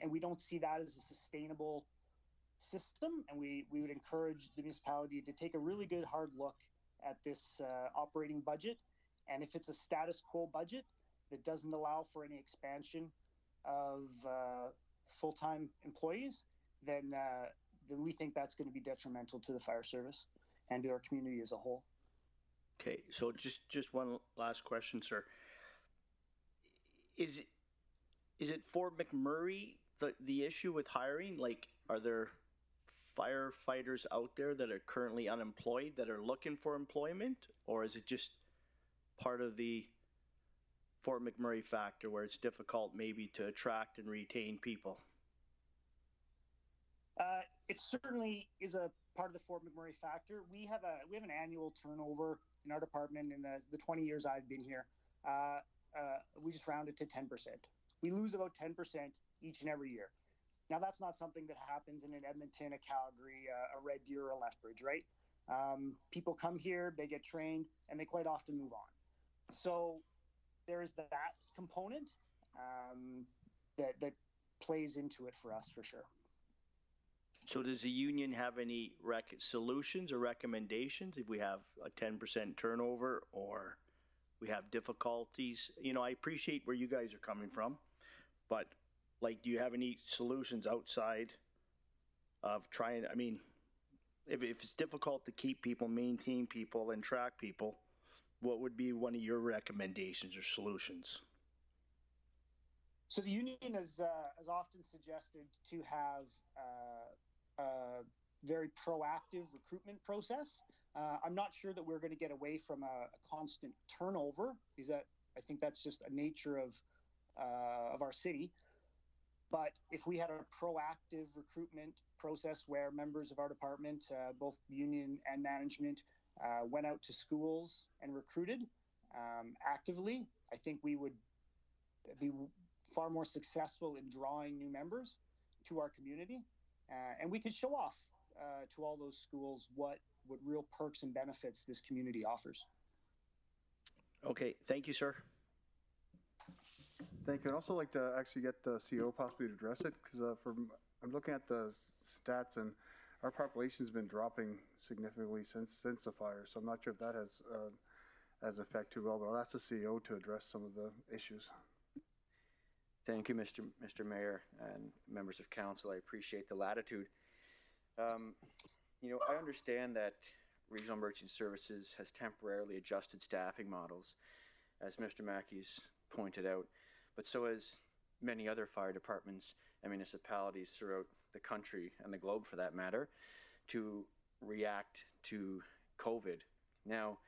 And we don't see that as a sustainable system, and we would encourage the municipality to take a really good hard look at this operating budget. And if it's a status quo budget that doesn't allow for any expansion of full-time employees, then we think that's going to be detrimental to the fire service and to our community as a whole. Okay, so just one last question, sir. Is it Fort McMurray the issue with hiring? Like, are there firefighters out there that are currently unemployed that are looking for employment, or is it just part of the Fort McMurray factor where it's difficult maybe to attract and retain people? It certainly is a part of the Fort McMurray factor. We have an annual turnover in our department in the 20 years I've been here. We just round it to 10%. We lose about 10% each and every year. Now, that's not something that happens in an Edmonton, a Calgary, a Red Deer, or a Lethbridge, right? People come here, they get trained, and they quite often move on. So there is that component that plays into it for us, for sure. So does the union have any solutions or recommendations if we have a 10% turnover or we have difficulties? You know, I appreciate where you guys are coming from, but like, do you have any solutions outside of trying? I mean, if it's difficult to keep people, maintain people, and track people, what would be one of your recommendations or solutions? So the union has often suggested to have a very proactive recruitment process. I'm not sure that we're going to get away from a constant turnover, because I think that's just a nature of our city. But if we had a proactive recruitment process where members of our department, both union and management, went out to schools and recruited actively, I think we would be far more successful in drawing new members to our community. And we could show off to all those schools what real perks and benefits this community offers. Okay, thank you, sir. Thank you. I'd also like to actually get the CO possibly to address it, because I'm looking at the stats, and our population has been dropping significantly since the fire. So I'm not sure if that has effect too well, but I'll ask the CEO to address some of the issues. Thank you, Mr. Mayor and members of council. I appreciate the latitude. You know, I understand that Regional Emergency Services has temporarily adjusted staffing models, as Mr. Mackey's pointed out, but so has many other fire departments and municipalities throughout the country and the globe, for that matter, to react to COVID. Now,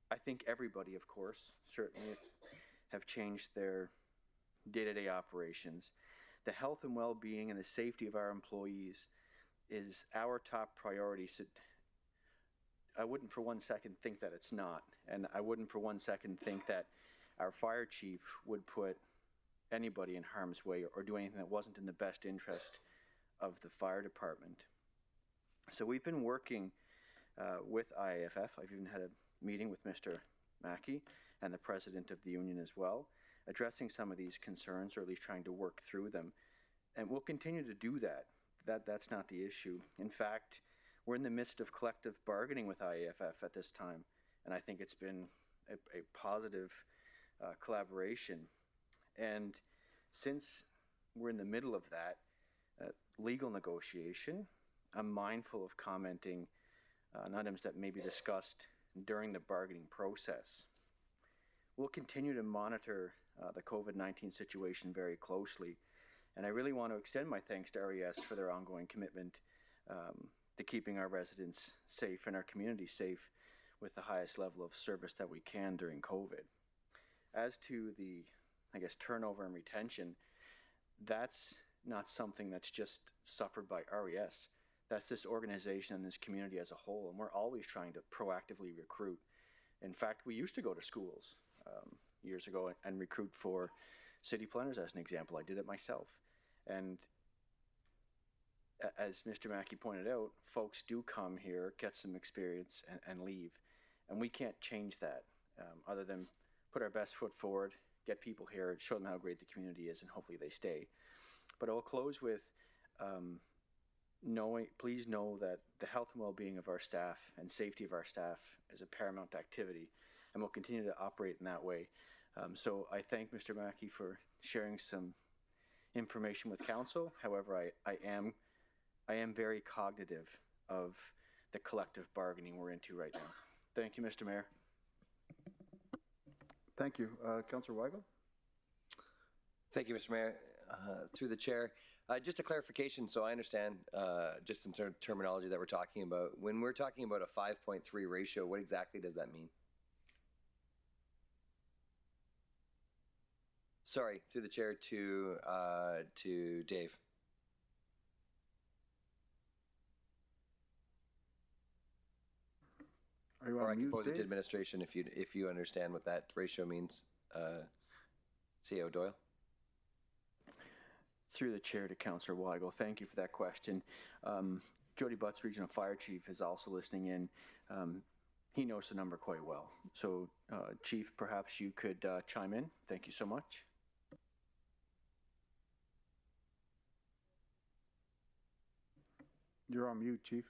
I think everybody, of course, certainly have changed their day-to-day operations. The health and well-being and the safety of our employees is our top priority. So I wouldn't for one second think that it's not. And I wouldn't for one second think that our fire chief would put anybody in harm's way or do anything that wasn't in the best interest of the fire department. So we've been working with IAFF. I've even had a meeting with Mr. Mackey and the president of the union as well, addressing some of these concerns, or at least trying to work through them. And we'll continue to do that. That's not the issue. In fact, we're in the midst of collective bargaining with IAFF at this time, and I think it's been a positive collaboration. And since we're in the middle of that legal negotiation, I'm mindful of commenting on items that may be discussed during the bargaining process. We'll continue to monitor the COVID-19 situation very closely, and I really want to extend my thanks to RES for their ongoing commitment to keeping our residents safe and our community safe with the highest level of service that we can during COVID. As to the, I guess, turnover and retention, that's not something that's just suffered by RES. That's this organization and this community as a whole, and we're always trying to proactively recruit. In fact, we used to go to schools years ago and recruit for city planners, as an example. I did it myself. And as Mr. Mackey pointed out, folks do come here, get some experience, and leave. And we can't change that other than put our best foot forward, get people here, show them how great the community is, and hopefully they stay. But I'll close with please know that the health and well-being of our staff and safety of our staff is a paramount activity, and we'll continue to operate in that way. So I thank Mr. Mackey for sharing some information with council. However, I am very cognitive of the collective bargaining we're into right now. Thank you, Mr. Mayor. Thank you. Councillor Weigel? Thank you, Mr. Mayor. Through the chair, just a clarification so I understand just some sort of terminology that we're talking about. When we're talking about a 5.3 ratio, what exactly does that mean? Sorry, through the chair to Dave. Or I can pose it to administration if you understand what that ratio means. CEO Doyle. Through the chair to Councillor Weigel, thank you for that question. Jody Butts, Regional Fire Chief, is also listening in. He knows the number quite well. So, Chief, perhaps you could chime in. Thank you so much. You're on mute, Chief.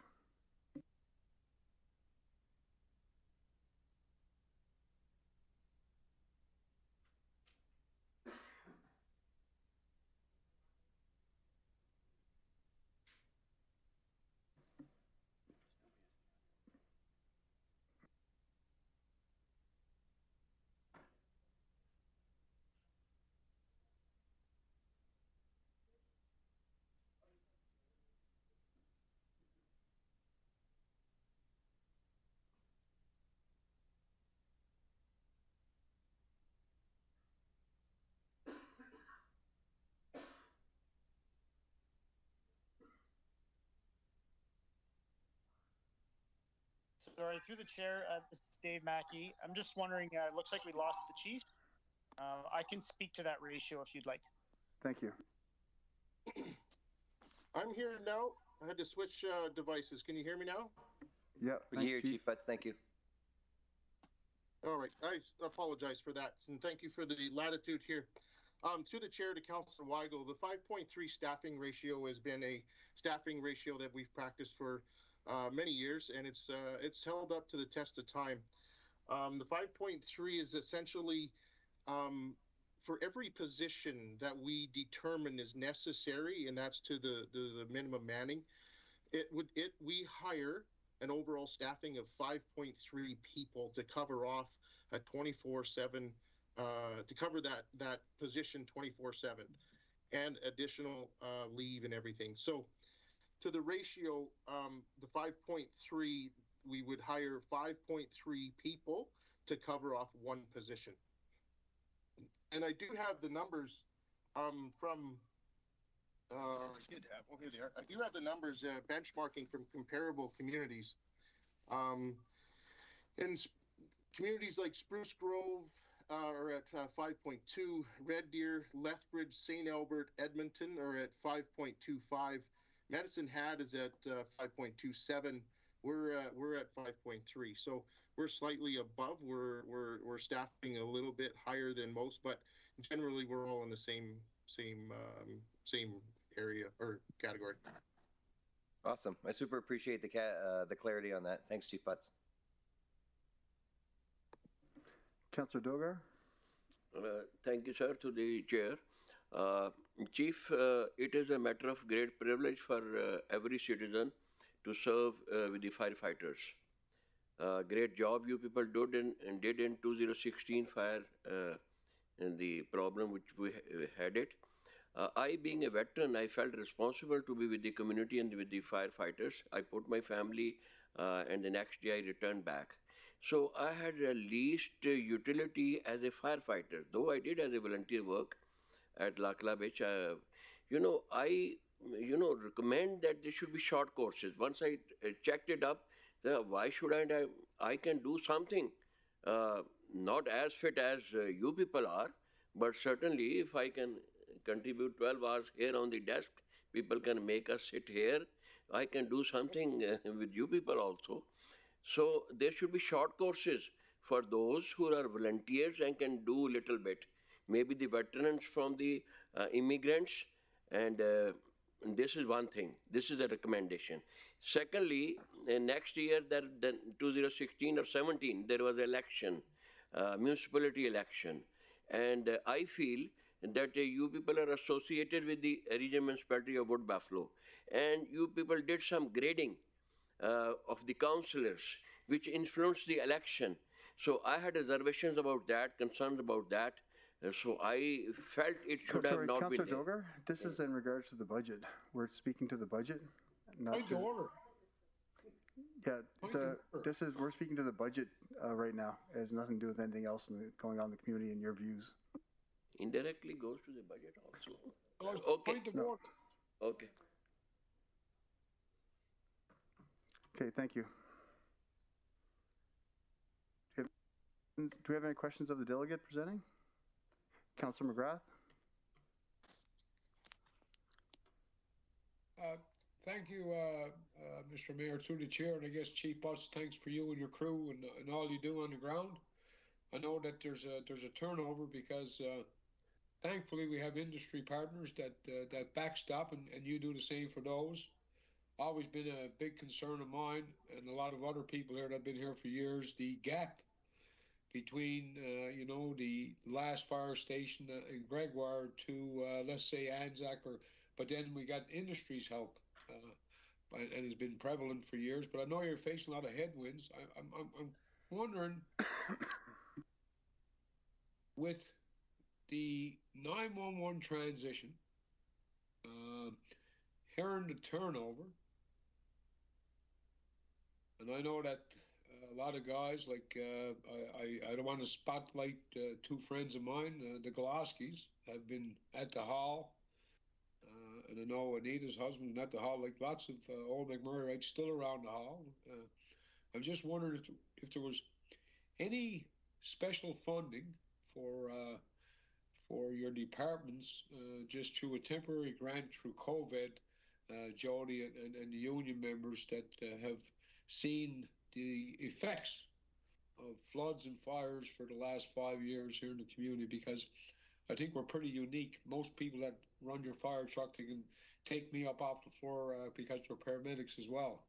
Sorry, through the chair, this is Dave Mackey. I'm just wondering, it looks like we lost the chief. I can speak to that ratio if you'd like. Thank you. I'm here now. I had to switch devices. Can you hear me now? Yeah. We can hear you, Chief Butts. Thank you. All right. I apologize for that. And thank you for the latitude here. Through the chair to Councillor Weigel, the 5.3 staffing ratio has been a staffing ratio that we've practiced for many years, and it's held up to the test of time. The 5.3 is essentially for every position that we determine is necessary, and that's to the minimum manning, we hire an overall staffing of 5.3 people to cover off a 24/7 to cover that position 24/7 and additional leave and everything. So to the ratio, the 5.3, we would hire 5.3 people to cover off one position. And I do have the numbers from, here they are. I do have the numbers benchmarking from comparable communities. In communities like Spruce Grove are at 5.2, Red Deer, Lethbridge, St. Albert, Edmonton are at 5.25. Medicine Hat is at 5.27. We're at 5.3. So we're slightly above. We're staffing a little bit higher than most, but generally we're all in the same area or category. Awesome. I super appreciate the clarity on that. Thanks, Chief Butts. Councillor Dogar. Thank you, sir, to the chair. Chief, it is a matter of great privilege for every citizen to serve with the firefighters. Great job you people did in 2016 fire and the problem which we had it. I, being a veteran, I felt responsible to be with the community and with the firefighters. I put my family and the next day I returned back. So I had a least utility as a firefighter, though I did as a volunteer work at Lakla Beach. I recommend that there should be short courses. Once I checked it up, why should I can do something, not as fit as you people are, but certainly if I can contribute 12 hours here on the desk, people can make us sit here. I can do something with you people also. So there should be short courses for those who are volunteers and can do little bit. Maybe the veterans from the immigrants, and this is one thing. This is a recommendation. Secondly, next year, then 2016 or 17, there was election, municipality election, and I feel that you people are associated with the regional municipality of Wood Buffalo, and you people did some grading of the councillors, which influenced the election. So I had reservations about that, concerns about that. So I felt it should have not been Councillor there. Dogar, this is in regards to the budget. We're speaking to the budget, not Point to. of order. Yeah, we're speaking to the budget right now. It has nothing to do with anything else going on in the community and your views. Indirectly goes to the budget also. Okay. Point of order. Okay. Okay, thank you. Do we have any questions of the delegate presenting? Councillor McGrath? Thank you, Mr. Mayor, through the chair, and I guess Chief Butts, thanks for you and your crew and all you do on the ground. I know that there's a turnover because thankfully we have industry partners that backstop, and you do the same for those. Always been a big concern of mine and a lot of other people here that have been here for years, the gap between, the last fire station in Gregoire to, let's say, Anzac, but then we got industry's help, and it's been prevalent for years. But I know you're facing a lot of headwinds. I'm wondering, with the 911 transition, hearing the turnover, and I know that a lot of guys, like I don't want to spotlight two friends of mine, the Goloskis, have been at the hall, and I know Anita's husband at the hall, like lots of old McMurrayites still around the hall. I'm just wondering if there was any special funding for your departments, just through a temporary grant through COVID, Jody and the union members that have seen the effects of floods and fires for the last 5 years here in the community, because I think we're pretty unique. Most people that run your fire truck, they can take me up off the floor because we're paramedics as well.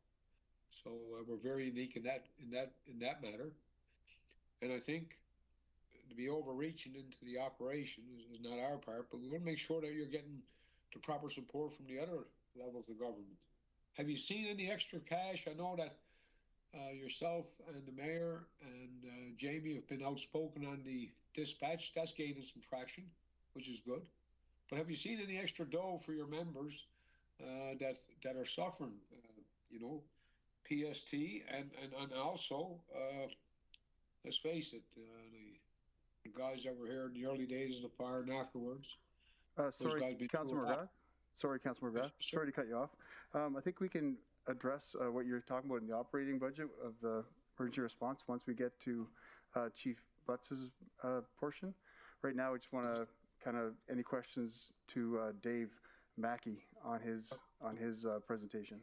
So we're very unique in that matter. And I think to be overreaching into the operation is not our part, but we want to make sure that you're getting the proper support from the other levels of government. Have you seen any extra cash? I know that yourself and the mayor and Jamie have been outspoken on the dispatch. That's gaining some traction, which is good. But have you seen any extra dough for your members that are suffering? PST and also, let's face it, the guys that were here in the early days of the fire and afterwards. Sorry, Councillor McGrath. Sorry to cut you off. I think we can address what you're talking about in the operating budget of the emergency response once we get to Chief Butts's portion. Right now, I just want to any questions to Dave Mackey on his presentation,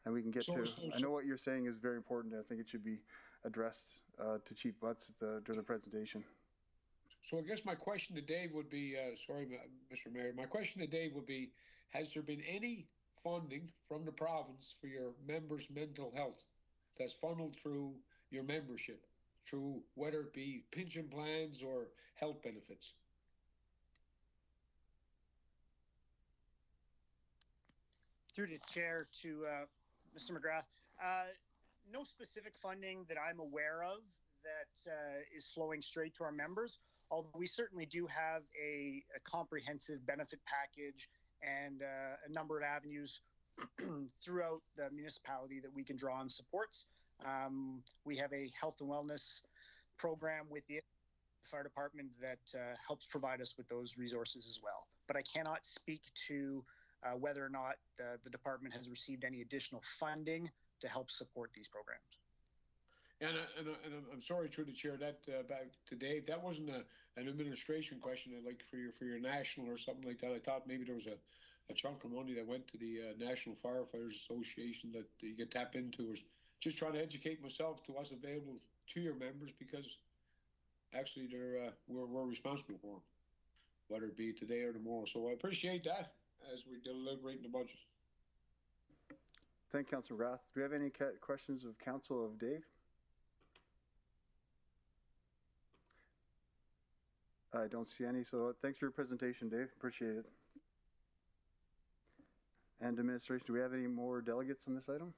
and we can get to. I know what you're saying is very important. I think it should be addressed to Chief Butts during the presentation. So I guess my question to Dave would be, sorry, Mr. Mayor, my question to Dave would be, has there been any funding from the province for your members' mental health that's funneled through your membership, through whether it be pension plans or health benefits? Through the chair to Mr. McGrath, no specific funding that I'm aware of that is flowing straight to our members, although we certainly do have a comprehensive benefit package and a number of avenues throughout the municipality that we can draw on supports. We have a health and wellness program within the fire department that helps provide us with those resources as well. But I cannot speak to whether or not the department has received any additional funding to help support these programs. And I'm sorry, through the chair, that back to Dave, that wasn't an administration question. Like for your national or something like that. I thought maybe there was a chunk of money that went to the National Firefighters Association that you could tap into. Or just trying to educate myself to what's available to your members, because actually we're responsible for them, whether it be today or tomorrow. So I appreciate that as we deliberate the budget. Thank you, Councilor Rath. Do we have any questions of Council of Dave? I don't see any, so thanks for your presentation, Dave. Appreciate it. And administration, do we have any more delegates on this item?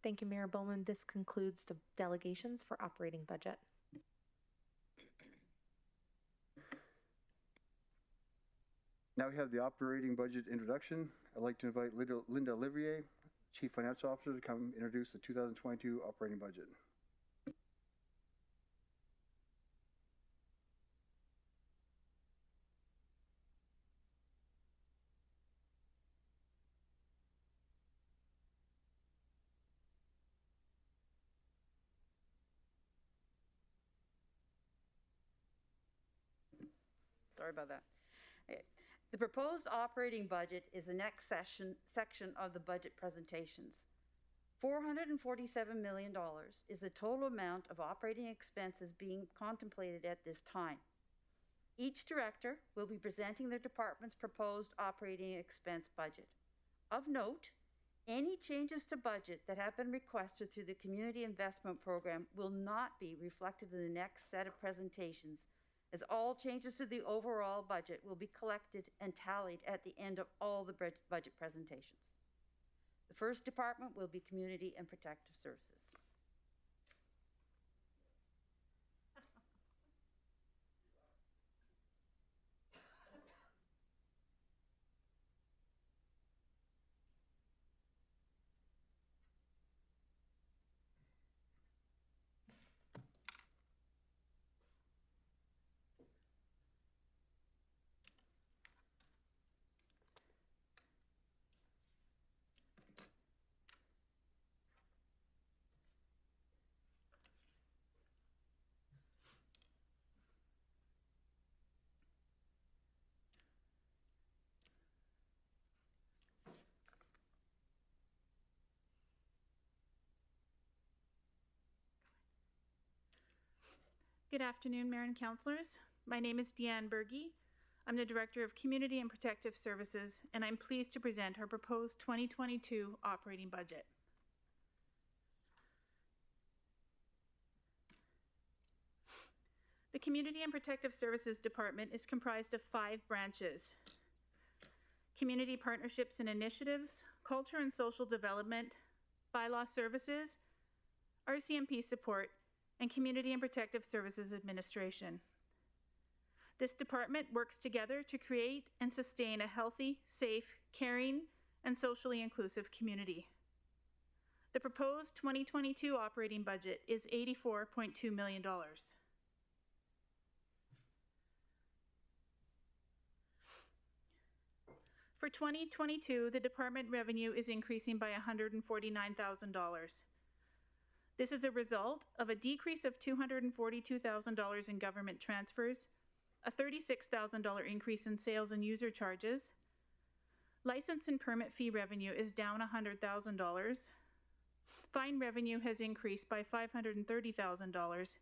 Thank you, Mayor Bowman. This concludes the delegations for operating budget. Now we have the operating budget introduction. I'd like to invite Linda Olivier, Chief Financial Officer, to come introduce the 2022 operating budget. Sorry about that. The proposed operating budget is the next section of the budget presentations. $447 million is the total amount of operating expenses being contemplated at this time. Each director will be presenting their department's proposed operating expense budget. Of note, any changes to budget that have been requested through the Community Investment Program will not be reflected in the next set of presentations, as all changes to the overall budget will be collected and tallied at the end of all the budget presentations. The first department will be Community and Protective Services. Good afternoon, Mayor and Councillors. My name is Deanne Berge. I'm the Director of Community and Protective Services, and I'm pleased to present our proposed 2022 operating budget. The Community and Protective Services Department is comprised of 5 branches: Community Partnerships and Initiatives, Culture and Social Development, Bylaw Services, RCMP Support, and Community and Protective Services Administration. This department works together to create and sustain a healthy, safe, caring, and socially inclusive community. The proposed 2022 operating budget is $84.2 million. For 2022, the department revenue is increasing by $149,000. This is a result of a decrease of $242,000 in government transfers, a $36,000 increase in sales and user charges. License and permit fee revenue is down $100,000. Fine revenue has increased by $530,000.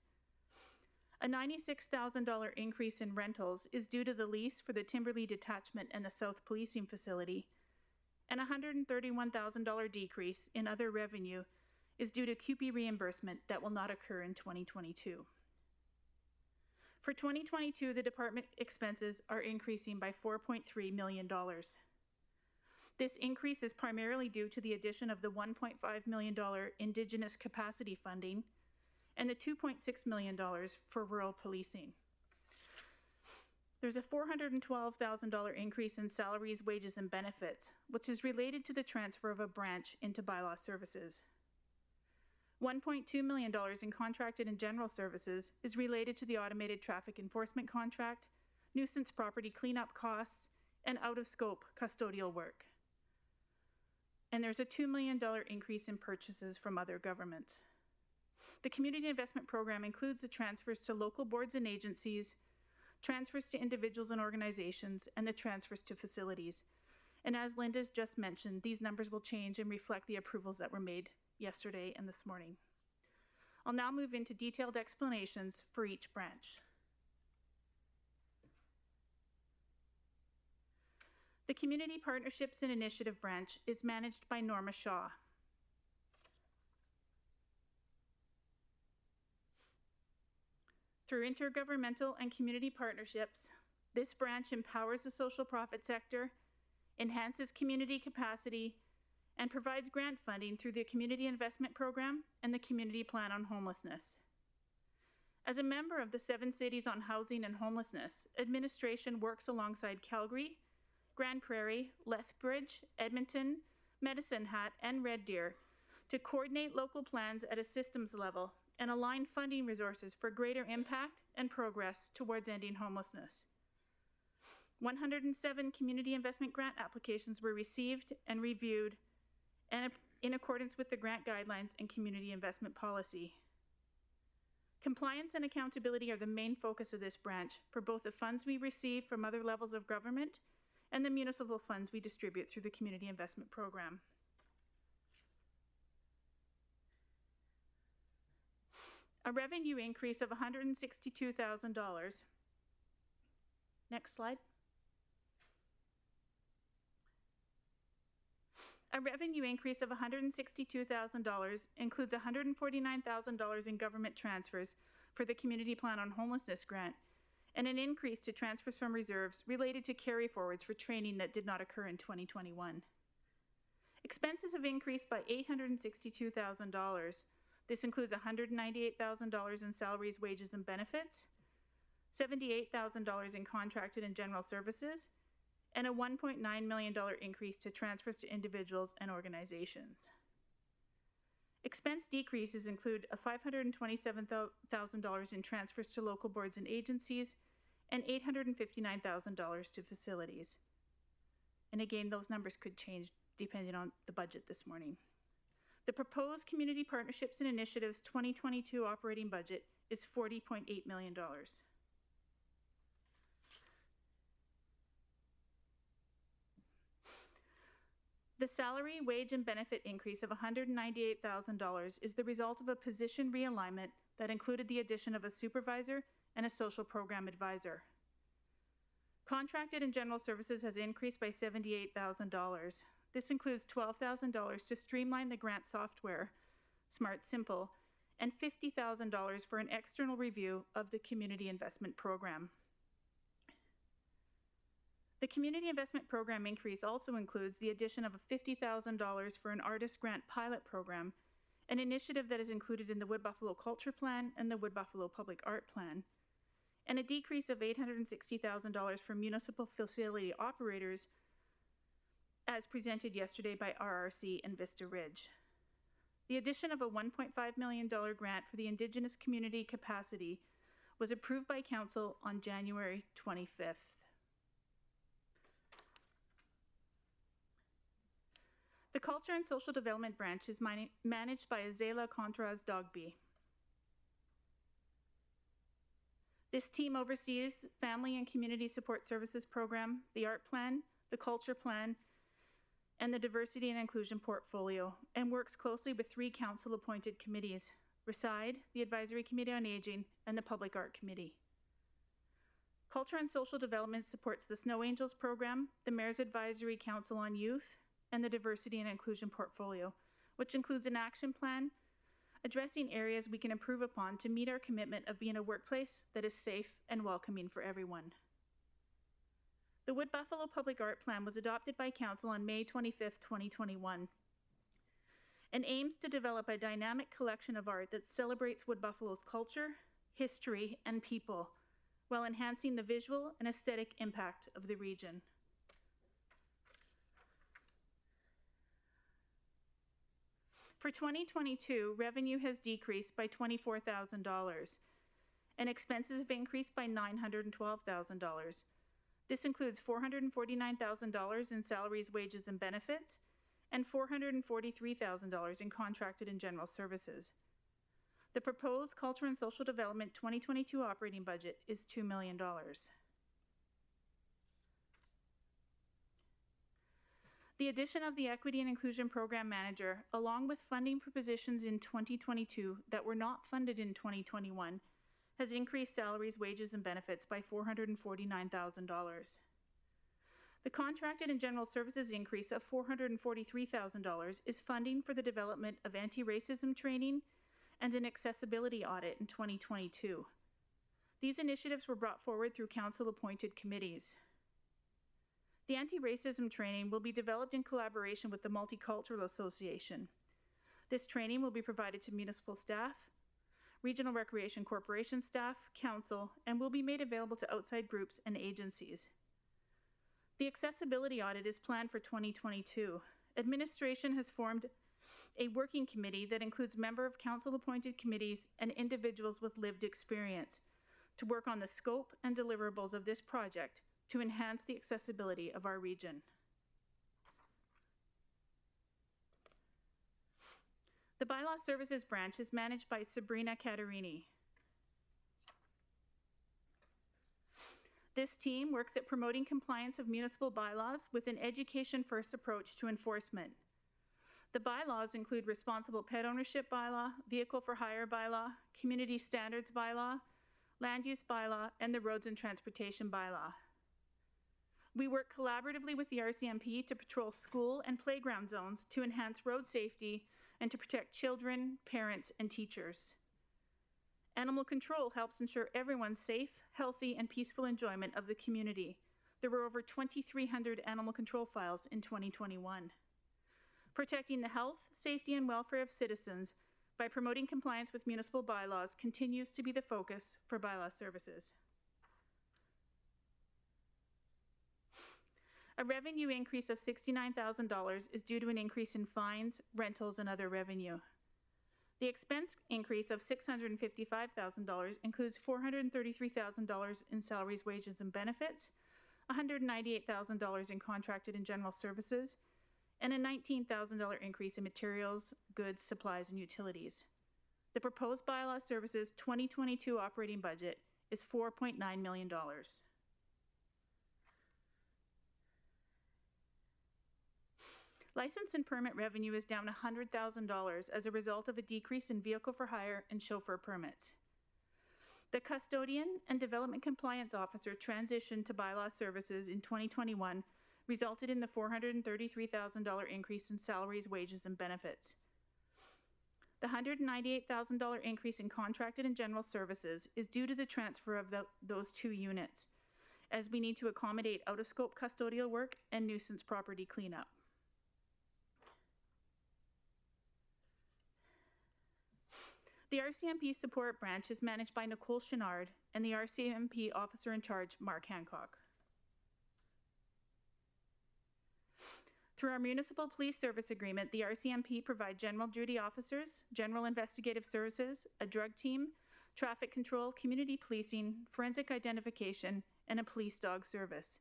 A $96,000 increase in rentals is due to the lease for the Timberlea Detachment and the South Policing Facility, and a $131,000 decrease in other revenue is due to CUPE reimbursement that will not occur in 2022. For 2022, the department expenses are increasing by $4.3 million. This increase is primarily due to the addition of the $1.5 million Indigenous capacity funding and the $2.6 million for rural policing. There's a $412,000 increase in salaries, wages, and benefits, which is related to the transfer of a branch into Bylaw Services. $1.2 million in contracted and general services is related to the automated traffic enforcement contract, nuisance property cleanup costs, and out-of-scope custodial work. And there's a $2 million increase in purchases from other governments. The Community Investment Program includes the transfers to local boards and agencies, transfers to individuals and organizations, and the transfers to facilities. And as Linda's just mentioned, these numbers will change and reflect the approvals that were made yesterday and this morning. I'll now move into detailed explanations for each branch. The Community Partnerships and Initiative branch is managed by Norma Shaw. Through intergovernmental and community partnerships, this branch empowers the social profit sector, enhances community capacity, and provides grant funding through the Community Investment Program and the Community Plan on Homelessness. As a member of the 7 Cities on Housing and Homelessness, administration works alongside Calgary, Grand Prairie, Lethbridge, Edmonton, Medicine Hat, and Red Deer to coordinate local plans at a systems level and align funding resources for greater impact and progress towards ending homelessness. 107 community investment grant applications were received and reviewed and in accordance with the grant guidelines and community investment policy. Compliance and accountability are the main focus of this branch for both the funds we receive from other levels of government and the municipal funds we distribute through the Community Investment Program. A revenue increase of $162,000. Next slide. A revenue increase of $162,000 includes $149,000 in government transfers for the Community Plan on Homelessness grant and an increase to transfers from reserves related to carry forwards for training that did not occur in 2021. Expenses have increased by $862,000. This includes $198,000 in salaries, wages, and benefits, $78,000 in contracted and general services, and a $1.9 million increase to transfers to individuals and organizations. Expense decreases include a $527,000 in transfers to local boards and agencies and $859,000 to facilities. And again, those numbers could change depending on the budget this morning. The proposed Community Partnerships and Initiatives 2022 operating budget is $40.8 million. The salary, wage, and benefit increase of $198,000 is the result of a position realignment that included the addition of a supervisor and a social program advisor. Contracted and general services has increased by $78,000. This includes $12,000 to streamline the grant software, Smart Simple, and $50,000 for an external review of the Community Investment Program. The Community Investment Program increase also includes the addition of $50,000 for an artist grant pilot program, an initiative that is included in the Wood Buffalo Culture Plan and the Wood Buffalo Public Art Plan, and a decrease of $860,000 for municipal facility operators as presented yesterday by RRC and Vista Ridge. The addition of a $1.5 million grant for the Indigenous community capacity was approved by Council on January 25th. The Culture and Social Development Branch is managed by Azela Contras Dogby. This team oversees the Family and Community Support Services Program, the Art Plan, the Culture Plan, and the Diversity and Inclusion Portfolio, and works closely with 3 council-appointed committees, RESIDE, the Advisory Committee on Aging, and the Public Art Committee. Culture and Social Development supports the Snow Angels Program, the Mayor's Advisory Council on Youth, and the Diversity and Inclusion Portfolio, which includes an action plan addressing areas we can improve upon to meet our commitment of being a workplace that is safe and welcoming for everyone. The Wood Buffalo Public Art Plan was adopted by Council on May 25th, 2021, and aims to develop a dynamic collection of art that celebrates Wood Buffalo's culture, history, and people, while enhancing the visual and aesthetic impact of the region. For 2022, revenue has decreased by $24,000, and expenses have increased by $912,000. This includes $449,000 in salaries, wages, and benefits, and $443,000 in contracted and general services. The proposed Culture and Social Development 2022 operating budget is $2 million. The addition of the Equity and Inclusion Program Manager, along with funding for positions in 2022 that were not funded in 2021, has increased salaries, wages, and benefits by $449,000. The contracted and general services increase of $443,000 is funding for the development of anti-racism training and an accessibility audit in 2022. These initiatives were brought forward through council-appointed committees. The anti-racism training will be developed in collaboration with the Multicultural Association. This training will be provided to municipal staff, Regional Recreation Corporation staff, council, and will be made available to outside groups and agencies. The accessibility audit is planned for 2022. Administration has formed a working committee that includes members of council-appointed committees and individuals with lived experience to work on the scope and deliverables of this project to enhance the accessibility of our region. The Bylaw Services Branch is managed by Sabrina Catarini. This team works at promoting compliance of municipal bylaws with an education-first approach to enforcement. The bylaws include Responsible Pet Ownership Bylaw, Vehicle for Hire Bylaw, Community Standards Bylaw, Land Use Bylaw, and the Roads and Transportation Bylaw. We work collaboratively with the RCMP to patrol school and playground zones to enhance road safety and to protect children, parents, and teachers. Animal control helps ensure everyone's safe, healthy, and peaceful enjoyment of the community. There were over 2,300 animal control files in 2021. Protecting the health, safety, and welfare of citizens by promoting compliance with municipal bylaws continues to be the focus for bylaw services. A revenue increase of $69,000 is due to an increase in fines, rentals, and other revenue. The expense increase of $655,000 includes $433,000 in salaries, wages, and benefits, $198,000 in contracted and general services, and a $19,000 increase in materials, goods, supplies, and utilities. The proposed bylaw services 2022 operating budget is $4.9 million. License and permit revenue is down $100,000 as a result of a decrease in vehicle for hire and chauffeur permits. The custodian and development compliance officer transition to bylaw services in 2021 resulted in the $433,000 increase in salaries, wages, and benefits. The $198,000 increase in contracted and general services is due to the transfer of those two units, as we need to accommodate out-of-scope custodial work and nuisance property cleanup. The RCMP support branch is managed by Nicole Chenard and the RCMP officer in charge, Mark Hancock. Through our municipal police service agreement, the RCMP provide general duty officers, general investigative services, a drug team, traffic control, community policing, forensic identification, and a police dog service.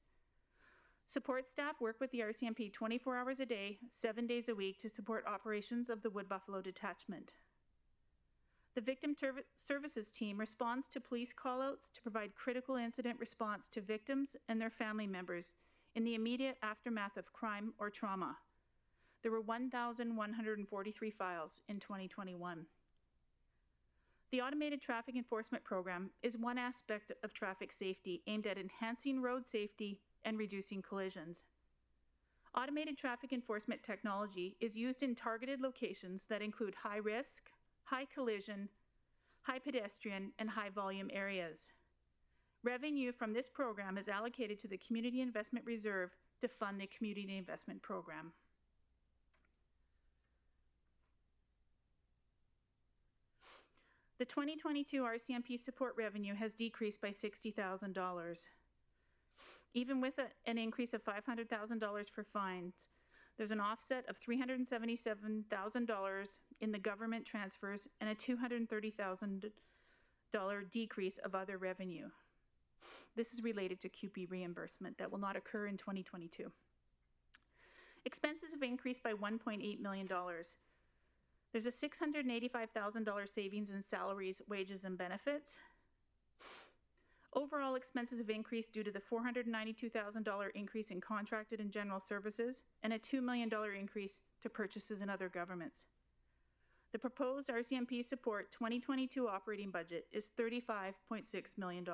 Support staff work with the RCMP 24 hours a day, 7 days a week to support operations of the Wood Buffalo Detachment. The Victim Services Team responds to police callouts to provide critical incident response to victims and their family members in the immediate aftermath of crime or trauma. There were 1,143 files in 2021. The Automated Traffic Enforcement Program is one aspect of traffic safety aimed at enhancing road safety and reducing collisions. Automated traffic enforcement technology is used in targeted locations that include high risk, high collision, high pedestrian, and high volume areas. Revenue from this program is allocated to the Community Investment Reserve to fund the Community Investment Program. The 2022 RCMP support revenue has decreased by $60,000. Even with an increase of $500,000 for fines, There's an offset of $377,000 in the government transfers and a $230,000 decrease of other revenue. This is related to QP reimbursement that will not occur in 2022. Expenses have increased by $1.8 million. There's a $685,000 savings in salaries, wages, and benefits. Overall expenses have increased due to the $492,000 increase in contracted and general services and a $2 million increase to purchases in other governments. The proposed RCMP support 2022 operating budget is $35.6 million.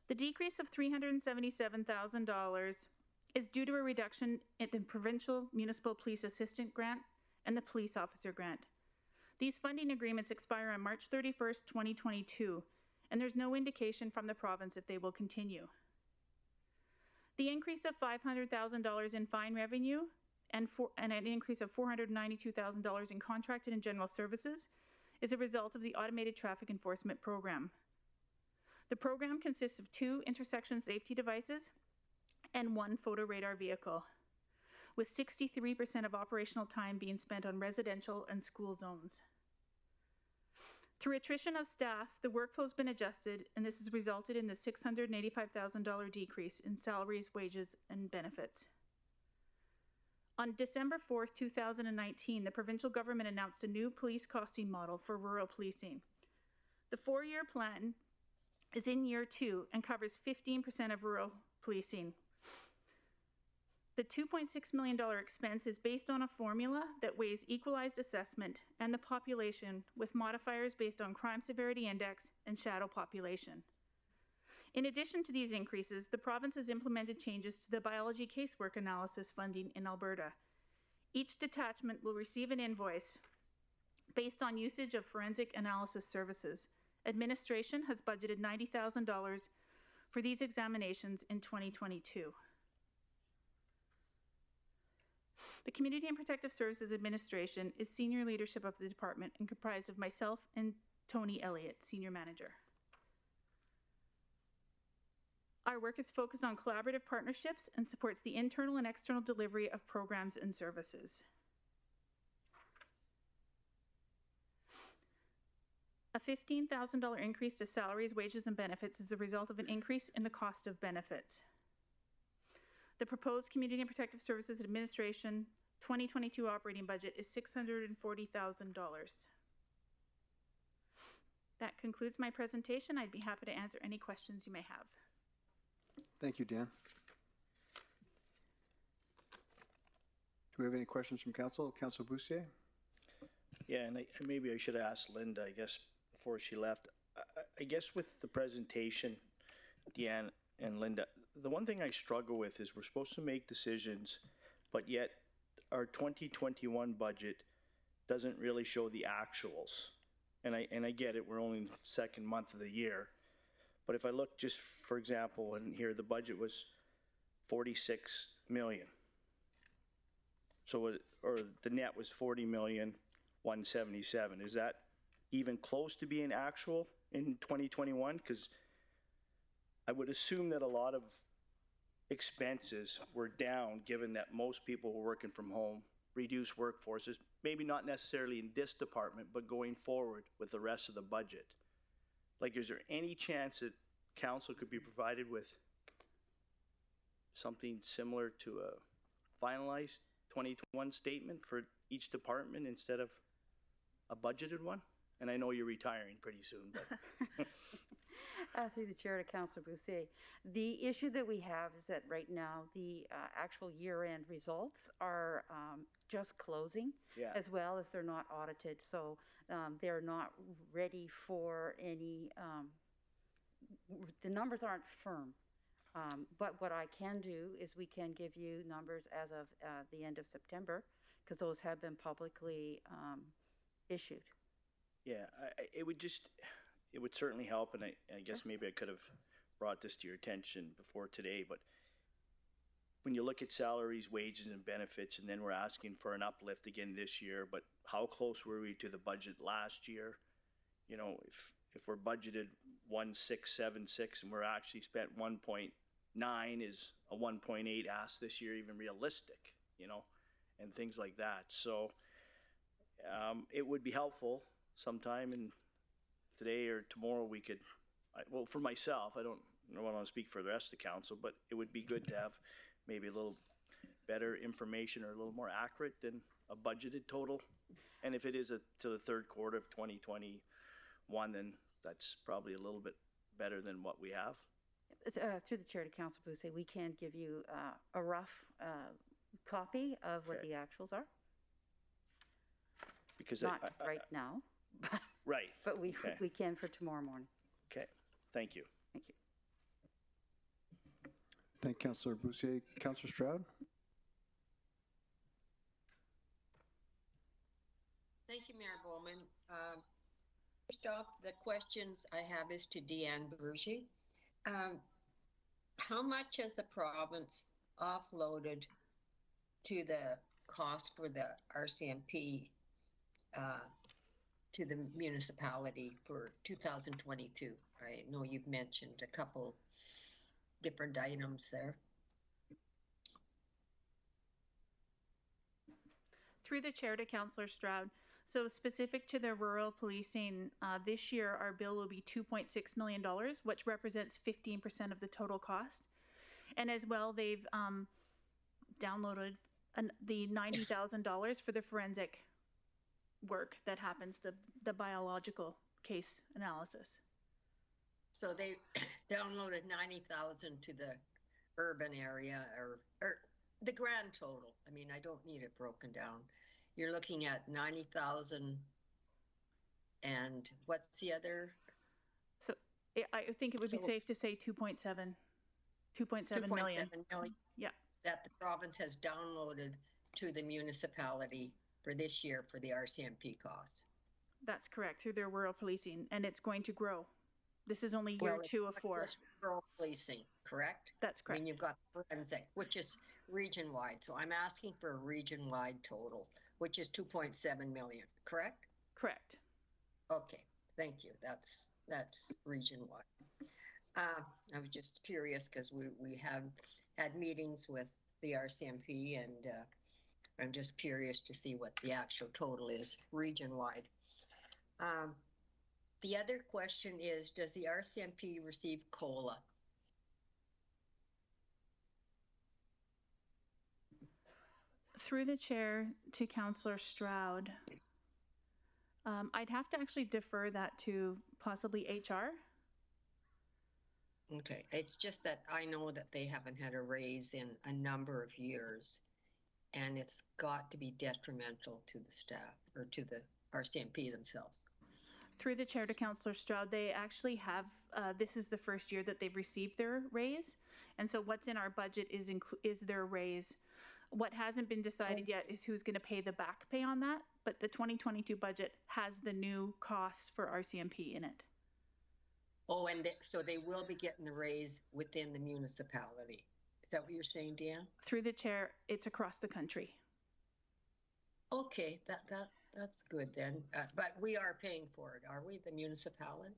The decrease of $377,000 is due to a reduction in the Provincial Municipal Police Assistant Grant and the Police Officer Grant. These funding agreements expire on March 31st, 2022, and there's no indication from the province if they will continue. The increase of $500,000 in fine revenue and an increase of $492,000 in contracted and general services is a result of the Automated Traffic Enforcement Program. The program consists of 2 intersection safety devices and 1 photo radar vehicle, with 63% of operational time being spent on residential and school zones. Through attrition of staff, the workflow has been adjusted, and this has resulted in the $685,000 decrease in salaries, wages, and benefits. On December 4th, 2019, the provincial government announced a new police costing model for rural policing. The 4-year plan is in year 2 and covers 15% of rural policing. The $2.6 million expense is based on a formula that weighs equalized assessment and the population with modifiers based on crime severity index and shadow population. In addition to these increases, the province has implemented changes to the biology casework analysis funding in Alberta. Each detachment will receive an invoice based on usage of forensic analysis services. Administration has budgeted $90,000 for these examinations in 2022. The Community and Protective Services Administration is senior leadership of the department and comprised of myself and Tony Elliott, Senior Manager. Our work is focused on collaborative partnerships and supports the internal and external delivery of programs and services. A $15,000 increase to salaries, wages, and benefits is a result of an increase in the cost of benefits. The proposed Community and Protective Services Administration 2022 operating budget is $640,000. That concludes my presentation. I'd be happy to answer any questions you may have. Thank you, Dan. Do we have any questions from Council? Councilor Bussier? Yeah, and maybe I should have asked Linda, I guess, before she left. I guess with the presentation, Deanne and Linda, the one thing I struggle with is we're supposed to make decisions, but yet our 2021 budget doesn't really show the actuals. And I get it, we're only in the second month of the year. But if I look just, for example, in here, the budget was 46 million. So, or the net was 40,177,000. Is that even close to being actual in 2021? Because I would assume that a lot of expenses were down, given that most people were working from home, reduced workforces, maybe not necessarily in this department, but going forward with the rest of the budget. Like, is there any chance that council could be provided with something similar to a finalized 2021 statement for each department instead of a budgeted one? And I know you're retiring pretty soon, but. Through the chair to Councillor Bussier. The issue that we have is that right now the actual year-end results are just closing, as well as they're not audited. So they're not ready for any, the numbers aren't firm. But what I can do is we can give you numbers as of the end of September, because those have been publicly issued. Yeah, it would certainly help, and I guess maybe I could have brought this to your attention before today, but when you look at salaries, wages, and benefits, and then we're asking for an uplift again this year, but how close were we to the budget last year? you know, if we're budgeted 1,676 and we're actually spent 1.9, is a 1.8 ask this year even realistic, you know, and things like that. So it would be helpful sometime in today or tomorrow we could, well, for myself, I don't want to speak for the rest of the council, but it would be good to have maybe a little better information or a little more accurate than a budgeted total. And if it is to the third quarter of 2021, then that's probably a little bit better than what we have. Through the chair to Councillor Bousset, we can give you a rough copy of what the actuals are. Because not right now. Right. But we can for tomorrow morning. Okay. Thank you. Thank you. Thank you, Councillor Bousset. Councillor Stroud? Thank you, Mayor Bowman. First off, the questions I have is to Deanne Bergy. How much has the province offloaded to the cost for the RCMP to the municipality for 2022? I know you've mentioned a couple different items there. Through the chair to Councillor Stroud. So specific to the rural policing, this year our bill will be $2.6 million, which represents 15% of the total cost. And as well, they've downloaded the $90,000 for the forensic work that happens, the biological case analysis. So they downloaded 90,000 to the urban area, or the grand total. I mean, I don't need it broken down. You're looking at 90,000, and what's the other? So I think it would be safe to say 2.7 million. Yeah. That the province has downloaded to the municipality for this year for the RCMP costs. That's correct, through their rural policing, and it's going to grow. This is only year 2 of 4. Rural policing, correct? That's correct. I mean, you've got forensic, which is region-wide. So I'm asking for a region-wide total, which is 2.7 million, correct? Correct. Okay, thank you. That's region-wide. I was just curious because we have had meetings with the RCMP, and I'm just curious to see what the actual total is region-wide. The other question is, does the RCMP receive COLA? Through the chair to Councillor Stroud, I'd have to actually defer that to possibly HR. Okay, it's just that I know that they haven't had a raise in a number of years, and it's got to be detrimental to the staff or to the RCMP themselves. Through the chair to Councillor Stroud, they actually have, this is the first year that they've received their raise, and so what's in our budget is their raise. What hasn't been decided yet is who's going to pay the back pay on that, but the 2022 budget has the new costs for RCMP in it. Oh, and so they will be getting the raise within the municipality. Is that what you're saying, Dan? Through the chair, it's across the country. Okay, that's good then. But we are paying for it, are we, the municipality?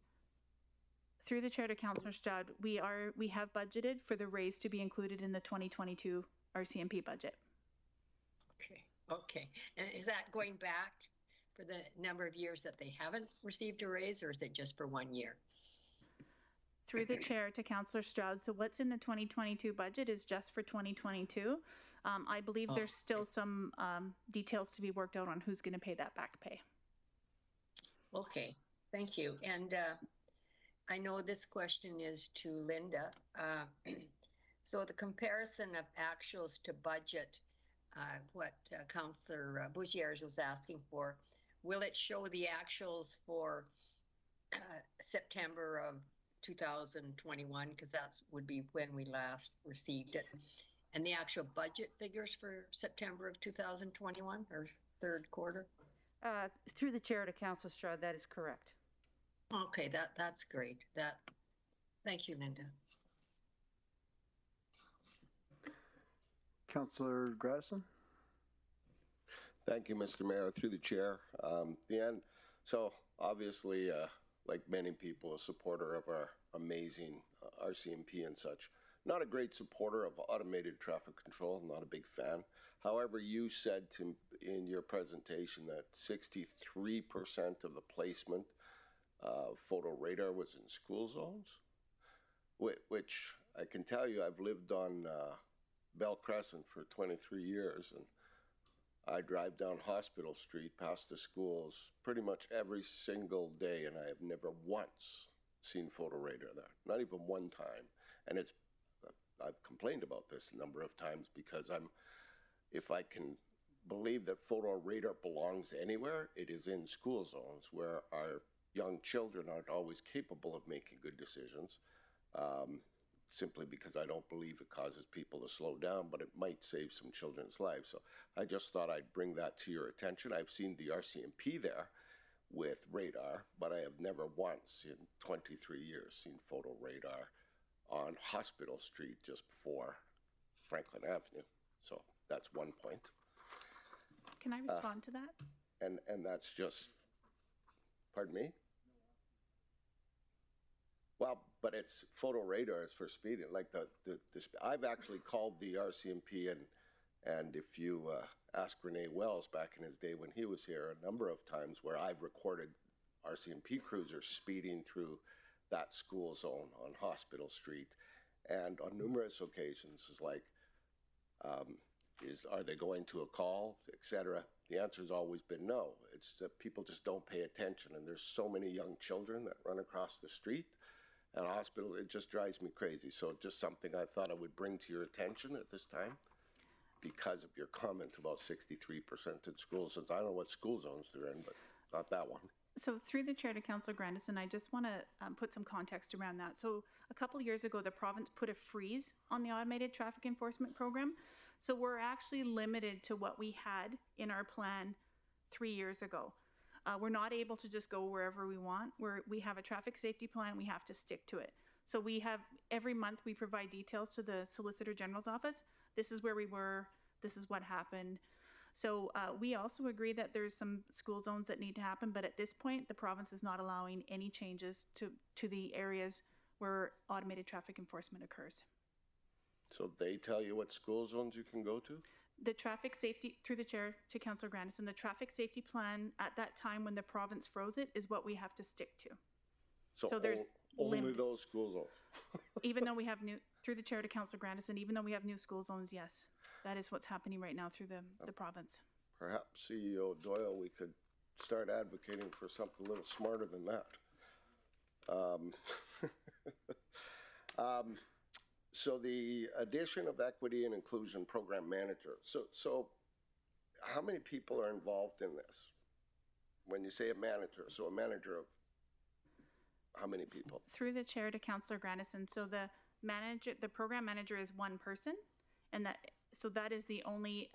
Through the chair to Councillor Stroud, we have budgeted for the raise to be included in the 2022 RCMP budget. Okay. And is that going back for the number of years that they haven't received a raise, or is it just for 1 year? Through the chair to Councillor Stroud, so what's in the 2022 budget is just for 2022. I believe there's still some details to be worked out on who's going to pay that back pay. Okay, thank you. And I know this question is to Linda. So the comparison of actuals to budget, what Councillor Bougiers was asking for, will it show the actuals for September of 2021, because that would be when we last received it, and the actual budget figures for September of 2021 or third quarter? Through the chair to Councillor Stroud, that is correct. Okay, that's great. Thank you, Linda. Councillor Gradison? Thank you, Mr. Mayor. Through the chair, Deanne. So obviously, like many people, a supporter of our amazing RCMP and such. Not a great supporter of automated traffic control, not a big fan. However, you said in your presentation that 63% of the placement photo radar was in school zones, which I can tell you I've lived on Bell Crescent for 23 years, and I drive down Hospital Street past the schools pretty much every single day, and I have never once seen photo radar there, not even one time. And I've complained about this a number of times because if I can believe that photo radar belongs anywhere, it is in school zones where our young children aren't always capable of making good decisions, simply because I don't believe it causes people to slow down, but it might save some children's lives. So I just thought I'd bring that to your attention. I've seen the RCMP there with radar, but I have never once in 23 years seen photo radar on Hospital Street just before Franklin Avenue. So that's one point. Can I respond to that? And that's just, pardon me? Well, but it's photo radar is for speeding. Like I've actually called the RCMP, and if you ask Renee Wells back in his day when he was here, a number of times where I've recorded RCMP cruisers speeding through that school zone on Hospital Street, and on numerous occasions is like, are they going to a call, etc. The answer has always been no. It's that people just don't pay attention, and there's so many young children that run across the street at hospitals. It just drives me crazy. So just something I thought I would bring to your attention at this time because of your comment about 63% in school zones. I don't know what school zones they're in, but not that one. So through the chair to Councillor Grandison, I just want to put some context around that. So a couple years ago, the province put a freeze on the automated traffic enforcement program. So we're actually limited to what we had in our plan 3 years ago. We're not able to just go wherever we want. We have a traffic safety plan. We have to stick to it. So we have, every month we provide details to the Solicitor General's office. This is where we were. This is what happened. So we also agree that there's some school zones that need to happen, but at this point, the province is not allowing any changes to the areas where automated traffic enforcement occurs. So they tell you what school zones you can go to? The traffic safety, through the chair to Councillor Grandison, the traffic safety plan at that time when the province froze it is what we have to stick to. So there's only those school zones? Even though we have through the chair to Councillor Grandison, even though we have new school zones, yes, that is what's happening right now through the province. Perhaps CEO Doyle, we could start advocating for something a little smarter than that. So the addition of equity and inclusion program manager. So how many people are involved in this? When you say a manager, so a manager of how many people? Through the chair to Councillor Grandison. So the program manager is one person, and that is the only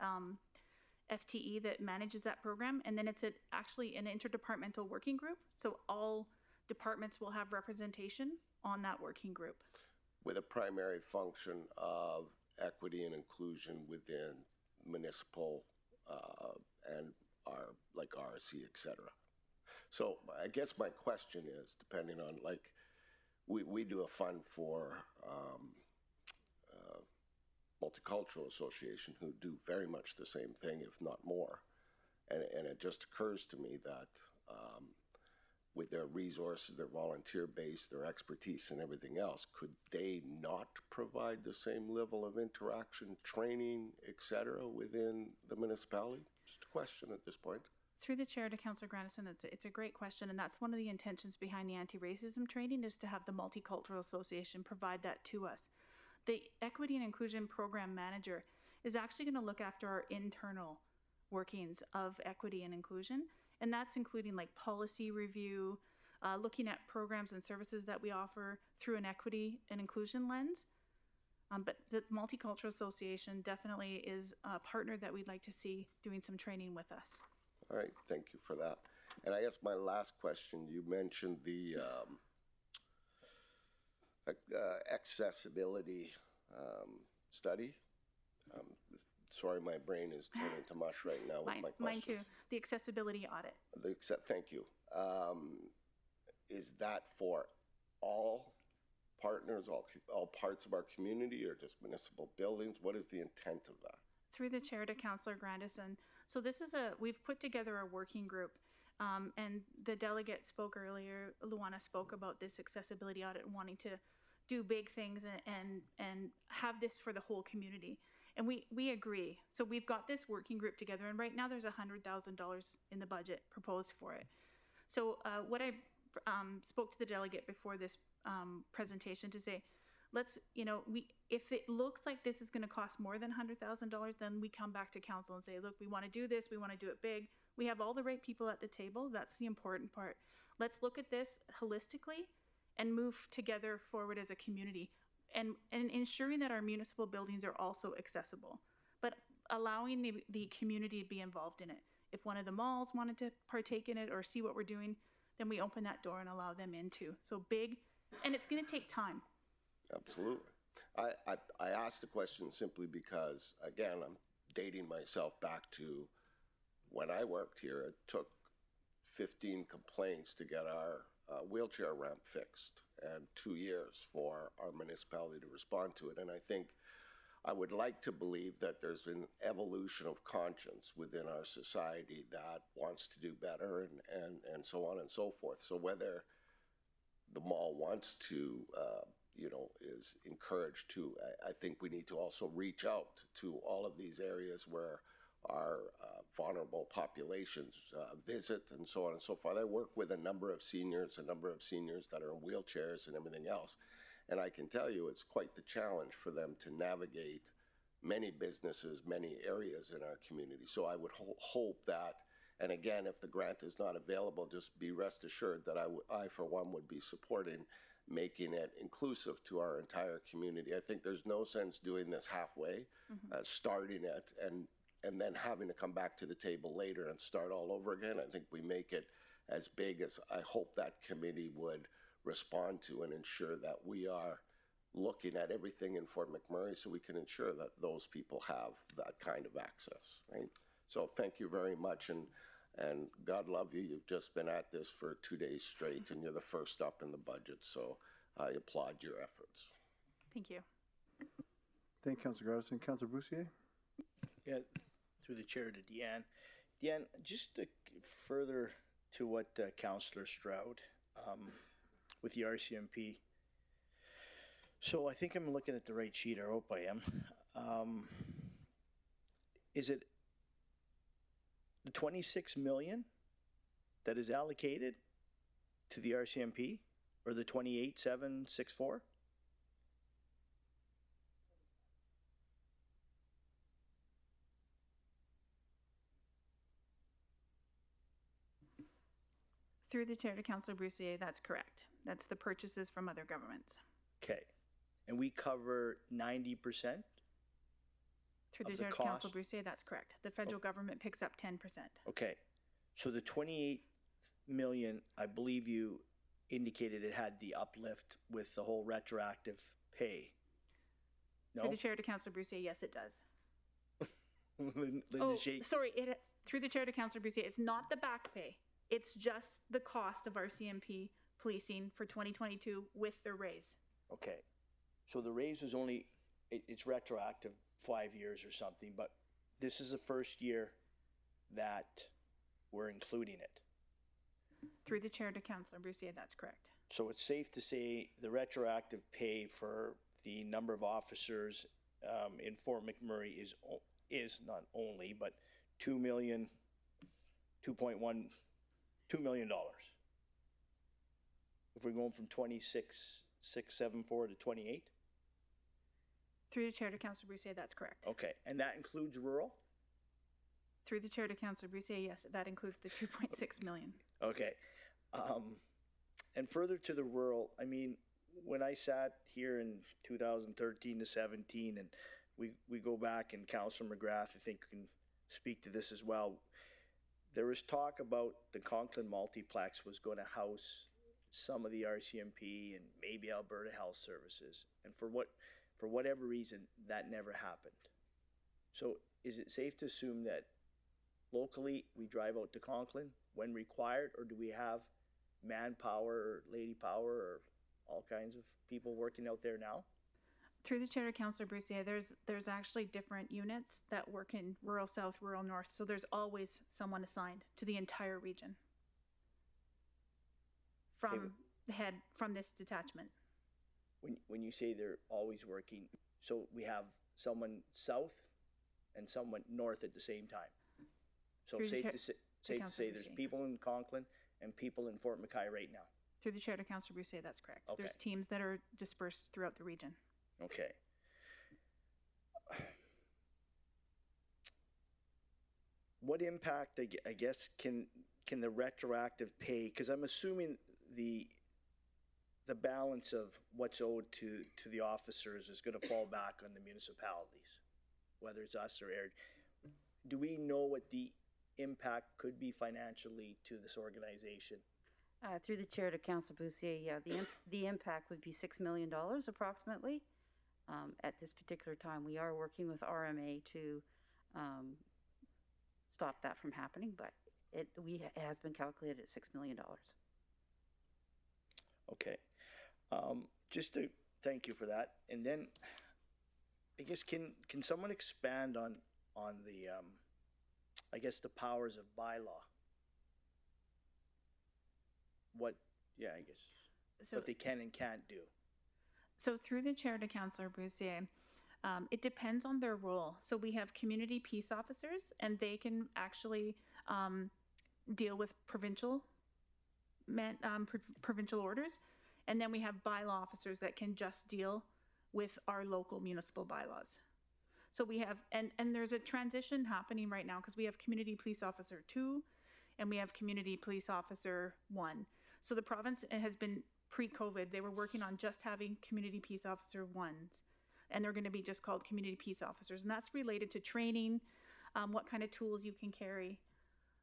FTE that manages that program. And then it's actually an interdepartmental working group. So all departments will have representation on that working group. With a primary function of equity and inclusion within municipal and like RC, et cetera. So I guess my question is, depending on, like, we do a fund for Multicultural Association, who do very much the same thing, if not more. And it just occurs to me that with their resources, their volunteer base, their expertise and everything else, could they not provide the same level of interaction, training, et cetera, within the municipality? Just a question at this point. Through the chair to Councillor Grandison, it's a great question, and that's one of the intentions behind the anti-racism training, is to have the Multicultural Association provide that to us. The Equity and Inclusion Program Manager is actually going to look after our internal workings of equity and inclusion, and that's including like policy review, looking at programs and services that we offer through an equity and inclusion lens. But the Multicultural Association definitely is a partner that we'd like to see doing some training with us. All right, thank you for that. And I guess my last question, you mentioned the accessibility study. Sorry, my brain is turning to mush right now with my questions. Mine too. The accessibility audit. Thank you. is that for all partners, all parts of our community, or just municipal buildings? What is the intent of that? Through the chair to Councillor Grandison. So this is we've put together a working group, and the delegate spoke earlier, Luana spoke about this accessibility audit and wanting to do big things and have this for the whole community. And we agree. So we've got this working group together, and right now there's $100,000 in the budget proposed for it. So what I spoke to the delegate before this presentation to say, let's, if it looks like this is going to cost more than $100,000, then we come back to council and say, look, we want to do this, we want to do it big. We have all the right people at the table. That's the important part. Let's look at this holistically and move together forward as a community, and ensuring that our municipal buildings are also accessible, but allowing the community to be involved in it. If one of the malls wanted to partake in it or see what we're doing, then we open that door and allow them in too. So big, and it's going to take time. Absolutely. I asked the question simply because, again, I'm dating myself back to when I worked here. It took 15 complaints to get our wheelchair ramp fixed, and 2 years for our municipality to respond to it. And I think I would like to believe that there's an evolution of conscience within our society that wants to do better, and so on and so forth. So whether the mall wants to, is encouraged to, I think we need to also reach out to all of these areas where our vulnerable populations visit, and so on and so forth. I work with a number of seniors that are in wheelchairs and everything else. And I can tell you it's quite the challenge for them to navigate many businesses, many areas in our community. So I would hope that, and again, if the grant is not available, just be rest assured that I for one, would be supporting making it inclusive to our entire community. I think there's no sense doing this halfway, starting it and then having to come back to the table later and start all over again. I think we make it as big as I hope that committee would respond to, and ensure that we are looking at everything in Fort McMurray so we can ensure that those people have that kind of access, right? So thank you very much, and God love you. You've just been at this for 2 days straight, and you're the first up in the budget, so I applaud your efforts. Thank you. Thank you, Councillor Gradison. Councillor Boussier? Yeah, through the chair to Deanne. Deanne, just to further to what Councillor Stroud, with the RCMP. So I think I'm looking at the right sheet. I hope I am. Is it the 26 million that is allocated to the RCMP, or the 28,764? Through the chair to Councillor Broussier, that's correct. That's the purchases from other governments. Okay. And we cover 90%? Through the chair to Councillor Broussier, that's correct. The federal government picks up 10%. Okay. So the 28 million, I believe you indicated it had the uplift with the whole retroactive pay. No? Through the chair to Councillor Broussier, yes, it does. Linda Shake. Sorry. Through the chair to Councillor Broussier, it's not the back pay. It's just the cost of RCMP policing for 2022 with the raise. Okay. So the raise was only, it's retroactive 5 years or something, but this is the first year that we're including it. Through the chair to Councillor Broussier, that's correct. So it's safe to say the retroactive pay for the number of officers in Fort McMurray is not only, but $2 million if we're going from 26,674 to 28. Through the chair to Councillor Broussier, that's correct. Okay, and that includes rural? Through the chair to Councillor Broussier, yes, that includes the 2.6 million. Okay, and further to the rural, I mean, when I sat here in 2013 to 17, and we go back, and Councillor McGrath, I think, can speak to this as well. There was talk about the Conklin Multiplex was going to house some of the RCMP and maybe Alberta Health Services, and for whatever reason, that never happened. So is it safe to assume that locally we drive out to Conklin when required, or do we have manpower or lady power or all kinds of people working out there now? Through the chair to Councillor Brussier, there's actually different units that work in rural south, rural north, so there's always someone assigned to the entire region from this detachment. When you say they're always working, so we have someone south and someone north at the same time. So safe to say there's people in Conklin and people in Fort McKay right now. Through the chair to Councillor Brussier, that's correct. Okay. There's teams that are dispersed throughout the region. Okay. What impact, I guess, can the retroactive pay? Because I'm assuming the balance of what's owed to the officers is going to fall back on the municipalities, whether it's us or Air. Do we know what the impact could be financially to this organization? Through the chair to Councillor Bussier, yeah, the impact would be $6 million approximately. At this particular time, we are working with RMA to stop that from happening, but it has been calculated at $6 million. Okay. Just to thank you for that. And then I guess can someone expand on the I guess the powers of bylaw? What they can and can't do. So through the chair to Councillor Brussier, it depends on their role. So we have community peace officers, and they can actually deal with provincial orders. And then we have bylaw officers that can just deal with our local municipal bylaws. So we have, and there's a transition happening right now because we have Community Police Officer 2 and we have Community Police Officer 1. So the province has been, pre-COVID, they were working on just having Community Peace Officer 1s, and they're going to be just called Community Peace Officers. And that's related to training, what kind of tools you can carry.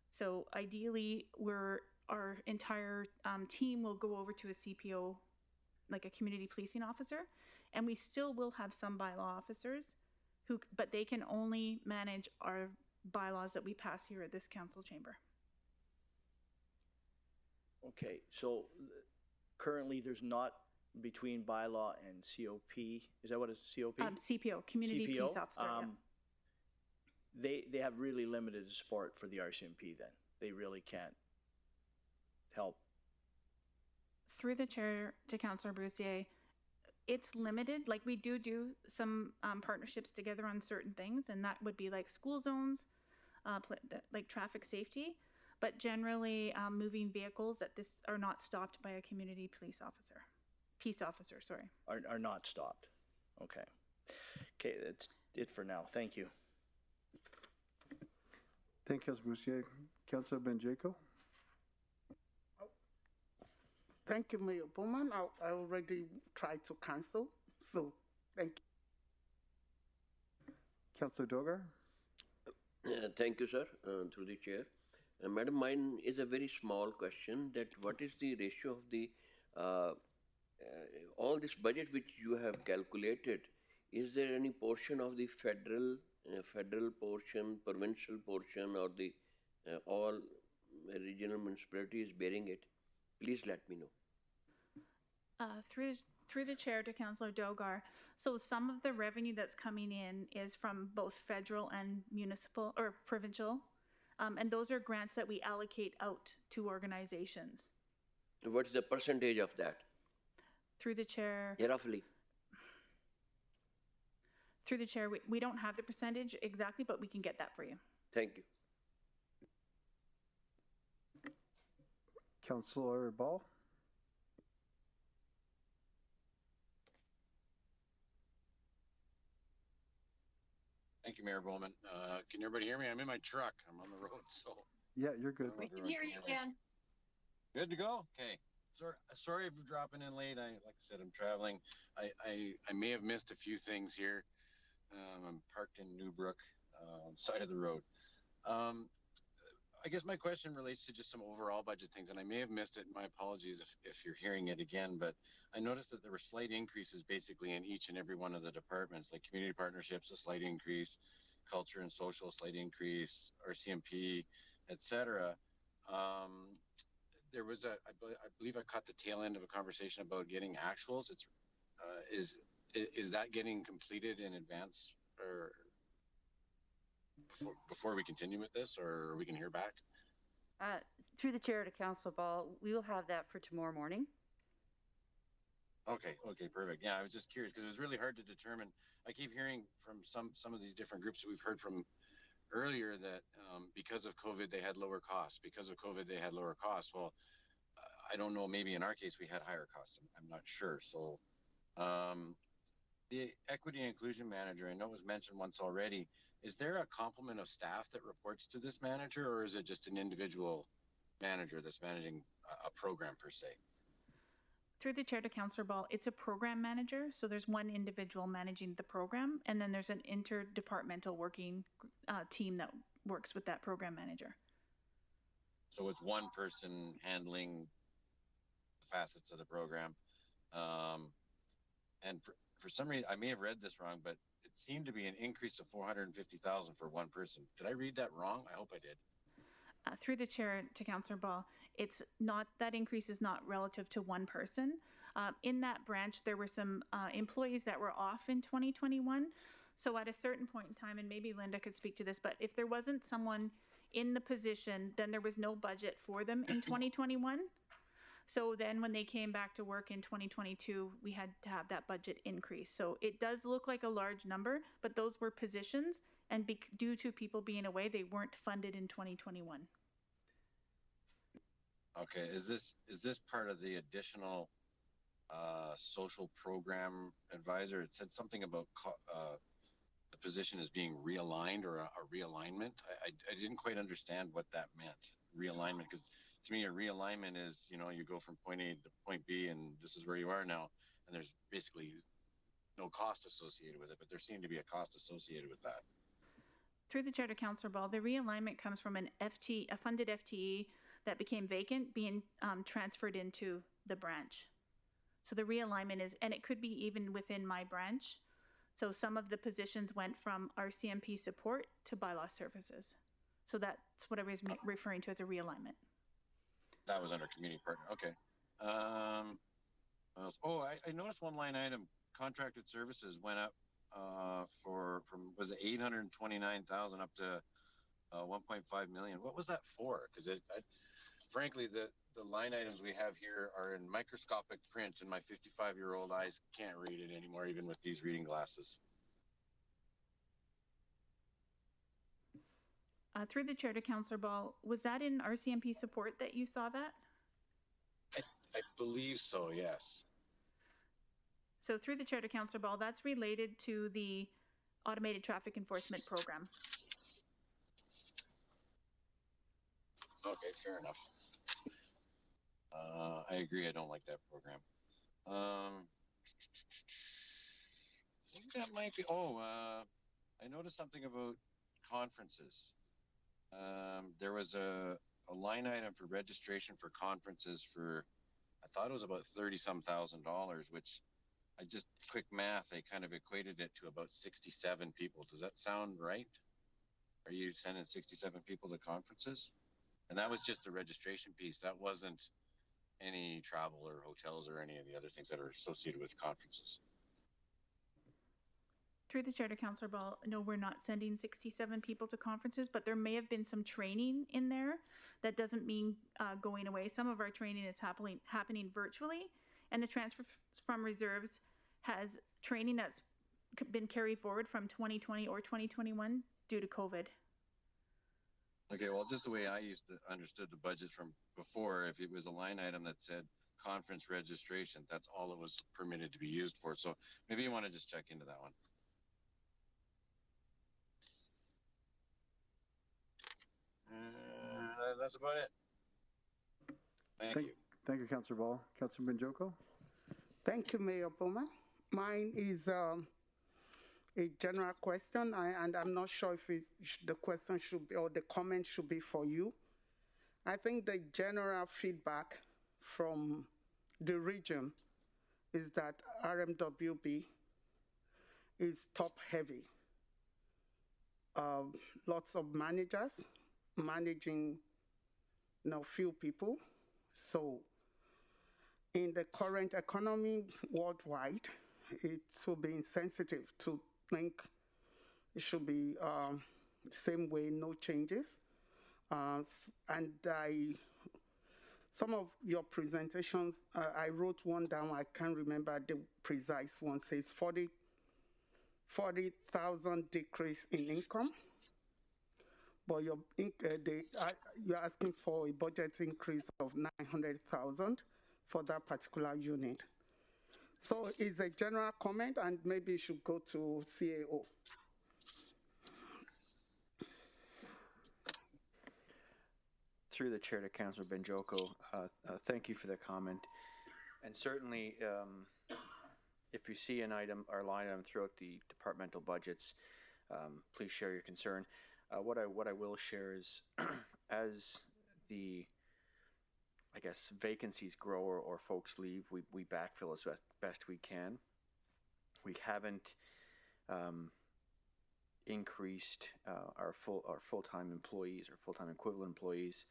So ideally, our entire team will go over to a CPO, like a community policing officer, and we still will have some bylaw officers but they can only manage our bylaws that we pass here at this council chamber. Okay, so currently there's not between bylaw and COP. Is that what it's COP? CPO, Community CPO? Peace Officer. Yeah. They have really limited support for the RCMP then. They really can't help. Through the chair to Councillor Brussier, it's limited. Like we do some partnerships together on certain things, and that would be like school zones, like traffic safety. But generally, moving vehicles at this are not stopped by a community peace officer. Sorry. Are not stopped. Okay. Okay, that's it for now. Thank you. Thank you, Councillor Brussier. Councillor Benjako. Thank you, Mayor Bowman. I already tried to cancel, so thank you. Councillor Dogar. Thank you, sir, through the chair. Madam, mine is a very small question, that what is the ratio of the, all this budget which you have calculated, is there any portion of the federal portion, provincial portion, or the all regional municipalities bearing it? Please let me know. Through the chair to Councillor Dogar, so some of the revenue that's coming in is from both federal and municipal or provincial, and those are grants that we allocate out to organizations. What is the percentage of that? Through the chair. Yeah, roughly. Through the chair, we don't have the percentage exactly, but we can get that for you. Thank you. Councillor Ball. Thank you, Mayor Bowman. Can everybody hear me? I'm in my truck. I'm on the road, so. Yeah, you're good. We can hear you, Ken. Good to go? Okay. Sorry for dropping in late. Like I said, I'm traveling. I may have missed a few things here. I'm parked in Newbrook on the side of the road. I guess my question relates to just some overall budget things, and I may have missed it. My apologies if you're hearing it again, but I noticed that there were slight increases basically in each and every one of the departments, like community partnerships, a slight increase, culture and social, a slight increase, RCMP, etc. There was I believe I caught the tail end of a conversation about getting actuals. Is that getting completed in advance or before we continue with this, or we can hear back? Through the chair to Councillor Ball, we will have that for tomorrow morning. Okay, perfect. Yeah, I was just curious because it was really hard to determine. I keep hearing from some of these different groups that we've heard from earlier that because of COVID, they had lower costs. Because of COVID, they had lower costs. Well, I don't know, maybe in our case, we had higher costs. I'm not sure. So the Equity and Inclusion Manager, I know it was mentioned once already. Is there a complement of staff that reports to this manager, or is it just an individual manager that's managing a program per se? Through the chair to Councillor Ball, it's a program manager. So there's one individual managing the program, and then there's an interdepartmental working team that works with that program manager. So it's one person handling the facets of the program. And for some reason, I may have read this wrong, but it seemed to be an increase of $450,000 for one person. Did I read that wrong? I hope I did. Through the chair to Councillor Ball, it's not, that increase is not relative to one person. In that branch, there were some employees that were off in 2021. So at a certain point in time, and maybe Linda could speak to this, but if there wasn't someone in the position, then there was no budget for them in 2021. So then when they came back to work in 2022, we had to have that budget increase. So it does look like a large number, but those were positions, and due to people being away, they weren't funded in 2021. Okay, is this part of the additional social program advisor? It said something about the position is being realigned or a realignment. I didn't quite understand what that meant, realignment, because to me a realignment is, you go from point A to point B and this is where you are now, and there's basically no cost associated with it, but there seemed to be a cost associated with that. Through the chair to Councillor Ball, the realignment comes from a funded FTE that became vacant being transferred into the branch. So the realignment is, and it could be even within my branch. So some of the positions went from RCMP support to bylaw services. So that's what I was referring to as a realignment. That was under community partner. Okay. I noticed one line item, contracted services went up from was it 829,000 up to 1.5 million. What was that for? Because frankly, the line items we have here are in microscopic print, and my 55-year-old eyes can't read it anymore, even with these reading glasses. Through the chair to Councillor Ball, was that in RCMP support that you saw that? I believe so, yes. So through the chair to Councillor Ball, that's related to the automated traffic enforcement program. Okay, fair enough. I agree. I don't like that program. I think that might be. I noticed something about conferences. There was a line item for registration for conferences for, I thought it was about $30-some thousand, which I just quick math, I kind of equated it to about 67 people. Does that sound right? Are you sending 67 people to conferences? And that was just the registration piece. That wasn't any travel or hotels or any of the other things that are associated with conferences. Through the chair to Councillor Ball, no, we're not sending 67 people to conferences, but there may have been some training in there. That doesn't mean going away. Some of our training is happening virtually, and the transfer from reserves has training that's been carried forward from 2020 or 2021 due to COVID. Okay, well, just the way I understood the budget from before, if it was a line item that said conference registration, that's all it was permitted to be used for. So maybe you want to just check into that one. That's about it. Thank you. Thank you, Councillor Ball. Councillor Benjoko? Thank you, Mayor Bowman. Mine is a general question, and I'm not sure if the question should be, or the comment should be for you. I think the general feedback from the region is that RMWB is top-heavy. Lots of managers managing few people. So in the current economy worldwide, it would be insensitive to think it should be same way, no changes. And some of your presentations, I wrote one down, I can't remember the precise one, says 40,000 decrease in income, but you're asking for a budget increase of 900,000 for that particular unit. So it's a general comment, and maybe you should go to CAO. Through the chair to Councillor Benjoko, thank you for the comment. And certainly, if you see an item or line item throughout the departmental budgets, please share your concern. What I will share is, as the vacancies grow or folks leave, we backfill as best we can. We haven't increased our full-time employees or full-time equivalent employees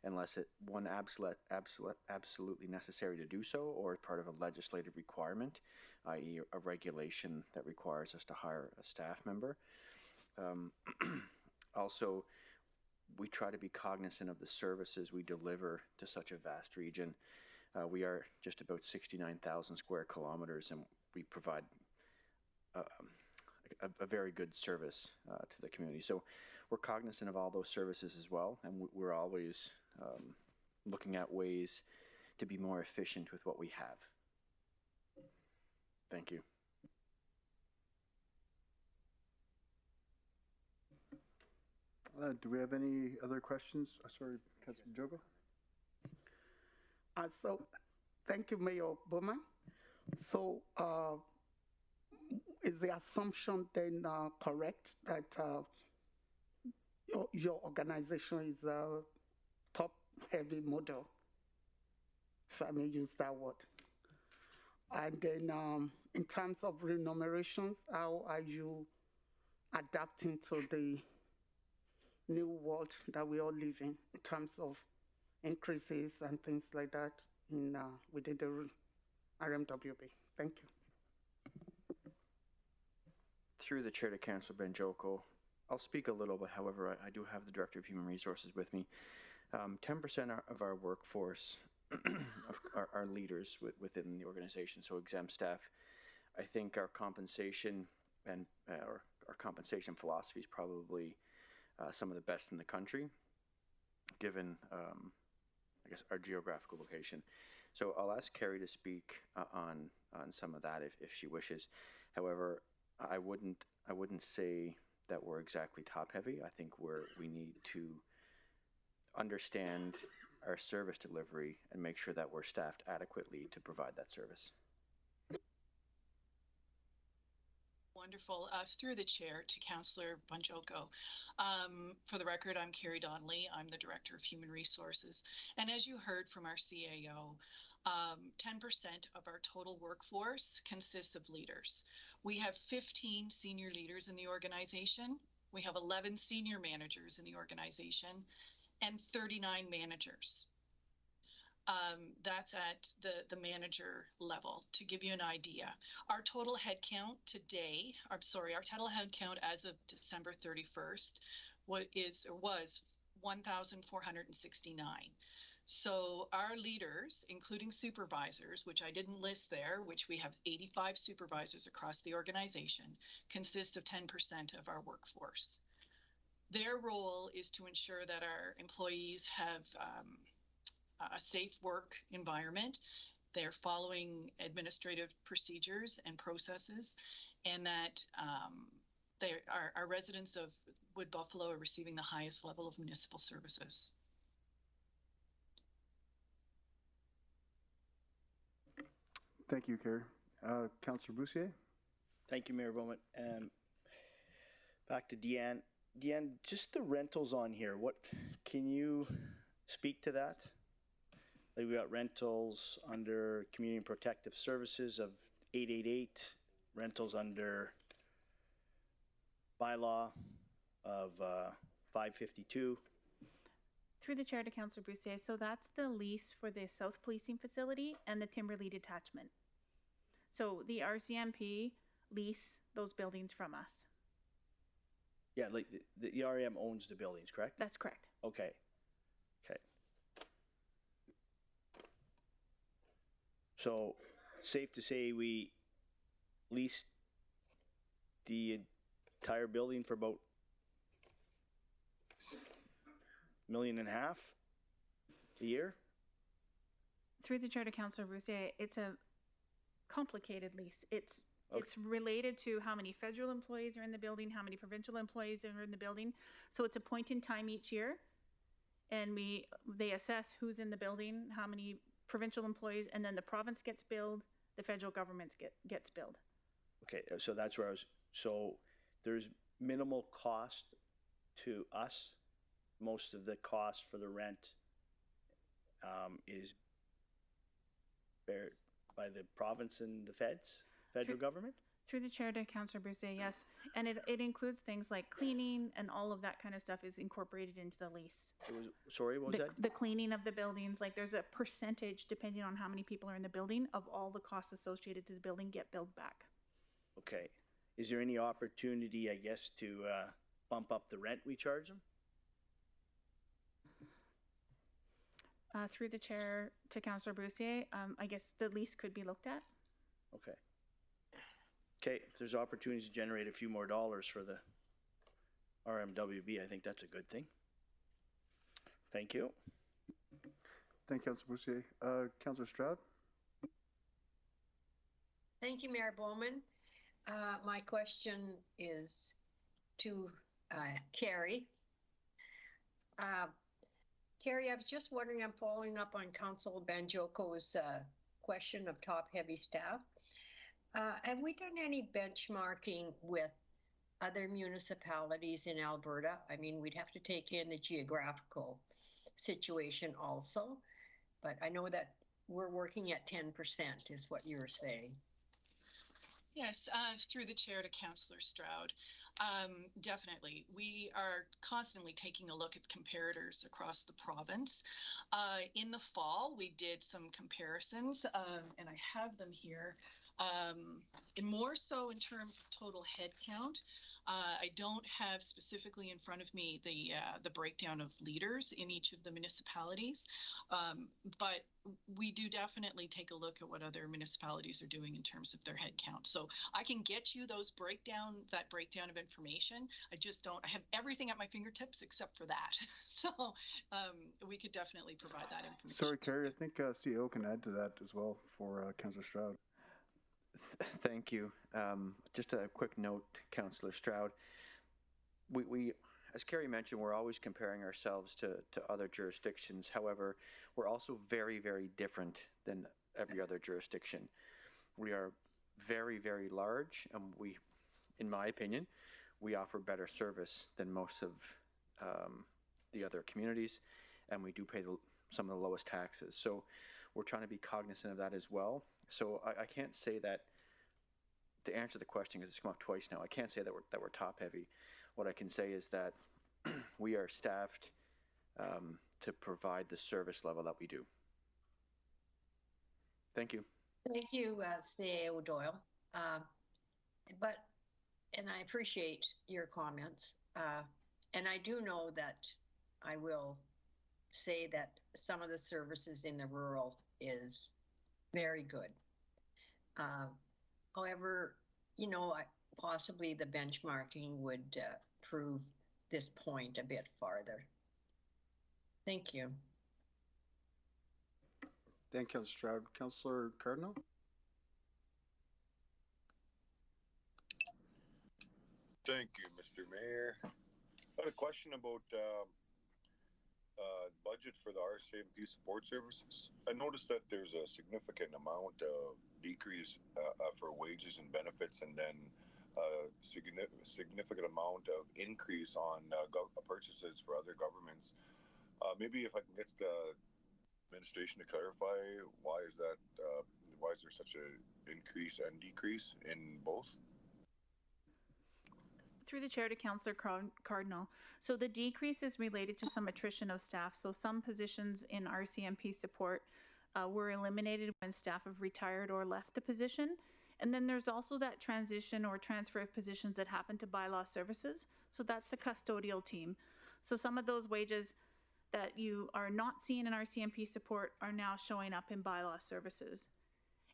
unless one absolutely necessary to do so, or part of a legislative requirement, i.e. a regulation that requires us to hire a staff member. Also, we try to be cognizant of the services we deliver to such a vast region. We are just about 69,000 square kilometers, and we provide a very good service to the community. So we're cognizant of all those services as well, and we're always looking at ways to be more efficient with what we have. Thank you. Do we have any other questions? Sorry, Councilor Jogo. So, thank you, Mayor Bowman. So, is the assumption then correct that your organization is a top-heavy model, if I may use that word? And then, in terms of remunerations, how are you adapting to the new world that we all live in terms of increases and things like that in within the RMWB? Thank you. Through the chair to Councillor Benjoko, I'll speak a little bit. However, I do have the Director of Human Resources with me. 10% of our workforce are leaders within the organization, so exempt staff. I think our compensation and our compensation philosophy is probably some of the best in the country, given, our geographical location. So I'll ask Carrie to speak on some of that if she wishes. However, I wouldn't say that we're exactly top heavy. I think we need to understand our service delivery and make sure that we're staffed adequately to provide that service. Wonderful. Through the chair to Councillor Benjoko. For the record, I'm Carrie Donnelly. I'm the Director of Human Resources. And as you heard from our CAO, 10% of our total workforce consists of leaders. We have 15 senior leaders in the organization. We have 11 senior managers in the organization and 39 managers. That's at the manager level, to give you an idea. Our total headcount today, our total headcount as of December 31st was 1,469. So our leaders, including supervisors, which I didn't list there, which we have 85 supervisors across the organization, consist of 10% of our workforce. Their role is to ensure that our employees have a safe work environment. They're following administrative procedures and processes, and that our residents of Wood Buffalo are receiving the highest level of municipal services. Thank you, Carrie. Councillor Boussier. Thank you, Mayor Bowman. Back to Deanne. Deanne, just the rentals on here, what can you speak to that? Like, we got rentals under Community and Protective Services of 888, rentals under bylaw of 552. Through the chair to Councillor Broussard, so that's the lease for the South Policing Facility and the Timberlea Detachment. So the RCMP lease those buildings from us. Yeah, like the ERM owns the buildings, correct? That's correct. Okay. Okay. So, safe to say we leased the entire building for about $1.5 million a year? Through the chair to Councillor Broussard, it's a complicated lease. It's related to how many federal employees are in the building, how many provincial employees are in the building. So it's a point in time each year, and they assess who's in the building, how many provincial employees, and then the province gets billed, the federal government gets billed. Okay, so that's where I was. So there's minimal cost to us. Most of the cost for the rent is bared by the province and the federal government? Through the chair to Councillor Broussard, yes. And it includes things like cleaning and all of that kind of stuff is incorporated into the lease. Sorry, what was that? The cleaning of the buildings, like there's a percentage depending on how many people are in the building of all the costs associated to the building get billed back. Okay. Is there any opportunity, I guess, to bump up the rent we charge them? Through the chair to Councillor Broussard, I guess the lease could be looked at. Okay. Okay, if there's opportunities to generate a few more dollars for the RMWB, I think that's a good thing. Thank you. Thank you, Councillor Broussard. Councillor Stroud? Thank you, Mayor Bowman. My question is to Carrie. Carrie, I was just wondering, I'm following up on Councillor Banjoko's question of top-heavy staff. Have we done any benchmarking with other municipalities in Alberta? I mean, we'd have to take in the geographical situation also, but I know that we're working at 10% is what you were saying. Yes, through the chair to Councillor Stroud. Definitely. We are constantly taking a look at comparators across the province. In the fall, we did some comparisons, and I have them here. And more so in terms of total head count. I don't have specifically in front of me the breakdown of leaders in each of the municipalities, but we do definitely take a look at what other municipalities are doing in terms of their head count. So I can get you that breakdown of information. I have everything at my fingertips except for that. So we could definitely provide that information. Sorry, Carrie, I think CEO can add to that as well for Councillor Stroud. Thank you. Just a quick note, Councillor Stroud. We, as Carrie mentioned, we're always comparing ourselves to other jurisdictions. However, we're also very, very different than every other jurisdiction. We are very, very large, and in my opinion, we offer better service than most of the other communities, and we do pay some of the lowest taxes. So we're trying to be cognizant of that as well. So I can't say that, to answer the question, because it's come up twice now, I can't say that we're top heavy. What I can say is that we are staffed to provide the service level that we do. Thank you. Thank you, CAO Doyle. And I appreciate your comments. And I do know that I will say that some of the services in the rural is very good. However, possibly the benchmarking would prove this point a bit farther. Thank you. Thank you, Councillor Stroud. Councillor Cardinal? Thank you, Mr. Mayor. I had a question about budget for the RCMP support services. I noticed that there's a significant amount of decrease for wages and benefits, and then a significant amount of increase on purchases for other governments. Maybe if I can get the administration to clarify why is there such an increase and decrease in both? Through the chair to Councillor Cardinal. So the decrease is related to some attrition of staff. So some positions in RCMP support were eliminated when staff have retired or left the position. And then there's also that transition or transfer of positions that happen to bylaw services. So that's the custodial team. So some of those wages that you are not seeing in RCMP support are now showing up in bylaw services.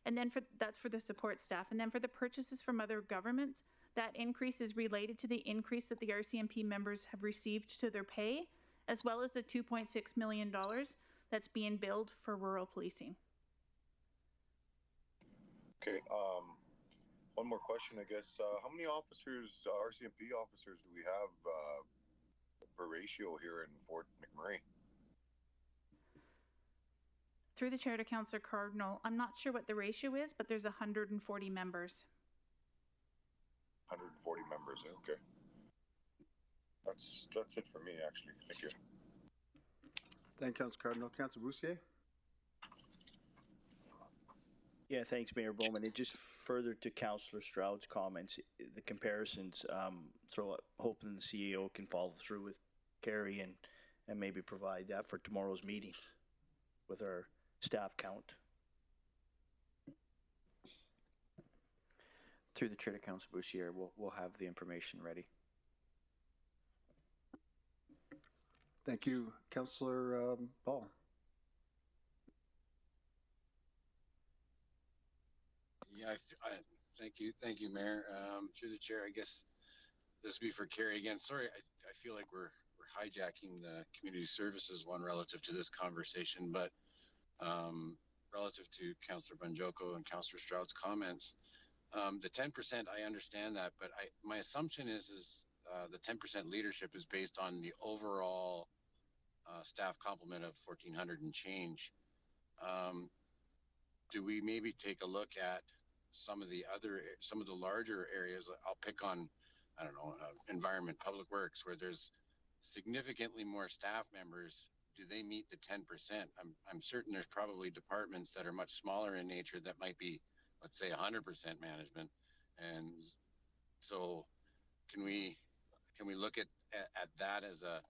And then that's for the support staff. And then for the purchases from other governments, that increase is related to the increase that the RCMP members have received to their pay, as well as the $2.6 million that's being billed for rural policing. Okay, one more question, I guess. How many officers, RCMP officers, do we have per ratio here in Fort McMurray? Through the chair to Councillor Cardinal, I'm not sure what the ratio is, but there's 140 members. 140 members, okay. That's it for me, actually. Thank you. Thank you, Councillor Cardinal. Councillor Boussier? Yeah, thanks, Mayor Bowman. And just further to Councillor Stroud's comments, the comparisons, so hoping the CAO can follow through with Carrie and maybe provide that for tomorrow's meeting with our staff count. Through the chair to Councillor Bouchier, we'll have the information ready. Thank you. Councillor Ball. Yeah, thank you, Mayor. Through the chair, I guess this would be for Carrie again. Sorry, I feel like we're hijacking the community services one relative to this conversation, but relative to Councillor Banjoko and Councillor Stroud's comments, the 10%, I understand that, but my assumption is the 10% leadership is based on the overall staff complement of 1,400 and change. Do we maybe take a look at some of the larger areas? I'll pick on, I don't know, environment, public works, where there's significantly more staff members. Do they meet the 10%? I'm certain there's probably departments that are much smaller in nature that might be, let's say, 100% management. And so can we look at that as a,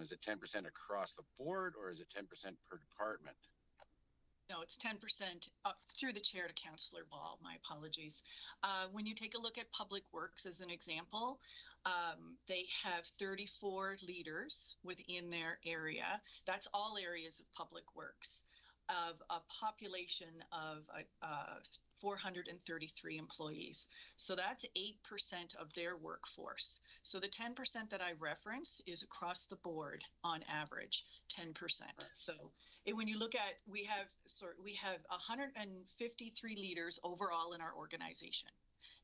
is it 10% across the board, or is it 10% per department? No, it's 10% through the chair to Councillor Ball. My apologies. When you take a look at Public Works as an example, they have 34 leaders within their area. That's all areas of Public Works, of a population of 433 employees. So that's 8% of their workforce. So the 10% that I referenced is across the board on average, 10%. So when you look at, we have 153 leaders overall in our organization.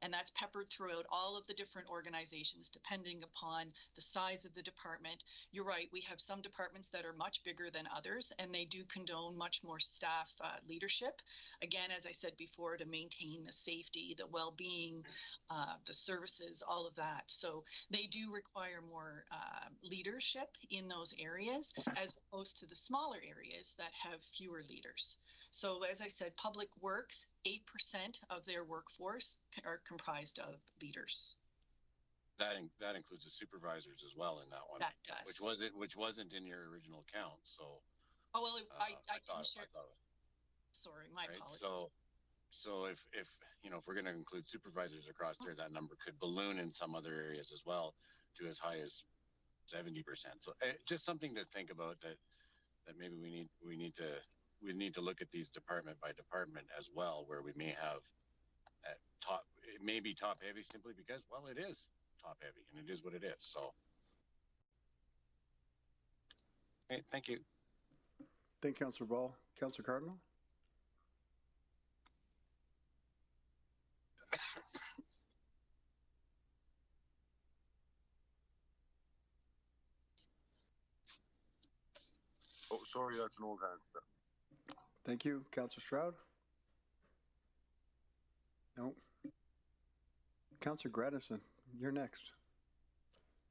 And that's peppered throughout all of the different organizations, depending upon the size of the department. You're right, we have some departments that are much bigger than others, and they do condone much more staff leadership. Again, as I said before, to maintain the safety, the well-being, the services, all of that. So they do require more leadership in those areas, as opposed to the smaller areas that have fewer leaders. So as I said, Public Works, 8% of their workforce are comprised of leaders. That includes the supervisors as well in that one. That does. Which wasn't in your original count. So. Oh well, I thought. Sorry, my apologies. So if we're going to include supervisors across there, that number could balloon in some other areas as well to as high as 70%. So just something to think about, that maybe we need to look at these department by department as well, where we may have it may be top heavy simply because, well, it is top heavy and it is what it is. So, okay, thank you. Thank you, Councillor Ball. Councillor Cardinal? Oh, sorry, that's an old hand stuff. Thank you. Councillor Stroud? No. Councillor Gradison, you're next.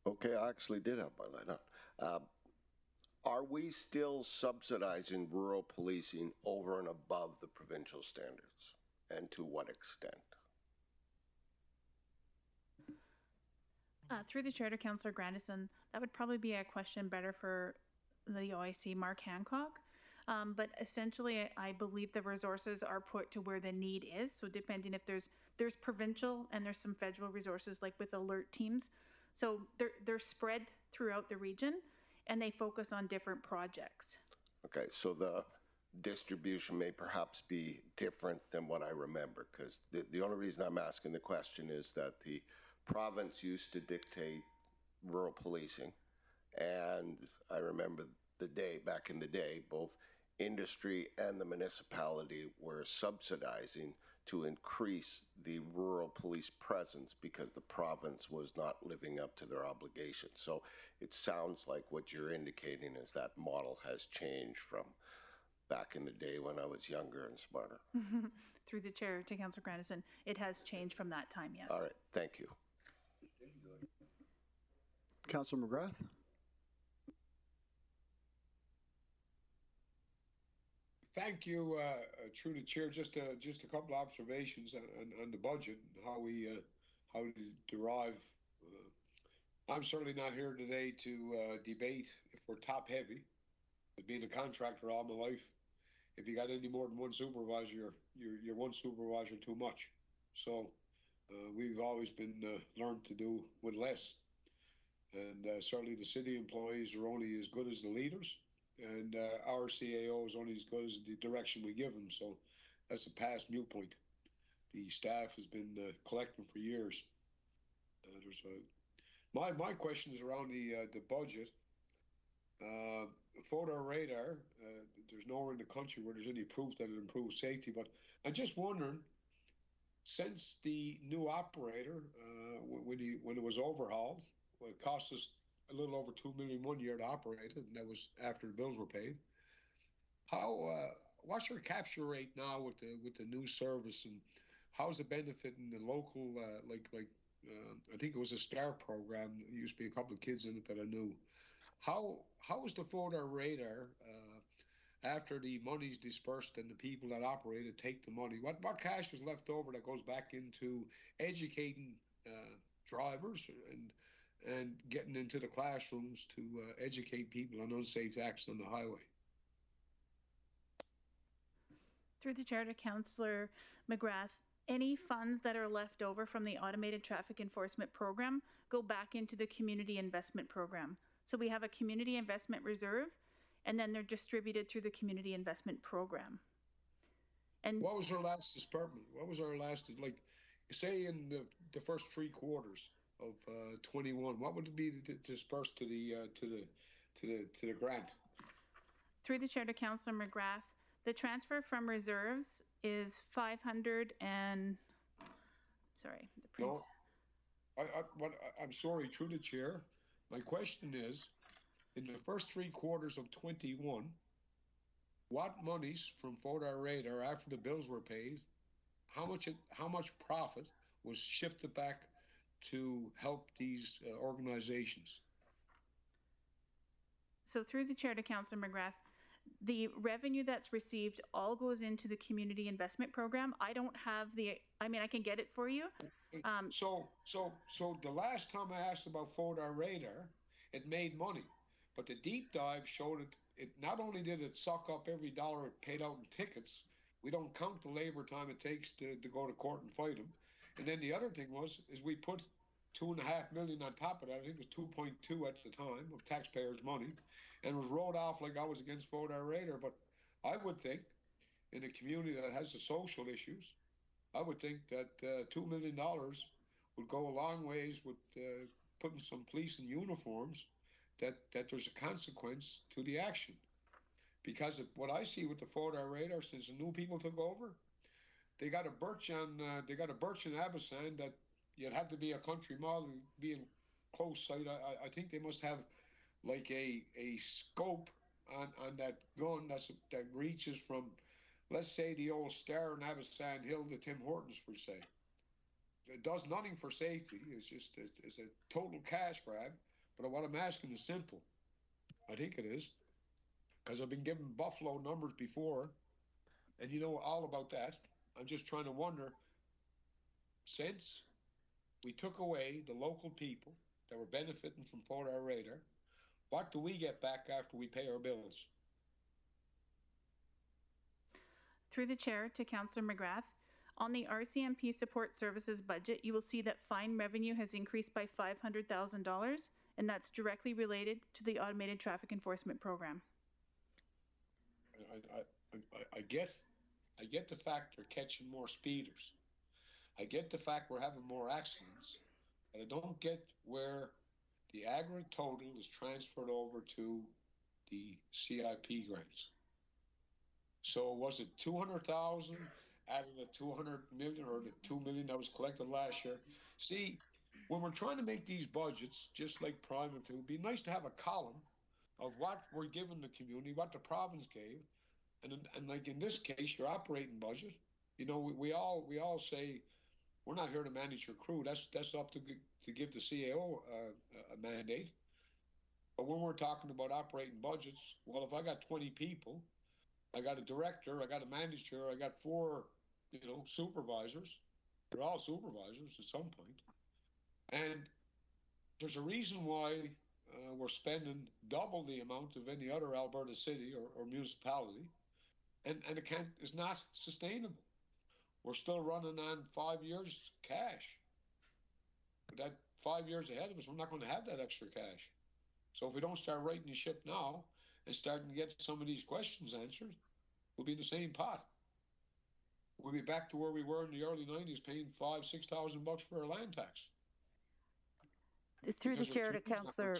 Okay, I actually did have my line up. Are we still subsidizing rural policing over and above the provincial standards? And to what extent? Through the chair to Councillor Grandison, that would probably be a question better for the OIC, Mark Hancock. But essentially, I believe the resources are put to where the need is. So depending if there's provincial and there's some federal resources like with alert teams. So they're spread throughout the region and they focus on different projects. Okay, so the distribution may perhaps be different than what I remember, because the only reason I'm asking the question is that the province used to dictate rural policing, and I remember the day, back in the day, both industry and the municipality were subsidizing to increase the rural police presence because the province was not living up to their obligations. So it sounds like what you're indicating is that model has changed from back in the day when I was younger and smarter. Through the chair to Councillor Grandison, it has changed from that time, yes. All right, thank you. Councillor McGrath? Thank you, through the chair. Just a couple of observations on the budget and how we derive. I'm certainly not here today to debate if we're top heavy. Being a contractor all my life, if you got any more than one supervisor, you're one supervisor too much. So we've always been learned to do with less. And certainly the city employees are only as good as the leaders, and our CAO is only as good as the direction we give them. So that's a past mute point. The staff has been collecting for years. My question is around the budget. Photo radar, there's nowhere in the country where there's any proof that it improves safety, but I'm just wondering, since the new operator, when it was overhauled, well, it cost us a little over $2 million 1 year to operate it, and that was after the bills were paid. What's your capture rate now with the new service, and how's it benefiting the local, I think it was a STAR program. There used to be a couple of kids in it that I knew. How is the photo radar after the money's dispersed and the people that operate it take the money? What cash is left over that goes back into educating drivers and getting into the classrooms to educate people on unsafe acts on the highway? Through the chair to Councillor McGrath, any funds that are left over from the automated traffic enforcement program go back into the community investment program. So we have a community investment reserve, and then they're distributed through the community investment program. And what was our last disbursement? What was our last, like, say in the first 3 quarters of 21? What would it be dispersed to the grant? Through the chair to Councillor McGrath, the transfer from reserves is 500 and sorry. No, I'm sorry. Through the chair. My question is, in the first 3 quarters of 21, what monies from photo radar after the bills were paid, how much profit was shifted back to help these organizations? So through the chair to Councillor McGrath, the revenue that's received all goes into the community investment program. I don't have I can get it for you. So the last time I asked about photo radar, it made money, but the deep dive showed it not only did it suck up every dollar it paid out in tickets, we don't count the labor time it takes to go to court and fight them. And then the other thing is we put $2.5 million on top of that. I think it was 2.2 at the time of taxpayers' money, and was rolled off like I was against photo radar. But I would think in a community that has the social issues, I would think that $2 million would go a long ways with putting some police in uniforms, that there's a consequence to the action. Because of what I see with the photo radar, since the new people took over, they got a birch in Abbotsand that you'd have to be a country mile and be in close sight. I think they must have like a scope on that gun that reaches from, let's say, the old Star in Abbotsand Hill to Tim Hortons, per se. It does nothing for safety. It's a total cash grab. But what I'm asking is simple. I think it is, because I've been given Buffalo numbers before, and you know all about that. I'm just trying to wonder, since we took away the local people that were benefiting from Photo Radar, what do we get back after we pay our bills? Through the chair to Councillor McGrath, on the RCMP support services budget, you will see that fine revenue has increased by $500,000, and that's directly related to the automated traffic enforcement program. I get the fact they're catching more speeders. I get the fact we're having more accidents, but I don't get where the aggregate total is transferred over to the CIP grants. So was it 200,000 out of the 200 million or the 2 million that was collected last year? See, when we're trying to make these budgets, just like Prime and 2, it'd be nice to have a column of what we're giving the community, what the province gave, and like in this case, your operating budget. You know, we all say we're not here to manage your crew. That's up to give the CAO a mandate. But when we're talking about operating budgets, well, if I got 20 people, I got a director, I got a manager, I got 4, supervisors. They're all supervisors at some point. And there's a reason why we're spending double the amount of any other Alberta city or municipality, and it's not sustainable. We're still running on 5 years cash. But that 5 years ahead of us, we're not going to have that extra cash. So if we don't start writing the ship now and starting to get some of these questions answered, we'll be in the same pot. We'll be back to where we were in the early 90s, paying $5,000-6,000 for our land tax. Through the chair to Councillor,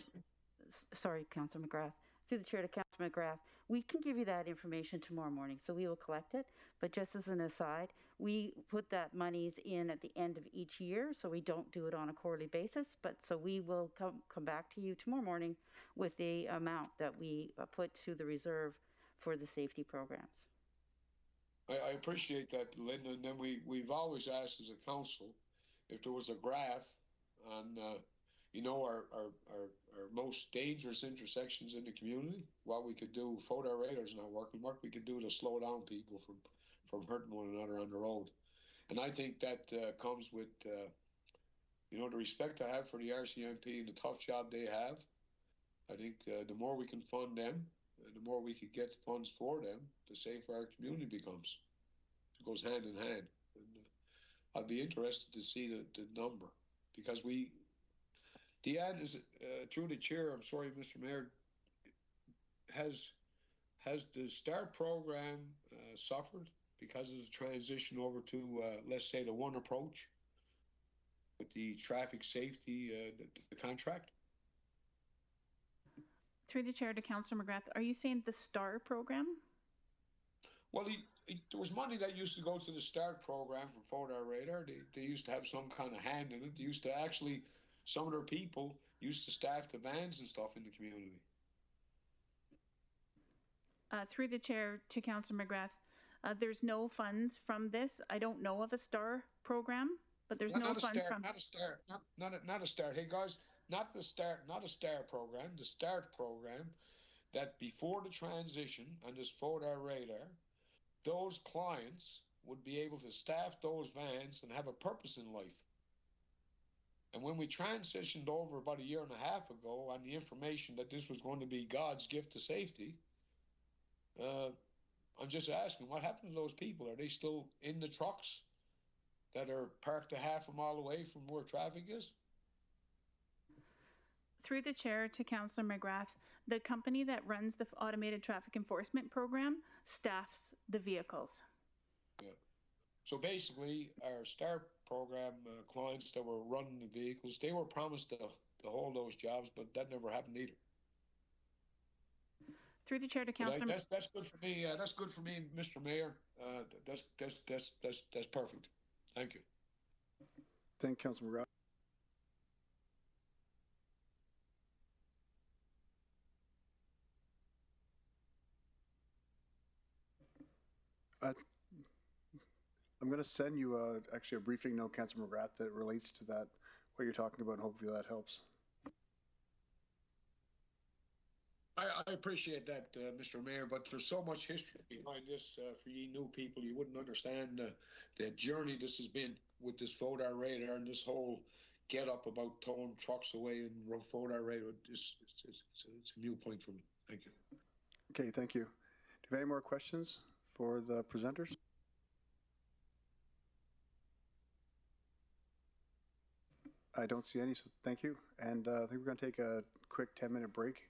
sorry, Councillor McGrath. Through the chair to Councillor McGrath, we can give you that information tomorrow morning, so we will collect it. But just as an aside, we put that monies in at the end of each year, so we don't do it on a quarterly basis. But so we will come back to you tomorrow morning with the amount that we put to the reserve for the safety programs. I appreciate that, Linda. And then we've always asked as a council if there was a graph on our most dangerous intersections in the community, what we could do. Photo radar's not working. What we could do to slow down people from hurting one another on the road. And I think that comes with the respect I have for the RCMP and the tough job they have. I think the more we can fund them, the more we could get funds for them, the safer our community becomes. It goes hand in hand. And I'd be interested to see the number, because Deanne is through the chair. I'm sorry, Mr. Mayor. Has the START program suffered because of the transition over to let's say the one approach with the traffic safety the contract? Through the chair to Councillor McGrath, are you saying the STAR program? Well, there was money that used to go to the START program from Photo Radar. They used to have some kind of hand in it. They used to actually, some of their people used to staff the vans and stuff in the community. Through the chair to Councillor McGrath, there's no funds from this. I don't know of a STAR program, but there's no funds from. Not a STAR. Hey guys, not a STAR program. The START program, that before the transition on this Photo Radar, those clients would be able to staff those vans and have a purpose in life. And when we transitioned over about 1.5 years ago on the information that this was going to be God's gift to safety, I'm just asking, what happened to those people? Are they still in the trucks that are parked a half a mile away from where traffic is? Through the chair to Councillor McGrath, the company that runs the automated traffic enforcement program staffs the vehicles. Yeah. So basically, our STAR program clients that were running the vehicles, they were promised to hold those jobs, but that never happened either. Through the chair to Councillor. That's good for me. That's good for me, Mr. Mayor. That's perfect. Thank you. Thank you, Councillor McGrath. I'm going to send you actually a briefing note, Councillor McGrath, that relates to that, what you're talking about, and hopefully that helps. I appreciate that, Mr. Mayor, but there's so much history behind this for you new people. You wouldn't understand the journey this has been with this Photo Radar and this whole get up about towing trucks away and Florida area. It's a new point for me. Thank you. Okay, thank you. Do you have any more questions for the presenters? I don't see any, so thank you. And I think we're going to take a quick 10-minute break.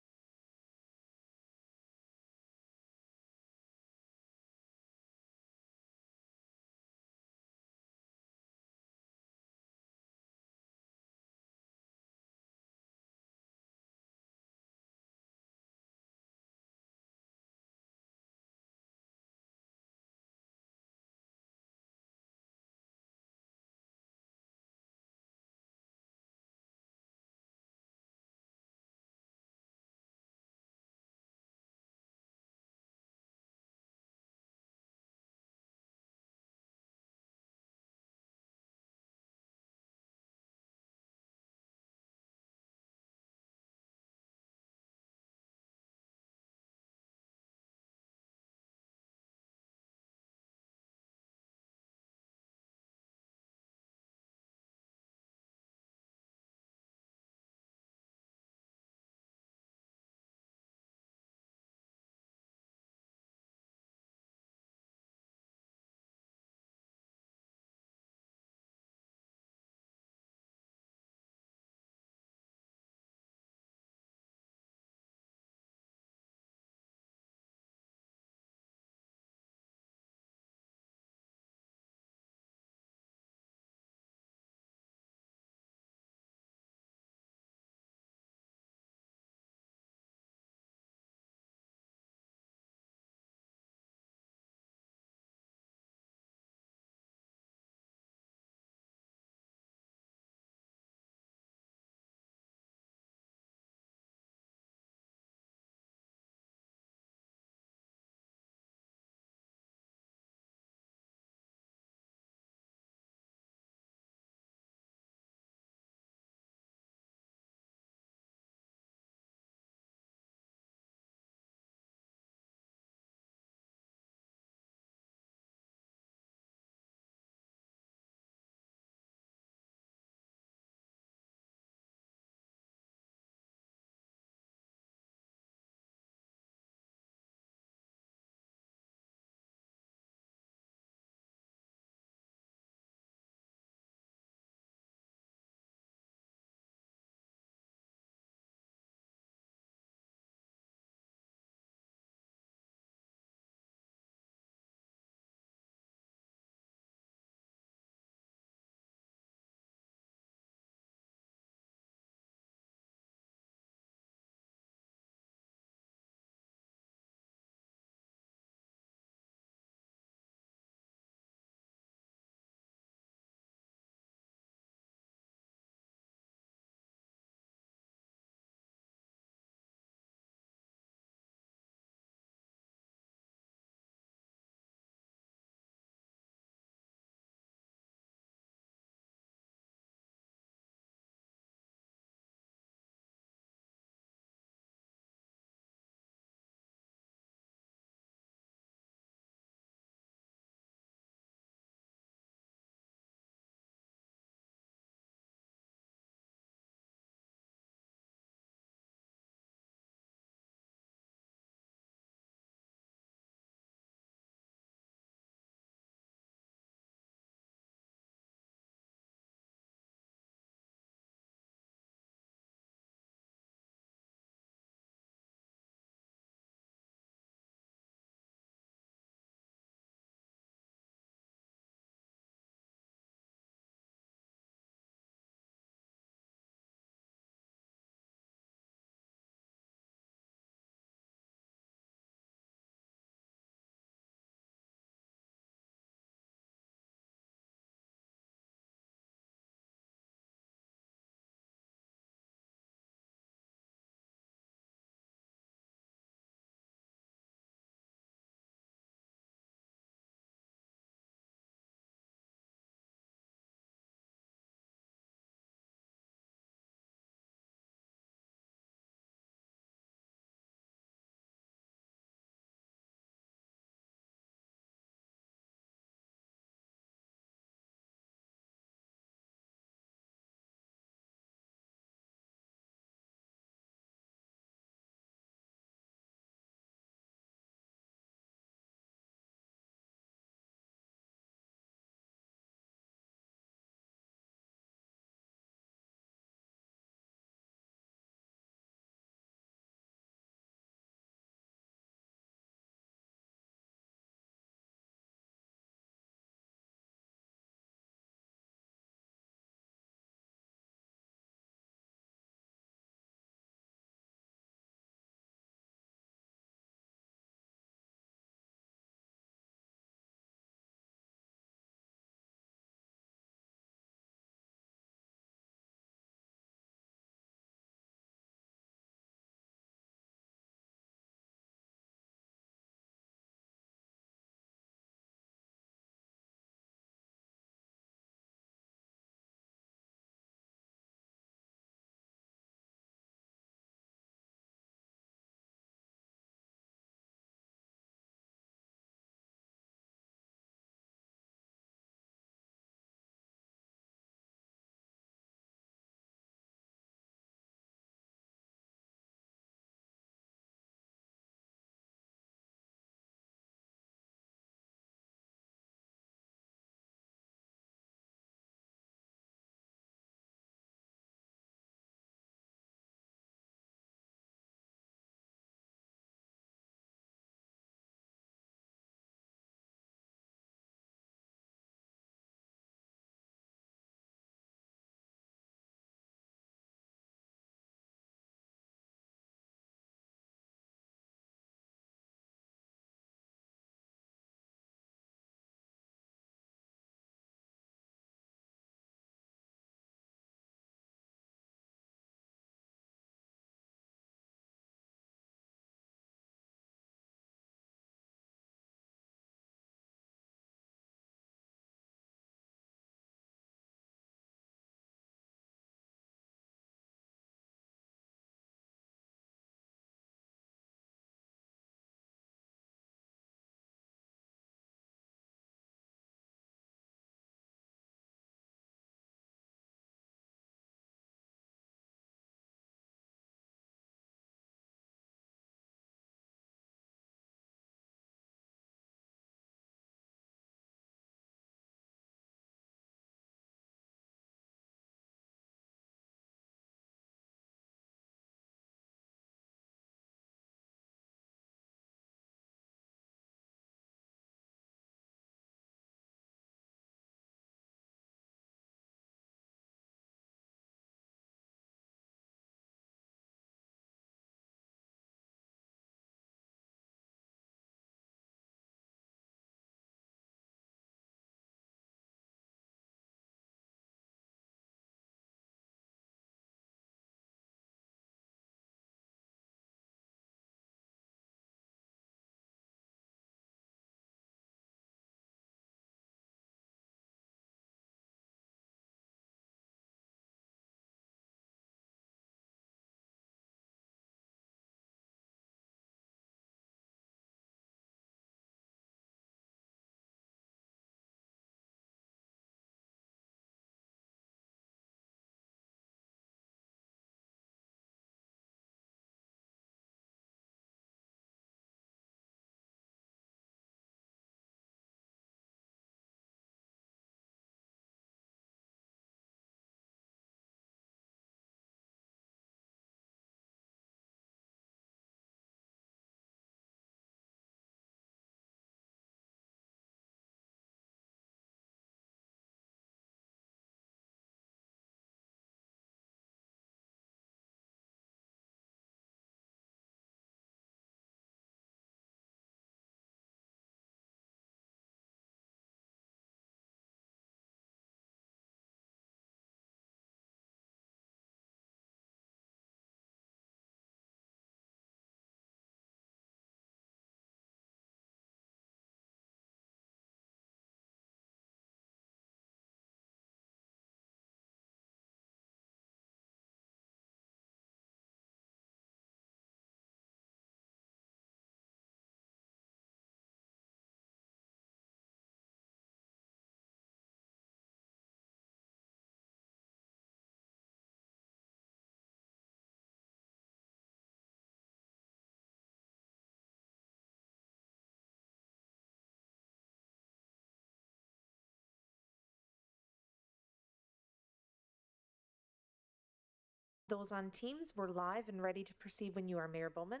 Those on Teams, we're live and ready to proceed when you are, Mayor Bowman.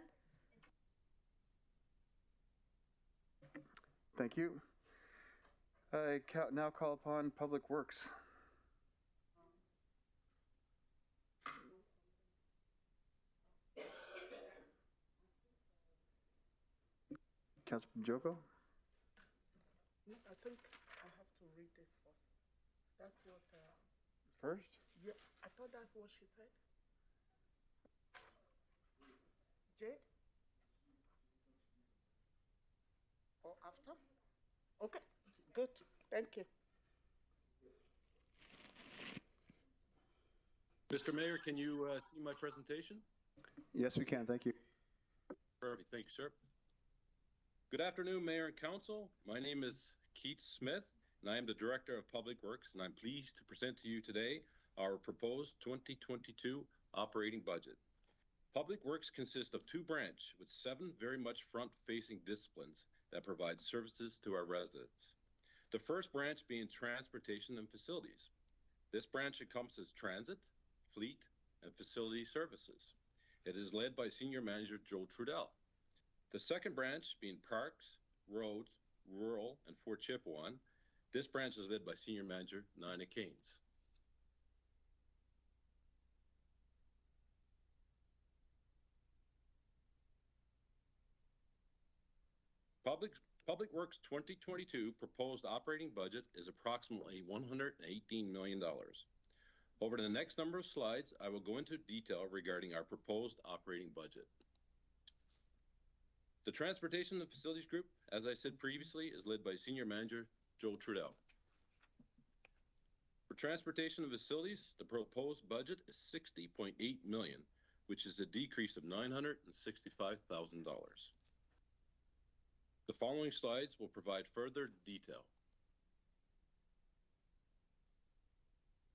Thank you. I now call upon Public Works. Councilman Joko? I think I have to read this first. That's what. First? Yeah, I thought that's what she said. Jade? Or after? Okay, good. Thank you. Mr. Mayor, can you see my presentation? Yes, we can. Thank you. Perfect. Thank you, sir. Good afternoon, Mayor and Council. My name is Keith Smith, and I am the Director of Public Works, and I'm pleased to present to you today our proposed 2022 operating budget. Public Works consists of two branches with 7 very much front-facing disciplines that provide services to our residents. The first branch being Transportation and Facilities. This branch encompasses transit, fleet, and facility services. It is led by Senior Manager Joe Trudell. The second branch being Parks, Roads, Rural, and Fort Chipewyan. This branch is led by Senior Manager Nina Keynes. Public Works 2022 proposed operating budget is approximately $118 million. Over the next number of slides, I will go into detail regarding our proposed operating budget. The Transportation and Facilities Group, as I said previously, is led by Senior Manager Joe Trudell. For Transportation and Facilities, the proposed budget is $60.8 million, which is a decrease of $965,000. The following slides will provide further detail.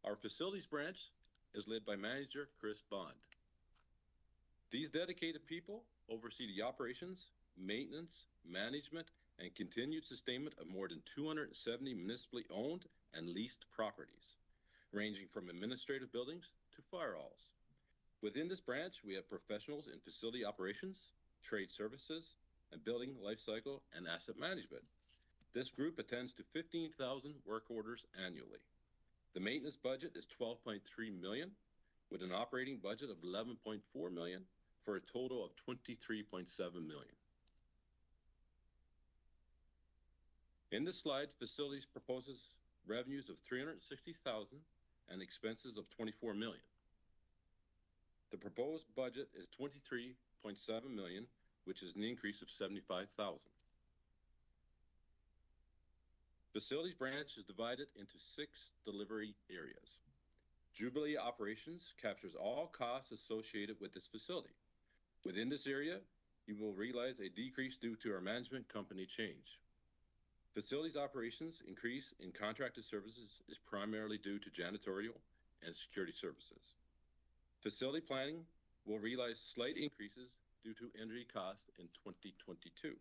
Our Facilities branch is led by Manager Chris Bond. These dedicated people oversee the operations, maintenance, management, and continued sustainment of more than 270 municipally owned and leased properties, ranging from administrative buildings to fire halls. Within this branch, we have professionals in facility operations, trade services, and building life cycle and asset management. This group attends to 15,000 work orders annually. The maintenance budget is $12.3 million, with an operating budget of $11.4 million, for a total of $23.7 million. In this slide, Facilities proposes revenues of $360,000 and expenses of $24 million. The proposed budget is $23.7 million, which is an increase of $75,000. Facilities branch is divided into 6 delivery areas. Jubilee Operations captures all costs associated with this facility. Within this area, you will realize a decrease due to our management company change. Facilities operations increase in contracted services is primarily due to janitorial and security services. Facility planning will realize slight increases due to energy costs in 2022.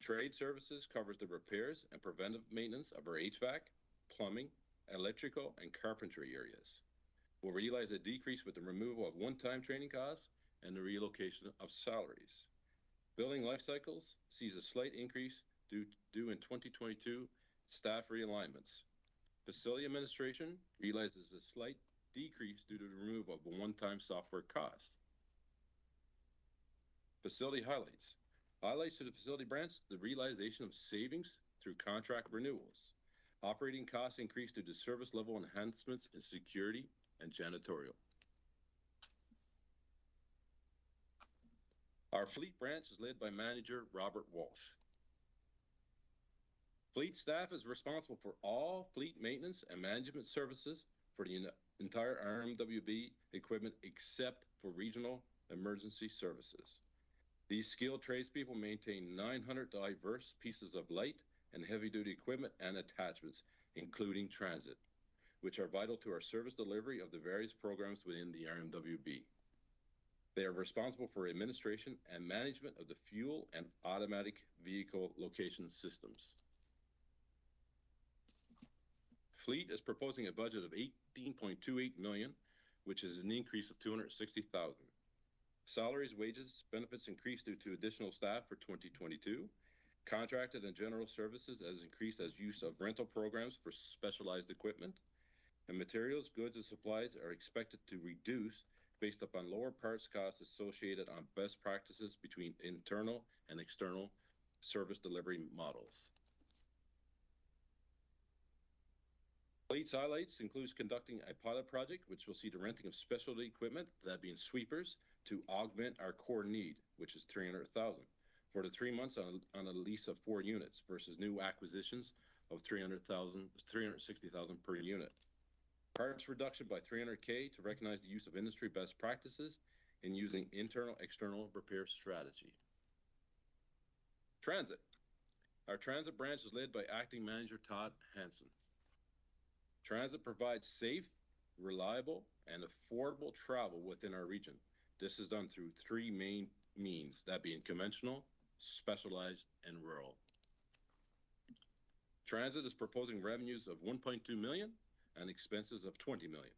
Trade services covers the repairs and preventive maintenance of our HVAC, plumbing, electrical, and carpentry areas. We'll realize a decrease with the removal of one-time training costs and the relocation of salaries. Building life cycles sees a slight increase due in 2022 staff realignments. Facility administration realizes a slight decrease due to the removal of a one-time software cost. Facility highlights. Highlights to the facility branch, the realization of savings through contract renewals. Operating costs increase due to service level enhancements in security and janitorial. Our fleet branch is led by Manager Robert Walsh. Fleet staff is responsible for all fleet maintenance and management services for the entire RMWB equipment except for regional emergency services. These skilled tradespeople maintain 900 diverse pieces of light and heavy-duty equipment and attachments, including transit, which are vital to our service delivery of the various programs within the RMWB. They are responsible for administration and management of the fuel and automatic vehicle location systems. Fleet is proposing a budget of $18.28 million, which is an increase of $260,000. Salaries, wages, benefits increased due to additional staff for 2022. Contracted and general services has increased as use of rental programs for specialized equipment. And materials, goods, and supplies are expected to reduce based upon lower parts costs associated on best practices between internal and external service delivery models. Fleet's highlights includes conducting a pilot project, which will see the renting of specialty equipment, that being sweepers, to augment our core need, which is $300,000 for the 3 months on a lease of 4 units versus new acquisitions of $360,000 per unit. Parts reduction by $300K to recognize the use of industry best practices in using internal-external repair strategy. Transit. Our transit branch is led by Acting Manager Todd Hansen. Transit provides safe, reliable, and affordable travel within our region. This is done through 3 main means, that being conventional, specialized, and rural. Transit is proposing revenues of $1.2 million and expenses of $20 million.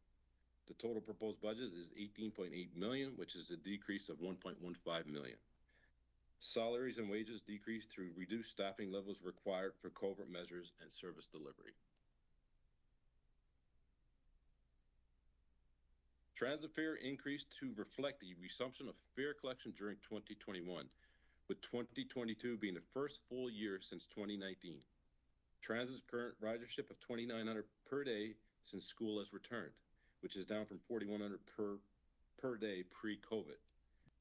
The total proposed budget is $18.8 million, which is a decrease of $1.15 million. Salaries and wages decreased through reduced staffing levels required for covert measures and service delivery. Transit fare increased to reflect the resumption of fare collection during 2021, with 2022 being the first full year since 2019. Transit's current ridership of 2,900 per day since school has returned, which is down from 4,100 per day pre-COVID.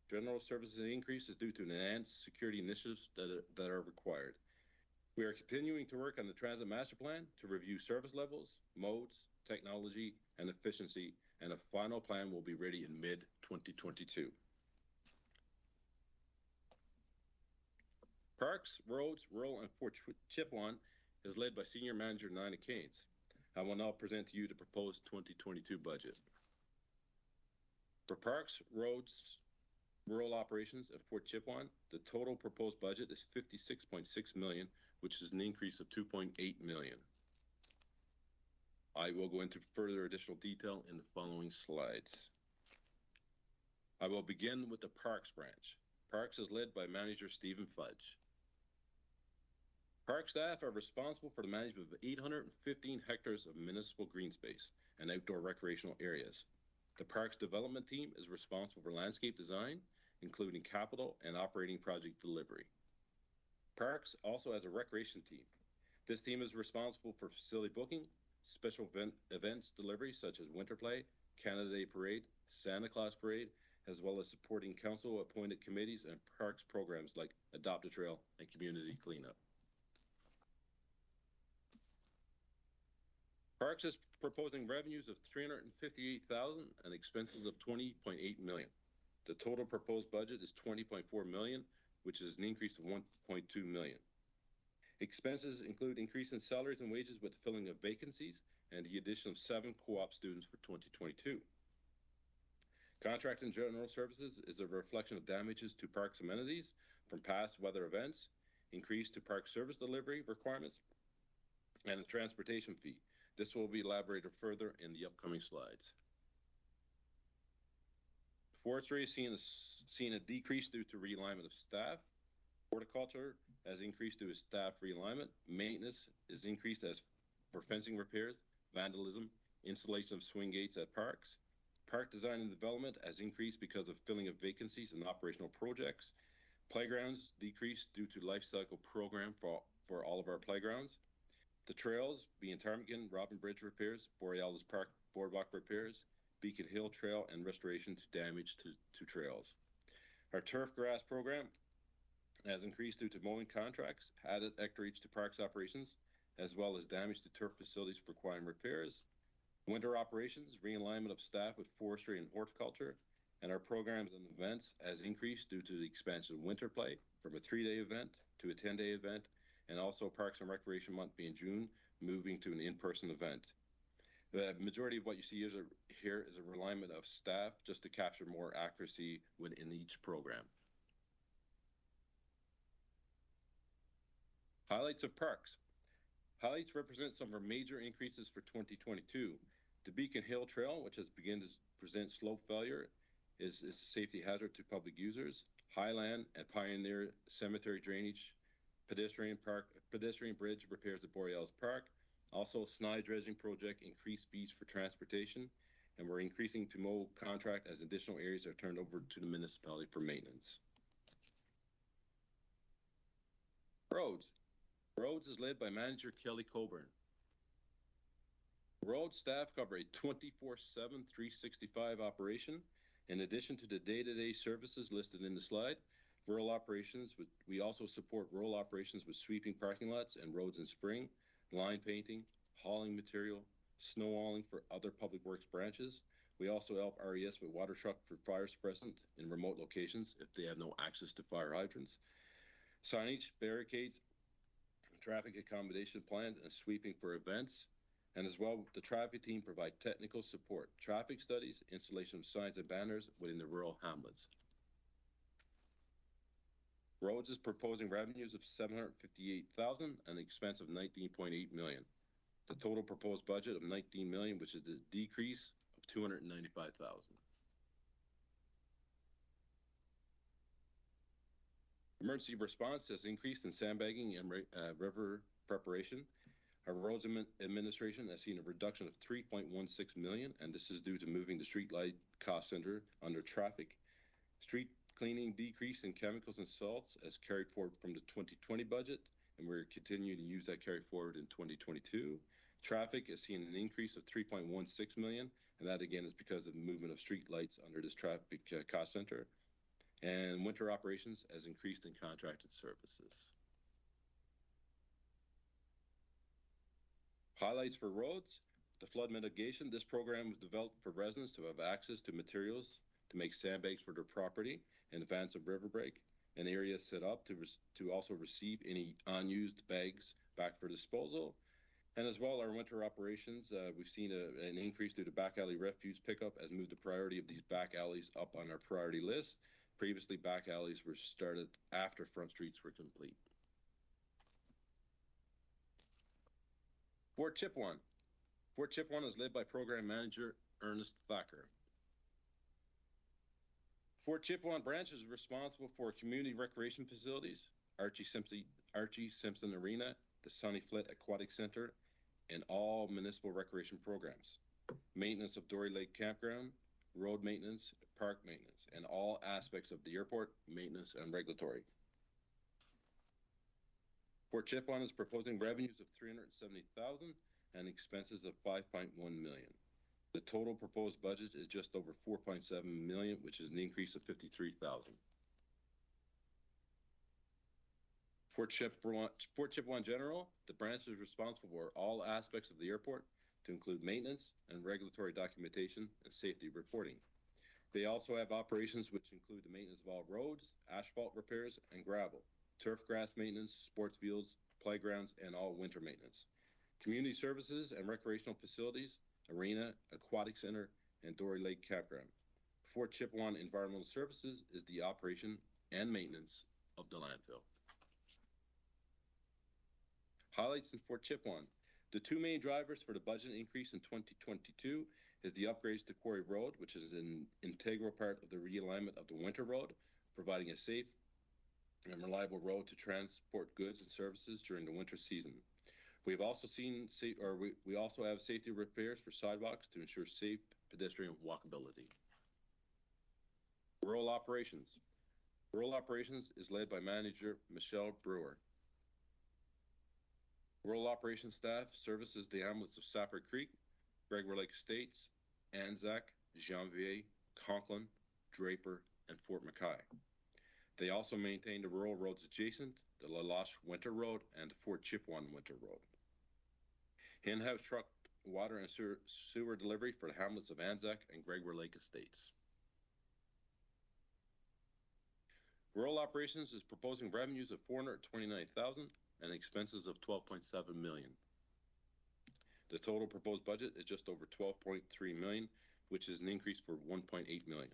General services increase is due to enhanced security initiatives that are required. We are continuing to work on the Transit Master Plan to review service levels, modes, technology, and efficiency, and a final plan will be ready in mid-2022. Parks, Roads, Rural, and Fort Chipewyan is led by Senior Manager Nina Keynes. I will now present to you the proposed 2022 budget. For Parks, Roads, Rural Operations, and Fort Chipewyan, the total proposed budget is $56.6 million, which is an increase of $2.8 million. I will go into further additional detail in the following slides. I will begin with the Parks branch. Parks is led by Manager Stephen Fudge. Park staff are responsible for the management of 815 hectares of municipal green space and outdoor recreational areas. The Parks development team is responsible for landscape design, including capital and operating project delivery. Parks also has a recreation team. This team is responsible for facility booking, special events delivery such as Winter Play, Canada Day Parade, Santa Claus Parade, as well as supporting council-appointed committees and parks programs like Adopt a Trail and Community Cleanup. Parks is proposing revenues of $358,000 and expenses of $20.8 million. The total proposed budget is $20.4 million, which is an increase of $1.2 million. Expenses include increase in salaries and wages with the filling of vacancies and the addition of 7 co-op students for 2022. Contract and general services is a reflection of damages to parks amenities from past weather events, increase to park service delivery requirements, and a transportation fee. This will be elaborated further in the upcoming slides. Forestry is seen a decrease due to realignment of staff. Horticulture has increased due to staff realignment. Maintenance is increased as for fencing repairs, vandalism, installation of swing gates at parks. Park design and development has increased because of filling of vacancies and operational projects. Playgrounds decreased due to life cycle program for all of our playgrounds. The trails, being Ptarmigan, Robin Bridge repairs, Borealis Park boardwalk repairs, Beacon Hill Trail, and restoration to damage to trails. Our turf grass program has increased due to mowing contracts, added hectareage to parks operations, as well as damage to turf facilities requiring repairs. Winter operations, realignment of staff with forestry and horticulture, and our programs and events has increased due to the expansion of Winter Play from a 3-day event to a 10-day event, and also Parks and Recreation Month being June, moving to an in-person event. The majority of what you see here is a realignment of staff just to capture more accuracy within each program. Highlights of parks. Highlights represent some of our major increases for 2022. The Beacon Hill Trail, which has begun to present slope failure, is a safety hazard to public users. Highland and Pioneer Cemetery drainage, pedestrian bridge repairs at Borealis Park. Also, Snide dredging project, increased fees for transportation, and we're increasing to mow contract as additional areas are turned over to the municipality for maintenance. Roads. Roads is led by manager Kelly Coburn. Road staff cover a 24/7, 365 operation. In addition to the day-to-day services listed in the slide, rural operations, we also support rural operations with sweeping parking lots and roads in spring, line painting, hauling material, snow hauling for other public works branches. We also help RES with water truck for fire suppressant in remote locations if they have no access to fire hydrants. Signage, barricades, traffic accommodation plans, and sweeping for events. And as well, the traffic team provide technical support, traffic studies, installation of signs and banners within the rural hamlets. Roads is proposing revenues of $758,000 and an expense of $19.8 million. The total proposed budget of $19 million, which is a decrease of $295,000. Emergency response has increased in sandbagging and river preparation. Our roads administration has seen a reduction of $3.16 million, and this is due to moving the street light cost center under traffic. Street cleaning decrease in chemicals and salts as carried forward from the 2020 budget, and we're continuing to use that carry forward in 2022. Traffic has seen an increase of $3.16 million, and that again is because of the movement of street lights under this traffic cost center. And winter operations has increased in contracted services. Highlights for roads. The flood mitigation. This program was developed for residents to have access to materials to make sandbags for their property in advance of river break. An area set up to also receive any unused bags back for disposal. And as well, our winter operations, we've seen an increase due to back alley refuse pickup as moved the priority of these back alleys up on our priority list. Previously, back alleys were started after front streets were complete. Fort Chipewyan. Fort Chipewyan is led by Program Manager Ernest Thacker. Fort Chipewyan branch is responsible for community recreation facilities, Archie Simpson Arena, the Sunny Flit Aquatic Center, and all municipal recreation programs. Maintenance of Dory Lake Campground, road maintenance, park maintenance, and all aspects of the airport, maintenance, and regulatory. Fort Chipewyan is proposing revenues of $370,000 and expenses of $5.1 million. The total proposed budget is just over $4.7 million, which is an increase of $53,000. Fort Chipewyan General, the branch is responsible for all aspects of the airport, to include maintenance and regulatory documentation and safety reporting. They also have operations which include the maintenance of all roads, asphalt repairs, and gravel, turf grass maintenance, sports fields, playgrounds, and all winter maintenance. Community services and recreational facilities, arena, aquatic center, and Dory Lake Campground. Fort Chipewyan Environmental Services is the operation and maintenance of the landfill. Highlights in Fort Chipewyan. The two main drivers for the budget increase in 2022 is the upgrades to Quarry Road, which is an integral part of the realignment of the Winter Road, providing a safe and reliable road to transport goods and services during the winter season. We've also seen, we also have safety repairs for sidewalks to ensure safe pedestrian walkability. Rural operations. Rural operations is led by manager Michelle Brewer. Rural operations staff services the hamlets of Sapper Creek, Gregor Lake Estates, Anzac, Janvier, Conklin, Draper, and Fort Mackay. They also maintain the rural roads adjacent, the La Loche Winter Road and the Fort Chipewyan Winter Road. In-house truck water and sewer delivery for the hamlets of Anzac and Gregor Lake Estates. Rural operations is proposing revenues of $429,000 and expenses of $12.7 million. The total proposed budget is just over $12.3 million, which is an increase for $1.8 million.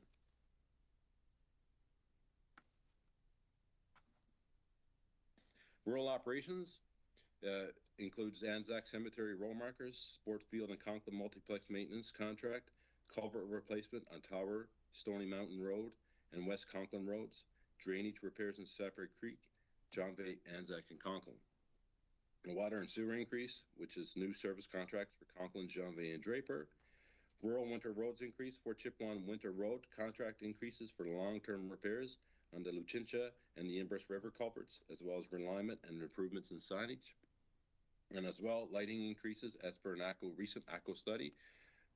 Rural operations, includes Anzac Cemetery roll markers, Sport Field and Conklin multiplex maintenance contract, culvert replacement on Tower, Stony Mountain Road, and West Conklin roads, drainage repairs in Sapphire Creek, John Bay, Anzac, and Conklin. A water and sewer increase, which is new service contracts for Conklin, John Bay, and Draper. Rural winter roads increase, Fort Chipewyan Winter Road contract increases for long-term repairs on the Luchincha and the Inverse River culverts, as well as realignment and improvements in signage. And as well, lighting increases as per an recent ACO study.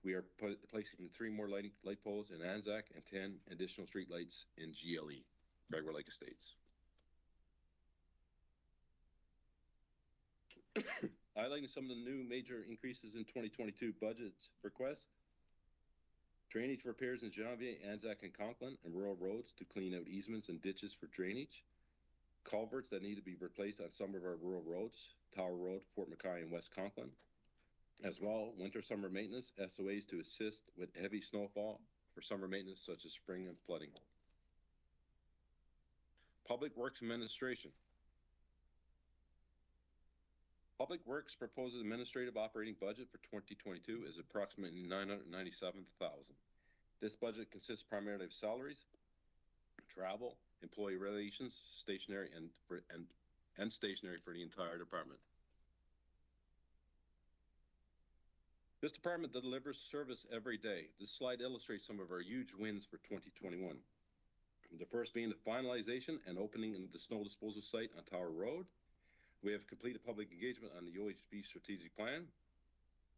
We are placing 3 more light poles in Anzac and 10 additional street lights in GLE, Gregor Lake Estates. Highlighting some of the new major increases in 2022 budget requests. Drainage repairs in Janvier, Anzac, and Conklin, and rural roads to clean out easements and ditches for drainage. Culverts that need to be replaced on some of our rural roads, Tower Road, Fort McKay, and West Conklin. As well, winter-summer maintenance, SOAs to assist with heavy snowfall for summer maintenance such as spring and flooding. Public Works Administration. Public Works proposes administrative operating budget for 2022 is approximately $997,000. This budget consists primarily of salaries, travel, employee relations, stationery, and stationery for the entire department. This department delivers service every day. This slide illustrates some of our huge wins for 2021. The first being the finalization and opening of the snow disposal site on Tower Road. We have completed public engagement on the OHV strategic plan,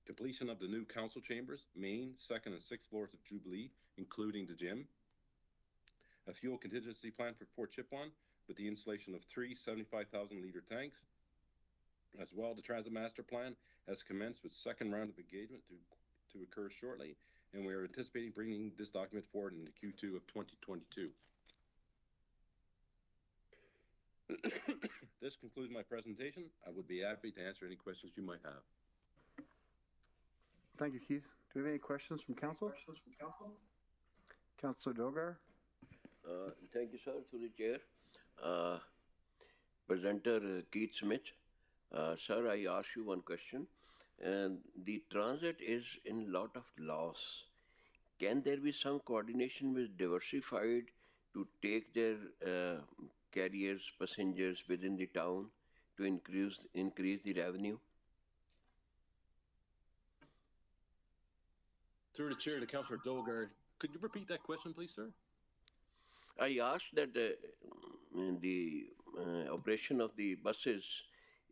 completion of the new council chambers, main, second, and sixth floors of Jubilee, including the gym, a fuel contingency plan for Fort Chipewyan with the installation of 3 75,000-liter tanks. As well, the transit master plan has commenced with second round of engagement to occur shortly, and we are anticipating bringing this document forward in the Q2 of 2022. This concludes my presentation. I would be happy to answer any questions you might have. Thank you, Keith. Do we have any questions from council? Councillor Dogar. Thank you, sir, to the chair. Presenter Keith Smith. Sir, I ask you one question. The transit is in lot of loss. Can there be some coordination with Diversified to take their carriers, passengers within the town to increase the revenue? Through the chair to Councillor Dogar, could you repeat that question, please, sir? I asked that the operation of the buses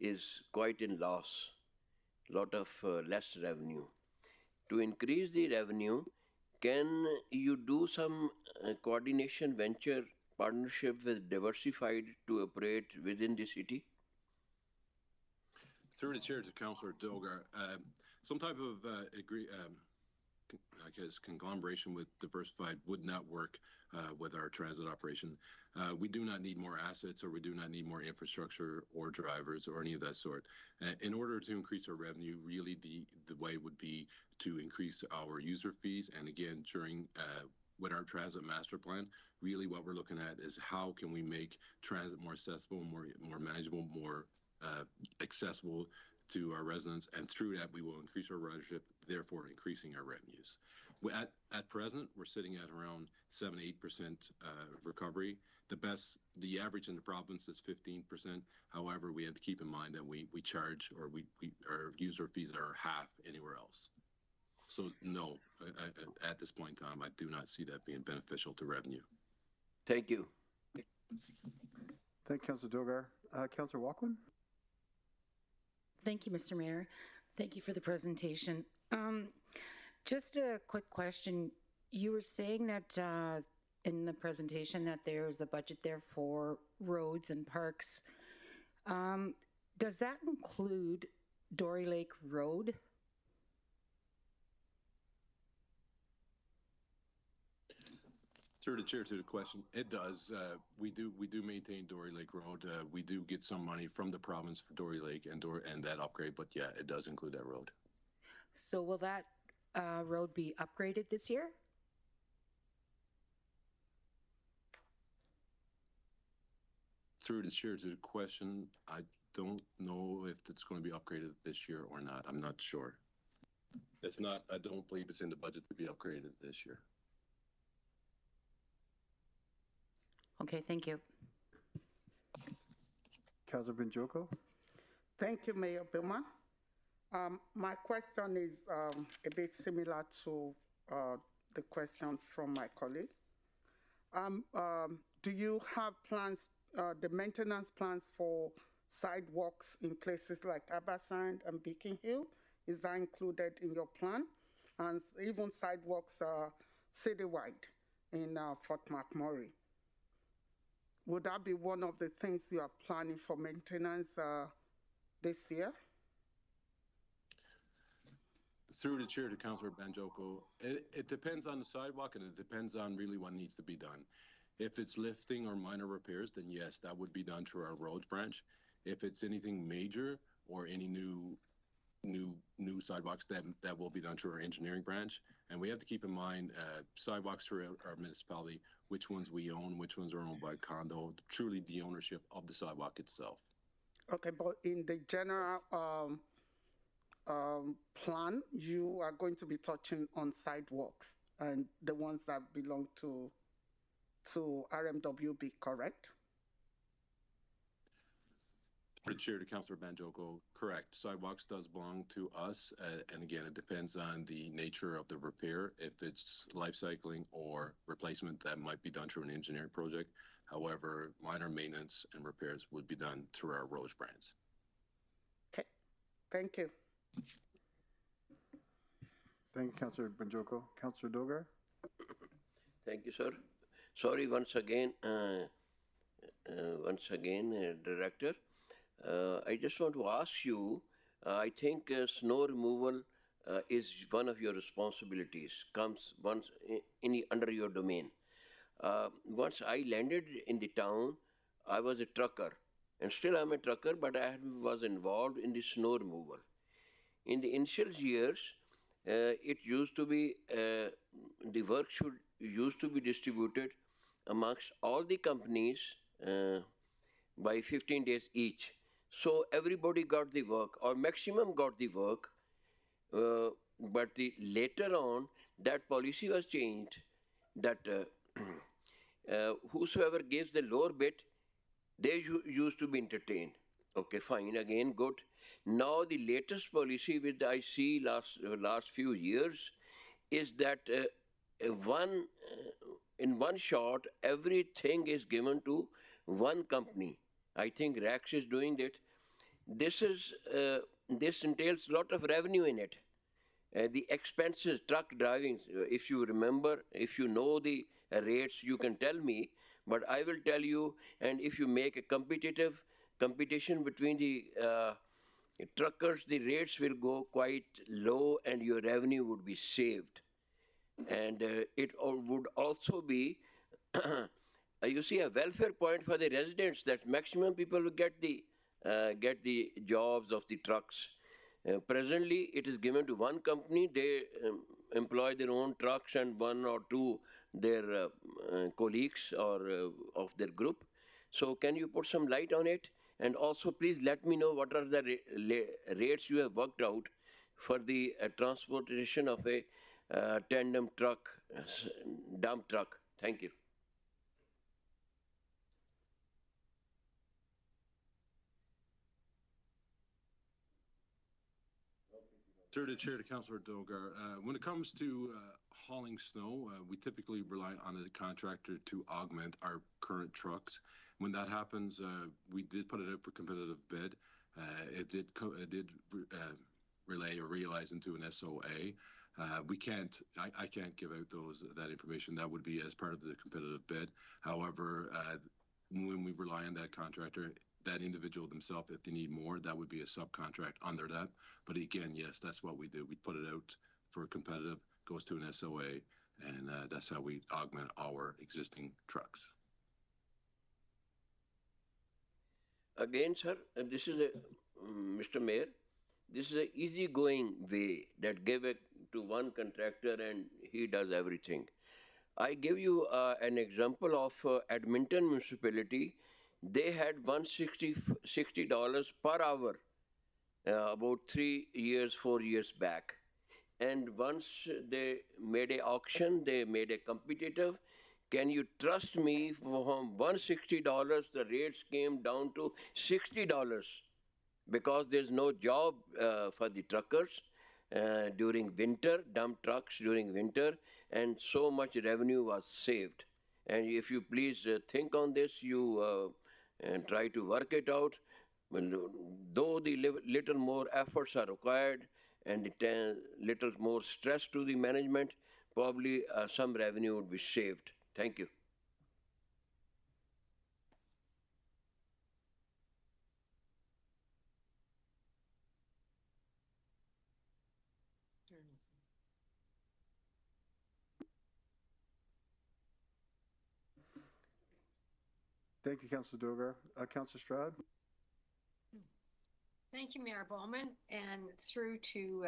is quite in loss, lot of less revenue. To increase the revenue, can you do some coordination venture partnership with Diversified to operate within the city? Through the chair to Councillor Dogar, some type of conglomeration with Diversified would not work with our transit operation. We do not need more assets, or we do not need more infrastructure or drivers or any of that sort. In order to increase our revenue, really the way would be to increase our user fees. And again, during with our transit master plan, really what we're looking at is how can we make transit more accessible, more manageable, more accessible to our residents, and through that we will increase our ridership, therefore increasing our revenues. At present, we're sitting at around 7-8% recovery. The average in the province is 15%. However, we have to keep in mind that we charge, or our user fees are half anywhere else. So no, at this point in time, I do not see that being beneficial to revenue. Thank you. Thank you, Councillor Dogar. Councillor Walkwin. Thank you, Mr. Mayor. Thank you for the presentation. Just a quick question. You were saying that in the presentation that there's a budget there for roads and parks. Does that include Dory Lake Road? Through the chair to the question, it does. We do maintain Dory Lake Road. We do get some money from the province for Dory Lake and that upgrade, but yeah, it does include that road. So will that road be upgraded this year? Through the chair to the question, I don't know if it's going to be upgraded this year or not. I'm not sure. It's not, I don't believe it's in the budget to be upgraded this year. Okay, thank you. Councilor Banjoko? Thank you, Mayor Billman. My question is a bit similar to the question from my colleague. Do you have plans, the maintenance plans for sidewalks in places like Abasand and Beacon Hill? Is that included in your plan? And even sidewalks citywide in Fort McMurray. Would that be one of the things you are planning for maintenance this year? Through the chair to Councillor Banjoko, it depends on the sidewalk and it depends on really what needs to be done. If it's lifting or minor repairs, then yes, that would be done through our roads branch. If it's anything major or any new sidewalks, that will be done through our engineering branch. And we have to keep in mind sidewalks throughout our municipality, which ones we own, which ones are owned by condo, truly the ownership of the sidewalk itself. Okay, but in the general plan, you are going to be touching on sidewalks and the ones that belong to RMWB, correct? For the chair to Councillor Banjoko, correct. Sidewalks does belong to us, and again, it depends on the nature of the repair. If it's life cycling or replacement, that might be done through an engineering project. However, minor maintenance and repairs would be done through our roads branch. Okay, thank you. Thank you, Councillor Banjoko. Councillor Dogar? Thank you, sir. Sorry once again, Director. I just want to ask you, I think snow removal is one of your responsibilities, comes once under your domain. Once I landed in the town, I was a trucker, and still I'm a trucker, but I was involved in the snow removal. In the initial years, it used to be, the work used to be distributed amongst all the companies by 15 days each. So everybody got the work, or maximum got the work, but later on, that policy was changed that whosoever gives the lower bit, they used to be entertained. Okay, fine, again, good. Now the latest policy which I see last few years is that in one shot, everything is given to one company. I think Rex is doing it. This entails a lot of revenue in it. The expenses, truck driving, if you remember, if you know the rates, you can tell me, but I will tell you, and if you make a competition between the truckers, the rates will go quite low and your revenue would be saved. And it would also be, you see, a welfare point for the residents, that maximum people will get the jobs of the trucks. Presently, it is given to one company. They employ their own trucks and one or two their colleagues or of their group. So can you put some light on it? And also, please let me know what are the rates you have worked out for the transportation of a tandem truck, dump truck. Thank you. Through the chair to Councillor Dogar, when it comes to hauling snow, we typically rely on a contractor to augment our current trucks. When that happens, we did put it out for competitive bid. It did relay or realize into an SOA. I can't give out that information. That would be as part of the competitive bid. However, when we rely on that contractor, that individual themselves, if they need more, that would be a subcontract under that. But again, yes, that's what we do. We put it out for competitive, goes to an SOA, and that's how we augment our existing trucks. Again, sir, this is Mr. Mayor, this is an easygoing way that give it to one contractor and he does everything. I give you an example of Edmonton municipality. they had $160 per hour about 4 years back. And once they made a auction, they made a competitive. Can you trust me? From $160, the rates came down to $60 because there's no job for the truckers during winter, dump trucks during winter, and so much revenue was saved. And if you please think on this, you and try to work it out. Well, though the little more efforts are required and little more stress to the management, probably some revenue would be saved. Thank you. Thank you, Councilor Dogar. Councilor Stroud? Thank you, Mayor Bowman, and through to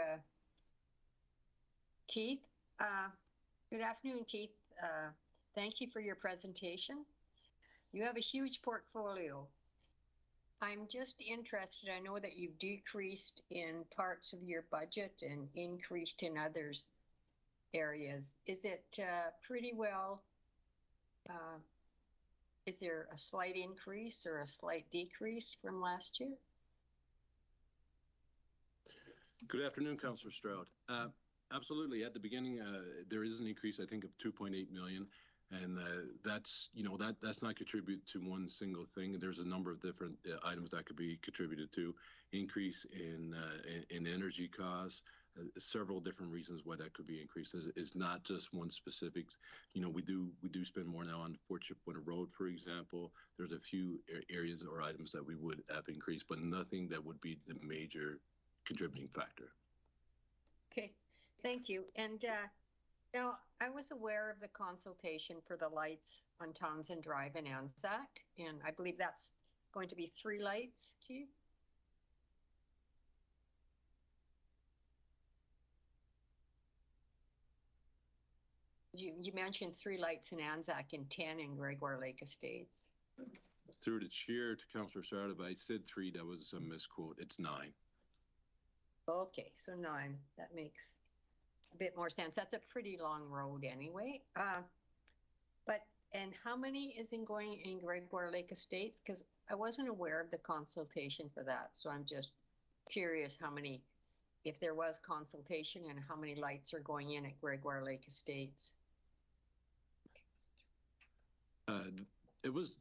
Keith. Good afternoon, Keith. Thank you for your presentation. You have a huge portfolio. I'm just interested, I know that you've decreased in parts of your budget and increased in others areas. Is it pretty well, is there a slight increase or a slight decrease from last year? Good afternoon, Councillor Stroud. Absolutely. At the beginning, there is an increase, I think, of 2.8 million. And that's, that's not contribute to one single thing. There's a number of different items that could be contributed to. Increase in energy costs, several different reasons why that could be increased. It's not just one specific. We do spend more now on Fort Chippewa Road, for example. There's a few areas or items that we would have increased, but nothing that would be the major contributing factor. Okay, thank you. And now I was aware of the consultation for the lights on Townsend Drive in Anzac, and I believe that's going to be 3 lights, Keith? You mentioned 3 lights in Anzac and 10 in Gregoire Lake Estates. Through the chair to Councillor Stroud, if I said 3, that was a misquote. It's 9. Okay, so 9. That makes a bit more sense. That's a pretty long road anyway. And how many is going in Gregoire Lake Estates? Because I wasn't aware of the consultation for that. So I'm just curious how many, if there was consultation, and how many lights are going in at Gregoire Lake Estates. It was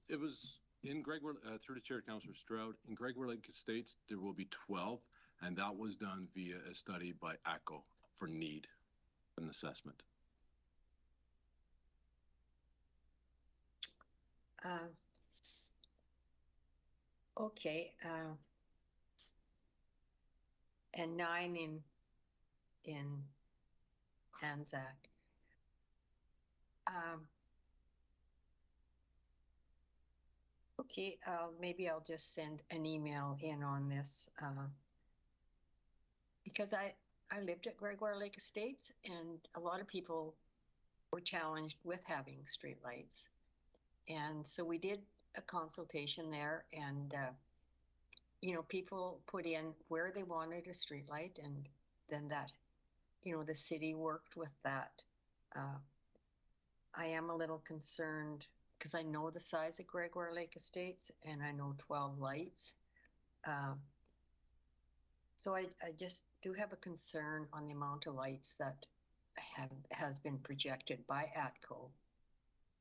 in Gregoire, through the chair to Councillor Stroud, in Gregoire Lake Estates, there will be 12, and that was done via a study by ACO for need, an assessment. Okay. And 9 in Anzac. Okay, maybe I'll just send an email in on this because I lived at Gregoire Lake Estates, and a lot of people were challenged with having streetlights. And so we did a consultation there, and people put in where they wanted a streetlight, and then that, the city worked with that. I am a little concerned because I know the size of Gregoire Lake Estates, and I know 12 lights. So I just do have a concern on the amount of lights that has been projected by ATCO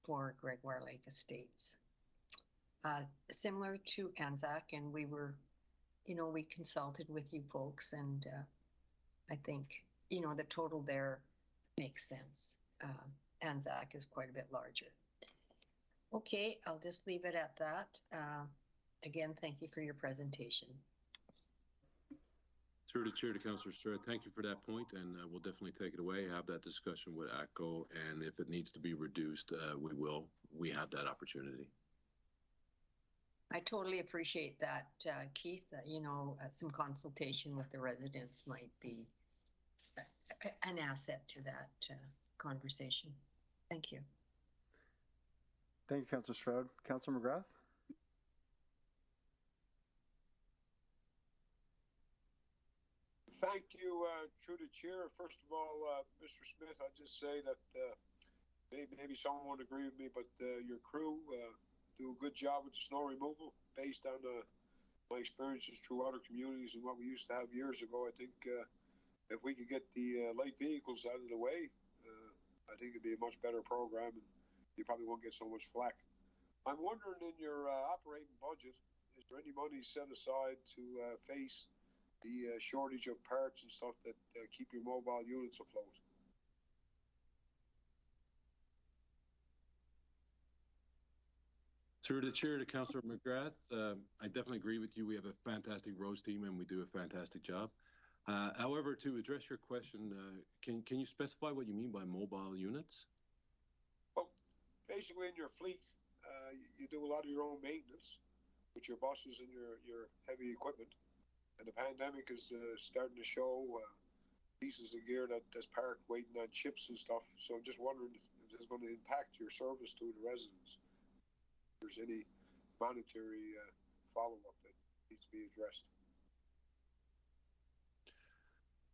for Gregoire Lake Estates. Similar to Anzac, and we were, we consulted with you folks, and I think, the total there makes sense. Anzac is quite a bit larger. Okay, I'll just leave it at that. Again, thank you for your presentation. Through the chair to Councillor Stroud, thank you for that point, and we'll definitely take it away, have that discussion with ATCO, and if it needs to be reduced, we will. We have that opportunity. I totally appreciate that, Keith. Some consultation with the residents might be an asset to that conversation. Thank you. Thank you, Councillor Stroud. Councillor McGrath? Thank you, through the chair. First of all, Mr. Smith, I'd just say that maybe someone won't agree with me, but your crew do a good job with the snow removal based on my experiences through other communities and what we used to have years ago. I think if we could get the light vehicles out of the way, I think it'd be a much better program, and you probably won't get so much flack. I'm wondering, in your operating budget, is there any money set aside to face the shortage of parts and stuff that keep your mobile units afloat? Through the chair to Councillor McGrath, I definitely agree with you. We have a fantastic roads team and we do a fantastic job. However, to address your question, can you specify what you mean by mobile units? Well, basically in your fleet, you do a lot of your own maintenance with your buses and your heavy equipment. And the pandemic is starting to show pieces of gear that's parked waiting on chips and stuff. So I'm just wondering if this is going to impact your service to the residents. If there's any monetary follow-up that needs to be addressed.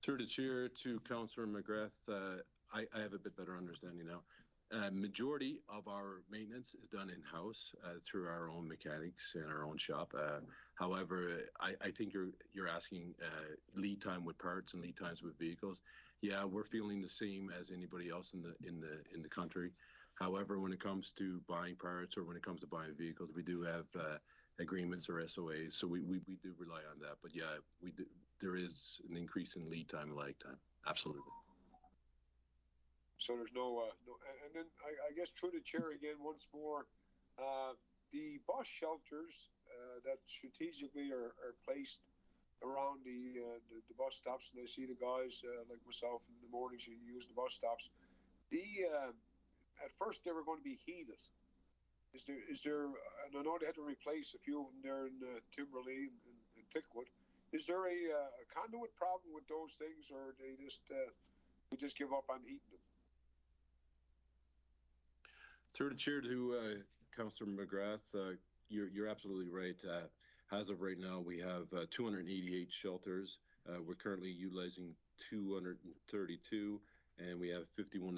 Through the chair to Councillor McGrath, I have a bit better understanding now. Majority of our maintenance is done in-house through our own mechanics in our own shop. However, I think you're asking lead time with parts and lead times with vehicles. Yeah, we're feeling the same as anybody else in the country. However, when it comes to buying parts or when it comes to buying vehicles, we do have agreements or SOAs, so we do rely on that. But yeah, we do, there is an increase in lead time and lag time. Absolutely. So there's no, and then I guess through the chair again once more, the bus shelters that strategically are placed around the bus stops, and I see the guys like myself in the mornings who use the bus stops. At first they were going to be heated. Is there? And I know they had to replace a few of them there in Timberley and Thickwood. Is there a conduit problem with those things, or they we just give up on heating them? Through the chair to Councillor McGrath, you're absolutely right. As of right now, we have 288 shelters. We're currently utilizing 232, and we have 51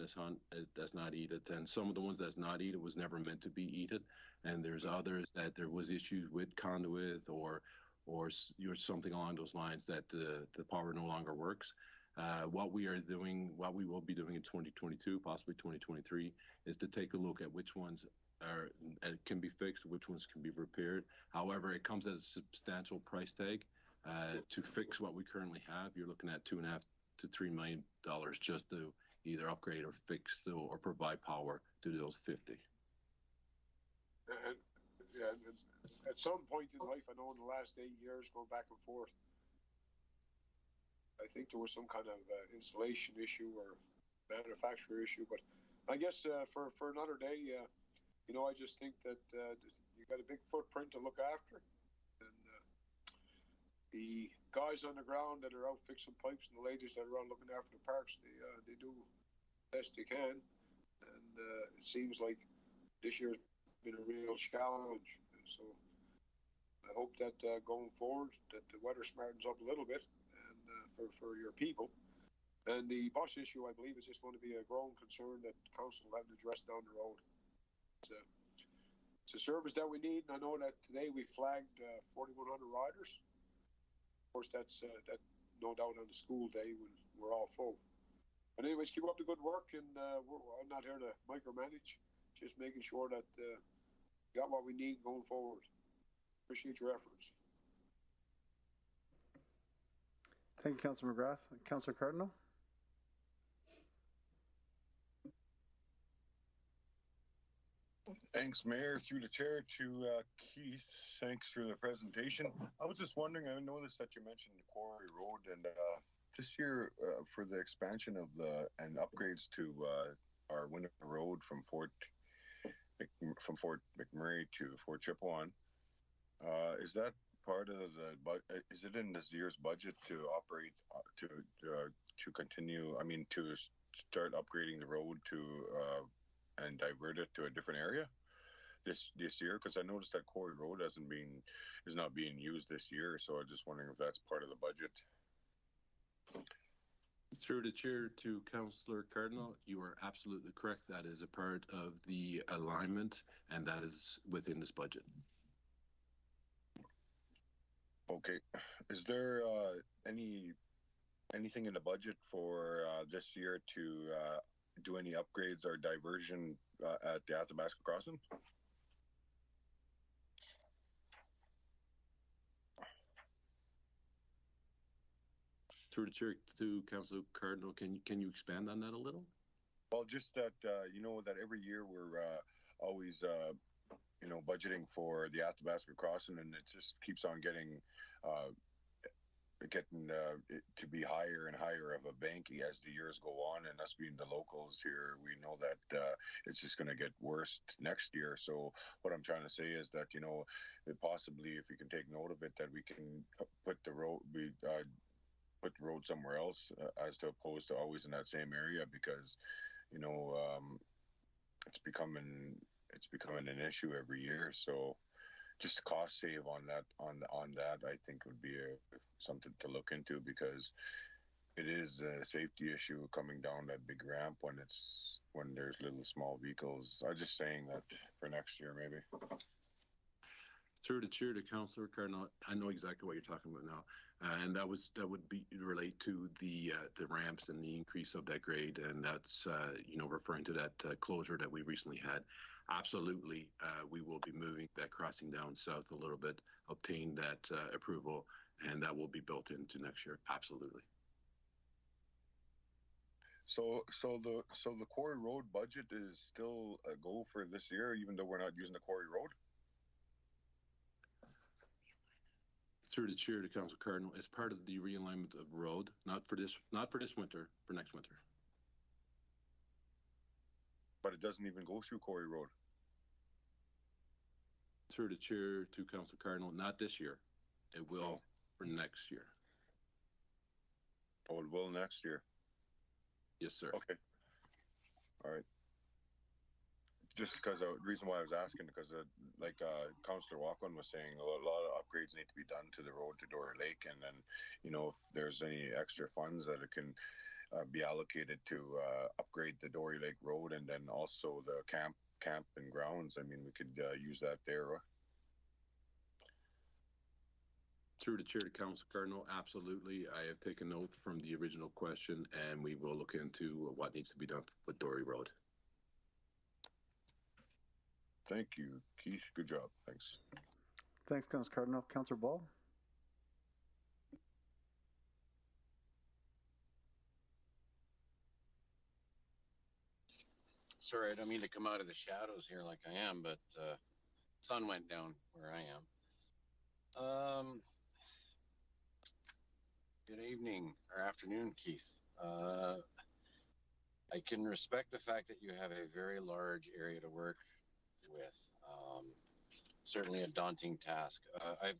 that's not heated. And some of the ones that's not heated was never meant to be heated. And there's others that there was issues with conduit or something along those lines that the power no longer works. What we will be doing in 2022, possibly 2023, is to take a look at which ones can be fixed, which ones can be repaired. However, it comes at a substantial price tag. To fix what we currently have, you're looking at $2.5 to $3 million just to either upgrade or fix or provide power to those 50. And at some point in life, I know in the last 8 years, going back and forth, I think there was some kind of installation issue or manufacturer issue, but I guess for another day, I just think that you got a big footprint to look after, and the guys on the ground that are out fixing pipes and the ladies that are out looking after the parks, they do the best they can, and it seems like this year's been a real challenge. So I hope that going forward, that the weather smartens up a little bit. For your people. And the bus issue, I believe, is just going to be a growing concern that council will have to address down the road. It's a service that we need, and I know that today we flagged 4,100 riders. Of course, that's no doubt on the school day when we're all full. But anyways, keep up the good work, and I'm not here to micromanage, just making sure that we got what we need going forward. Appreciate your efforts. Thank you, Councillor McGrath. Councillor Cardinal? Thanks, Mayor. Through the chair to Keith, thanks for the presentation. I was just wondering, I noticed that you mentioned the Quarry Road, and this year for the expansion of and upgrades to our Winter Road from Fort McMurray to Fort Chipewyan, is that part of is it in this year's budget to operate to continue? I mean, to start upgrading the road and divert it to a different area this year? Because I noticed that Quarry Road is not being used this year, so I'm just wondering if that's part of the budget. Through the chair to Councillor Cardinal, you are absolutely correct. That is a part of the alignment, and that is within this budget. Okay. Is there anything in the budget for this year to do any upgrades or diversion at the Athabasca Crossing? Through the chair to Councillor Cardinal, can you expand on that a little? Well, just that you know that every year we're always you know budgeting for the Athabasca Crossing, and it just keeps on getting it to be higher and higher of a bank as the years go on. And us being the locals here, we know that it's just going to get worse next year. So what I'm trying to say is that, you know, possibly if we can take note of it, that we can put the road put the road somewhere else as to opposed to always in that same area, because you know it's becoming an issue every year. So just a cost save on that I think would be something to look into, because it is a safety issue coming down that big ramp when there's little small vehicles. I'm just saying that for next year maybe. Through the chair to Councillor Cardinal, I know exactly what you're talking about now, and that would be relate to the ramps and the increase of that grade, and that's you know, referring to that closure that we recently had. Absolutely, we will be moving that crossing down south a little bit, obtain that approval, and that will be built into next year. Absolutely. So the Quarry Road budget is still a go for this year, even though we're not using the Quarry Road? Through the chair to Council Cardinal, as part of the realignment of road, not for this winter, for next winter. But it doesn't even go through Quarry Road. Through the chair to Council Cardinal, not this year. It will for next year. Oh, it will next year. Yes, sir. Okay. All right. Just because the reason why I was asking, because like Councillor Walkman was saying, a lot of upgrades need to be done to the road to Dory Lake, and then, you know, if there's any extra funds that it can be allocated to upgrade the Dory Lake Road, and then also the camp and grounds, I mean, we could use that there. Through the chair to Council Cardinal, absolutely. I have taken note from the original question, and we will look into what needs to be done with Dory Road. Thank you, Keith. Good job. Thanks. Thanks, Councillor Cardinal. Councillor Ball? Sorry, I don't mean to come out of the shadows here like I am, but sun went down where I am. Good evening or afternoon, Keith. I can respect the fact that you have a very large area to work with. Certainly a daunting task. I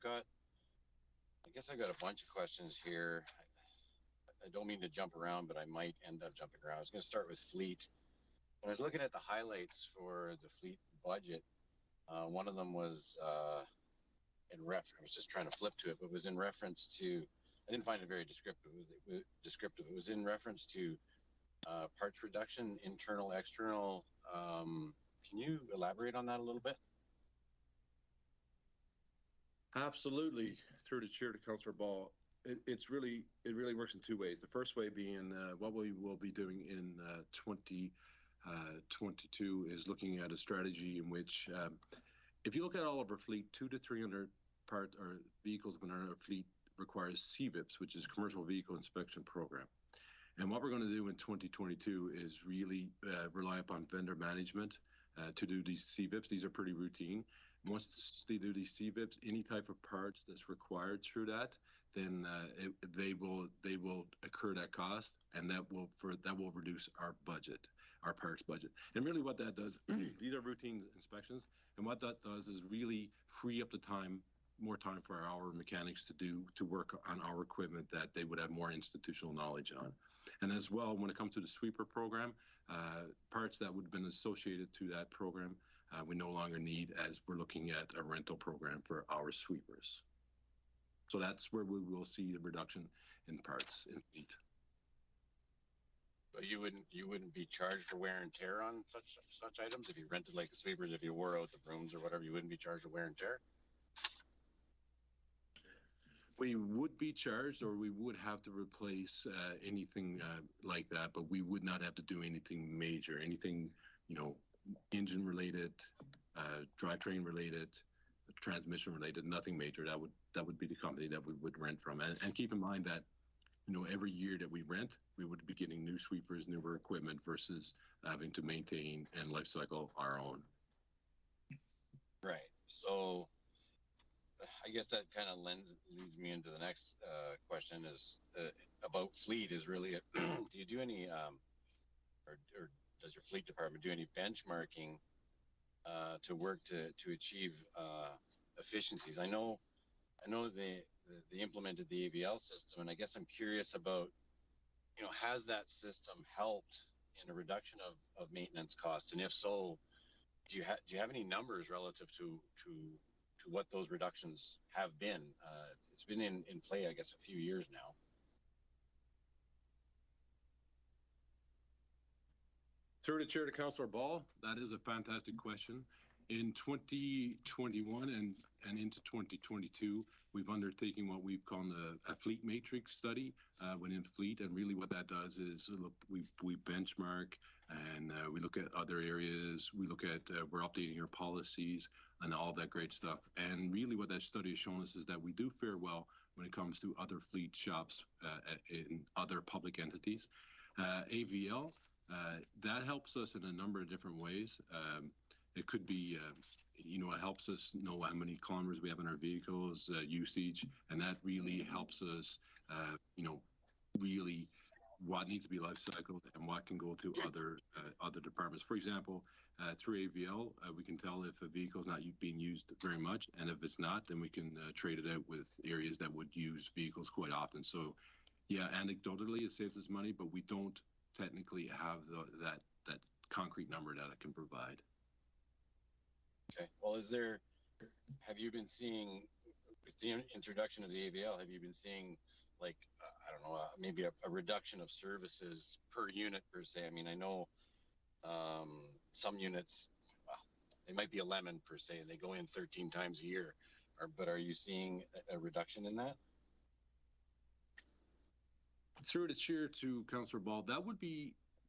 guess I've got a bunch of questions here. I don't mean to jump around, but I might end up jumping around. I was going to start with fleet. When I was looking at the highlights for the fleet budget, one of them was I was just trying to flip to it, but it was in reference to, I didn't find it very descriptive. It was in reference to parts reduction, internal, external. Can you elaborate on that a little bit? Absolutely. Through the chair to Councillor Ball, it really works in two ways. The first way being what we will be doing in 2022 is looking at a strategy in which, if you look at all of our fleet, 200 to 300 part or vehicles within our fleet requires CVIPs, which is Commercial Vehicle Inspection Program. And what we're going to do in 2022 is really rely upon vendor management to do these CVIPs. These are pretty routine. Once they do these CVIPs, any type of parts that's required through that, then they will incur that cost, and that will reduce our budget, our parts budget. And really, what that does, these are routine inspections, and what that does is really free up the time, more time for our mechanics to work on our equipment that they would have more institutional knowledge on. And as well, when it comes to the sweeper program, parts that would have been associated to that program, we no longer need, as we're looking at a rental program for our sweepers. So that's where we will see the reduction in parts in fleet. But you wouldn't be charged for wear and tear on such items if you rented like the sweepers, if you wore out the brooms or whatever, you wouldn't be charged for wear and tear. We would be charged, or we would have to replace anything like that, but we would not have to do anything major, anything, engine related, drivetrain related, transmission related, nothing major. That would be the company that we would rent from. And keep in mind that, every year that we rent, we would be getting new sweepers, newer equipment versus having to maintain and life cycle our own. Right. So I guess that kind of leads me into the next question is about fleet is really, do you do any, or does your fleet department do any benchmarking to work to achieve efficiencies? I know they implemented the AVL system, and I guess I'm curious about, has that system helped in a reduction of maintenance costs? And if so, do you have any numbers relative to what those reductions have been? It's been in play, I guess, a few years now. Through the chair to Councillor Ball, that is a fantastic question. In 2021 and into 2022, we've undertaken what we've called a fleet matrix study within fleet, and really what that does is look, we benchmark and we look at other areas. We look at we're updating our policies and all that great stuff. And really, what that study has shown us is that we do fare well when it comes to other fleet shops in other public entities. AVL that helps us in a number of different ways. It could be, it helps us know how many kilometers we have in our vehicles, usage, and that really helps us, really what needs to be life cycled and what can go to other departments. For example, through AVL, we can tell if a vehicle is not being used very much, and if it's not, then we can trade it out with areas that would use vehicles quite often. So, yeah, anecdotally, it saves us money, but we don't technically have that concrete number that it can provide. Okay. Well, have you been seeing, with the introduction of the AVL, have you been seeing, like, I don't know, maybe a reduction of services per unit per se? I mean, I know some units, well, they might be a lemon per se, and they go in 13 times a year. But are you seeing a reduction in that? Through the chair to Councillor Ball,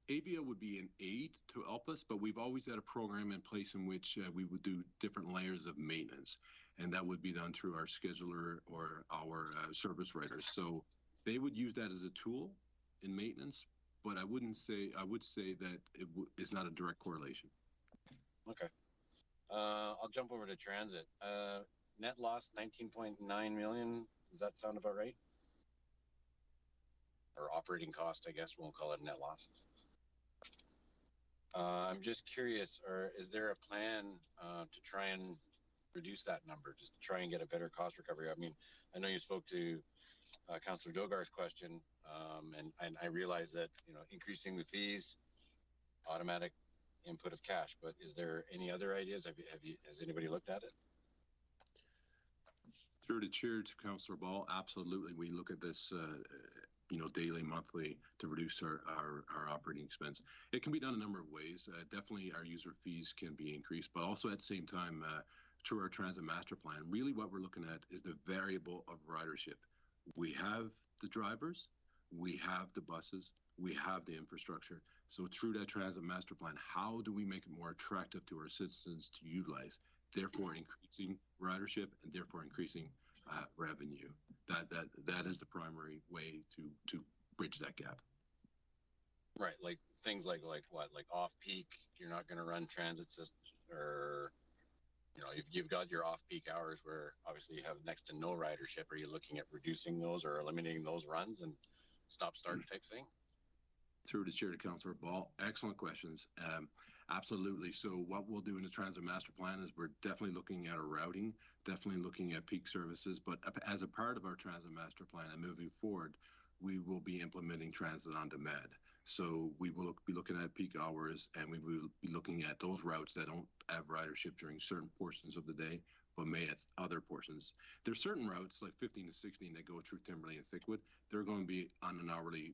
AVL would be an aid to help us, but we've always had a program in place in which we would do different layers of maintenance, and that would be done through our scheduler or our service writers. So they would use that as a tool in maintenance, but I would say that it's not a direct correlation. Okay. I'll jump over to transit. Net loss 19.9 million. Does that sound about right? Or operating cost, I guess we'll call it net losses. I'm just curious, is there a plan to try and reduce that number, just to try and get a better cost recovery? I mean, I know you spoke to Councillor Dogar's question, and I realize that increasing the fees, automatic input of cash. But is there any other ideas? Has anybody looked at it? Through the chair to Councillor Ball, absolutely. We look at this. Daily, monthly, to reduce our operating expense. It can be done a number of ways. Definitely our user fees can be increased, but also at the same time, through our transit master plan, really what we're looking at is the variable of ridership. We have the drivers, we have the buses, we have the infrastructure. So through that transit master plan, how do we make it more attractive to our citizens to utilize, therefore increasing ridership and therefore increasing revenue? That is the primary way to bridge that gap. Right, like things like what, like off peak. You're not going to run transit system, or you've got your off peak hours where obviously you have next to no ridership. Are you looking at reducing those or eliminating those runs and stop start type thing? Through the chair to Councillor Ball, excellent questions. Absolutely. So what we'll do in the transit master plan is we're definitely looking at our routing, definitely looking at peak services, but as a part of our transit master plan and moving forward, we will be implementing transit on demand. So we will be looking at peak hours, and we will be looking at those routes that don't have ridership during certain portions of the day, but may at other portions. There's certain routes like 15 to 16 that go through Timberlane and Thickwood. They're going to be on an hourly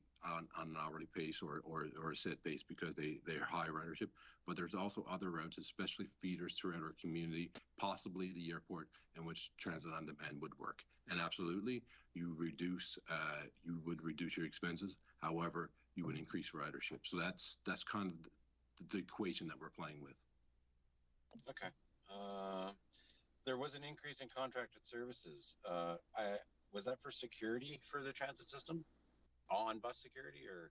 pace or a set base because they're high ridership. But there's also other routes, especially feeders throughout our community, possibly the airport, in which transit on demand would work. And absolutely, you would reduce your expenses. However, you would increase ridership. So that's kind of the equation that we're playing with. Okay. There was an increase in contracted services. Was that for security for the transit system? On bus security or?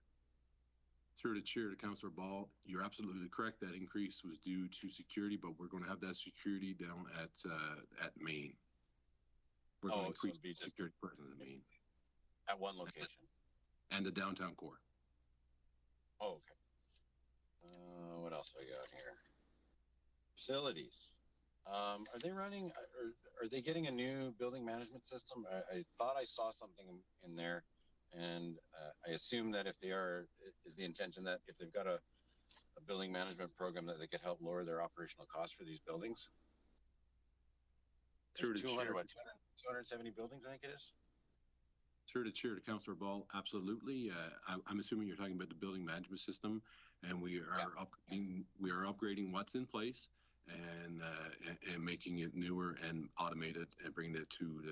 Through the chair to Councillor Ball, you're absolutely correct. That increase was due to security, but we're going to have that security down at Maine. We're going to increase the security person in Maine. At one location. And the downtown core. Oh, okay. What else do I got here? Facilities. Are they running, are they getting a new building management system? I thought I saw something in there, and I assume that if they are, is the intention that if they've got a building management program that they could help lower their operational costs for these buildings? Through the chair. 270 buildings, I think it is. Through the chair to Councillor Ball, absolutely. I'm assuming you're talking about the building management system, and we are upgrading what's in place and making it newer and automated and bringing it to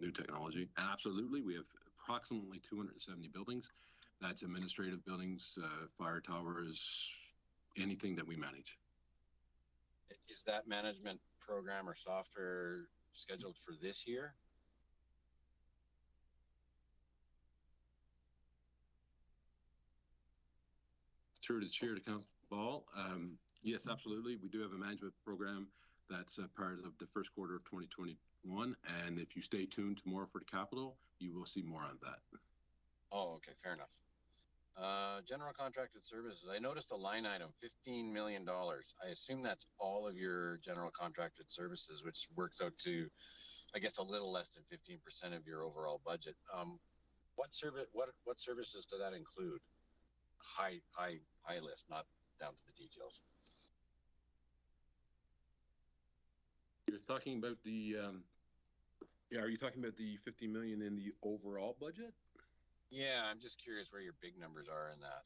new technology. And absolutely, we have approximately 270 buildings. That's administrative buildings, fire towers, anything that we manage. Is that management program or software scheduled for this year? Through the chair to Councillor Ball, yes, absolutely. We do have a management program that's part of the first quarter of 2021. And if you stay tuned tomorrow for the capital, you will see more on that. Oh, okay, fair enough. General contracted services. I noticed a line item, $15 million. I assume that's all of your general contracted services, which works out to, I guess, a little less than 15% of your overall budget. What services do that include? High list, not down to the details. You're talking about the, are you talking about the 50 million in the overall budget? Yeah, I'm just curious where your big numbers are in that.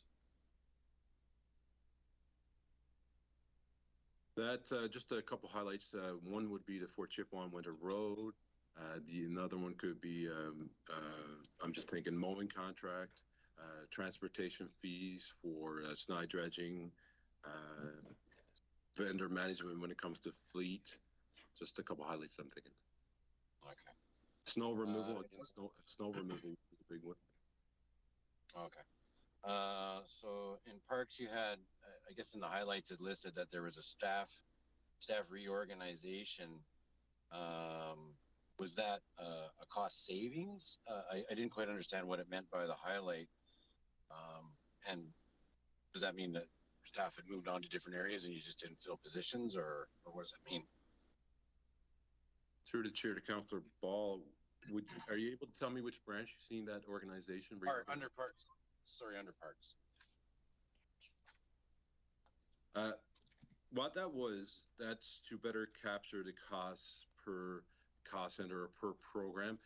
That's just a couple highlights. One would be the Fort Chippewa Winter Road. Another one could be, I'm just thinking mowing contract, transportation fees for snow dredging, vendor management when it comes to fleet. Just a couple highlights I'm thinking. Okay. Snow removal, again, snow removal is a big one. Okay. So in parks, you had, I guess in the highlights it listed that there was a staff reorganization. Was that a cost savings? I didn't quite understand what it meant by the highlight. And does that mean that staff had moved on to different areas and you just didn't fill positions, or what does that mean? Through the chair to Councillor Ball, are you able to tell me which branch you've seen that organization? Under parks. Sorry, under parks. What that was, that's to better capture the costs per cost center or per program.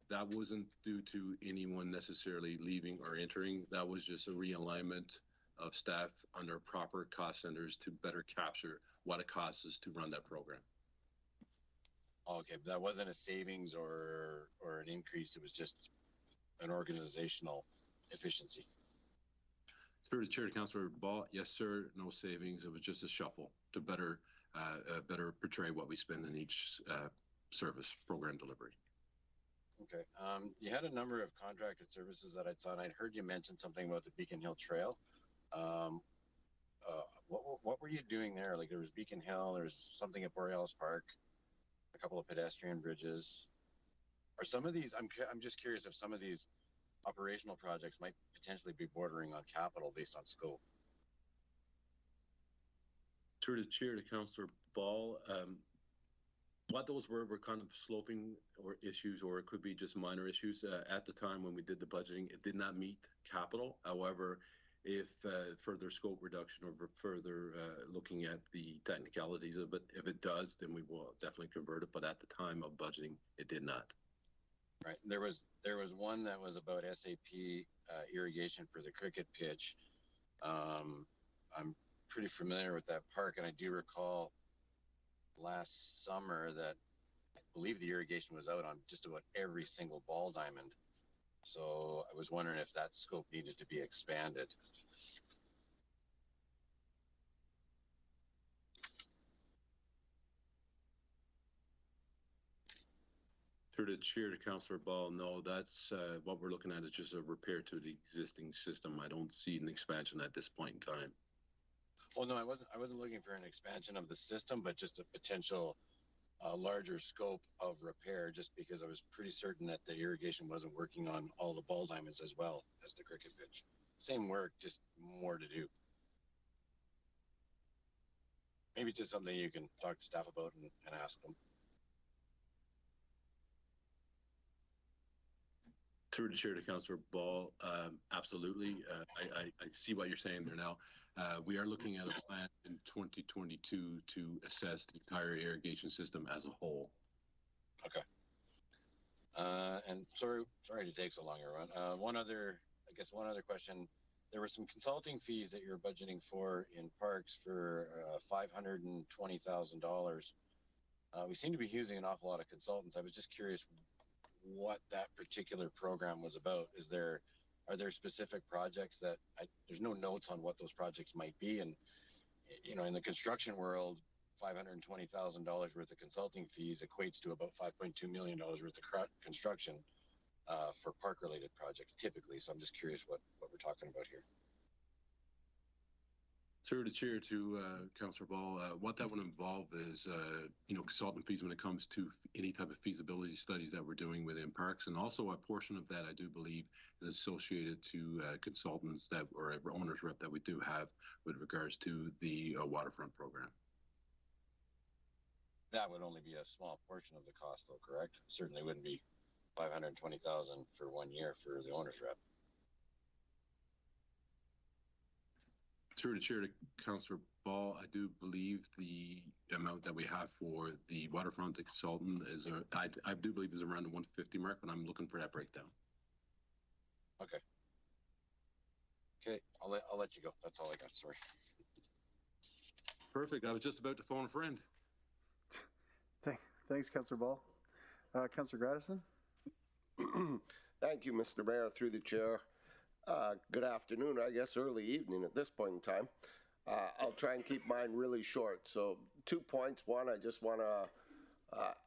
That wasn't due to anyone necessarily leaving or entering. That was just a realignment of staff under proper cost centers to better capture what it costs us to run that program. Okay, but that wasn't a savings or an increase. It was just an organizational efficiency. Through the chair to Councillor Ball, yes, sir, no savings. It was just a shuffle to better portray what we spend in each service program delivery. Okay. You had a number of contracted services that I saw, and I'd heard you mention something about the Beacon Hill Trail. What were you doing there? Like there was Beacon Hill, there was something at Borealis Park, a couple of pedestrian bridges. Are some of these, I'm just curious if some of these operational projects might potentially be bordering on capital based on scope. Through the chair to Councillor Ball, what those were kind of sloping or issues, or it could be just minor issues. At the time when we did the budgeting, it did not meet capital. However, if further scope reduction or further looking at the technicalities of it. If it does, then we will definitely convert it. But at the time of budgeting, it did not. Right. There was one that was about SAP irrigation for the cricket pitch. I'm pretty familiar with that park, and I do recall last summer that I believe the irrigation was out on just about every single ball diamond. So I was wondering if that scope needed to be expanded. Through the chair to Councillor Ball, no, that's what we're looking at is just a repair to the existing system. I don't see an expansion at this point in time. Well, no, I wasn't looking for an expansion of the system, but just a potential larger scope of repair, just because I was pretty certain that the irrigation wasn't working on all the ball diamonds as well as the cricket pitch. Same work, just more to do. Maybe just something you can talk to staff about and ask them. Through the chair to Councillor Ball, absolutely. I see what you're saying there now. We are looking at a plan in 2022 to assess the entire irrigation system as a whole. Okay. And sorry to take so long, everyone. One other question. There were some consulting fees that you're budgeting for in parks for $520,000. We seem to be using an awful lot of consultants. I was just curious what that particular program was about. Are there specific projects that there's no notes on what those projects might be? And, you know, in the construction world, $520,000 worth of consulting fees equates to about $5.2 million worth of construction for park-related projects typically. So I'm just curious what we're talking about here. Through the chair to Councillor Ball, what that would involve is, consultant fees when it comes to any type of feasibility studies that we're doing within parks. And also a portion of that, I do believe, is associated to consultants that or owner's rep that we do have with regards to the waterfront program. That would only be a small portion of the cost, though, correct? Certainly wouldn't be $520,000 for 1 year for the owner's rep. Through the chair to Councillor Ball, I do believe the amount that we have for the waterfront, the consultant, I do believe is around the 150 mark, but I'm looking for that breakdown. Okay. Okay, I'll let you go. That's all I got. Sorry. Perfect. I was just about to phone a friend. Thanks, Councillor Ball. Councillor Gradison. Thank you, Mr. Mayor, through the chair. Good afternoon, I guess early evening at this point in time. I'll try and keep mine really short. So 2 points. One, I just want to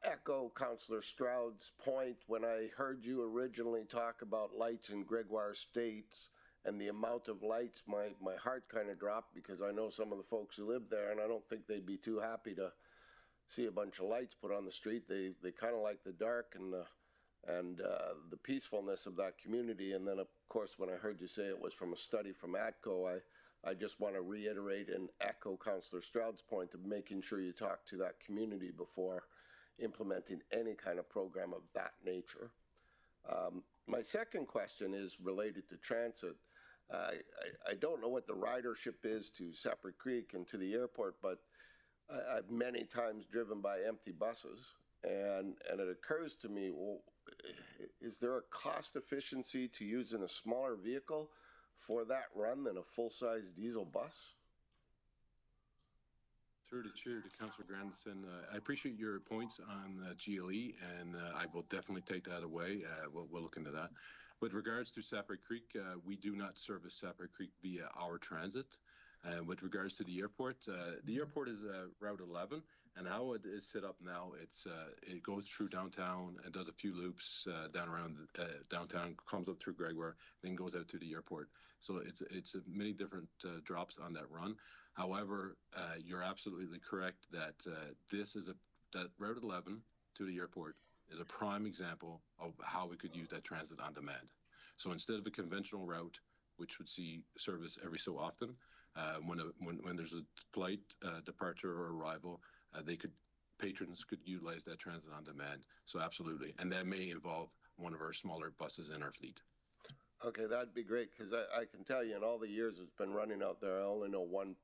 echo Councillor Stroud's point. When I heard you originally talk about lights in Gregoire Estates and the amount of lights, my heart kind of dropped because I know some of the folks who live there, and I don't think they'd be too happy to see a bunch of lights put on the street. They kind of like the dark and the peacefulness of that community. And then, of course, when I heard you say it was from a study from ATCO, I just want to reiterate and echo Councillor Stroud's point of making sure you talk to that community before implementing any kind of program of that nature. My second question is related to transit. I don't know what the ridership is to Separate Creek and to the airport, but I've many times driven by empty buses, and it occurs to me, well, is there a cost efficiency to using a smaller vehicle for that run than a full-size diesel bus? Through the chair to Councillor Grandison, I appreciate your points on GLE, and I will definitely take that away. We'll look into that. With regards to Separate Creek, we do not service Separate Creek via our transit. With regards to the airport is Route 11, and how it is set up now, it goes through downtown and does a few loops down around downtown, comes up through Gregoire, then goes out to the airport. So it's many different drops on that run. However, you're absolutely correct that that Route 11 to the airport is a prime example of how we could use that transit on demand. So instead of a conventional route, which would see service every so often, when there's a flight departure or arrival, patrons could utilize that transit on demand. So absolutely, and that may involve one of our smaller buses in our fleet. Okay, that'd be great, because I can tell you in all the years it's been running out there, I only know one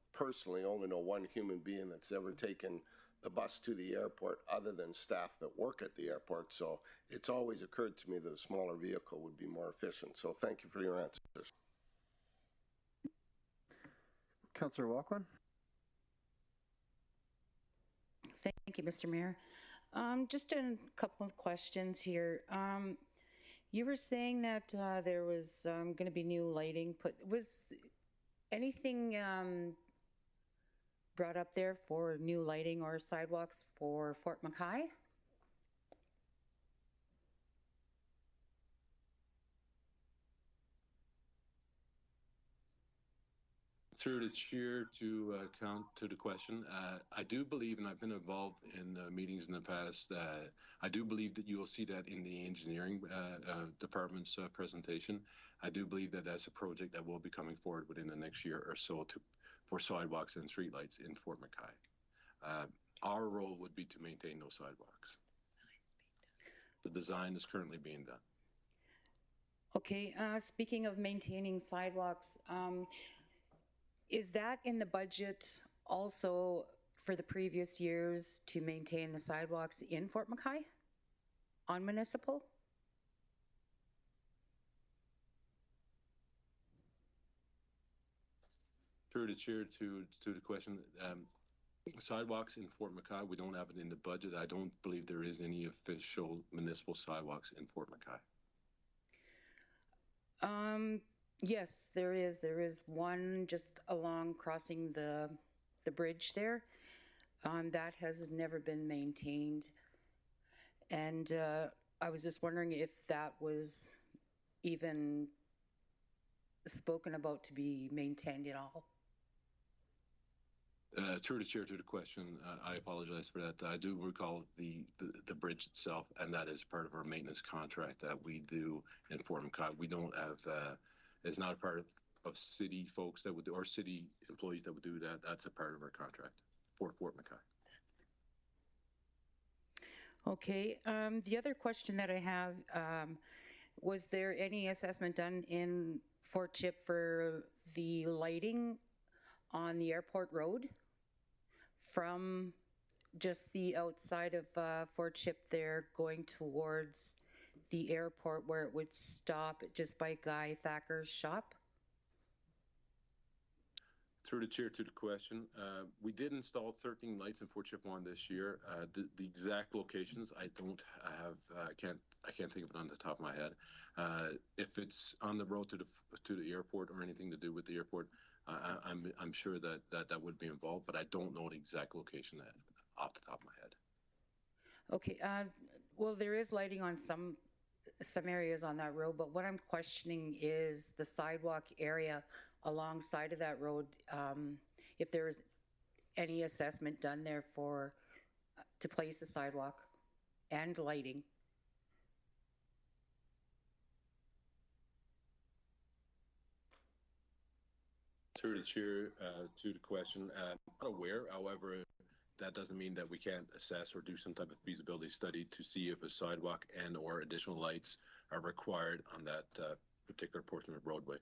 human being that's ever taken the bus to the airport other than staff that work at the airport. So it's always occurred to me that a smaller vehicle would be more efficient. So thank you for your answers. Councillor Walkwin? Thank you, Mr. Mayor. Just a couple of questions here. You were saying that there was going to be new lighting put. Was anything brought up there for new lighting or sidewalks for Fort McKay? Through the chair to count to the question, I do believe, and I've been involved in meetings in the past, I do believe that you will see that in the engineering department's presentation. I do believe that that's a project that will be coming forward within the next year or so for sidewalks and streetlights in Fort McKay. Our role would be to maintain those sidewalks. The design is currently being done. Okay, speaking of maintaining sidewalks, is that in the budget also for the previous years to maintain the sidewalks in Fort McKay on municipal? Through the chair to the question, sidewalks in Fort McKay, we don't have it in the budget. I don't believe there is any official municipal sidewalks in Fort McKay. Yes, there is. There is one just along crossing the bridge there. That has never been maintained. And I was just wondering if that was even spoken about to be maintained at all. Through the chair to the question, I apologize for that. I do recall the bridge itself, and that is part of our maintenance contract that we do in Fort McKay. We don't have, it's not a part of city folks that would do, or city employees that would do that. That's a part of our contract for Fort McKay. Okay. The other question that I have, was there any assessment done in Fort Chip for the lighting on the airport road from just the outside of Fort Chip there going towards the airport where it would stop just by Guy Thacker's shop? Through the chair to the question, we did install 13 lights in Fort Chip 1 this year. The exact locations I don't have, I can't think of it on the top of my head. If it's on the road to the airport or anything to do with the airport, I'm sure that would be involved, but I don't know the exact location off the top of my head. Okay. Well, there is lighting on some areas on that road, but what I'm questioning is the sidewalk area alongside of that road. If there is any assessment done there to place a sidewalk and lighting. Through the chair to the question, I'm not aware. However, that doesn't mean that we can't assess or do some type of feasibility study to see if a sidewalk and or additional lights are required on that particular portion of the roadway.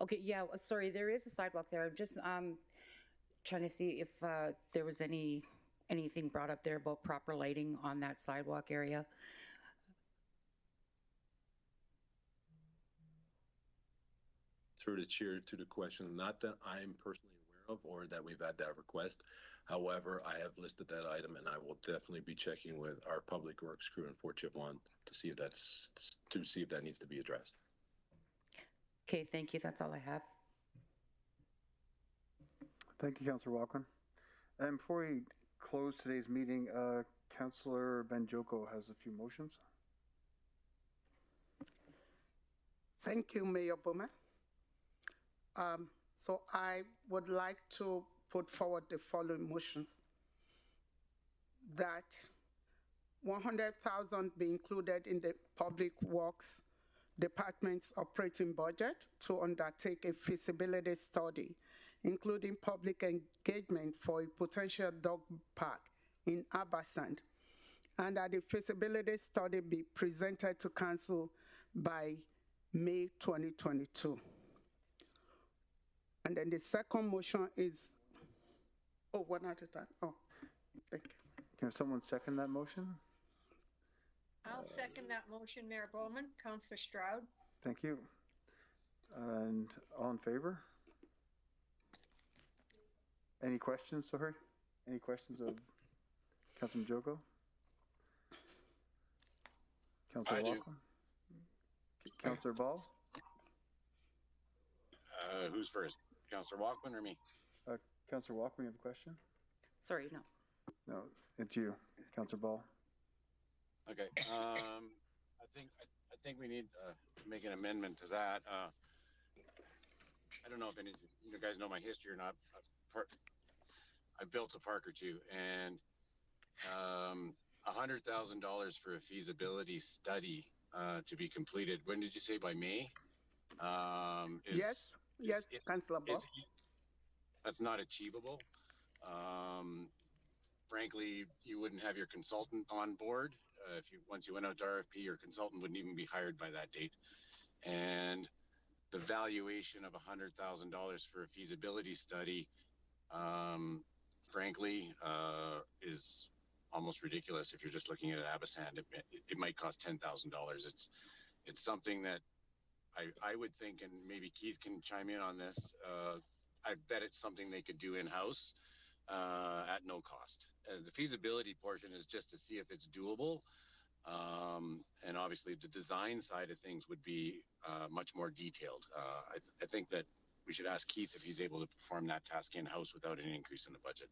Okay, yeah, sorry, there is a sidewalk there. I'm just trying to see if there was anything brought up there about proper lighting on that sidewalk area. Through the chair to the question, not that I'm personally aware of or that we've had that request. However, I have listed that item, and I will definitely be checking with our public works crew in Fort Chip 1 to see if that needs to be addressed. Okay, thank you. That's all I have. Thank you, Councillor Walkwin. And before we close today's meeting, Councillor Banjoko has a few motions. Thank you, Mayor Bowman. So I would like to put forward the following motions. That 100,000 be included in the Public Works Department's operating budget to undertake a feasibility study, including public engagement for a potential dog park in Abasand, and that the feasibility study be presented to Council by May 2022. And then the second motion is, one at a time. Oh, thank you. Can someone second that motion? I'll second that motion, Mayor Bowman. Councillor Stroud. Thank you. And all in favor? Any questions, sorry? Any questions of Councilor Jogo? Councillor Walkman? Councillor Ball? Who's first? Councillor Walkman or me? Councillor Walkman, you have a question? Sorry, no. No, it's you, Councillor Ball. Okay. I think we need to make an amendment to that. I don't know if any of you guys know my history or not. I built a park or two, and $100,000 for a feasibility study to be completed. When did you say, by May? Yes, Councillor Ball. That's not achievable. Frankly, you wouldn't have your consultant on board. Once you went out to RFP, your consultant wouldn't even be hired by that date. And the valuation of $100,000 for a feasibility study, frankly, is almost ridiculous. If you're just looking at Abasand, it might cost $10,000. It's something that I would think, and maybe Keith can chime in on this. I bet it's something they could do in-house at no cost. The feasibility portion is just to see if it's doable. And obviously the design side of things would be much more detailed. I think that we should ask Keith if he's able to perform that task in-house without any increase in the budget.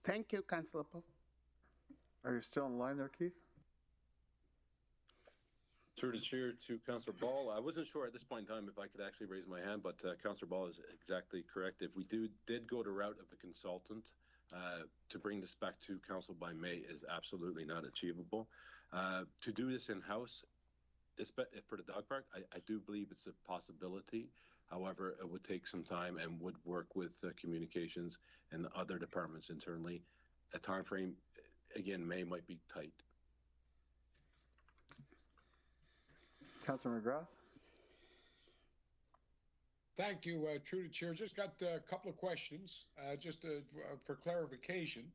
Thank you, Councillor Ball. Are you still in line there, Keith? Through the chair to Councillor Ball. I wasn't sure at this point in time if I could actually raise my hand, but Councillor Ball is exactly correct. If we did go the route of a consultant, to bring this back to council by May is absolutely not achievable. To do this in-house, for the dog park, I do believe it's a possibility. However, it would take some time and would work with communications and the other departments internally. A time frame, again, May might be tight. Councillor McGrath? Thank you, through the chair. Just got a couple of questions, just for clarification.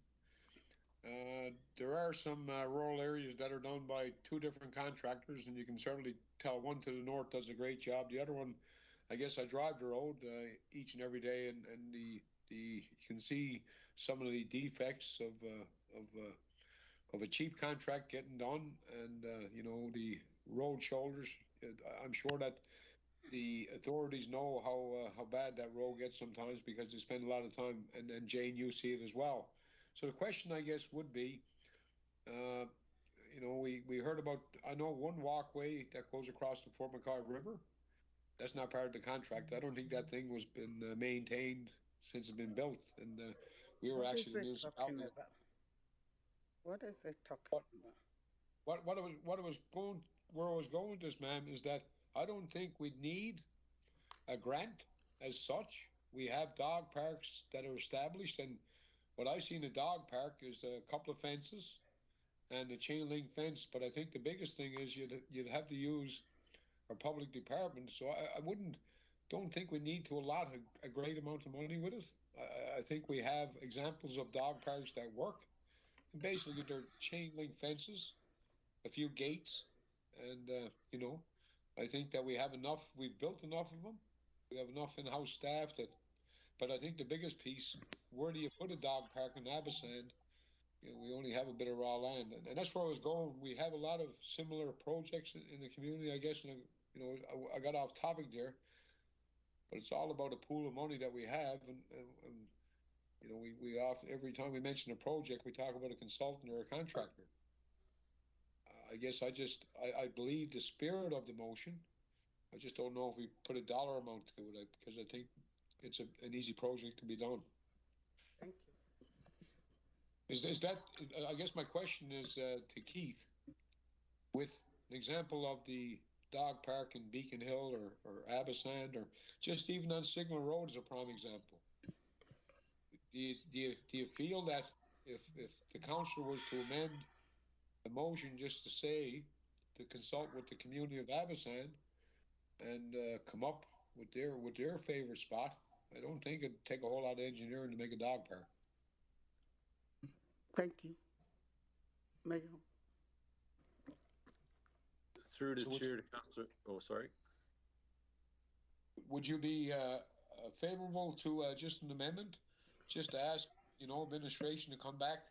There are some rural areas that are done by two different contractors, and you can certainly tell one to the north does a great job. The other one, I guess I drive the road each and every day, and you can see some of the defects of a cheap contract getting done, and the road shoulders. I'm sure that the authorities know how bad that road gets sometimes because they spend a lot of time, and Jane, you see it as well. So the question, I guess, would be, we heard about, I know one walkway that goes across the Fort McCoy River. That's not part of the contract. I don't think that thing was been maintained since it's been built, and we were actually the municipality. What is it talking about? Where I was going with this, ma'am, is that I don't think we need a grant as such. We have dog parks that are established, and what I see in a dog park is a couple of fences and a chain link fence. But I think the biggest thing is you'd have to use our public department. So I don't think we need to allot a great amount of money with it. I think we have examples of dog parks that work. And basically, they're chain link fences, a few gates, and I think that we have enough. We've built enough of them. We have enough in-house staff that. But I think the biggest piece, where do you put a dog park in Abasand? We only have a bit of raw land, and that's where I was going. We have a lot of similar projects in the community, I guess. And I got off topic there, but it's all about a pool of money that we have, and we often, every time we mention a project, we talk about a consultant or a contractor. I guess I believe the spirit of the motion. I just don't know if we put a dollar amount to it, because I think it's an easy project to be done. Thank you. Is that, I guess my question is to Keith, with an example of the dog park in Beacon Hill or Abasand, or just even on Signal Road as a prime example. Do you feel that if the council was to amend the motion just to say, to consult with the community of Abasand and come up with their favorite spot. I don't think it'd take a whole lot of engineering to make a dog park. Thank you. Mayor. Through the chair to Councillor. Oh, sorry. Would you be favorable to just an amendment, just to ask, administration to come back,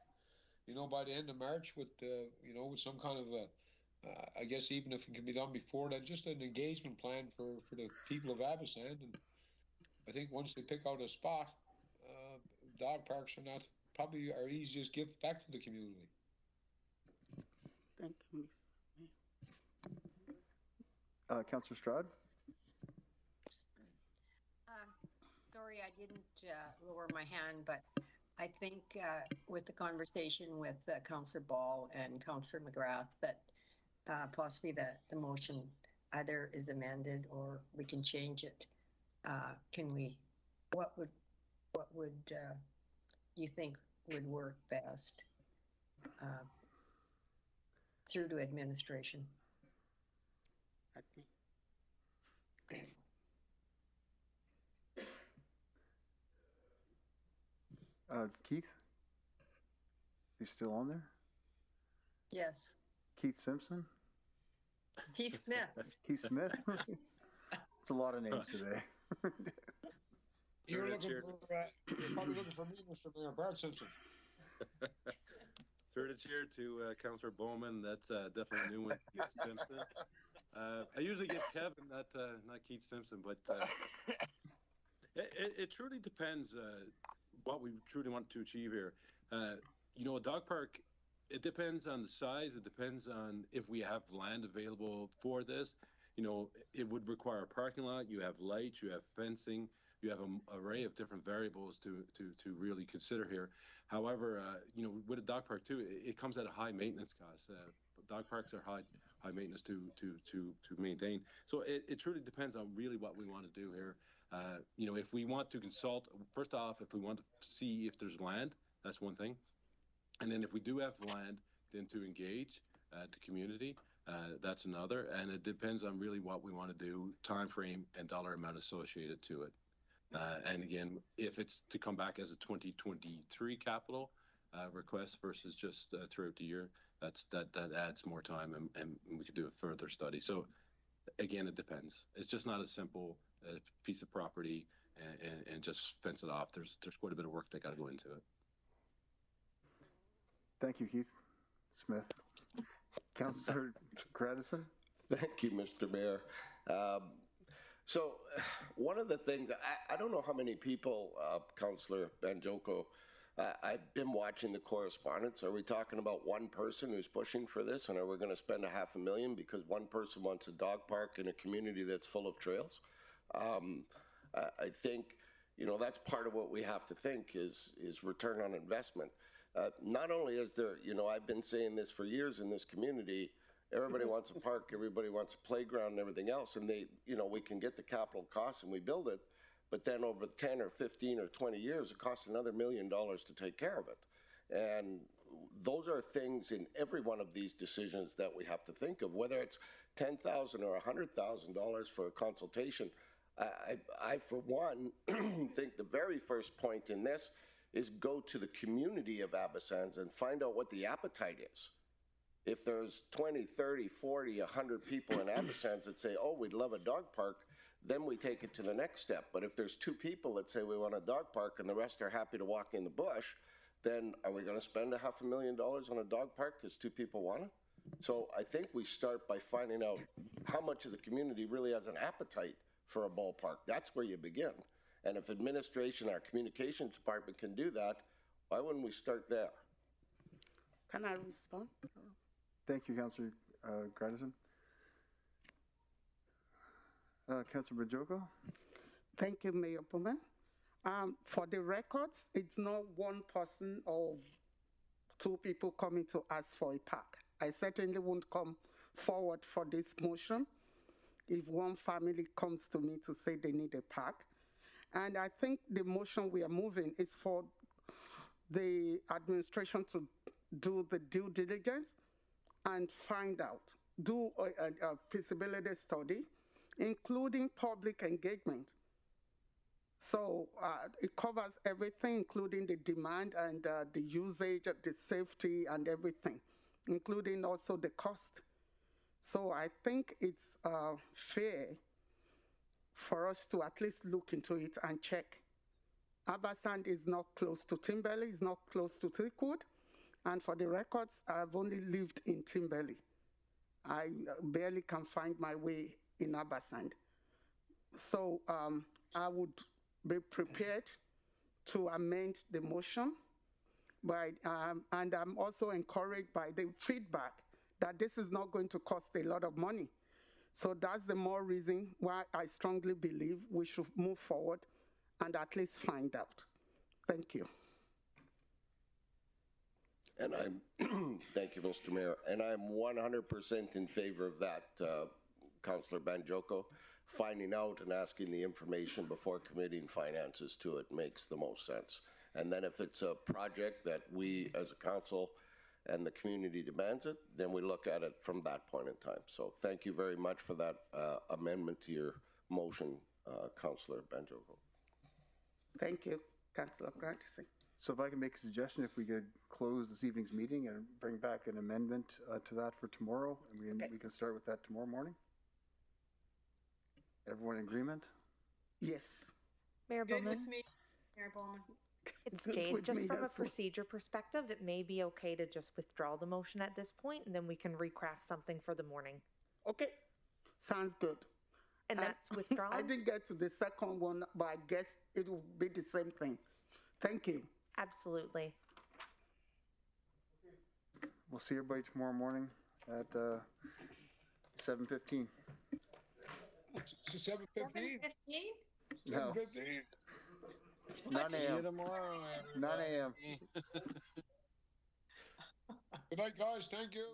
by the end of March with, with some kind of I guess even if it can be done before that, just an engagement plan for the people of Abasand. And I think once they pick out a spot, dog parks are not probably our easiest gift back to the community. Thank you, Councillor Strad? Sorry, I didn't lower my hand, but I think with the conversation with Councillor Ball and Councillor McGrath that possibly the motion either is amended or we can change it. What would you think would work best through to administration? Keith? He's still on there? Yes. Keith Simpson? Keith Smith. Keith Smith? It's a lot of names today. You're probably looking for me, Mr. Mayor, Bart Simpson. Through the chair to Councillor Bowman. That's definitely a new one, Keith Simpson. I usually get Kevin, not Keith Simpson, but it truly depends what we truly want to achieve here. A dog park, it depends on the size. It depends on if we have land available for this. It would require a parking lot. You have lights, you have fencing, you have an array of different variables to really consider here. However, with a dog park too, it comes at a high maintenance cost. Dog parks are high maintenance to maintain. So it truly depends on really what we want to do here. If we want to consult, first off, if we want to see if there's land, that's one thing. And then if we do have land, then to engage the community, that's another. And it depends on really what we want to do, time frame and dollar amount associated to it. And again, if it's to come back as a 2023 capital request versus just throughout the year, that adds more time and we could do a further study. So again, it depends. It's just not a simple piece of property and just fence it off. There's quite a bit of work that got to go into it. Thank you, Keith Smith. Councillor Gradison? Thank you, Mr. Mayor. So one of the things, I don't know how many people, Councillor Banjoko, I've been watching the correspondence. Are we talking about one person who's pushing for this, and are we going to spend $500,000 because one person wants a dog park in a community that's full of trails? I think, that's part of what we have to think is return on investment. Not only is there, I've been saying this for years in this community, everybody wants a park, everybody wants a playground and everything else, and we can get the capital costs and we build it, but then over 10 or 15 or 20 years, it costs another $1 million to take care of it. And those are things in every one of these decisions that we have to think of, whether it's $10,000 or $100,000 for a consultation. I for one, think the very first point in this is go to the community of Abasand and find out what the appetite is. If there's 20, 30, 40, 100 people in Abasand that say, oh, we'd love a dog park, then we take it to the next step. But if there's 2 people that say we want a dog park and the rest are happy to walk in the bush, then are we going to spend $500,000 on a dog park because 2 people want it? So I think we start by finding out how much of the community really has an appetite for a ballpark. That's where you begin. And if administration, our communications department can do that, why wouldn't we start there? Can I respond? Thank you, Councillor Gradison. Councillor Banjoko? Thank you, Mayor Bowman. For the records, it's not one person or 2 people coming to ask for a park. I certainly won't come forward for this motion if one family comes to me to say they need a park. And I think the motion we are moving is for the administration to do the due diligence and find out, do a feasibility study, including public engagement. So it covers everything, including the demand and the usage, the safety and everything, including also the cost. So I think it's fair for us to at least look into it and check. Abasand is not close to Timberley, it's not close to Threewood, and for the records, I've only lived in Timberley. I barely can find my way in Abasand. So I would be prepared to amend the motion, and I'm also encouraged by the feedback that this is not going to cost a lot of money. So that's the more reason why I strongly believe we should move forward and at least find out. Thank you. And thank you, Mr. Mayor. And I'm 100% in favor of that, Councillor Banjoko. Finding out and asking the information before committing finances to it makes the most sense. And then if it's a project that we as a council and the community demands it, then we look at it from that point in time. So thank you very much for that amendment to your motion, Councillor Banjoko. Thank you, Councillor Grantisi. So if I can make a suggestion, if we could close this evening's meeting and bring back an amendment to that for tomorrow, and we can start with that tomorrow morning? Everyone in agreement? Yes. Mayor Good Bowman? with me, Mayor Bowman. It's Good Jade. with Just me from a as well. procedure perspective, it may be okay to just withdraw the motion at this point, and then we can recraft something for the morning. Okay, sounds good. And that's withdrawn? I didn't get to the second one, but I guess it will be the same thing. Thank you. Absolutely. We'll see everybody tomorrow morning at 7:15. It's 7:15? 7:15? No. 7:15. 9 See you a.m. tomorrow, 9 a.m. Good night, guys. Thank you.